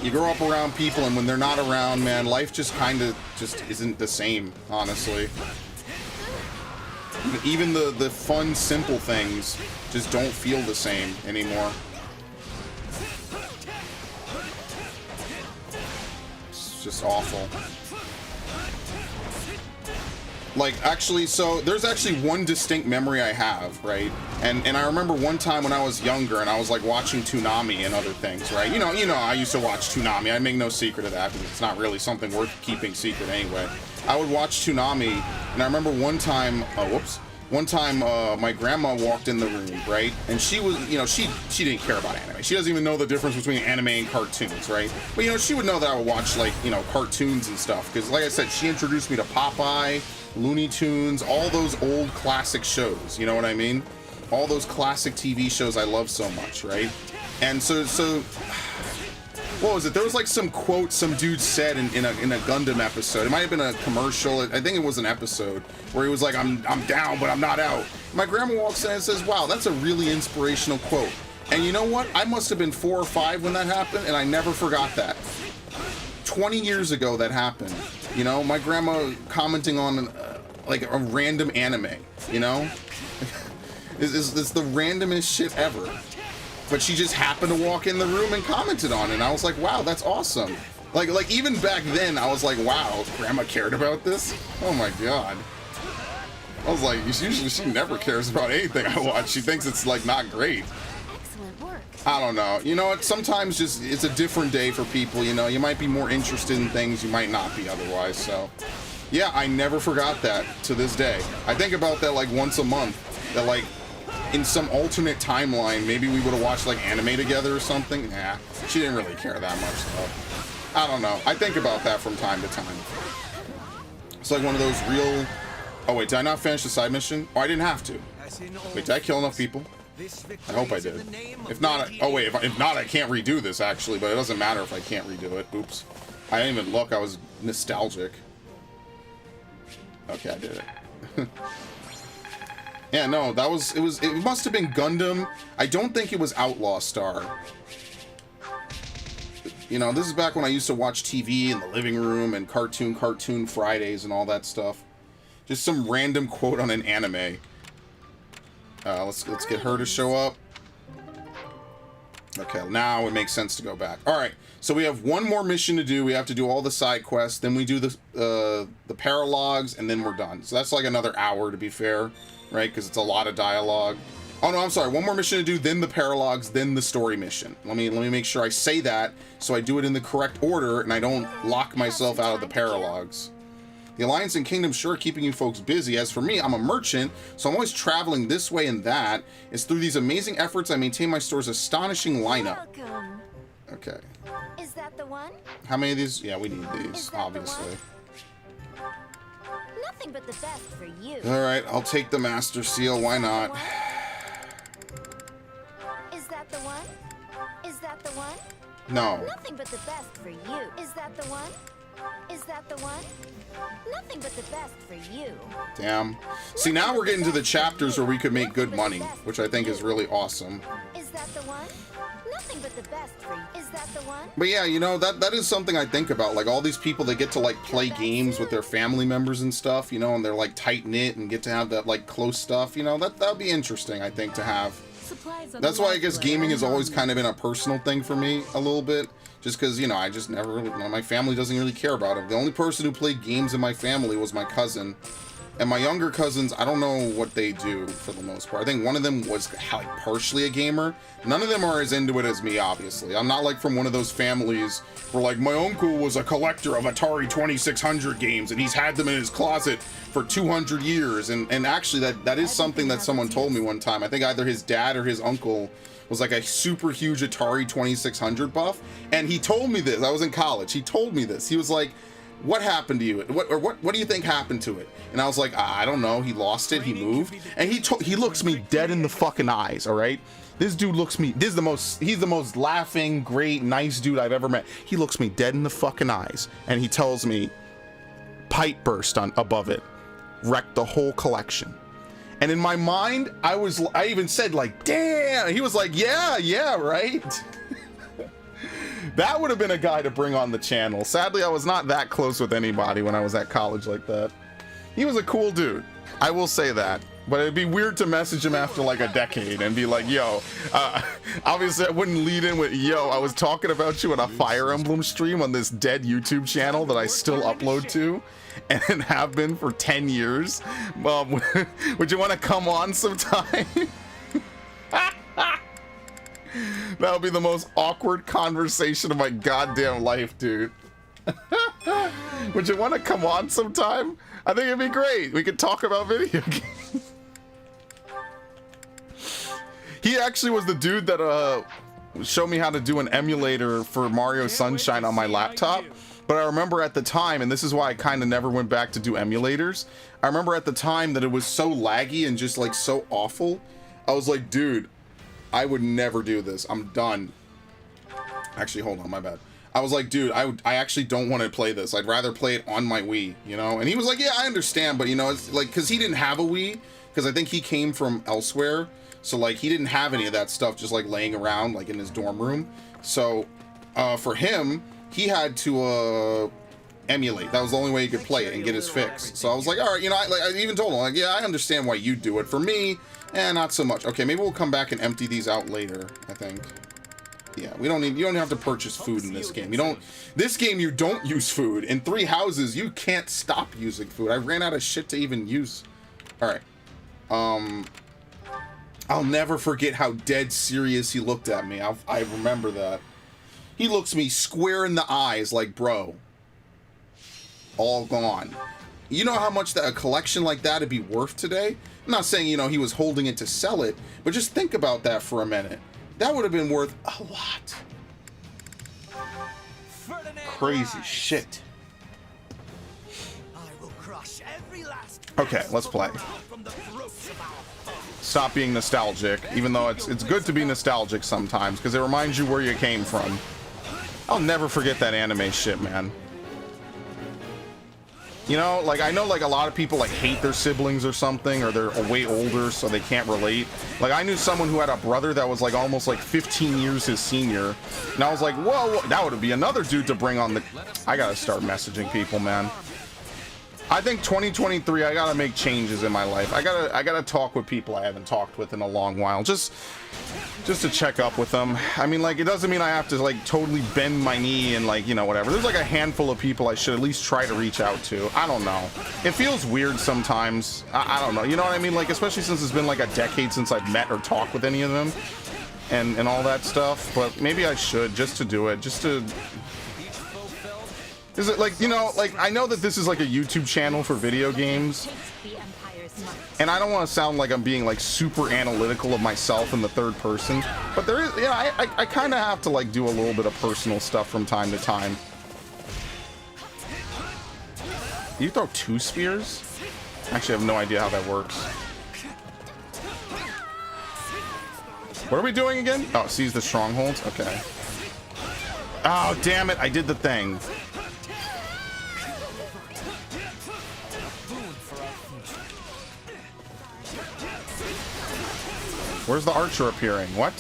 you grow up around people, and when they're not around, man, life just kind of just isn't the same, honestly. Even the fun, simple things just don't feel the same anymore. It's just awful. Like, actually, so there's actually one distinct memory I have, right? And I remember one time when I was younger and I was like watching Toonami and other things, right? You know, I used to watch Toonami. I make no secret of that because it's not really something worth keeping secret anyway. I would watch Toonami, and I remember one time, my grandma walked in the room, right? And she was, you know, she didn't care about anime. She doesn't even know the difference between anime and cartoons, right? But, you know, she would know that I would watch, like, you know, cartoons and stuff. Because, like I said, she introduced me to Popeye, Looney Tunes, all those old classic shows, you know what I mean? All those classic TV shows I love so much, right? And so what was it? There was like some quote some dude said in a Gundam episode. It might have been a commercial. I think it was an episode where he was like, I'm down, but I'm not out. My grandma walks in and says, wow, that's a really inspirational quote. And you know what? I must have been 4 or 5 when that happened, and I never forgot that. 20 years ago that happened. You know, my grandma commenting on like a random anime, you know? It's the randomest shit ever. But she just happened to walk in the room and commented on it, and I was like, wow, that's awesome. Like even back then, I was like, wow, grandma cared about this? Oh my god. I was like, usually she never cares about anything I watch. She thinks it's like not great. Excellent work. I don't know. You know what? Sometimes just it's a different day for people, you know. You might be more interested in things, you might not be otherwise, so. Yeah, I never forgot that to this day. I think about that like once a month. That like in some alternate timeline, maybe we would have watched like anime together or something. Nah, she didn't really care that much though. I don't know. I think about that from time to time. It's like one of those real... Oh wait, did I not finish the side mission? Oh, I didn't have to. Wait, did I kill enough people? I hope I did. If not, oh wait, if not, I can't redo this actually, but it doesn't matter if I can't redo it. Oops. I didn't even look, I was nostalgic. Okay, I did it. Yeah, no, it must have been Gundam. I don't think it was Outlaw Star. You know, this is back when I used to watch TV in the living room and Cartoon Fridays and all that stuff. Just some random quote on an anime. Let's get her to show up. Okay, now it makes sense to go back. All right, so we have one more mission to do. We have to do all the side quests. Then we do the paralogs, and then we're done. So that's like another hour, to be fair, right? Because it's a lot of dialogue. Oh no, I'm sorry. One more mission to do, then the paralogs, then the story mission. Let me make sure I say that so I do it in the correct order and I don't lock myself out of the paralogs. The Alliance and Kingdom sure are keeping you folks busy. As for me, I'm a merchant, so I'm always traveling this way and that. It's through these amazing efforts I maintain my store's astonishing lineup. Welcome. Okay. Is that the one? How many of these? Yeah, we need these, obviously. Nothing but the best for you. Alright, I'll take the Master Seal. Why not? Is that the one? Is that the one? No. Nothing but the best for you. Is that the one? Is that the one? Nothing but the best for you. Damn. See, now we're getting to the chapters where we could make good money, which I think is really awesome. Is that the one? Nothing but the best for you. Is that the one? But yeah, you know, that is something I think about. Like, all these people that get to, like, play games with their family members and stuff, you know, and they're, like, tight-knit and get to have that, like, close stuff, you know, that would be interesting, I think, to have. That's why I guess gaming has always kind of been a personal thing for me, a little bit. Just because, you know, I just never really, my family doesn't really care about it. The only person who played games in my family was my cousin. And my younger cousins, I don't know what they do for the most part. I think one of them was like partially a gamer. None of them are as into it as me, obviously. I'm not like from one of those families where like my uncle was a collector of Atari 2600 games and he's had them in his closet for 200 years. And actually that is something that someone told me one time. I think either his dad or his uncle was like a super huge Atari 2600 buff. And he told me this. I was in college. He told me this. He was like, what happened to you? What do you think happened to it? And I was like, I don't know. He lost it. He moved. And he looks me dead in the fucking eyes. All right. This dude looks me. He's the most laughing, great, nice dude I've ever met. He looks me dead in the fucking eyes. And he tells me, pipe burst on above it, wrecked the whole collection. And in my mind, I even said like, damn. He was like, yeah, right. That would have been a guy to bring on the channel. Sadly, I was not that close with anybody when I was at college like that. He was a cool dude. I will say that. But it'd be weird to message him after like a decade and be like, yo, obviously I wouldn't lead in with, yo, I was talking about you on a Fire Emblem stream on this dead YouTube channel that I still upload to and have been for 10 years. Would you want to come on sometime? That would be the most awkward conversation of my goddamn life, dude. Would you want to come on sometime? I think it'd be great. We could talk about video games. He actually was the dude that showed me how to do an emulator for Mario Sunshine on my laptop. But I remember at the time, and this is why I kind of never went back to do emulators. I remember at the time that it was so laggy and just like so awful. I was like, dude, I would never do this. I'm done. Actually, hold on, my bad. I was like, dude, I actually don't want to play this. I'd rather play it on my Wii, you know? And he was like, yeah, I understand, but you know, it's like, because he didn't have a Wii, because I think he came from elsewhere, so like he didn't have any of that stuff just like laying around like in his dorm room. So for him, he had to emulate. That was the only way he could play it and get his fix. So I was like, all right, you know, I even told him, like, yeah, I understand why you do it. For me, not so much. Okay, maybe we'll come back and empty these out later, I think. Yeah, you don't have to purchase food in this game. This game you don't use food. In 3 houses, you can't stop using food. I ran out of shit to even use. All right. I'll never forget how dead serious he looked at me. I remember that. He looks me square in the eyes like, bro, all gone. You know how much a collection like that would be worth today? I'm not saying, you know, he was holding it to sell it, but just think about that for a minute. That would have been worth a lot. Crazy shit. Okay, let's play. Stop being nostalgic, even though it's good to be nostalgic sometimes, because it reminds you where you came from. I'll never forget that anime shit, man. You know, like, I know, like, a lot of people, like, hate their siblings or something, or they're way older, so they can't relate. Like, I knew someone who had a brother that was, like, almost, like, 15 years his senior. And I was like, whoa, that would be another dude to bring on the... I gotta start messaging people, man. I think 2023, I gotta make changes in my life. I gotta talk with people I haven't talked with in a long while. Just to check up with them. I mean, like, it doesn't mean I have to, like, totally bend my knee and, like, you know, whatever. There's, like, a handful of people I should at least try to reach out to. I don't know. It feels weird sometimes. I don't know. You know what I mean? Like, especially since it's been, like, a decade since I've met or talked with any of them and all that stuff. But maybe I should, just to do it. Just to... Is it, like, you know, like, I know that this is, like, a YouTube channel for video games. And I don't want to sound like I'm being, like, super analytical of myself in the third person, but there is, yeah, I kind of have to, like, do a little bit of personal stuff from time to time. You throw 2 spears? Actually, I have no idea how that works. What are we doing again? Oh, seize the strongholds? Okay. Oh, damn it, I did the thing. Where's the archer appearing? What?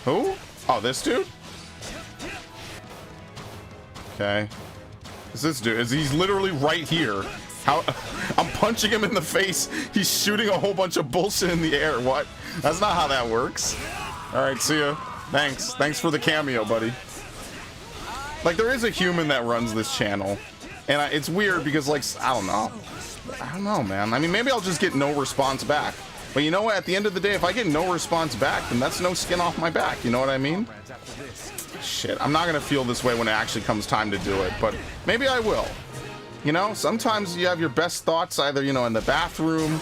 Who? Oh, this dude? Okay. Is this dude? He's literally right here. How? I'm punching him in the face. He's shooting a whole bunch of bullshit in the air. What? That's not how that works. All right, see ya. Thanks. Thanks for the cameo, buddy. Like, there is a human that runs this channel. And it's weird because, like, I don't know, man. I mean, maybe I'll just get no response back. But you know what? At the end of the day, if I get no response back, then that's no skin off my back. You know what I mean? Shit, I'm not going to feel this way when it actually comes time to do it. But maybe I will. You know, sometimes you have your best thoughts either, you know, in the bathroom,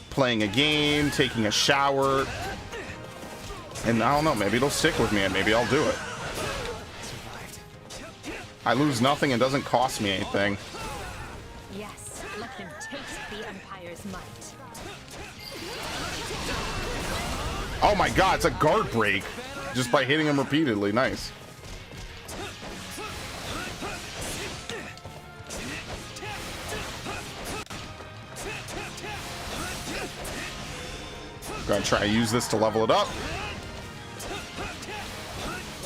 playing a game, taking a shower. And I don't know, maybe it'll stick with me and maybe I'll do it. I lose nothing and doesn't cost me anything. Yes, let them taste the Empire's might. Oh my god, it's a guard break just by hitting him repeatedly. Nice. Gonna try to use this to level it up.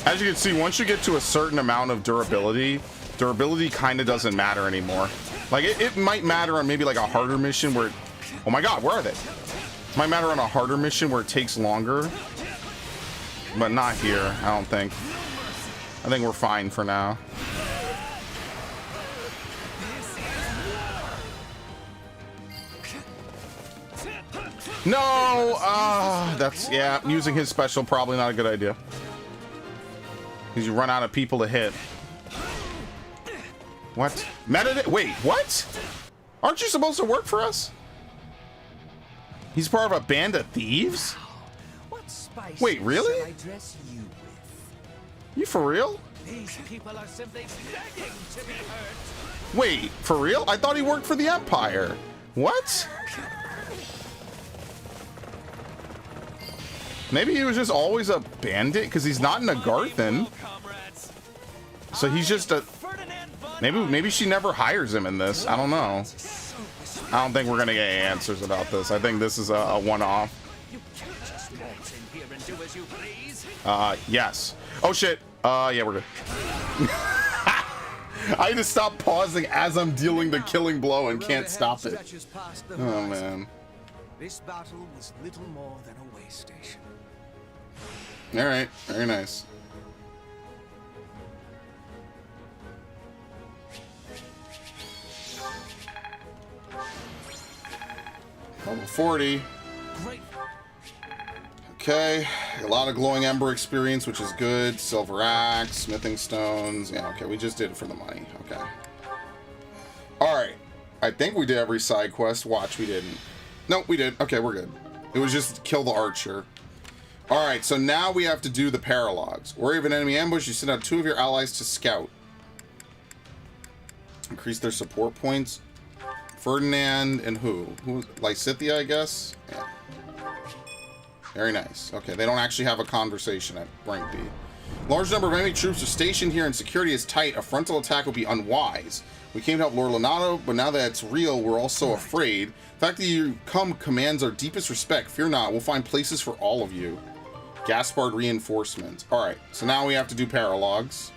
As you can see, once you get to a certain amount of durability kind of doesn't matter anymore. Like, it might matter on maybe like a harder mission where... Oh my god, where are they? Might matter on a harder mission where it takes longer. But not here, I don't think. I think we're fine for now. No! That's... Yeah, using his special, probably not a good idea. Because you run out of people to hit. What? Wait, what? Aren't you supposed to work for us? He's part of a band of thieves? Wait, really? You for real? These people are simply begging to be hurt. Wait, for real? I thought he worked for the Empire. What? Maybe he was just always a bandit because he's not in a Garthen. So he's just a. Maybe she never hires him in this. I don't know. I don't think we're gonna get answers about this. I think this is a one-off. Yes. Oh shit. Yeah, we're good. I need to stop pausing as I'm dealing the killing blow and can't stop it. Oh man. This battle was little more than a way station. All right. Very nice. Level 40. Okay, a lot of glowing ember experience, which is good. Silver axe, smithing stones. Yeah, okay, we just did it for the money. Okay. All right, I think we did every side quest. Watch, we didn't. No, we did. Okay, we're good. It was just kill the archer. All right, so now we have to do the paralogs. Worry of an enemy ambush, you send out 2 of your allies to scout. Increase their support points. Ferdinand and who? Lysithia, I guess? Yeah. Very nice. Okay, they don't actually have a conversation at rank B. Large number of enemy troops are stationed here and security is tight. A frontal attack would be unwise. We came to help Lord Lonato, but now that it's real, we're also afraid. The fact that you come commands our deepest respect. Fear not, we'll find places for all of you. Gaspard reinforcements. Alright, so now we have to do paralogs.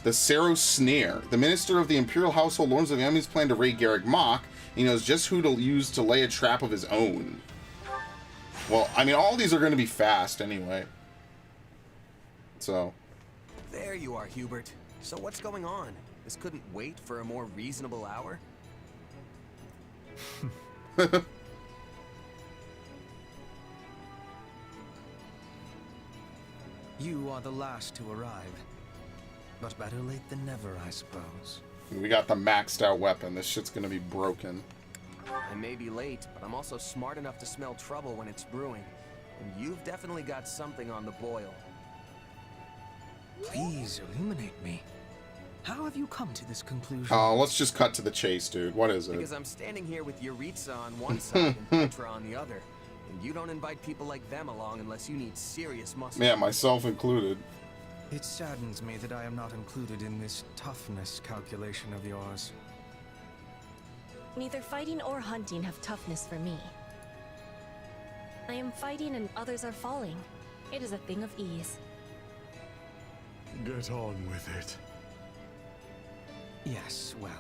The Saros Snare. The minister of the Imperial Household learns of the enemy's plan to raid Garreg Mach. He knows just who to use to lay a trap of his own. Well, I mean, all these are going to be fast anyway. So. There you are, Hubert. So what's going on? This couldn't wait for a more reasonable hour? You are the last to arrive. But better late than never, I suppose. We got the maxed out weapon. This shit's gonna be broken. I may be late, but I'm also smart enough to smell trouble when it's brewing. And you've definitely got something on the boil. Please illuminate me. How have you come to this conclusion? Oh, let's just cut to the chase, dude. What is it? Because I'm standing here with Yuritsa on one side and Petra on the other. And you don't invite people like them along unless you need serious muscle. Yeah, myself included. It saddens me that I am not included in this toughness calculation of yours. Neither fighting or hunting have toughness for me. I am fighting and others are falling. It is a thing of ease. Get on with it. Yes, well,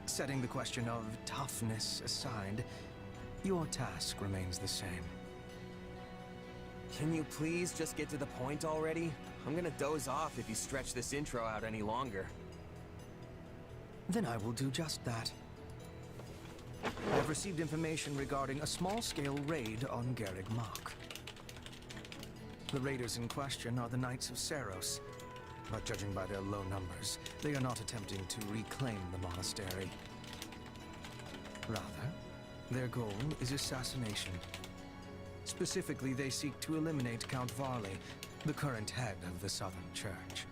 setting the question of toughness aside, your task remains the same. Can you please just get to the point already? I'm gonna doze off if you stretch this intro out any longer. Then I will do just that. I have received information regarding a small-scale raid on Garreg Mach. The raiders in question are the Knights of Saros, but judging by their low numbers, they are not attempting to reclaim the monastery. Rather, their goal is assassination. Specifically, they seek to eliminate Count Varley, the current head of the Southern Church.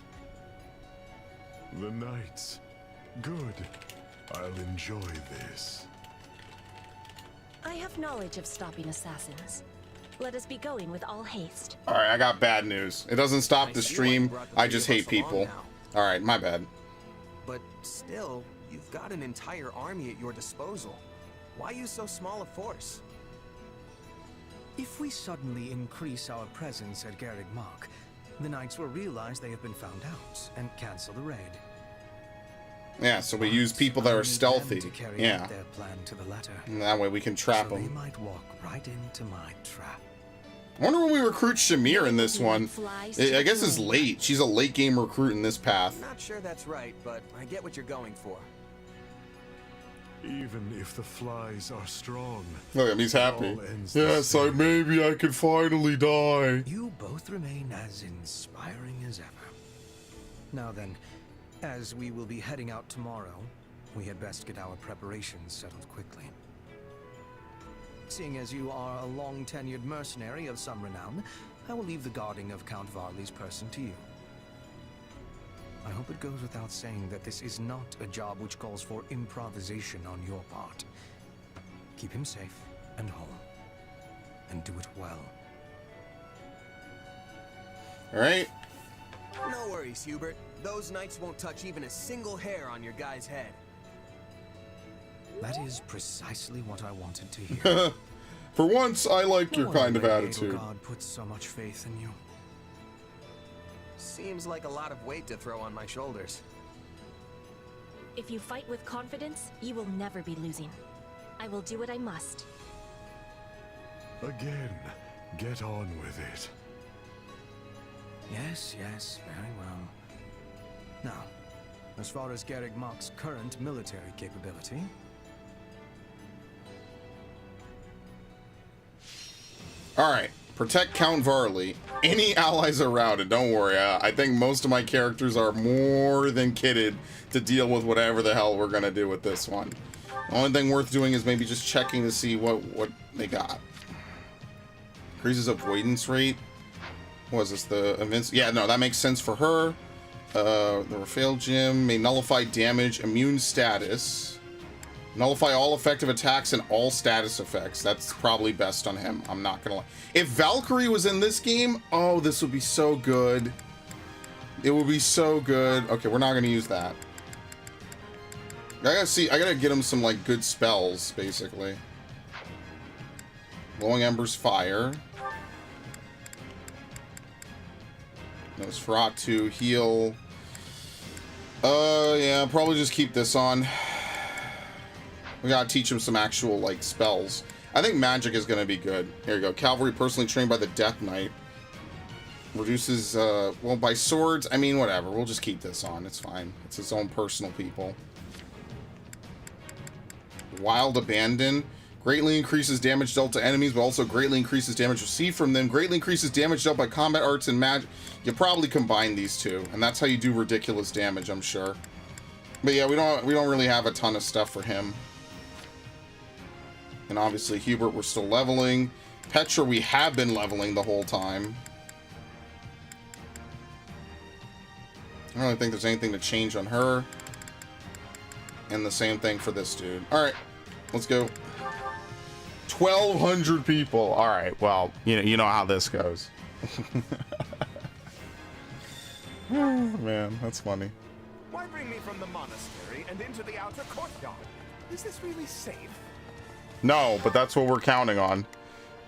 The Knights. Good. I'll enjoy this. I have knowledge of stopping assassins. Let us be going with all haste. Alright, I got bad news. It doesn't stop the stream. I just hate people. Alright, my bad. But still, you've got an entire army at your disposal. Why use so small a force? If we suddenly increase our presence at Garreg Mach, the Knights will realize they have been found out and cancel the raid. Yeah, so we use people that are stealthy. Yeah. Their plan to the letter. And that way we can trap them. They might walk right into my trap. I wonder when we recruit Shamir in this one. I guess it's late. She's a late game recruit in this path. Not sure that's right, but I get what you're going for. Even if the flies are strong. Look at him, he's happy. Yes, maybe I could finally die. You both remain as inspiring as ever. Now then, as we will be heading out tomorrow, we had best get our preparations settled quickly. Seeing as you are a long-tenured mercenary of some renown, I will leave the guarding of Count Varley's person to you. I hope it goes without saying that this is not a job which calls for improvisation on your part. Keep him safe and whole, and do it well. Alright? No worries, Hubert. Those knights won't touch even a single hair on your guy's head. That is precisely what I wanted to hear. For once, I like No your kind of wonder attitude. God puts so much faith in you. Seems like a lot of weight to throw on my shoulders. If you fight with confidence, you will never be losing. I will do what I must. Again, get on with it. Yes, yes, very well. Now, as far as Garreg Mach's current military capability, Alright, protect Count Varley. Any allies are routed, don't worry. I think most of my characters are more than kitted to deal with whatever the hell we're gonna do with this one. The only thing worth doing is maybe just checking to see what they got. Increases avoidance rate. What is this, the events? Yeah, no, that makes sense for her. The Raphael Gem may nullify damage, immune status. Nullify all effective attacks and all status effects. That's probably best on him. I'm not gonna lie. If Valkyrie was in this game, oh, this would be so good. It would be so good. Okay, we're not gonna use that. I gotta get him some, like, good spells, basically. Glowing Embers Fire. Nosferatu, heal. Yeah, probably just keep this on. We gotta teach him some actual, like, spells. I think magic is gonna be good. Here you go. Cavalry personally trained by the Death Knight. Reduces, well, by swords, I mean, whatever. We'll just keep this on. It's fine. It's his own personal people. Wild Abandon. Greatly increases damage dealt to enemies, but also greatly increases damage received from them. Greatly increases damage dealt by combat arts and magic. You probably combine these two, and that's how you do ridiculous damage, I'm sure. But yeah, we don't really have a ton of stuff for him. And obviously Hubert, we're still leveling. Petra, we have been leveling the whole time. I don't really think there's anything to change on her. And the same thing for this dude. Alright, let's go. 1,200 people. Alright, well, you know how this goes. Oh, man, that's funny. Why bring me from the monastery and into the outer courtyard? Is this really safe? No, but that's what we're counting on.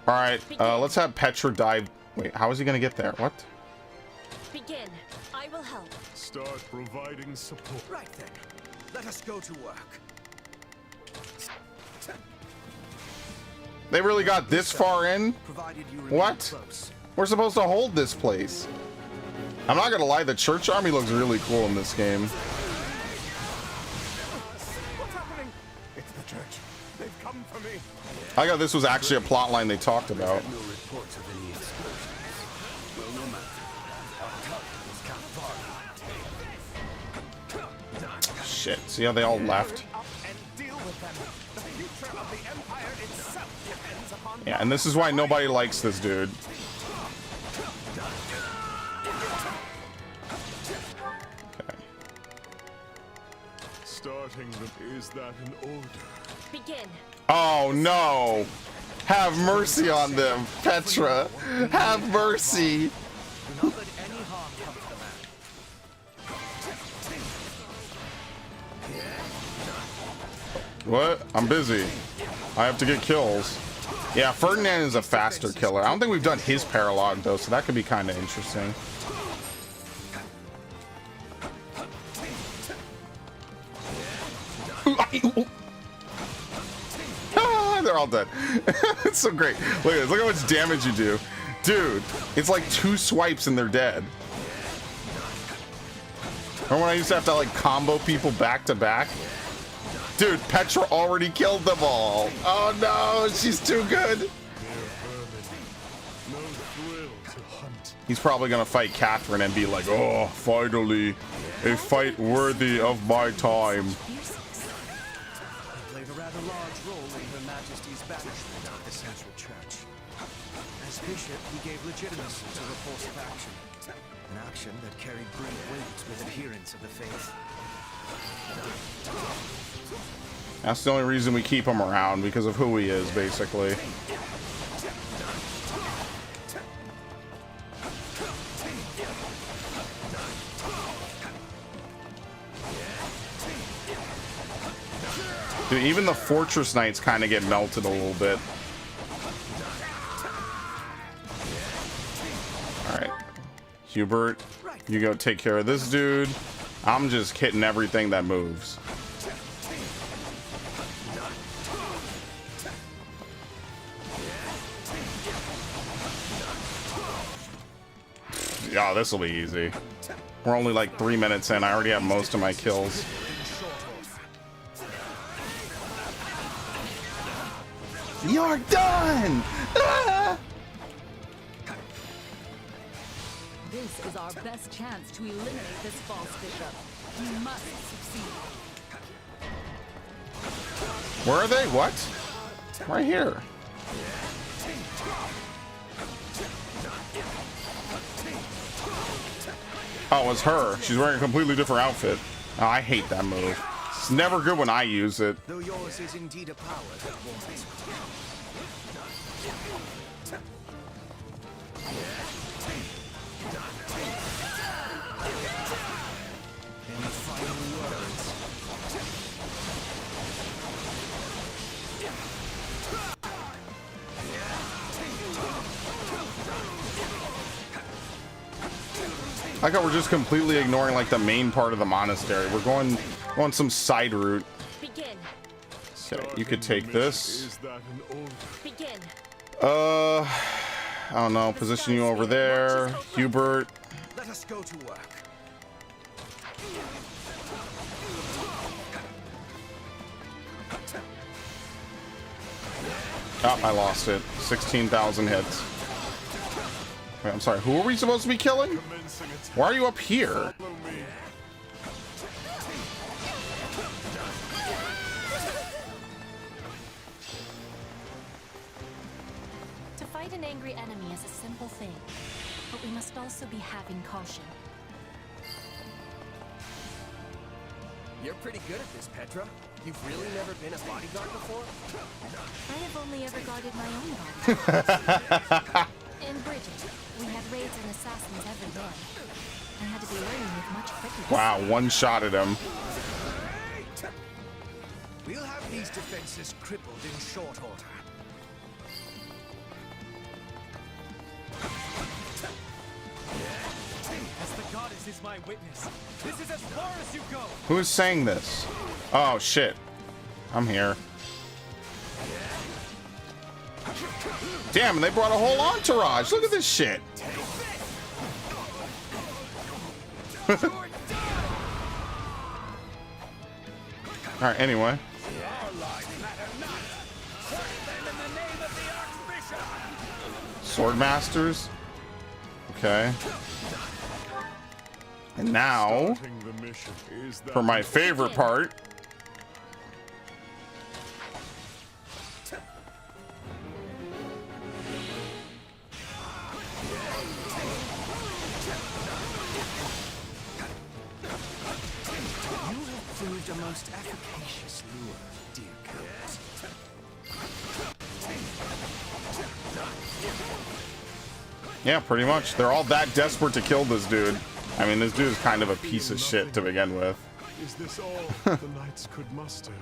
Alright, let's have Petra dive. Wait, how is he gonna get there? What? Begin. I will help. Start providing support. Right then. Let us go to work. They really got this far in? What? We're supposed to hold this place. I'm not gonna lie, the church army looks really cool in this game. What's happening? It's the church. They've come for me. I thought this was actually a plot line they talked about. No reports of any excursions. Well, no matter. Our target is Count Varley. Shit, see how they all left? Yeah, and this is why nobody likes this dude. Okay. Starting them, is that an order? Begin. Oh no! Have mercy on them, Petra! Have mercy! Do not let any harm come to the man. What? I'm busy. I have to get kills. Yeah, Ferdinand is a faster killer. I don't think we've done his paralogue though, so that could be kind of interesting. They're all dead. It's so great. Look at this. Look how much damage you do. Dude, it's like 2 swipes and they're dead. Remember when I used to have to like combo people back to back? Dude, Petra already killed them all. Oh no, she's too good. He's probably gonna fight Catherine and be like, oh, finally, a fight worthy of my time. played a rather large role in Her Majesty's banishment of the Central Church. As bishop, he gave legitimacy to the course of action, an action that carried great weight with adherents of the faith. That's the only reason we keep him around, because of who he is, basically. Dude, even the Fortress Knights kind of get melted a little bit. Alright. Hubert, you go take care of this dude. I'm just hitting everything that moves. Yeah, this will be easy. We're only like 3 minutes in. I already have most of my kills. You're done! Ah! This is our best chance to eliminate this false bishop. You must succeed. Where are they? What? Right here. Oh, it's her. She's wearing a completely different outfit. Oh, I hate that move. It's never good when I use it. Though yours is indeed a power that warrants. Any final words? I thought we're just completely ignoring like the main part of the monastery. We're going on some side route. Begin. Okay, you could take this. Begin. I don't know. Position you over there, Hubert. Let us go to work. Oh, I lost it. 16,000 hits. Wait, I'm sorry. Who are we supposed to be killing? Why are you up here? To fight an angry enemy is a simple thing, but we must also be having caution. You're pretty good at this, Petra. You've really never been a bodyguard before? I have only ever guarded my own body. In Bridget, we had raids and assassins every day. I had to be learning with much quicker. Wow, one shot at him. We'll have these defenses crippled in short order. As the goddess is my witness, this is as far as you go. Who is saying this? Oh, shit. I'm here. Damn, and they brought a whole entourage. Look at this shit. Alright, anyway. Sword Masters. Okay. And now, for my favorite part. Proved a most efficacious lure, dear Kurt. Yeah, pretty much. They're all that desperate to kill this dude. I mean, this dude is kind of a piece of shit to begin with. Is this all the knights could muster?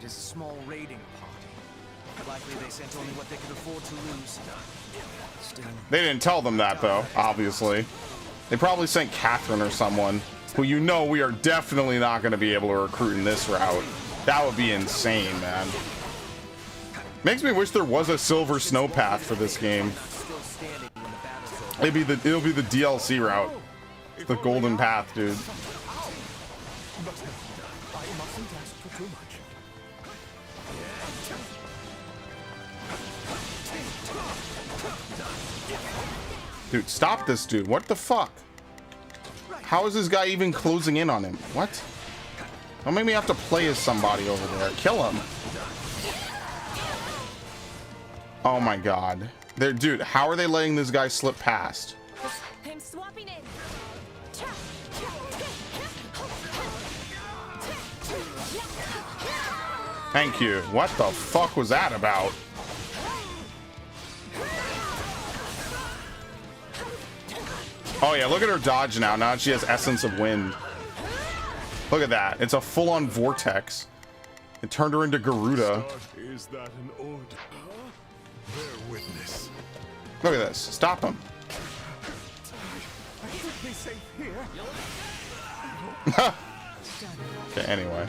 It is a small raiding party. Likely they sent only what they could afford to lose. Still, They didn't tell them that, though, obviously. They probably sent Catherine or someone who you know we are definitely not going to be able to recruit in this route. That would be insane, man. Makes me wish there was a silver snow path for this game. It'll be the DLC route. The golden path, dude. Dude, stop this dude. What the fuck? How is this guy even closing in on him? What? Don't make me have to play as somebody over there. Kill him. Oh my god. Dude, how are they letting this guy slip past? I'm swapping in. Thank you. What the fuck was that about? Oh yeah, look at her dodge now. Now she has Essence of Wind. Look at that. It's a full-on vortex. It turned her into Garuda. Is that an order? Bear witness. Look at this. Stop him. I should be safe here. Okay, anyway.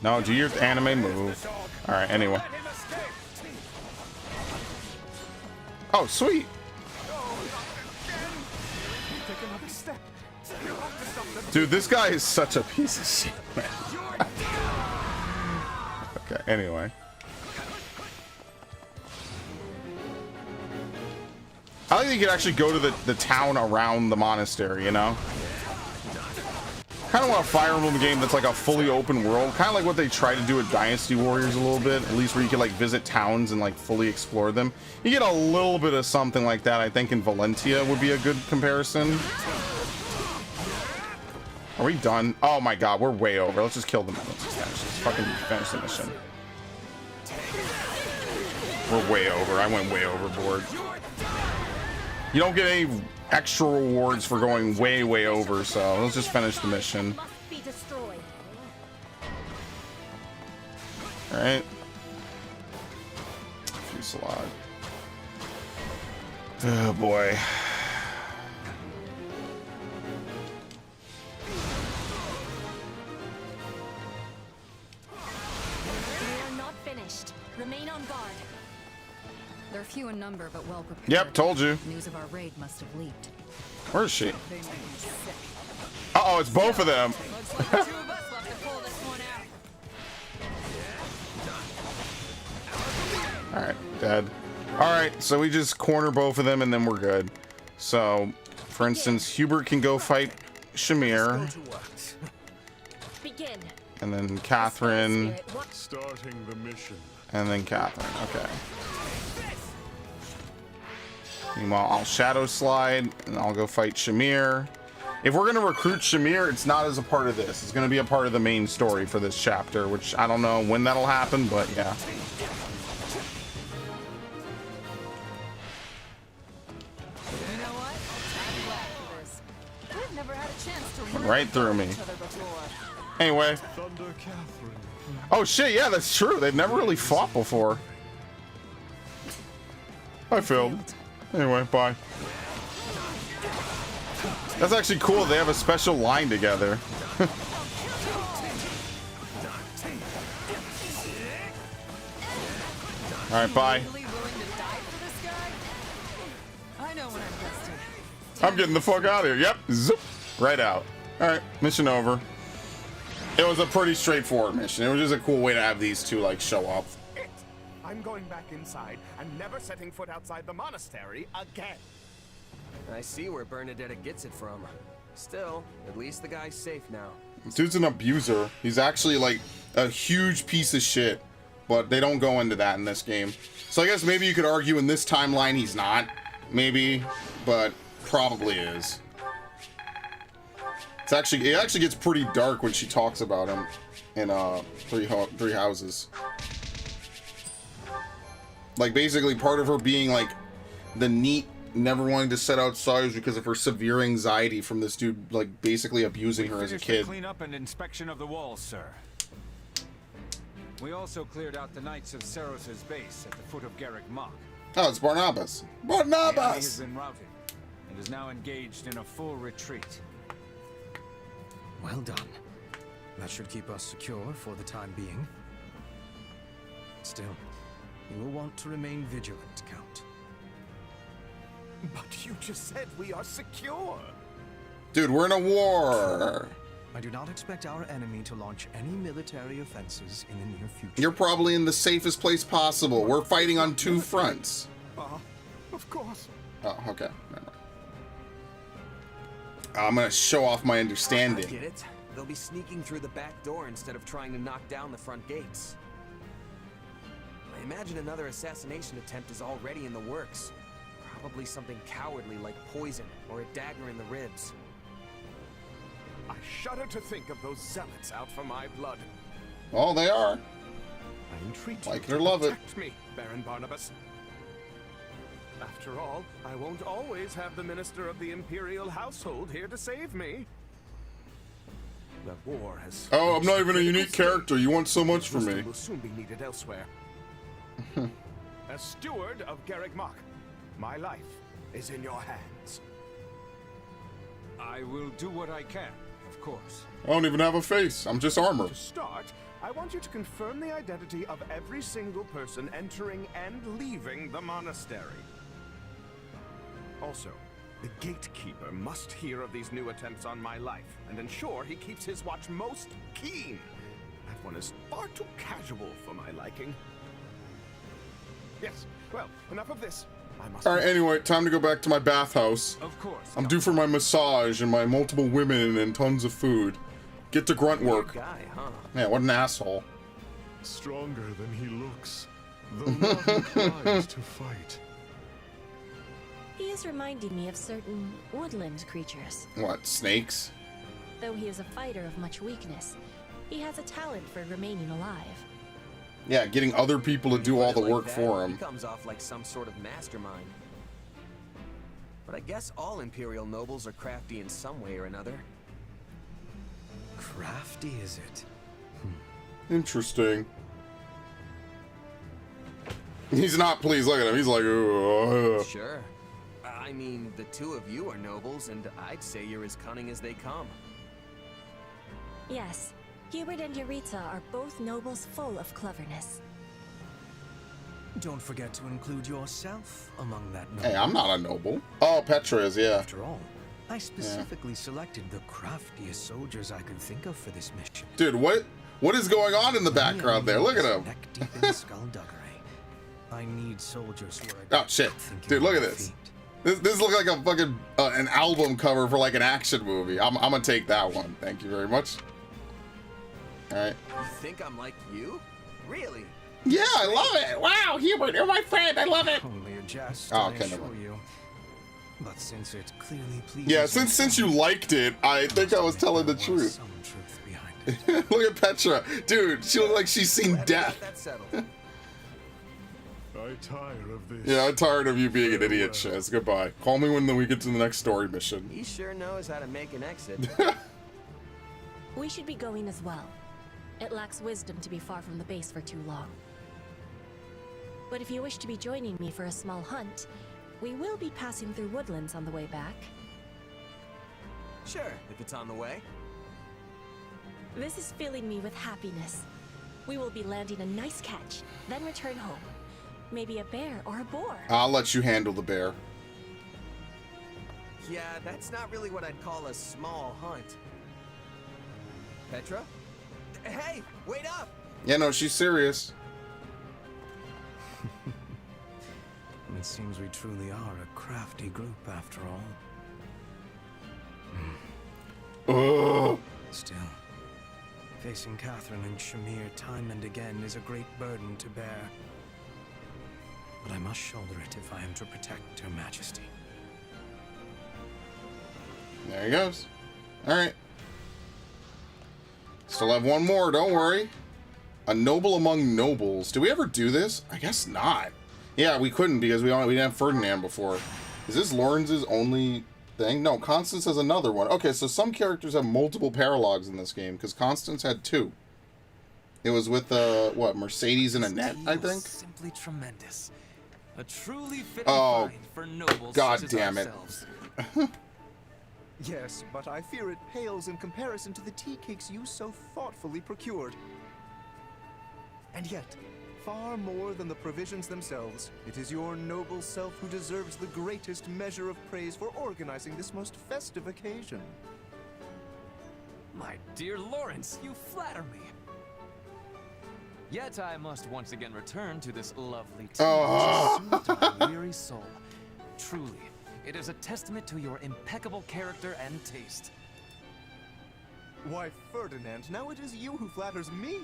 No, do your anime move. Alright, anyway. Oh, sweet. Dude, this guy is such a piece of shit, man. Okay, anyway. I think you could actually go to the town around the monastery, you know? Kind of want a Fire Emblem game that's like a fully open world. Kind of like what they try to do with Dynasty Warriors a little bit. At least where you could like visit towns and like fully explore them. You get a little bit of something like that, I think, in Valentia would be a good comparison. Are we done? Oh my god, we're way over. Let's just kill them. Let's just fucking finish the mission. We're way over. I went way overboard. You don't get any extra rewards for going way over, so let's just finish the mission. Alright. Fusillade. Oh boy. Remain on guard. They're few in number, but well prepared. Yep, told you. News of our raid must have leaked. Where is she? Uh-oh, it's both of them. Alright, dead. Alright, so we just corner both of them and then we're good. So, for instance, Hubert can go fight Shamir. And then Catherine. Starting the mission. And then Catherine. Okay. Meanwhile, I'll Shadow Slide and I'll go fight Shamir. If we're going to recruit Shamir, it's not as a part of this. It's going to be a part of the main story for this chapter, which I don't know when that'll happen, but yeah. You know what? I'm glad for this. We've never had a chance to Went right through me. each other before. Anyway. Oh shit, yeah, that's true. They've never really fought before. I failed. Anyway, bye. That's actually cool. They have a special line together. Alright, bye. I'm getting the fuck out of here. Yep. Zoop. Right out. Alright, mission over. It was a pretty straightforward mission. It was just a cool way to have these two like show up. I'm going back inside and never setting foot outside the monastery again. I see where Bernadetta gets it from. Still, at least the guy's safe now. Dude's an abuser. He's actually like a huge piece of shit, but they don't go into that in this game. So I guess maybe you could argue in this timeline he's not, maybe, but probably is. It actually gets pretty dark when she talks about him in Three Houses. Like basically part of her being like the neat, never wanting to set outside because of her severe anxiety from this dude like basically abusing her as a kid. Clean up and inspection of the walls, sir. We also cleared out the Knights of Seros's base at the foot of Garrick Mach. Oh, it's Barnabas. The enemy has Barnabas! been routed and is now engaged in a full retreat. Well done. That should keep us secure for the time being. Still, you will want to remain vigilant, Count. But you just said we are secure. Dude, we're in a war. I do not expect our enemy to launch any military offenses in the near future. You're probably in the safest place possible. We're fighting on two fronts. Of course. Oh, okay. Never mind. I'm gonna show off my understanding. I get it. They'll be sneaking through the back door instead of trying to knock down the front gates. I imagine another assassination attempt is already in the works. Probably something cowardly like poison or a dagger in the ribs. I shudder to think of those zealots out for my blood. Oh, they are. I entreat Like it you or to love it. protect me, Baron Barnabas. After all, I won't always have the minister of the Imperial household here to save me. The war has. Oh, I'm not even a unique character. You want so much from me. Will soon be needed elsewhere. As steward of Garrick Mach, my life is in your hands. I will do what I can, of course. I don't even have a face. I'm just armor. To start, I want you to confirm the identity of every single person entering and leaving the monastery. Also, the gatekeeper must hear of these new attempts on my life and ensure he keeps his watch most keen. That one is far too casual for my liking. Yes, well, enough of this. I must. All right, anyway, time to go back to my bathhouse. Of course. I'm due for my massage and my multiple women and tons of food. Get to grunt work. Guy, huh? Yeah, what an asshole. Stronger than he looks, though not inclined to fight. He is reminding me of certain woodland creatures. What, snakes? Though he is a fighter of much weakness, he has a talent for remaining alive. Yeah, getting other people to do all the work for him. He comes off like some sort of mastermind. But I guess all Imperial nobles are crafty in some way or another. Crafty, is it? Interesting. He's not pleased. Look at him. He's like, ugh. Sure. I mean, the two of you are nobles, and I'd say you're as cunning as they come. Yes, Hubert and Yuritsa are both nobles full of cleverness. Don't forget to include yourself among that noble. Hey, I'm not a noble. Oh, Petra is, yeah. After all, I specifically selected the craftiest soldiers I could think of for this mission. Dude, what is going on in the background there? Look at him. Neck deep in skullduggery. I need soldiers who are Oh shit, dude, look at this. This looks like a fucking an album cover for like an action movie. I'm gonna take that one. Thank you very much. All right. You think I'm like you? Really? Yeah, I love it. Wow, Hubert, you're my friend. I love it. Only a jest, Oh, I okay, assure never mind. you. But since it clearly pleases Yeah, since you liked it, I think I was telling the truth. some truth behind it. Look at Petra, dude. She looks like she's seen death. I tire of this. Yeah, I'm tired of you being an idiot, Shiz. Goodbye. Call me when we get to the next story mission. He sure knows how to make an exit. We should be going as well. It lacks wisdom to be far from the base for too long. But if you wish to be joining me for a small hunt, we will be passing through woodlands on the way back. Sure, if it's on the way. This is filling me with happiness. We will be landing a nice catch, then return home. Maybe a bear or a boar. I'll let you handle the bear. Yeah, that's not really what I'd call a small hunt. Petra? Hey, wait up! Yeah, no, she's serious. It seems we truly are a crafty group after all. Ugh. Still, facing Catherine and Shamir time and again is a great burden to bear. But I must shoulder it if I am to protect Her Majesty. There he goes. Alright. Still have one more, don't worry. A noble among nobles. Did we ever do this? I guess not. Yeah, we couldn't because we didn't have Ferdinand before. Is this Lawrence's only thing? No, Constance has another one. Okay, so some characters have multiple paralogs in this game because Constance had two. It was with, what, Mercedes and Annette, I think? Simply tremendous. A truly fitting Oh, find for nobles God such as damn it. ourselves. Yes, but I fear it pales in comparison to the tea cakes you so thoughtfully procured. And yet, far more than the provisions themselves, it is your noble self who deserves the greatest measure of praise for organizing this most festive occasion. My dear Lawrence, you flatter me. Yet I must once again return to this lovely tea, which has soothed my weary soul. Truly, it is a testament to your impeccable character and taste. Why, Ferdinand, now it is you who flatters me.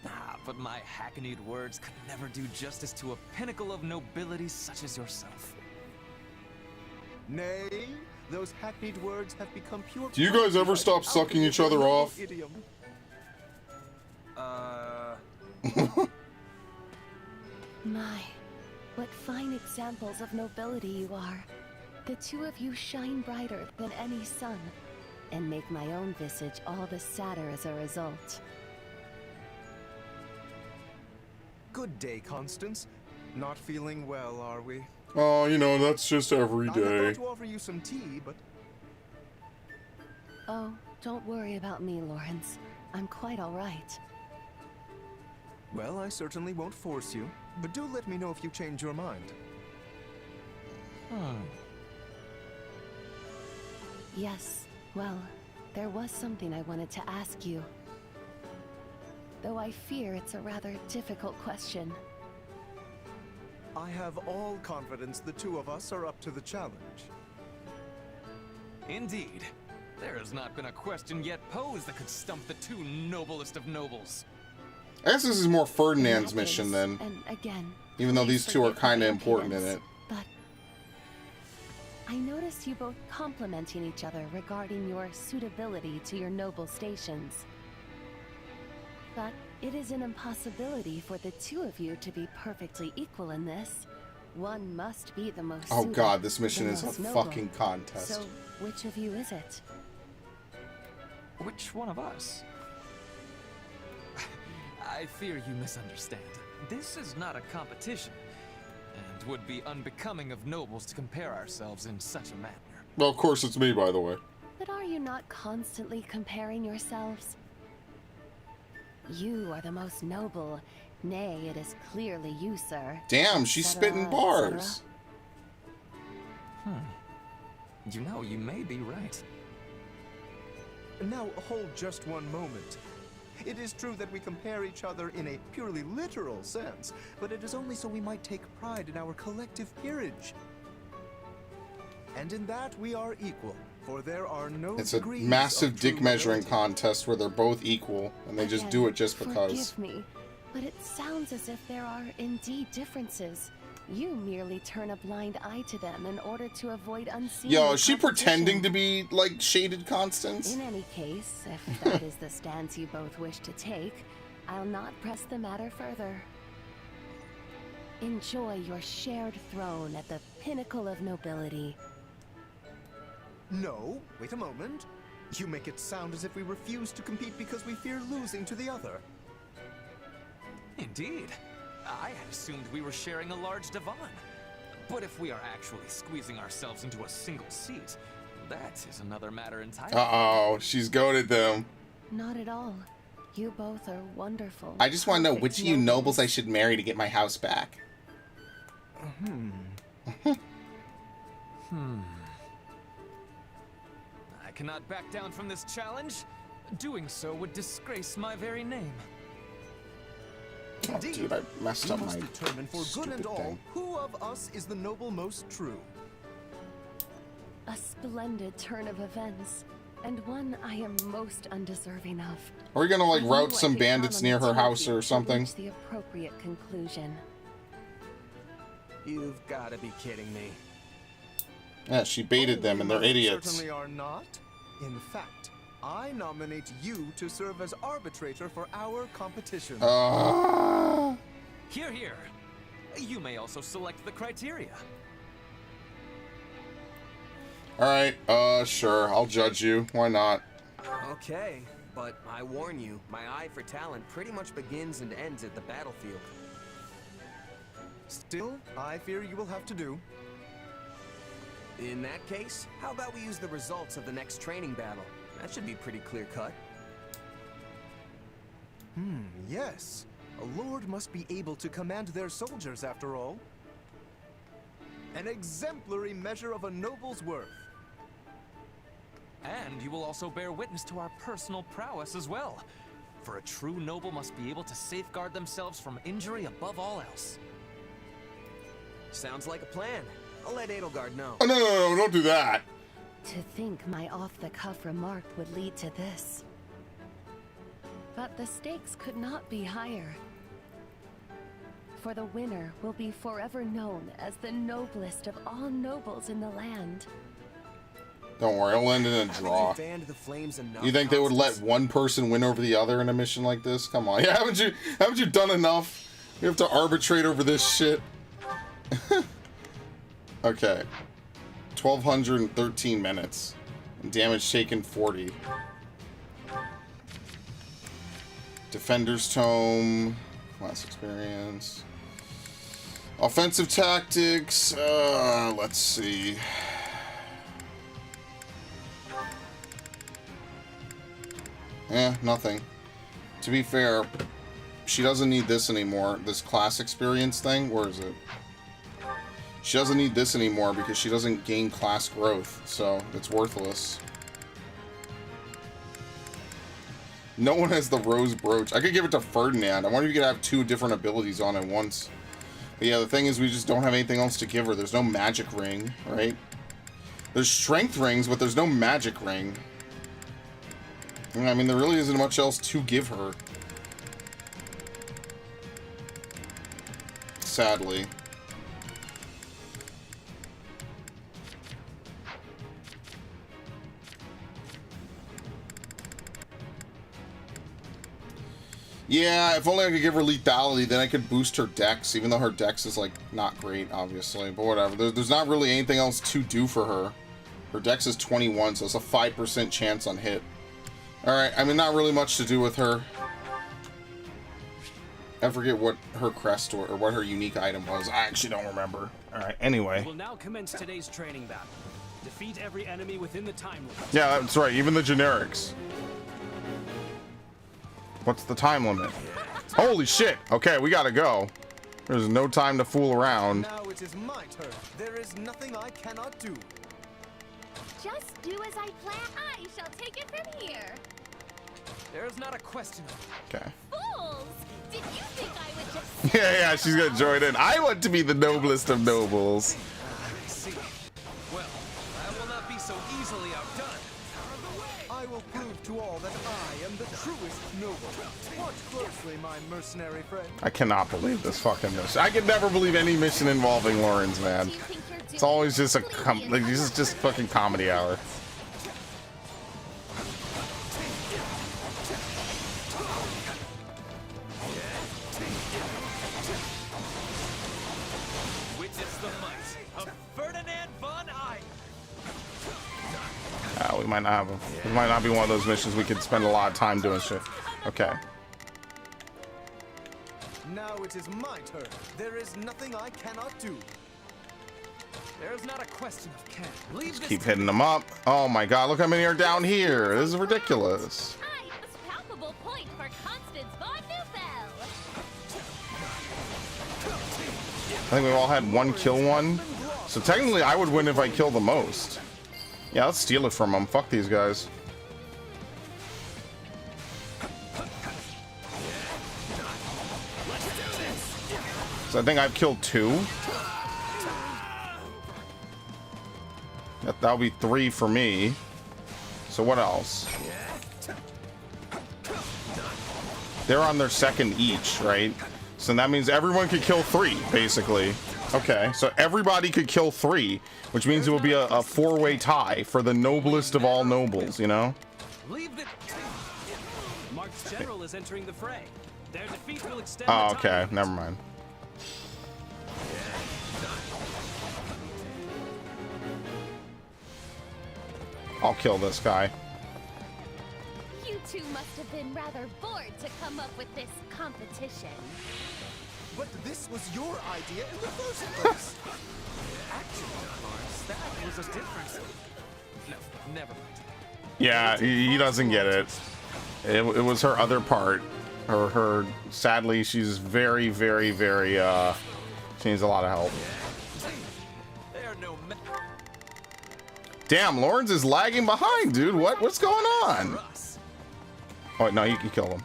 Ah, but my hackneyed words could never do justice to a pinnacle of nobility such as yourself. Nay, those hackneyed words have become pure. Do you guys ever stop sucking each other off? Idiom. My, what fine examples of nobility you are. The two of you shine brighter than any sun. and make my own visage all the sadder as a result. Good day, Constance. Not feeling well, are we? Oh, you know, that's just every I day. had thought to offer you some tea, but... Oh, don't worry about me, Lawrence. I'm quite all right. Well, I certainly won't force you, but do let me know if you change your mind. Yes, well, there was something I wanted to ask you. Though I fear it's a rather difficult question. I have all confidence the two of us are up to the challenge. Indeed. There has not been a question yet posed that could stump the two noblest of nobles. I guess this is more Ferdinand's mission then. And again, Even though these two are forgive my kind of important in impudence, it. But I noticed you both complimenting each other regarding your suitability to your noble stations. But it is an impossibility for the two of you to be perfectly equal in this. One must be the most Oh suited, god, this mission the is a most noble. fucking contest. So, which of you is it? Which one of us? I fear you misunderstand. This is not a competition, and would be unbecoming of nobles to compare ourselves in such a manner. Well, of course it's me, by the way. But are you not constantly comparing yourselves? You are the most noble. Nay, it is clearly you, sir. Damn, she's spitting bars. You know, you may be right. Now, hold just one moment. It is true that we compare each other in a purely literal sense, but it is only so we might take pride in our collective peerage. And in that we are equal, for there are no It's a degrees massive of true dick measuring nobility. contest where they're both equal, and they just do it just because. Forgive me, but it sounds as if there are indeed differences. You merely turn a blind eye to them in order to avoid unseen Yo, is she competition. pretending to be, like, shaded Constance? In any case, if that is the stance you both wish to take, I'll not press the matter further. Enjoy your shared throne at the pinnacle of nobility. No, wait a moment. You make it sound as if we refuse to compete because we fear losing to the other. Indeed. I had assumed we were sharing a large divan. But if we are actually squeezing ourselves into a single seat, that is another matter entirely. Uh-oh, she's goaded them. Not at all. You both are wonderful. I just want to know perfect which of you nobles I should marry to get my house back. I cannot back down from this challenge. Doing so would disgrace my very name. Oh, dude, I messed We up must my determine for good and stupid all thing. who of us is the noble most true. A splendid turn of events, and one I am most undeserving of. Are we gonna, like, I knew route I some could bandits count on near the her two of house you or to something? reach the appropriate conclusion. You've got to be kidding me. Yeah, she baited them, and they're We idiots. certainly are not. In fact, I nominate you to serve as arbitrator for our competition. Hear, hear. You may also select the criteria. Alright, sure, I'll judge you. Why not? Okay, but I warn you, my eye for talent pretty much begins and ends at the battlefield. Still, I fear you will have to do. In that case, how about we use the results of the next training battle? That should be pretty clear-cut. Yes. A lord must be able to command their soldiers, after all. An exemplary measure of a noble's worth. And you will also bear witness to our personal prowess as well. For a true noble must be able to safeguard themselves from injury above all else. Sounds like a plan. I'll let Edelgard know. Oh, no, don't do that. To think my off-the-cuff remark would lead to this. But the stakes could not be higher. For the winner will be forever known as the noblest of all nobles in the land. Don't worry, it'll end in a draw. Fanned the flames enough, You think they would let one person win over the other in a mission like this? Come on, yeah, haven't you done enough? You have to arbitrate over this shit. Okay, 1,213 minutes. And damage taken 40. Defender's Tome. Class experience. Offensive tactics. Let's see. Nothing. To be fair, she doesn't need this anymore. This class experience thing. Where is it? She doesn't need this anymore because she doesn't gain class growth, so it's worthless. No one has the Rose Brooch. I could give it to Ferdinand. I wonder if you could have 2 different abilities on at once. But yeah, the thing is we just don't have anything else to give her. There's no magic ring, right? There's strength rings, but there's no magic ring. I mean, there really isn't much else to give her. Sadly. Yeah, if only I could give her lethality, then I could boost her dex, even though her dex is, like, not great, obviously. But whatever. There's not really anything else to do for her. Her dex is 21, so it's a 5% chance on hit. Alright, I mean, not really much to do with her. I forget what her crest or what her unique item was. I actually don't remember. Alright, anyway. We'll now commence today's training battle. Defeat every enemy within the time limit. Yeah, that's right. Even the generics. What's the time limit? Holy shit! Okay, we gotta go. There's no time to fool around. Now it is my turn. There is nothing I cannot do. Just do as I plan. I shall take it from here. There's not a question of it. Okay. Fools! Did you think I would just... Yeah, she's gonna join in. I want to be the noblest of nobles. I see. Well, I will not be so easily outdone. I will prove to all that I am the truest noble. Watch closely, my mercenary friend. I cannot believe this fucking mission. I can never believe any mission involving Lawrence, man. It's always just a like, this is just fucking comedy hour. Witness the might of Ferdinand von Eyck. We might not have them. It might not be one of those missions we could spend a lot of time doing shit. Okay. Now it is my turn. There is nothing I cannot do. There's not a question of can. Just keep hitting them up. Oh my god, look how many are down here. This is ridiculous. Palpable point for Constance von Neufeld. I think we've all had one kill one. So technically I would win if I kill the most. Yeah, let's steal it from them. Fuck these guys. So I think I've killed 2. That'll be 3 for me. So what else? They're on their second each, right? So that means everyone could kill 3, basically. Okay, so everybody could kill 3, which means it will be a 4-way tie for the noblest of all nobles, you know? Mark's general is entering the fray. Their defeat will extend Oh, the okay, time. never mind. I'll kill this guy. You two must have been rather bored to come up with this competition. But this was your idea in the first place. Actually, Lawrence, that was a difference. No, never mind. Yeah, he doesn't get it. It was her other part. Her sadly, she's very, very, very, she needs a lot of help. Damn, Lawrence is lagging behind, dude. What's going on? Oh, no, you can kill him.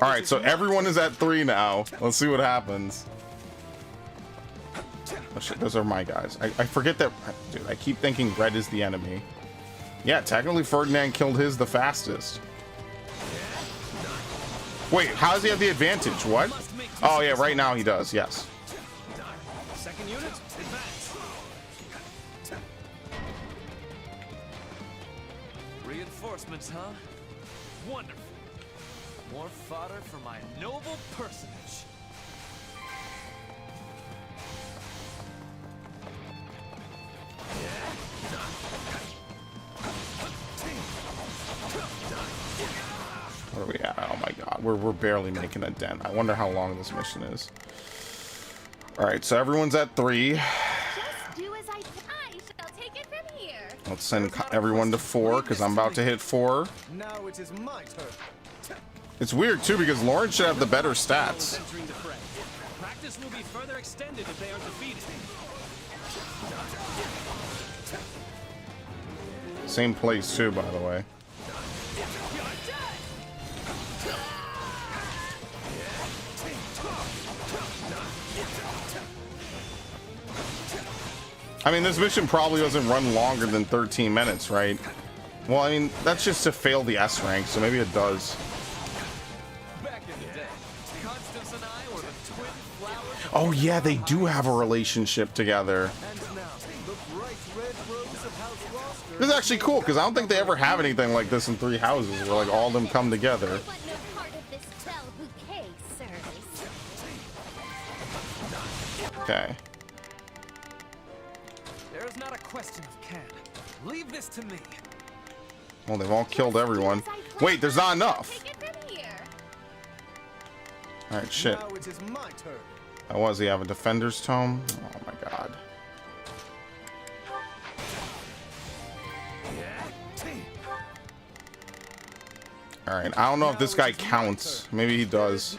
All right, so everyone is at 3 now. Let's see what happens. Oh, shit, those are my guys. I forget that, dude. I keep thinking red is the enemy. Yeah, technically Ferdinand killed his the fastest. Wait, how does he have the advantage? What? Oh yeah, right now he does. Yes. Second unit, advance. Reinforcements, huh? Wonderful. More fodder for my noble personage. Oh my god, we're barely making a dent. I wonder how long this mission is. All right, so everyone's at 3. Just do as I shall take it from here. Let's send everyone to 4 because I'm about to hit 4. Now it is my turn. It's weird too because Lauren should have the better stats. Practice will be further extended if they are defeated. Same place too, by the way. I mean, this mission probably doesn't run longer than 13 minutes, right? Well, I mean, that's just to fail the S rank, so maybe it does. Back in the day, Constance and I were the twin flowers. Oh yeah, they do have a relationship together. This is actually cool because I don't think they ever have anything like this in 3 Houses where like all of them come together. Okay. There is not a question of can. Leave this to me. Well, they've all killed everyone. Wait, there's not enough. All right, shit. Now it is my turn. How was he? Have a defender's tome? Oh my god. All right, I don't know if this guy counts. Maybe he does.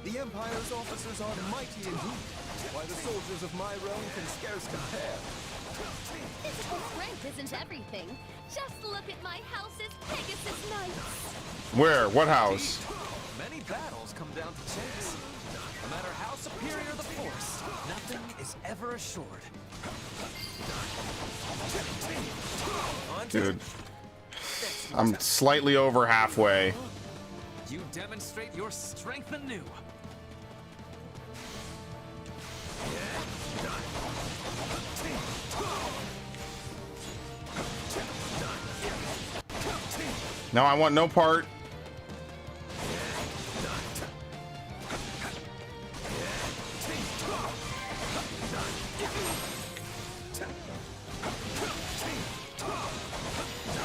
The Empire's officers are mighty indeed, while the soldiers of my realm can scarce compare. Physical strength isn't everything. Just look at my house's Pegasus Knights. Where? What house? Many battles come down to chance. No matter how superior the force, nothing is ever assured. Dude. I'm slightly over halfway. You demonstrate your strength anew. No, I want no part.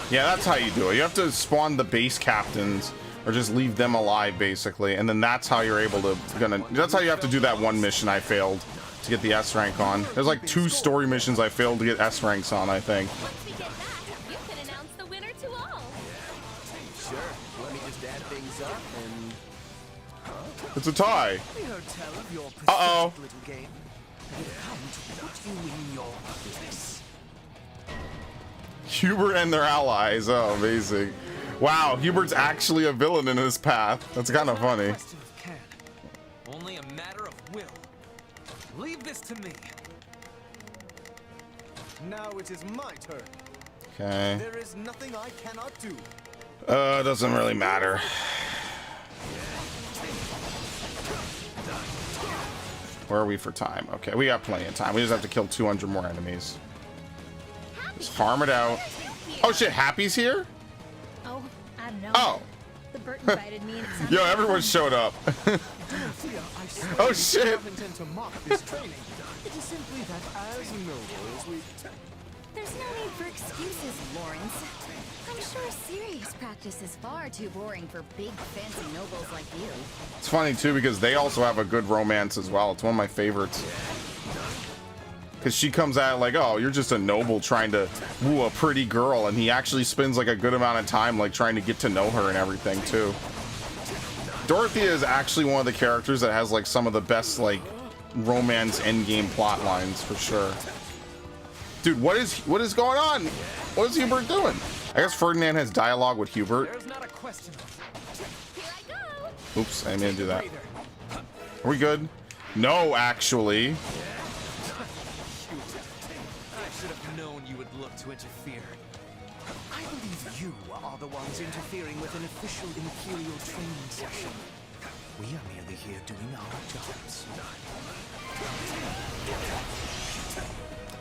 Yeah, that's how you do it. You have to spawn the base captains or just leave them alive basically, and then that's how you're able to that's how you have to do that one mission I failed to get the S rank on. There's like 2 story missions I failed to get S ranks on, I think. Once we get back, you can announce the winner to all. Sure. Let me just add things up and... It's a tie. We heard tell of your Uh-oh. pathetic little game. We've come to put you in your place. Hubert and their allies. Oh, amazing. Wow, Hubert's actually a villain in his path. That's kind of funny. Only a matter of will. Leave this to me. Now it is my turn. Okay. There is nothing I cannot do. Doesn't really matter. Where are we for time? Okay, we got plenty of time. We just have to kill 200 more enemies. Just farm it out. Oh shit, Happy's here? Oh, I know. Oh. The Bert invited me and it sounded Yo, everyone showed up. Oh shit. I intend to mock this training. It is simply that as nobles we... There's no need for excuses, Lawrence. I'm sure serious practice is far too boring for big, fancy nobles like you. It's funny too because they also have a good romance as well. It's one of my favorites. Because she comes at it like, oh, you're just a noble trying to woo a pretty girl, and he actually spends like a good amount of time like trying to get to know her and everything too. Dorothea is actually one of the characters that has like some of the best like romance endgame plot lines for sure. Dude, what is going on? What is Hubert doing? I guess Ferdinand has dialogue with Hubert. There's not a question. Oops, I didn't mean to do that. Are we good? No, actually. I should have known you would look to interfere. I believe you are the ones interfering with an official Imperial training session. We are merely here doing our jobs.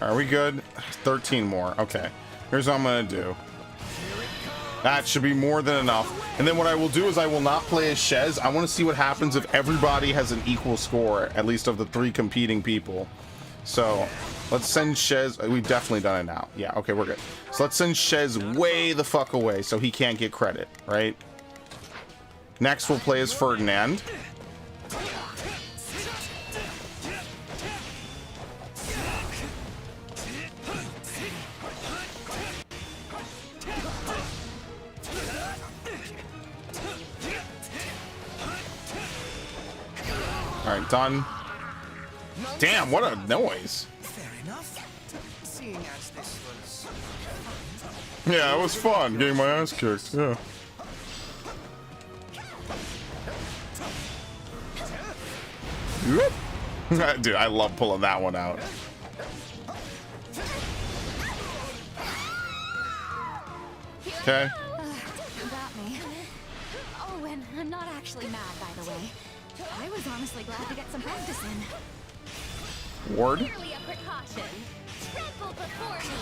Are we good? 13 more. Okay. Here's what I'm gonna do. That should be more than enough. And then what I will do is I will not play as Shez. I want to see what happens if everybody has an equal score, at least of the 3 competing people. So let's send Shez. We've definitely done it now. Yeah, okay, we're good. So let's send Shez way the fuck away so he can't get credit, right? Next, we'll play as Ferdinand. All right, done. Damn, what a noise. Fair enough. Seeing as this was... Yeah, it was fun getting my ass kicked. Yeah. Whoop. Dude, I love pulling that one out. Okay. Got me. Oh, and I'm not actually mad, by the way. I was honestly glad to get some practice in. Ward. Merely a precaution. Trample before me.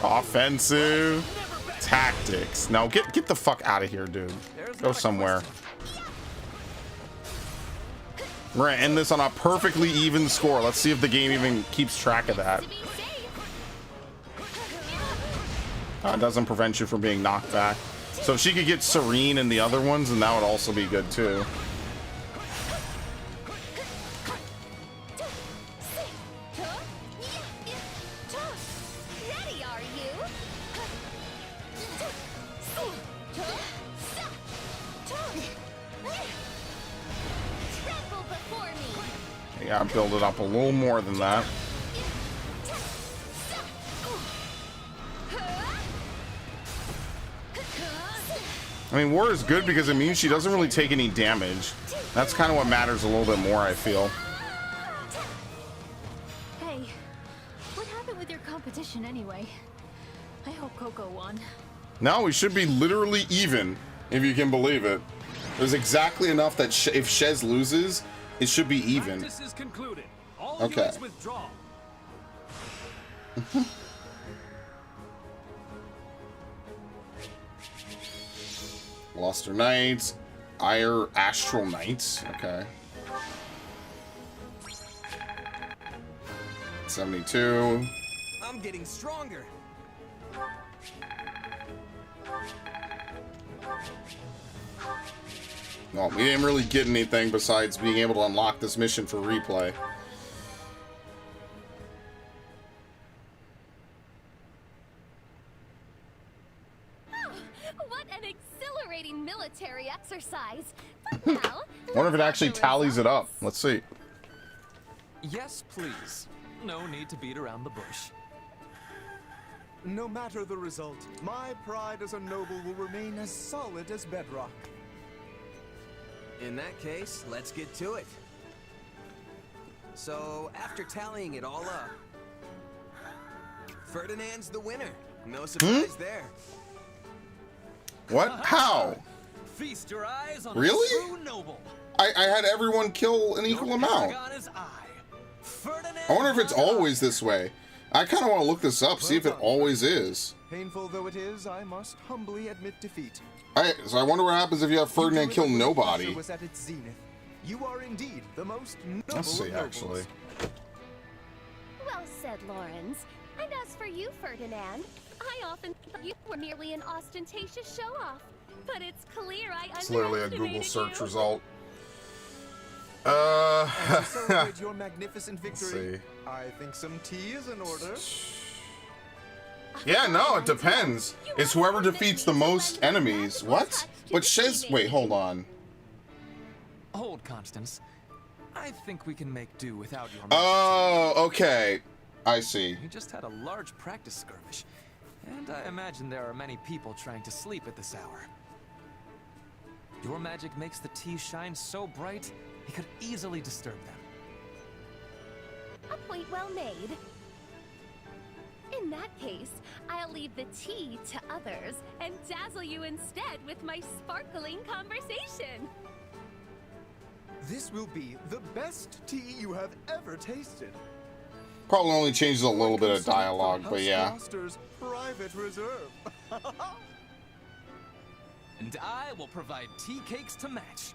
Offensive tactics. No, get the fuck out of here, dude. Go somewhere. We're gonna end this on a perfectly even score. Let's see if the game even keeps track of that. It doesn't prevent you from being knocked back. So if she could get Serene in the other ones, then that would also be good too. Ready, are you? Trample before me. Yeah, build it up a little more than that. I mean, War is good because it means she doesn't really take any damage. That's kind of what matters a little bit more, I feel. Hey, what happened with your competition anyway? I hope Coco won. No, we should be literally even, if you can believe it. There's exactly enough that if Shez loses, it should be even. Practice is concluded. All Okay. units withdraw. Luster Knights, Ire Astral Knights. Okay. 72. I'm getting stronger. Well, we didn't really get anything besides being able to unlock this mission for replay. What an exhilarating military exercise. But now, I wonder if it actually tallies it up. Let's see. Yes, please. No need to beat around the bush. No matter the result, my pride as a noble will remain as solid as bedrock. In that case, let's get to it. So, after tallying it all up, Ferdinand's the winner. No surprise there. What? How? Feast your eyes on Really? a true noble. I had everyone kill an equal amount. Paragon is I wonder if it's always this way. I kind of want to look this up, see if it always is. Painful though it is, I must humbly admit defeat. So I wonder what happens if you have Ferdinand kill nobody. Was at its zenith. You are indeed the most noble Let's see, of nobles. actually. well said, Lawrence. And as for you, Ferdinand, I often thought you were merely an ostentatious show-off. But it's clear I It's literally a underestimated Google search you. result. And to celebrate your magnificent Let's victory, see. I think some tea is in order. Yeah, no, it depends. It's whoever defeats the most enemies. What? But Shez... Wait, hold on. Hold, Constance. I think we can make do without your Oh, okay. I see. We just had a large practice skirmish, and I imagine there are many people trying to sleep at this hour. Your magic makes the tea shine so bright, it could easily disturb them. A point well made. In that case, I'll leave the tea to others and dazzle you instead with my sparkling conversation. This will be the best tea you have ever tasted. Probably only changes a little bit of dialogue, but yeah. House private reserve. And I will provide tea cakes to match.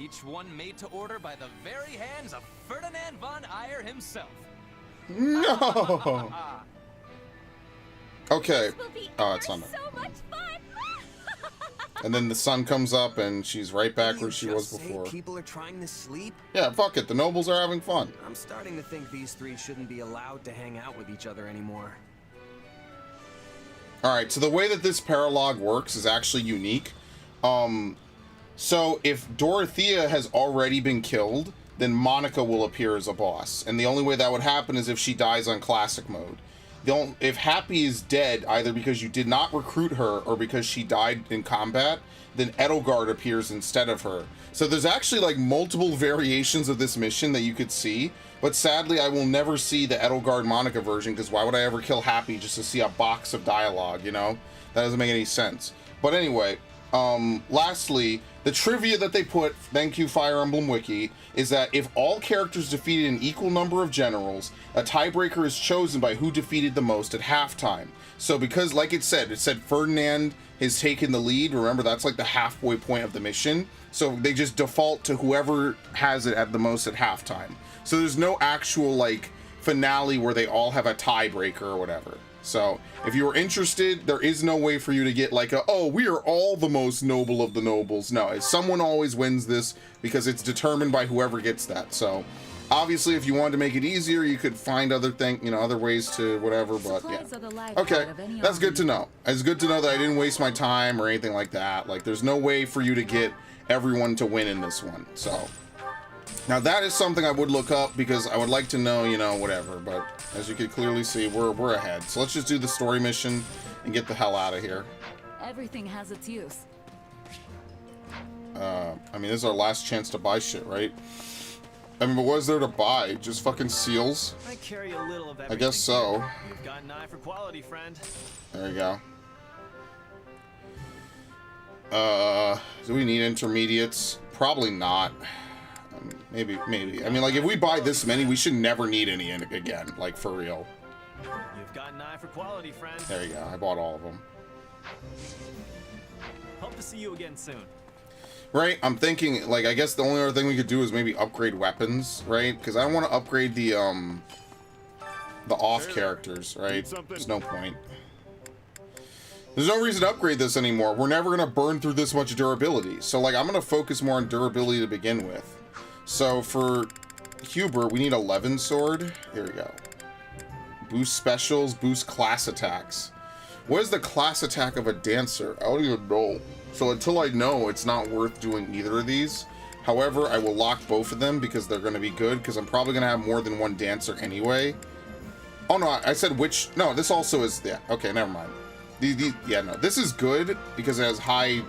Each one made to order by the very hands of Ferdinand von Ayer himself. No! Okay. Oh, it's not. So much fun! And then the sun comes up and she's right back where she was before. People are trying to sleep? Yeah, fuck it. The nobles are having fun. I'm starting to think these three shouldn't be allowed to hang out with each other anymore. Alright, so the way that this paralogue works is actually unique. So if Dorothea has already been killed, then Monica will appear as a boss. And the only way that would happen is if she dies on classic mode. If Happy is dead, either because you did not recruit her or because she died in combat, then Edelgard appears instead of her. So there's actually like multiple variations of this mission that you could see, but sadly I will never see the Edelgard Monica version, because why would I ever kill Happy just to see a box of dialogue, you know? That doesn't make any sense. But anyway, lastly, the trivia that they put, thank you Fire Emblem Wiki, is that if all characters defeated an equal number of generals, a tiebreaker is chosen by who defeated the most at halftime. So because, like it said Ferdinand has taken the lead, remember that's like the halfway point of the mission, so they just default to whoever has it at the most at halftime. So there's no actual like finale where they all have a tiebreaker or whatever. So if you were interested, there is no way for you to get like oh, we are all the most noble of the nobles. No, someone always wins this because it's determined by whoever gets that. So obviously if you wanted to make it easier, you could find other ways to whatever, but yeah. Okay, that's good to know. It's good to know that I didn't waste my time or anything like that. Like there's no way for you to get everyone to win in this one. So now that is something I would look up because I would like to know, whatever, but as you can clearly see, we're ahead. So let's just do the story mission and get the hell out of here. Everything has its use. I mean, this is our last chance to buy shit, right? I mean, but what is there to buy? Just fucking seals? I carry a little of I guess so. You've got an eye for quality, friend. There you go. Do we need intermediates? Probably not. Maybe. I mean, like, if we buy this many, we should never need any again. Like, for real. You've got an eye for quality, friend. There you go. I bought all of them. Hope to see you again soon. Right? I'm thinking, like, I guess the only other thing we could do is maybe upgrade weapons, right? Because I don't want to upgrade the off characters, right? There's no point. There's no reason to upgrade this anymore. We're never going to burn through this much durability. So, like, I'm going to focus more on durability to begin with. So, for Huber, we need 11 sword. Here we go. Boost specials, boost class attacks. What is the class attack of a dancer? I don't even know. So, until I know, it's not worth doing either of these. However, I will lock both of them because they're going to be good, because I'm probably going to have more than one dancer anyway. Oh, no, I said which... No, this also is... Yeah, okay, never mind. Yeah, no, this is good because it has high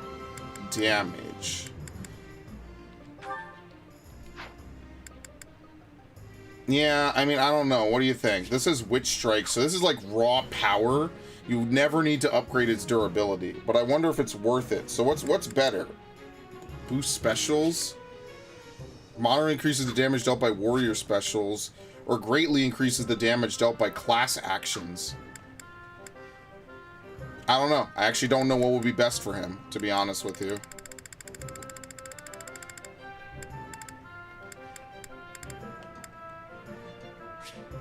damage. Yeah, I mean, I don't know. What do you think? This is Witch Strike, so this is like raw power. You never need to upgrade its durability, but I wonder if it's worth it. So what's better? Boost specials? Moderately increases the damage dealt by warrior specials, or greatly increases the damage dealt by class actions. I don't know. I actually don't know what would be best for him, to be honest with you.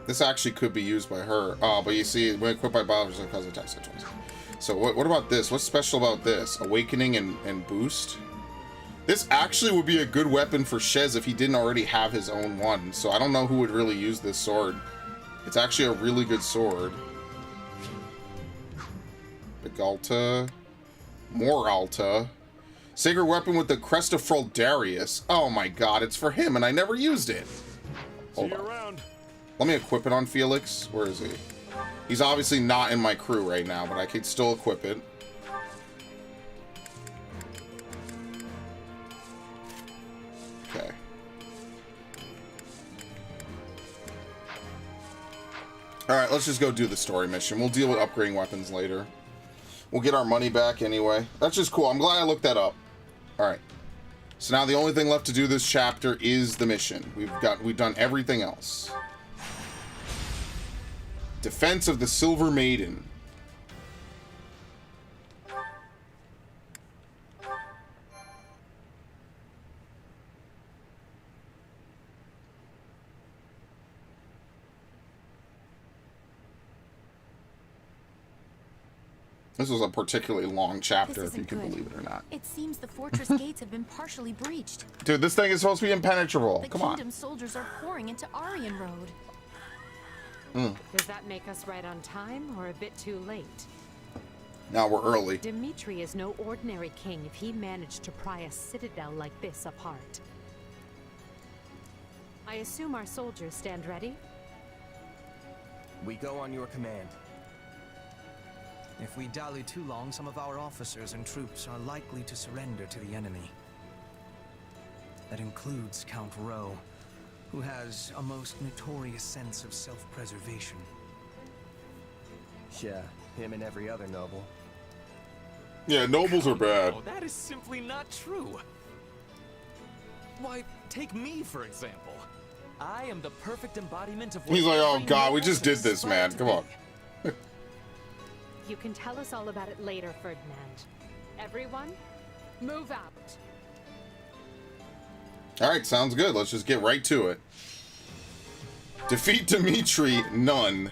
This actually could be used by her. Oh, but you see, when equipped by bioffers and cause attack situations. So what about this? What's special about this? Awakening and boost? This actually would be a good weapon for Shez if he didn't already have his own one. So I don't know who would really use this sword. It's actually a really good sword. Begalta. More Alta. Sacred weapon with the crest of Fraldarius. Oh my god, it's for him and I never used it. Hold on. Let me equip it on Felix. Where is he? He's obviously not in my crew right now, but I could still equip it. Okay. Alright, let's just go do the story mission. We'll deal with upgrading weapons later. We'll get our money back anyway. That's just cool. I'm glad I looked that up. Alright. So now the only thing left to do this chapter is the mission. We've done everything else. Defense of the Silver Maiden. This was a particularly long chapter, This if you isn't can good. believe it or not. It seems the fortress gates have been partially breached. Dude, this thing is supposed to be impenetrable. The Come kingdom on. soldiers are pouring into Aryan Road. Does that make us right on time or a bit too late? Now we're early. Dimitri is no ordinary king if he managed to pry a citadel like this apart. I assume our soldiers stand ready? We go on your command. If we dally too long, some of our officers and troops are likely to surrender to the enemy. That includes Count Rowe, who has a most notorious sense of self-preservation. Yeah, him and every other noble. Yeah, nobles are bad. Oh, that is simply not true. Why, take me for example. I am the perfect embodiment of what He's like, oh every god, we noble just did should this, man. aspire Come to on. be. You can tell us all about it later, Ferdinand. Everyone, move out. Alright, sounds good. Let's just get right to it. Defeat Dimitri, none.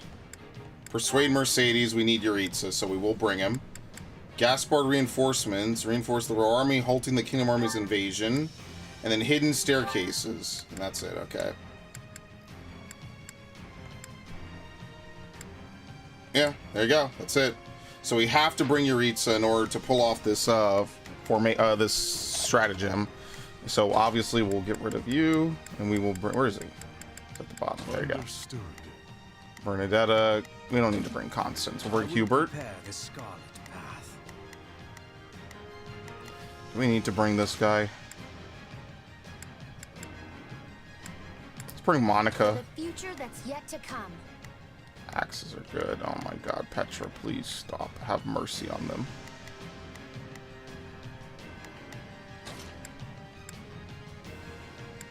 Persuade Mercedes, we need Yuritsa, so we will bring him. Gaspard reinforcements, reinforce the Royal Army, halting the Kingdom Army's invasion. And then hidden staircases. And that's it, okay. Yeah, there you go. That's it. So we have to bring Yuritsa in order to pull off this this stratagem. So obviously we'll get rid of you, and we will bring. Where is he? It's at the bottom. There you go. Understood. Bernadetta. We don't need to bring Constance. We'll bring Hubert. Prepare the Scarlet path. Do we need to bring this guy? Let's bring Monica. The future that's yet to come. Axes are good. Oh my god, Petra, please stop. Have mercy on them.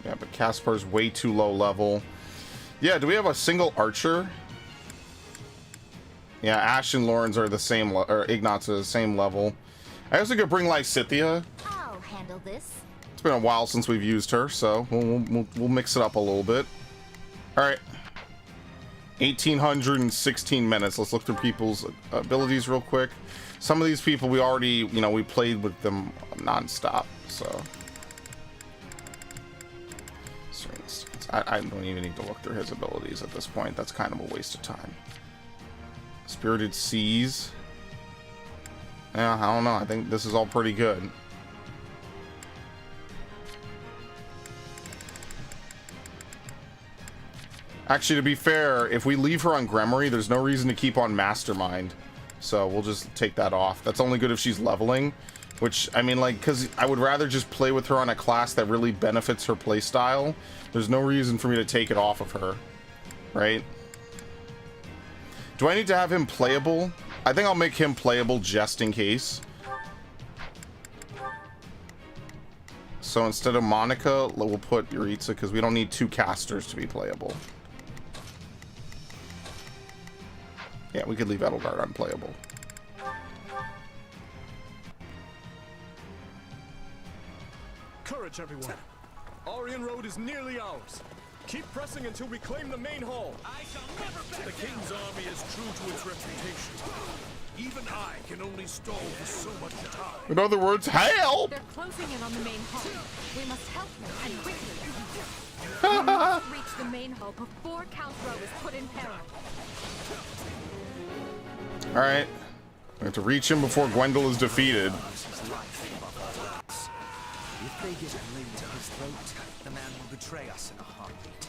Yeah, but Caspar's way too low level. Yeah, do we have a single archer? Yeah, Ash and Lawrence are the same, or Ignatz are the same level. I also could bring Lysithea. I'll handle this. It's been a while since we've used her, so we'll mix it up a little bit. All right. 1,816 minutes. Let's look through people's abilities real quick. Some of these people we already, we played with them non-stop, so. I don't even need to look through his abilities at this point. That's kind of a waste of time. Spirited Seas. Yeah, I don't know. I think this is all pretty good. Actually, to be fair, if we leave her on Gremory, there's no reason to keep on Mastermind. So we'll just take that off. That's only good if she's leveling. Which, I mean, like, because I would rather just play with her on a class that really benefits her playstyle. There's no reason for me to take it off of her. Right? Do I need to have him playable? I think I'll make him playable just in case. So instead of Monica, we'll put Yuritsa because we don't need two casters to be playable. Yeah, we could leave Edelgard unplayable. Courage, everyone. Aryan Road is nearly ours. Keep pressing until we claim the main hall. I shall never back The King's army is true to its reputation. Even I can only stall for so much time. In other words, help! They're closing in on the main hall. We must help them, and quickly. We must reach the main hall before Count Rowe is put in peril. Alright. We have to reach him before Gwendol is defeated. If they get a blade to his throat, the man will betray us in a heartbeat.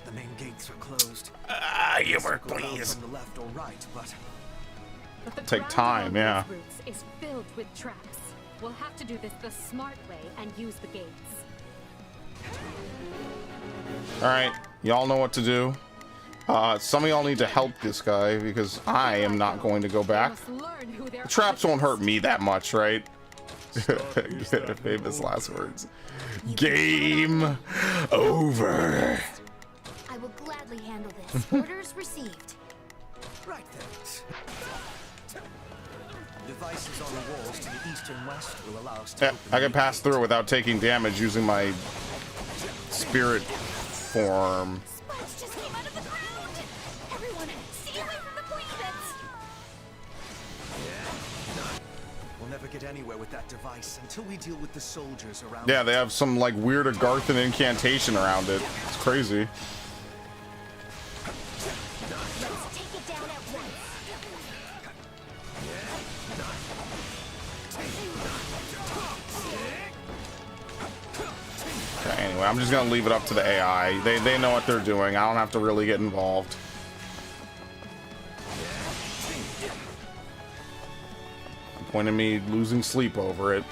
The main gates are closed. Hubert, please. From the left or right, but Take time, yeah. Routes is filled with traps. We'll have to do this the smart way and use the gates. Alright, y'all know what to do. Some of y'all need to help this guy because I am not going to go back. The traps won't hurt me that much, right? Famous last words. Game over. I will gladly handle this. Orders received. right then. Devices on the walls to the east and west will allow us to. Yeah, I can pass through without taking damage using my spirit form. Spikes just came out of the ground. Everyone, stay away from the pointy bits. get anywhere with that device until we deal with the soldiers around. Yeah, they have some like weird Agarthan incantation around it. It's crazy. Okay, anyway, I'm just gonna leave it up to the AI. They know what they're doing. I don't have to really get involved. Point of me losing sleep over it.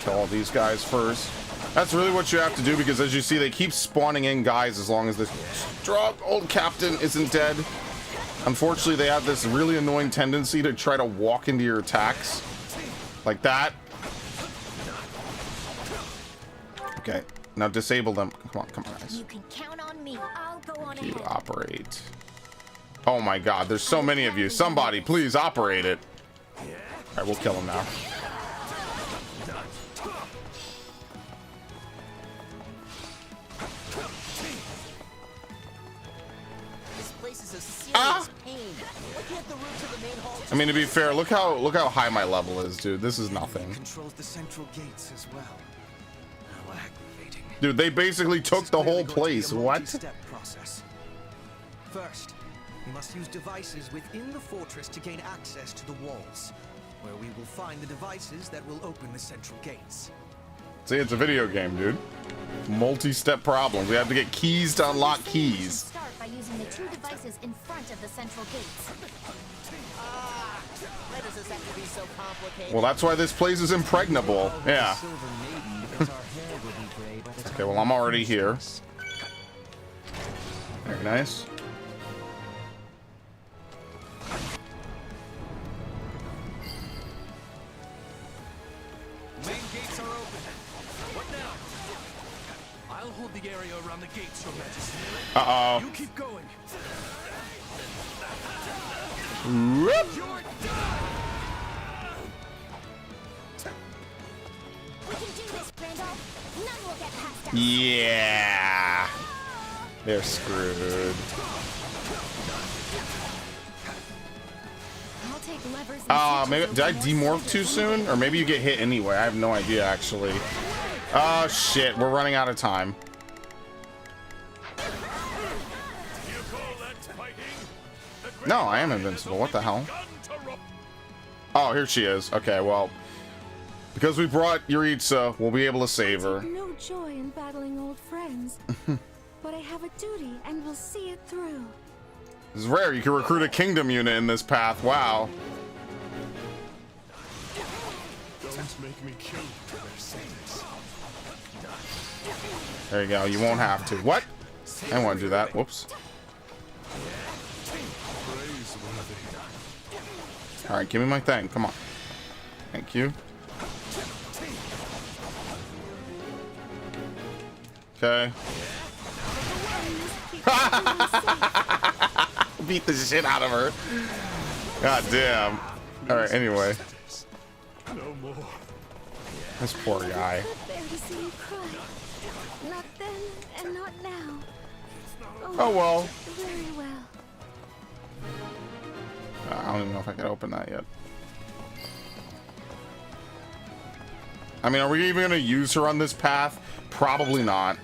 Kill all these guys first. That's really what you have to do, because as you see, they keep spawning in guys as long as this old captain isn't dead. Unfortunately, they have this really annoying tendency to try to walk into your attacks. Like that. Okay, now disable them. Come on, guys. You can count on me. I'll go on You ahead. operate. Oh my god, there's so many of you. Somebody, please operate it. Alright, we'll kill him now. I mean, to be fair, look how high my level is, dude. This is nothing. Controls the central gates as well. How aggravating. Dude, they basically took the whole place. What? Multi-step process. First, we must use devices within the fortress to gain access to the walls, where we will find the devices that will open the central gates. See, it's a video game, dude. Multi-step problems. We have to get keys to unlock keys. Start by using the two devices in front of the central gates. Why does this have to be so complicated? Well, that's why this place is impregnable. Yeah. Okay, well, I'm already here. Very nice. Main gates are open. What now? I'll hold the area around the gates, Your Majesty. Uh-oh. You keep going. Whoop. We can do this, Randolph. None will get past us. Yeah. They're screwed. I'll take levers and Maybe switches did I over more demorph too soon? Or maybe you get hit anyway. I have no idea, actually. Oh, shit. We're running out of time. No, I am invincible. What the hell? Oh, here she is. Okay, well, because we brought Yuritsa, we'll be able to save her. No joy in battling old friends, but I have a duty and will see it through. This is rare. You can recruit a kingdom unit in this path. Wow. Don't make me kill you for their sakes. There you go. You won't have to. What? I didn't want to do that. Whoops. All right, give me my thing. Come on. Thank you. Okay. Beat the shit out of her. God damn. All right, anyway. No more. This poor guy. Bear to see you cry. Not then and not now. Oh, well. Very well. I don't even know if I can open that yet. I mean, are we even going to use her on this path? Probably not.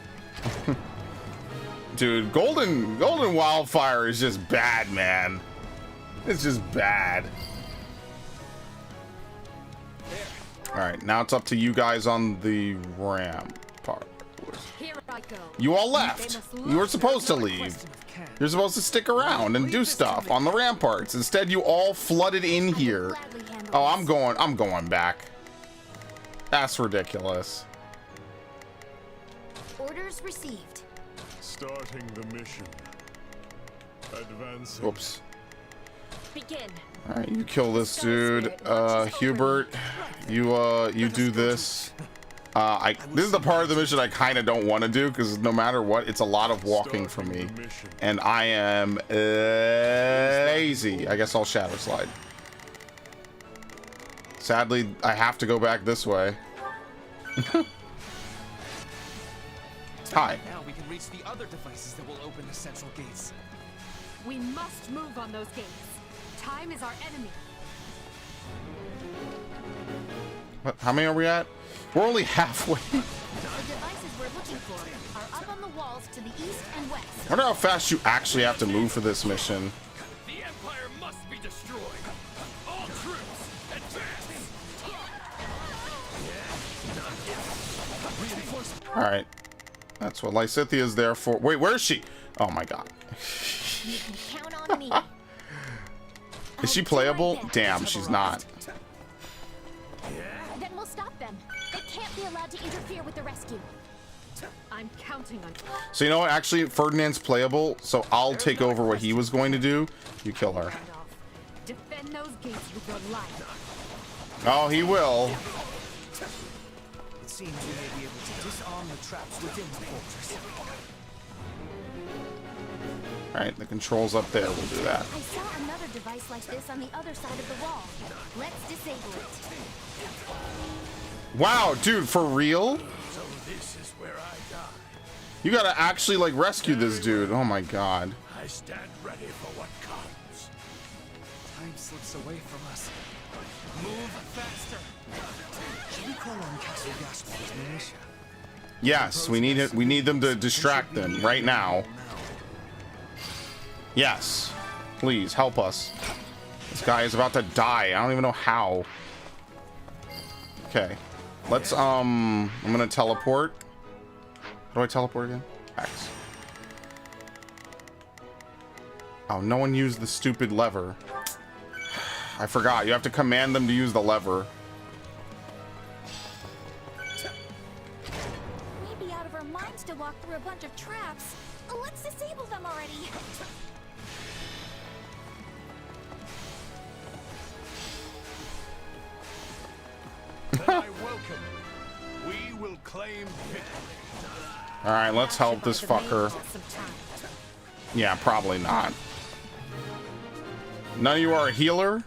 Dude, Golden Wildfire is just bad, man. It's just bad. Alright, now it's up to you guys on the ramp part. Here I go. You all left. You were supposed to leave. You're supposed to stick around and do stuff on the ramparts. Instead, you all flooded in here. Oh, I'm going back. That's ridiculous. Orders received. Starting the mission. Advancing. Whoops. Begin. All right, you kill this dude. Hubert, you do this. This is the part of the mission I kind of don't want to do, because no matter what, it's a lot of walking for me, and I am lazy. I guess I'll shadow slide. Sadly, I have to go back this way. Hi. Now we can reach the other devices that will open the central gates. We must move on those gates. Time is our enemy. What, how many are we at? We're only halfway. The devices we're looking for are up on the walls to the east and west. I wonder how fast you actually have to move for this mission. The Empire must be destroyed. All troops, advance. Alright. That's what Lysithea is there for. Wait, where is she? Oh my god. You can count on me. Is she playable? Damn, she's not. Then we'll stop them. They can't be allowed to interfere with the rescue. I'm counting on you. So you know what? Actually, Ferdinand's playable, so I'll take over what he was going to do. You kill her. Defend those gates with your life. Oh, he will. It seems we may be able to disarm the traps within the fortress. Alright, the controls up there. We'll do that. I saw another device like this on the other side of the wall. Let's disable it. Wow, dude, for real? So this is where I die. You gotta actually, like, rescue this dude. Oh my god. I stand ready for what comes. Time slips away from us. Move faster. Should we call on Castle Gaspar's militia? Yes, we need it. We need them to distract them right now. Yes. Please, help us. This guy is about to die. I don't even know how. Okay. Let's, I'm gonna teleport. How do I teleport again? X. Oh, no one used the stupid lever. I forgot. You have to command them to use the lever. We'd be out of our minds to walk through a bunch of traps. Let's disable them already. Then I welcome you. We will claim victory. Alright, let's help this fucker. Yeah, probably not. None of you are a healer?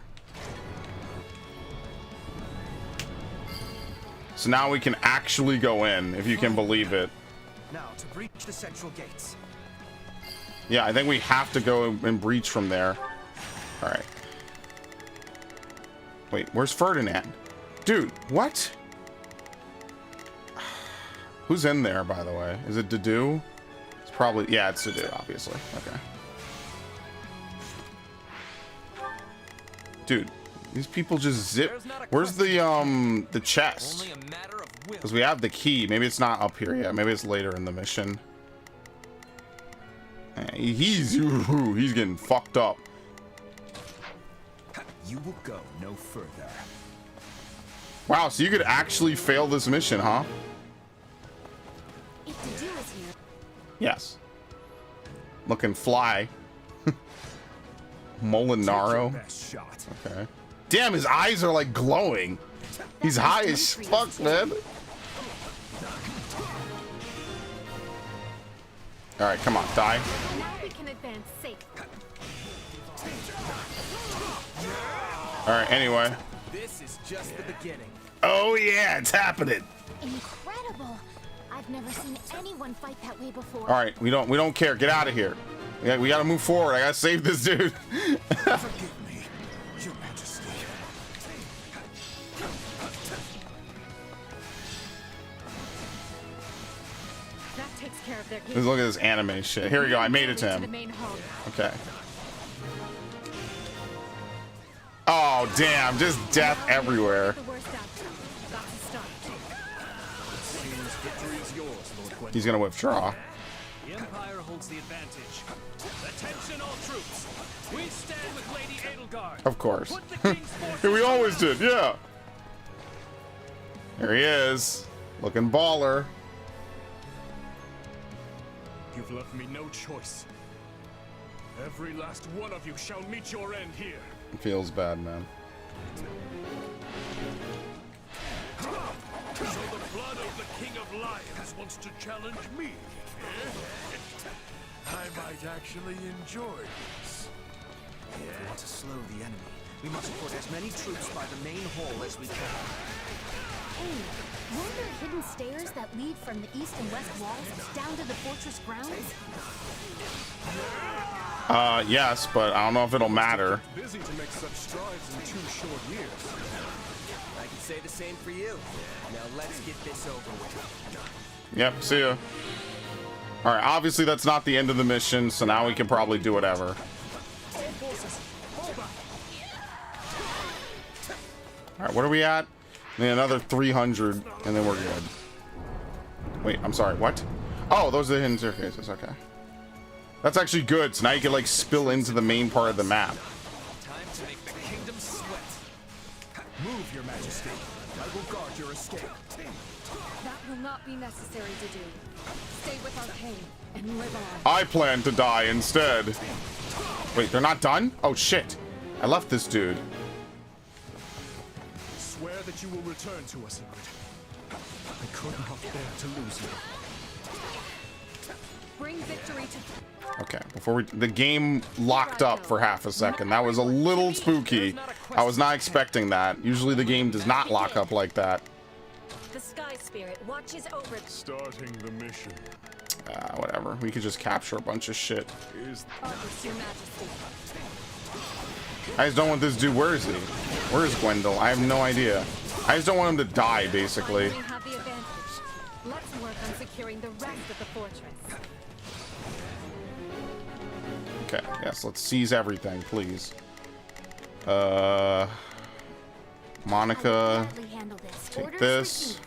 So now we can actually go in, if you can believe it. Now to breach the central gates. Yeah, I think we have to go and breach from there. Alright. Wait, where's Ferdinand? Dude, what? Who's in there, by the way? Is it Dedue? It's probably... Yeah, it's Dedue, obviously. Okay. Dude, these people just zip... Where's the chest? Because we have the key. Maybe it's not up here yet. Maybe it's later in the mission. He's getting fucked up. You will go no further. Wow, so you could actually fail this mission, huh? If Dedue is here. Yes. Looking fly. Molinaro. Okay. Damn, his eyes are like glowing. He's high as fuck, man. Alright, come on, die. Now we can advance safe. Alright, anyway. This is just the beginning. Oh yeah, it's happening. Incredible. I've never seen anyone fight that way before. Alright, we don't care. Get out of here. We gotta move forward. I gotta save this dude. Forgive me, Your Majesty. That takes care of their Let's look at this anime shit. Here we go. I made it to him. Okay. Oh, damn. Just death everywhere. He's gonna withdraw. The Empire holds the advantage. Attention all troops. We stand with Lady Edelgard. Of course. We always did, yeah. There he is. Looking baller. You've left me no choice. Every last one of you shall meet your end here. It feels bad, man. So the blood of the wants to challenge me. I might actually enjoy this. If we want to slow the enemy, we must put as many troops by the main hall as we can. Hey, weren't there hidden stairs that lead from the east and west walls down to the fortress grounds? Yes, but I don't know if it'll matter. Busy to make such strides in 2 short years. I can say the same for you. Now let's get this over with. Yep, see ya. Alright, obviously that's not the end of the mission, so now we can probably do whatever. Alright, what are we at? And another 300, and then we're good. Wait, I'm sorry, what? Oh, those are the hidden staircases, okay. That's actually good, so now you can like spill into the main part of the map. Time to make the kingdom sweat. Move, Your Majesty. I will guard your escape. That will not be necessary to do. Stay with Arcane and live on. I plan to die instead. Wait, they're not done? Oh shit. I left this dude. Swear that you will return to us, Ingrid. I could not bear to lose you. Bring victory to... Okay, before the game locked up for half a second. That was a little spooky. I was not expecting that. Usually the game does not lock up like that. The Sky Spirit watches over. Starting the mission. Whatever. We could just capture a bunch of shit. Your Majesty. I just don't want this dude. Where is he? Where is Gwendol? I have no idea. I just don't want him to die, basically. We have the advantage. Let's work on securing the rest of the fortress. Okay, yes, let's seize everything, please. Monica, take this.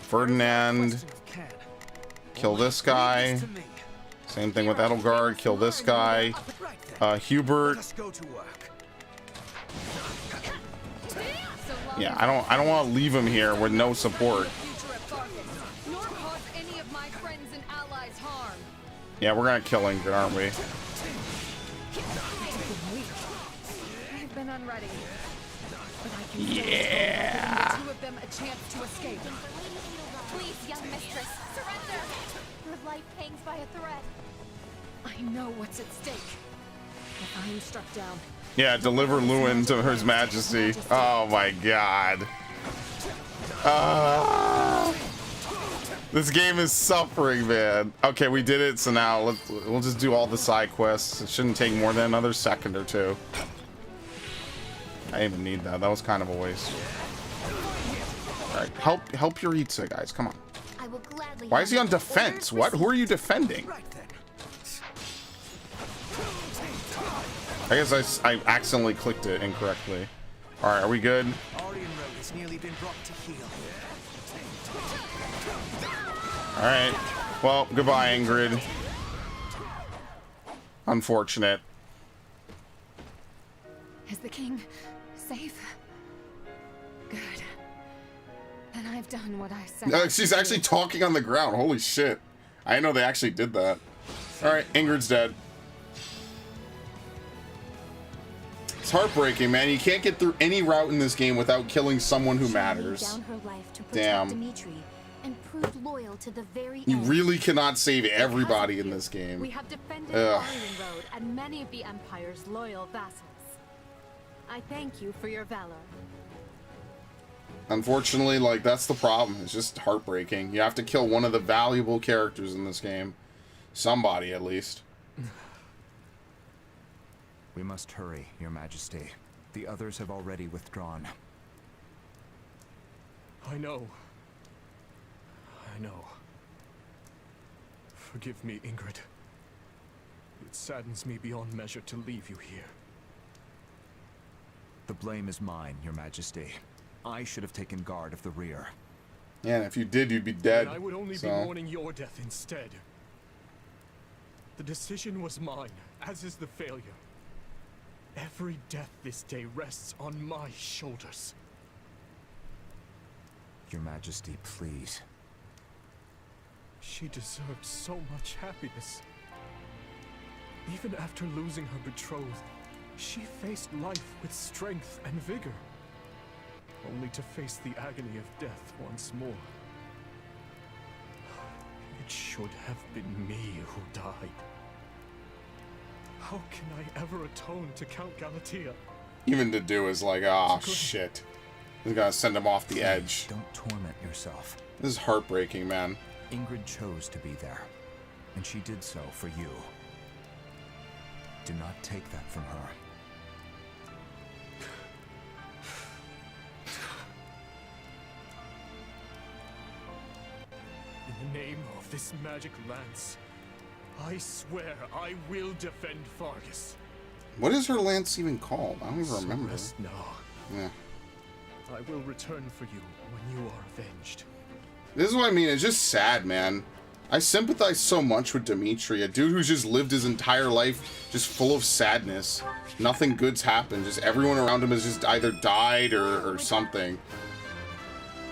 Ferdinand, kill this guy. Same thing with Edelgard, kill this guy. Hubert. Yeah, I don't want to leave him here with no support. Nor cause any of my friends and allies harm. Yeah, we're gonna kill Ingrid, aren't we? I've been unready. But I can Yeah. give the 2 of them a chance to escape. Please, young mistress, surrender! Your life hangs by a thread. I know what's at stake. If I am struck down, Yeah, deliver Lewin to His Majesty. Oh my god. This game is suffering, man. Okay, we did it, so now we'll just do all the side quests. It shouldn't take more than another second or 2. I didn't even need that. That was kind of a waste. Alright, help Yuritsa, guys. Come on. I will gladly. Why is he on defense? What? Who are you defending? I guess I accidentally clicked it incorrectly. Alright, are we good? Aryan Road has nearly been brought to heel. Alright. Well, goodbye, Ingrid. Unfortunate. is the king safe? Good. Then I've done what I said. She's actually talking on the ground. Holy shit. I didn't know they actually did that. Alright, Ingrid's dead. It's heartbreaking, man. You can't get through any route in this game without killing someone who matters. Down her life to protect Damn. Dimitri and proved loyal to the very You end. really cannot save everybody in this game. We have defended Ugh. Aryan Road and many of the Empire's loyal vassals. I thank you for your valor. Unfortunately, like, that's the problem. It's just heartbreaking. You have to kill one of the valuable characters in this game. Somebody, at least. We must hurry, Your Majesty. The others have already withdrawn. I know. I know. Forgive me, Ingrid. It saddens me beyond measure to leave you here. The blame is mine, Your Majesty. I should have taken guard of the rear. Yeah, and if you did, you'd be dead. And I would only be mourning your death instead. The decision was mine, as is the failure. Every death this day rests on my shoulders. Your Majesty, please. She deserved so much happiness. Even after losing her betrothed, she faced life with strength and vigor. only to face the agony of death once more. It should have been me who died. How can I ever atone to Count Galatea? Even to do is like, ah, shit. He's gonna send him off the edge. Don't torment yourself. This is heartbreaking, man. Ingrid chose to be there, and she did so for you. Do not take that from her. In the name of this magic lance, I swear I will defend Fargus. What is her lance even called? I don't even remember. Rest now. Yeah. I will return for you when you are avenged. This is what I mean. It's just sad, man. I sympathize so much with Dimitri, a dude who's just lived his entire life just full of sadness. Nothing good's happened. Just everyone around him has just either died or something.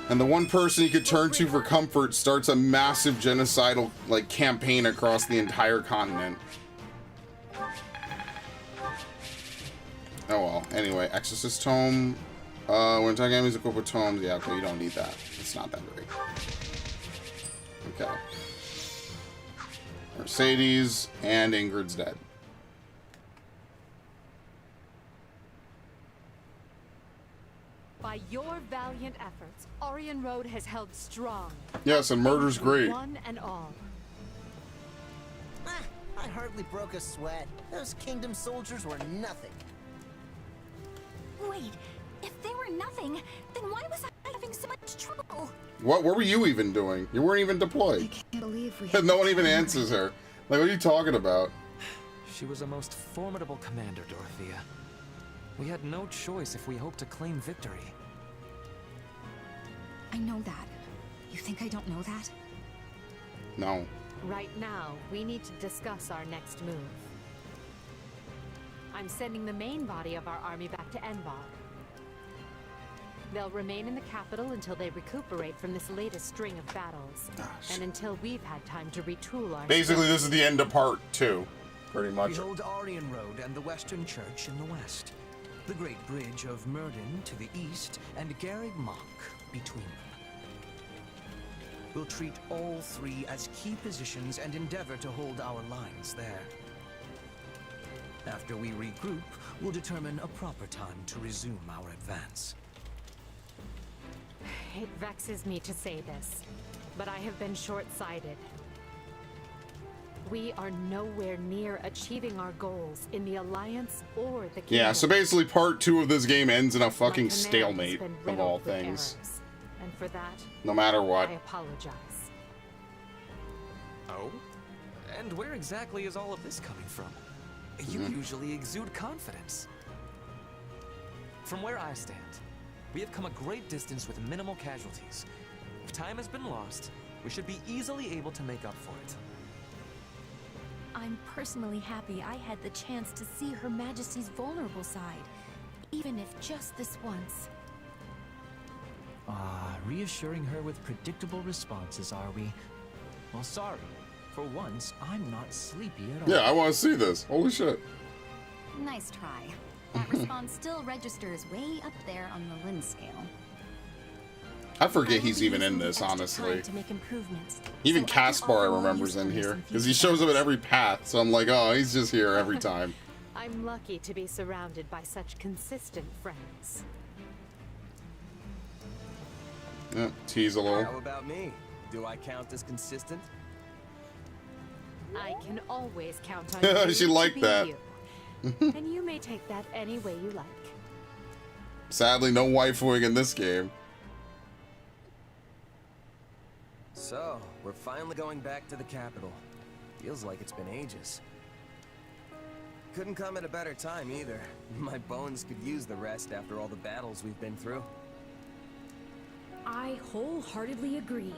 And the one person he could turn to for comfort starts a massive genocidal like campaign across the entire continent. Oh well. Anyway, Exorcist Tome. When attacking enemies equipped with tomes, yeah, okay, you don't need that. It's not that great. Okay. Mercedes and Ingrid's dead. By your valiant efforts, Orion Road has held strong. Yes, and murder's great. One and all. I hardly broke a sweat. Those kingdom soldiers were nothing. Wait, if they were nothing, then why was I having so much trouble? What were you even doing? You weren't even deployed. I can't believe we No one even answers her. Like, what are you talking about? She was a most formidable commander, Dorothea. We had no choice if we hoped to claim victory. I know that. You think I don't know that? No. Right now, we need to discuss our next move. I'm sending the main body of our army back to Enbog. They'll remain in the capital until they recuperate from this latest string of battles, and until we've had time to retool our... Basically, this is the end of part 2, pretty much. Behold Orion Road and the Western Church in the west, the Great Bridge of Myrden to the east, and Garreg Mach between them. We'll treat all three as key positions and endeavor to hold our lines there. After we regroup, we'll determine a proper time to resume our advance. It vexes me to say this, but I have been short-sighted. We are nowhere near achieving our goals in the Alliance or the Kingdom. Yeah, so basically part 2 of this game ends in a fucking stalemate, of all things. Errors, and for that, No matter what. I apologize. Oh? And where exactly is all of this coming from? You usually exude confidence. From where I stand, we have come a great distance with minimal casualties. If time has been lost, we should be easily able to make up for it. I'm personally happy I had the chance to see Her Majesty's vulnerable side, even if just this once. Reassuring her with predictable responses, are we? Well, sorry. For once, I'm not sleepy at all. Yeah, I want to see this. Holy shit. Nice try. That response still registers way up there on the Lin scale. I forget he's even in this, honestly. To make improvements. Even Caspar I remember's in here. Because he shows up at every path, so I'm like, oh, he's just here every time. I'm lucky to be surrounded by such consistent friends. Yeah, tease a little. How about me? Do I count as consistent? I can always count on you She liked to be that. you. And you may take that any way you like. Sadly, no waifuing in this game. So, we're finally going back to the capital. Feels like it's been ages. Couldn't come at a better time either. My bones could use the rest after all the battles we've been through. I wholeheartedly agree.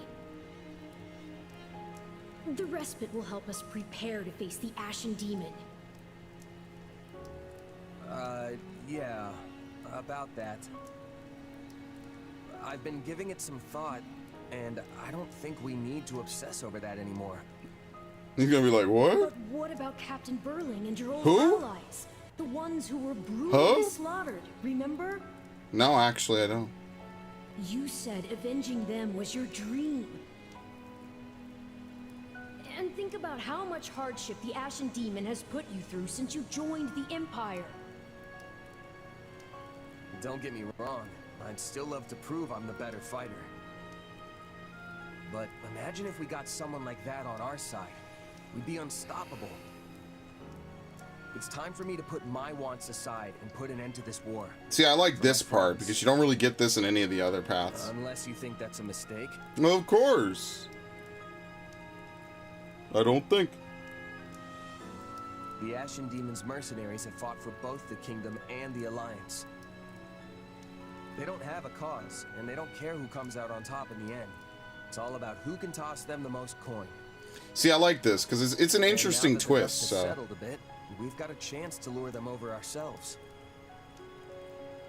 The respite will help us prepare to face the Ashen Demon. Yeah, about that. I've been giving it some thought, and I don't think we need to obsess over that anymore. He's gonna be like, what? But what about Captain Burling and your old Who? allies? The ones who were brutally slaughtered, remember? No, actually, I don't. You said avenging them was your dream. And think about how much hardship the Ashen Demon has put you through since you joined the Empire. Don't get me wrong, I'd still love to prove I'm the better fighter. But imagine if we got someone like that on our side. We'd be unstoppable. It's time for me to put my wants aside and put an end to this war. See, I like this part because you don't really get this in any of the other paths. Unless you think that's a mistake. Well, of course. I don't think. The Ashen Demon's mercenaries have fought for both the Kingdom and the Alliance. They don't have a cause, and they don't care who comes out on top in the end. It's all about who can toss them the most coin. See, I like this because it's an interesting and now that twist. The dust has So. settled a bit, we've got a chance to lure them over ourselves.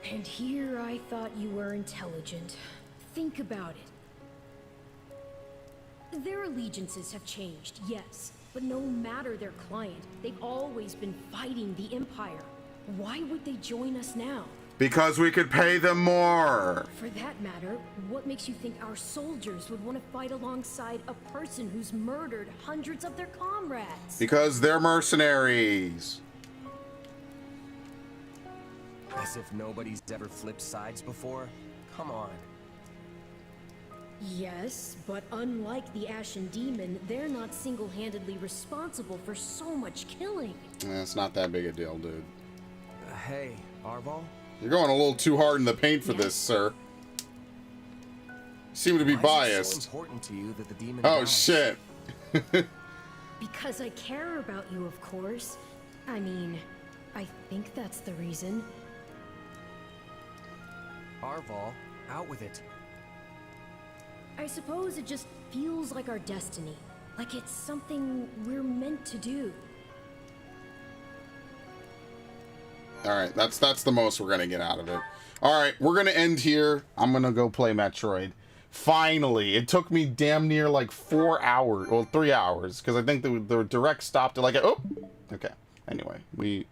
And here I thought you were intelligent. Think about it. Their allegiances have changed, yes, but no matter their client, they've always been fighting the Empire. Why would they join us now? Because we could pay them more. For that matter, what makes you think our soldiers would want to fight alongside a person who's murdered hundreds of their comrades? Because they're mercenaries. As if nobody's ever flipped sides before? Come on. Yes, but unlike the Ashen Demon, they're not single-handedly responsible for so much killing. It's not that big a deal, dude. Hey, Arval? You're going a little too hard in the paint for this, sir. You seem to be Why is it biased. so important to you that the demon Oh, dies? shit. Because I care about you, of course. I mean, I think that's the reason. Arval, out with it. I suppose it just feels like our destiny. Like it's something we're meant to do. Alright, that's the most we're gonna get out of it. Alright, we're gonna end here. I'm gonna go play Metroid. Finally, it took me damn near like 4 hours, well 3 hours, because I think the direct stopped at like oh, okay. Anyway, we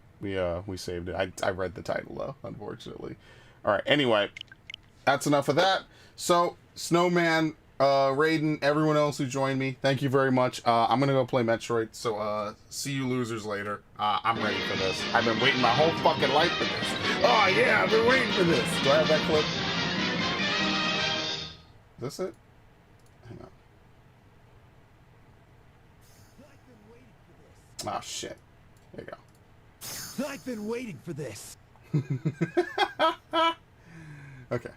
saved it. I read the title though, unfortunately. Alright, anyway, that's enough of that. So, Snowman, Raiden, everyone else who joined me, thank you very much. I'm gonna go play Metroid, so see you losers later. I'm ready for this. I've been waiting my whole fucking life for this. Oh yeah, I've been waiting for this. Do I have that clip? Is this it? Hang on. Oh shit. There you go. I've been waiting for this. Okay.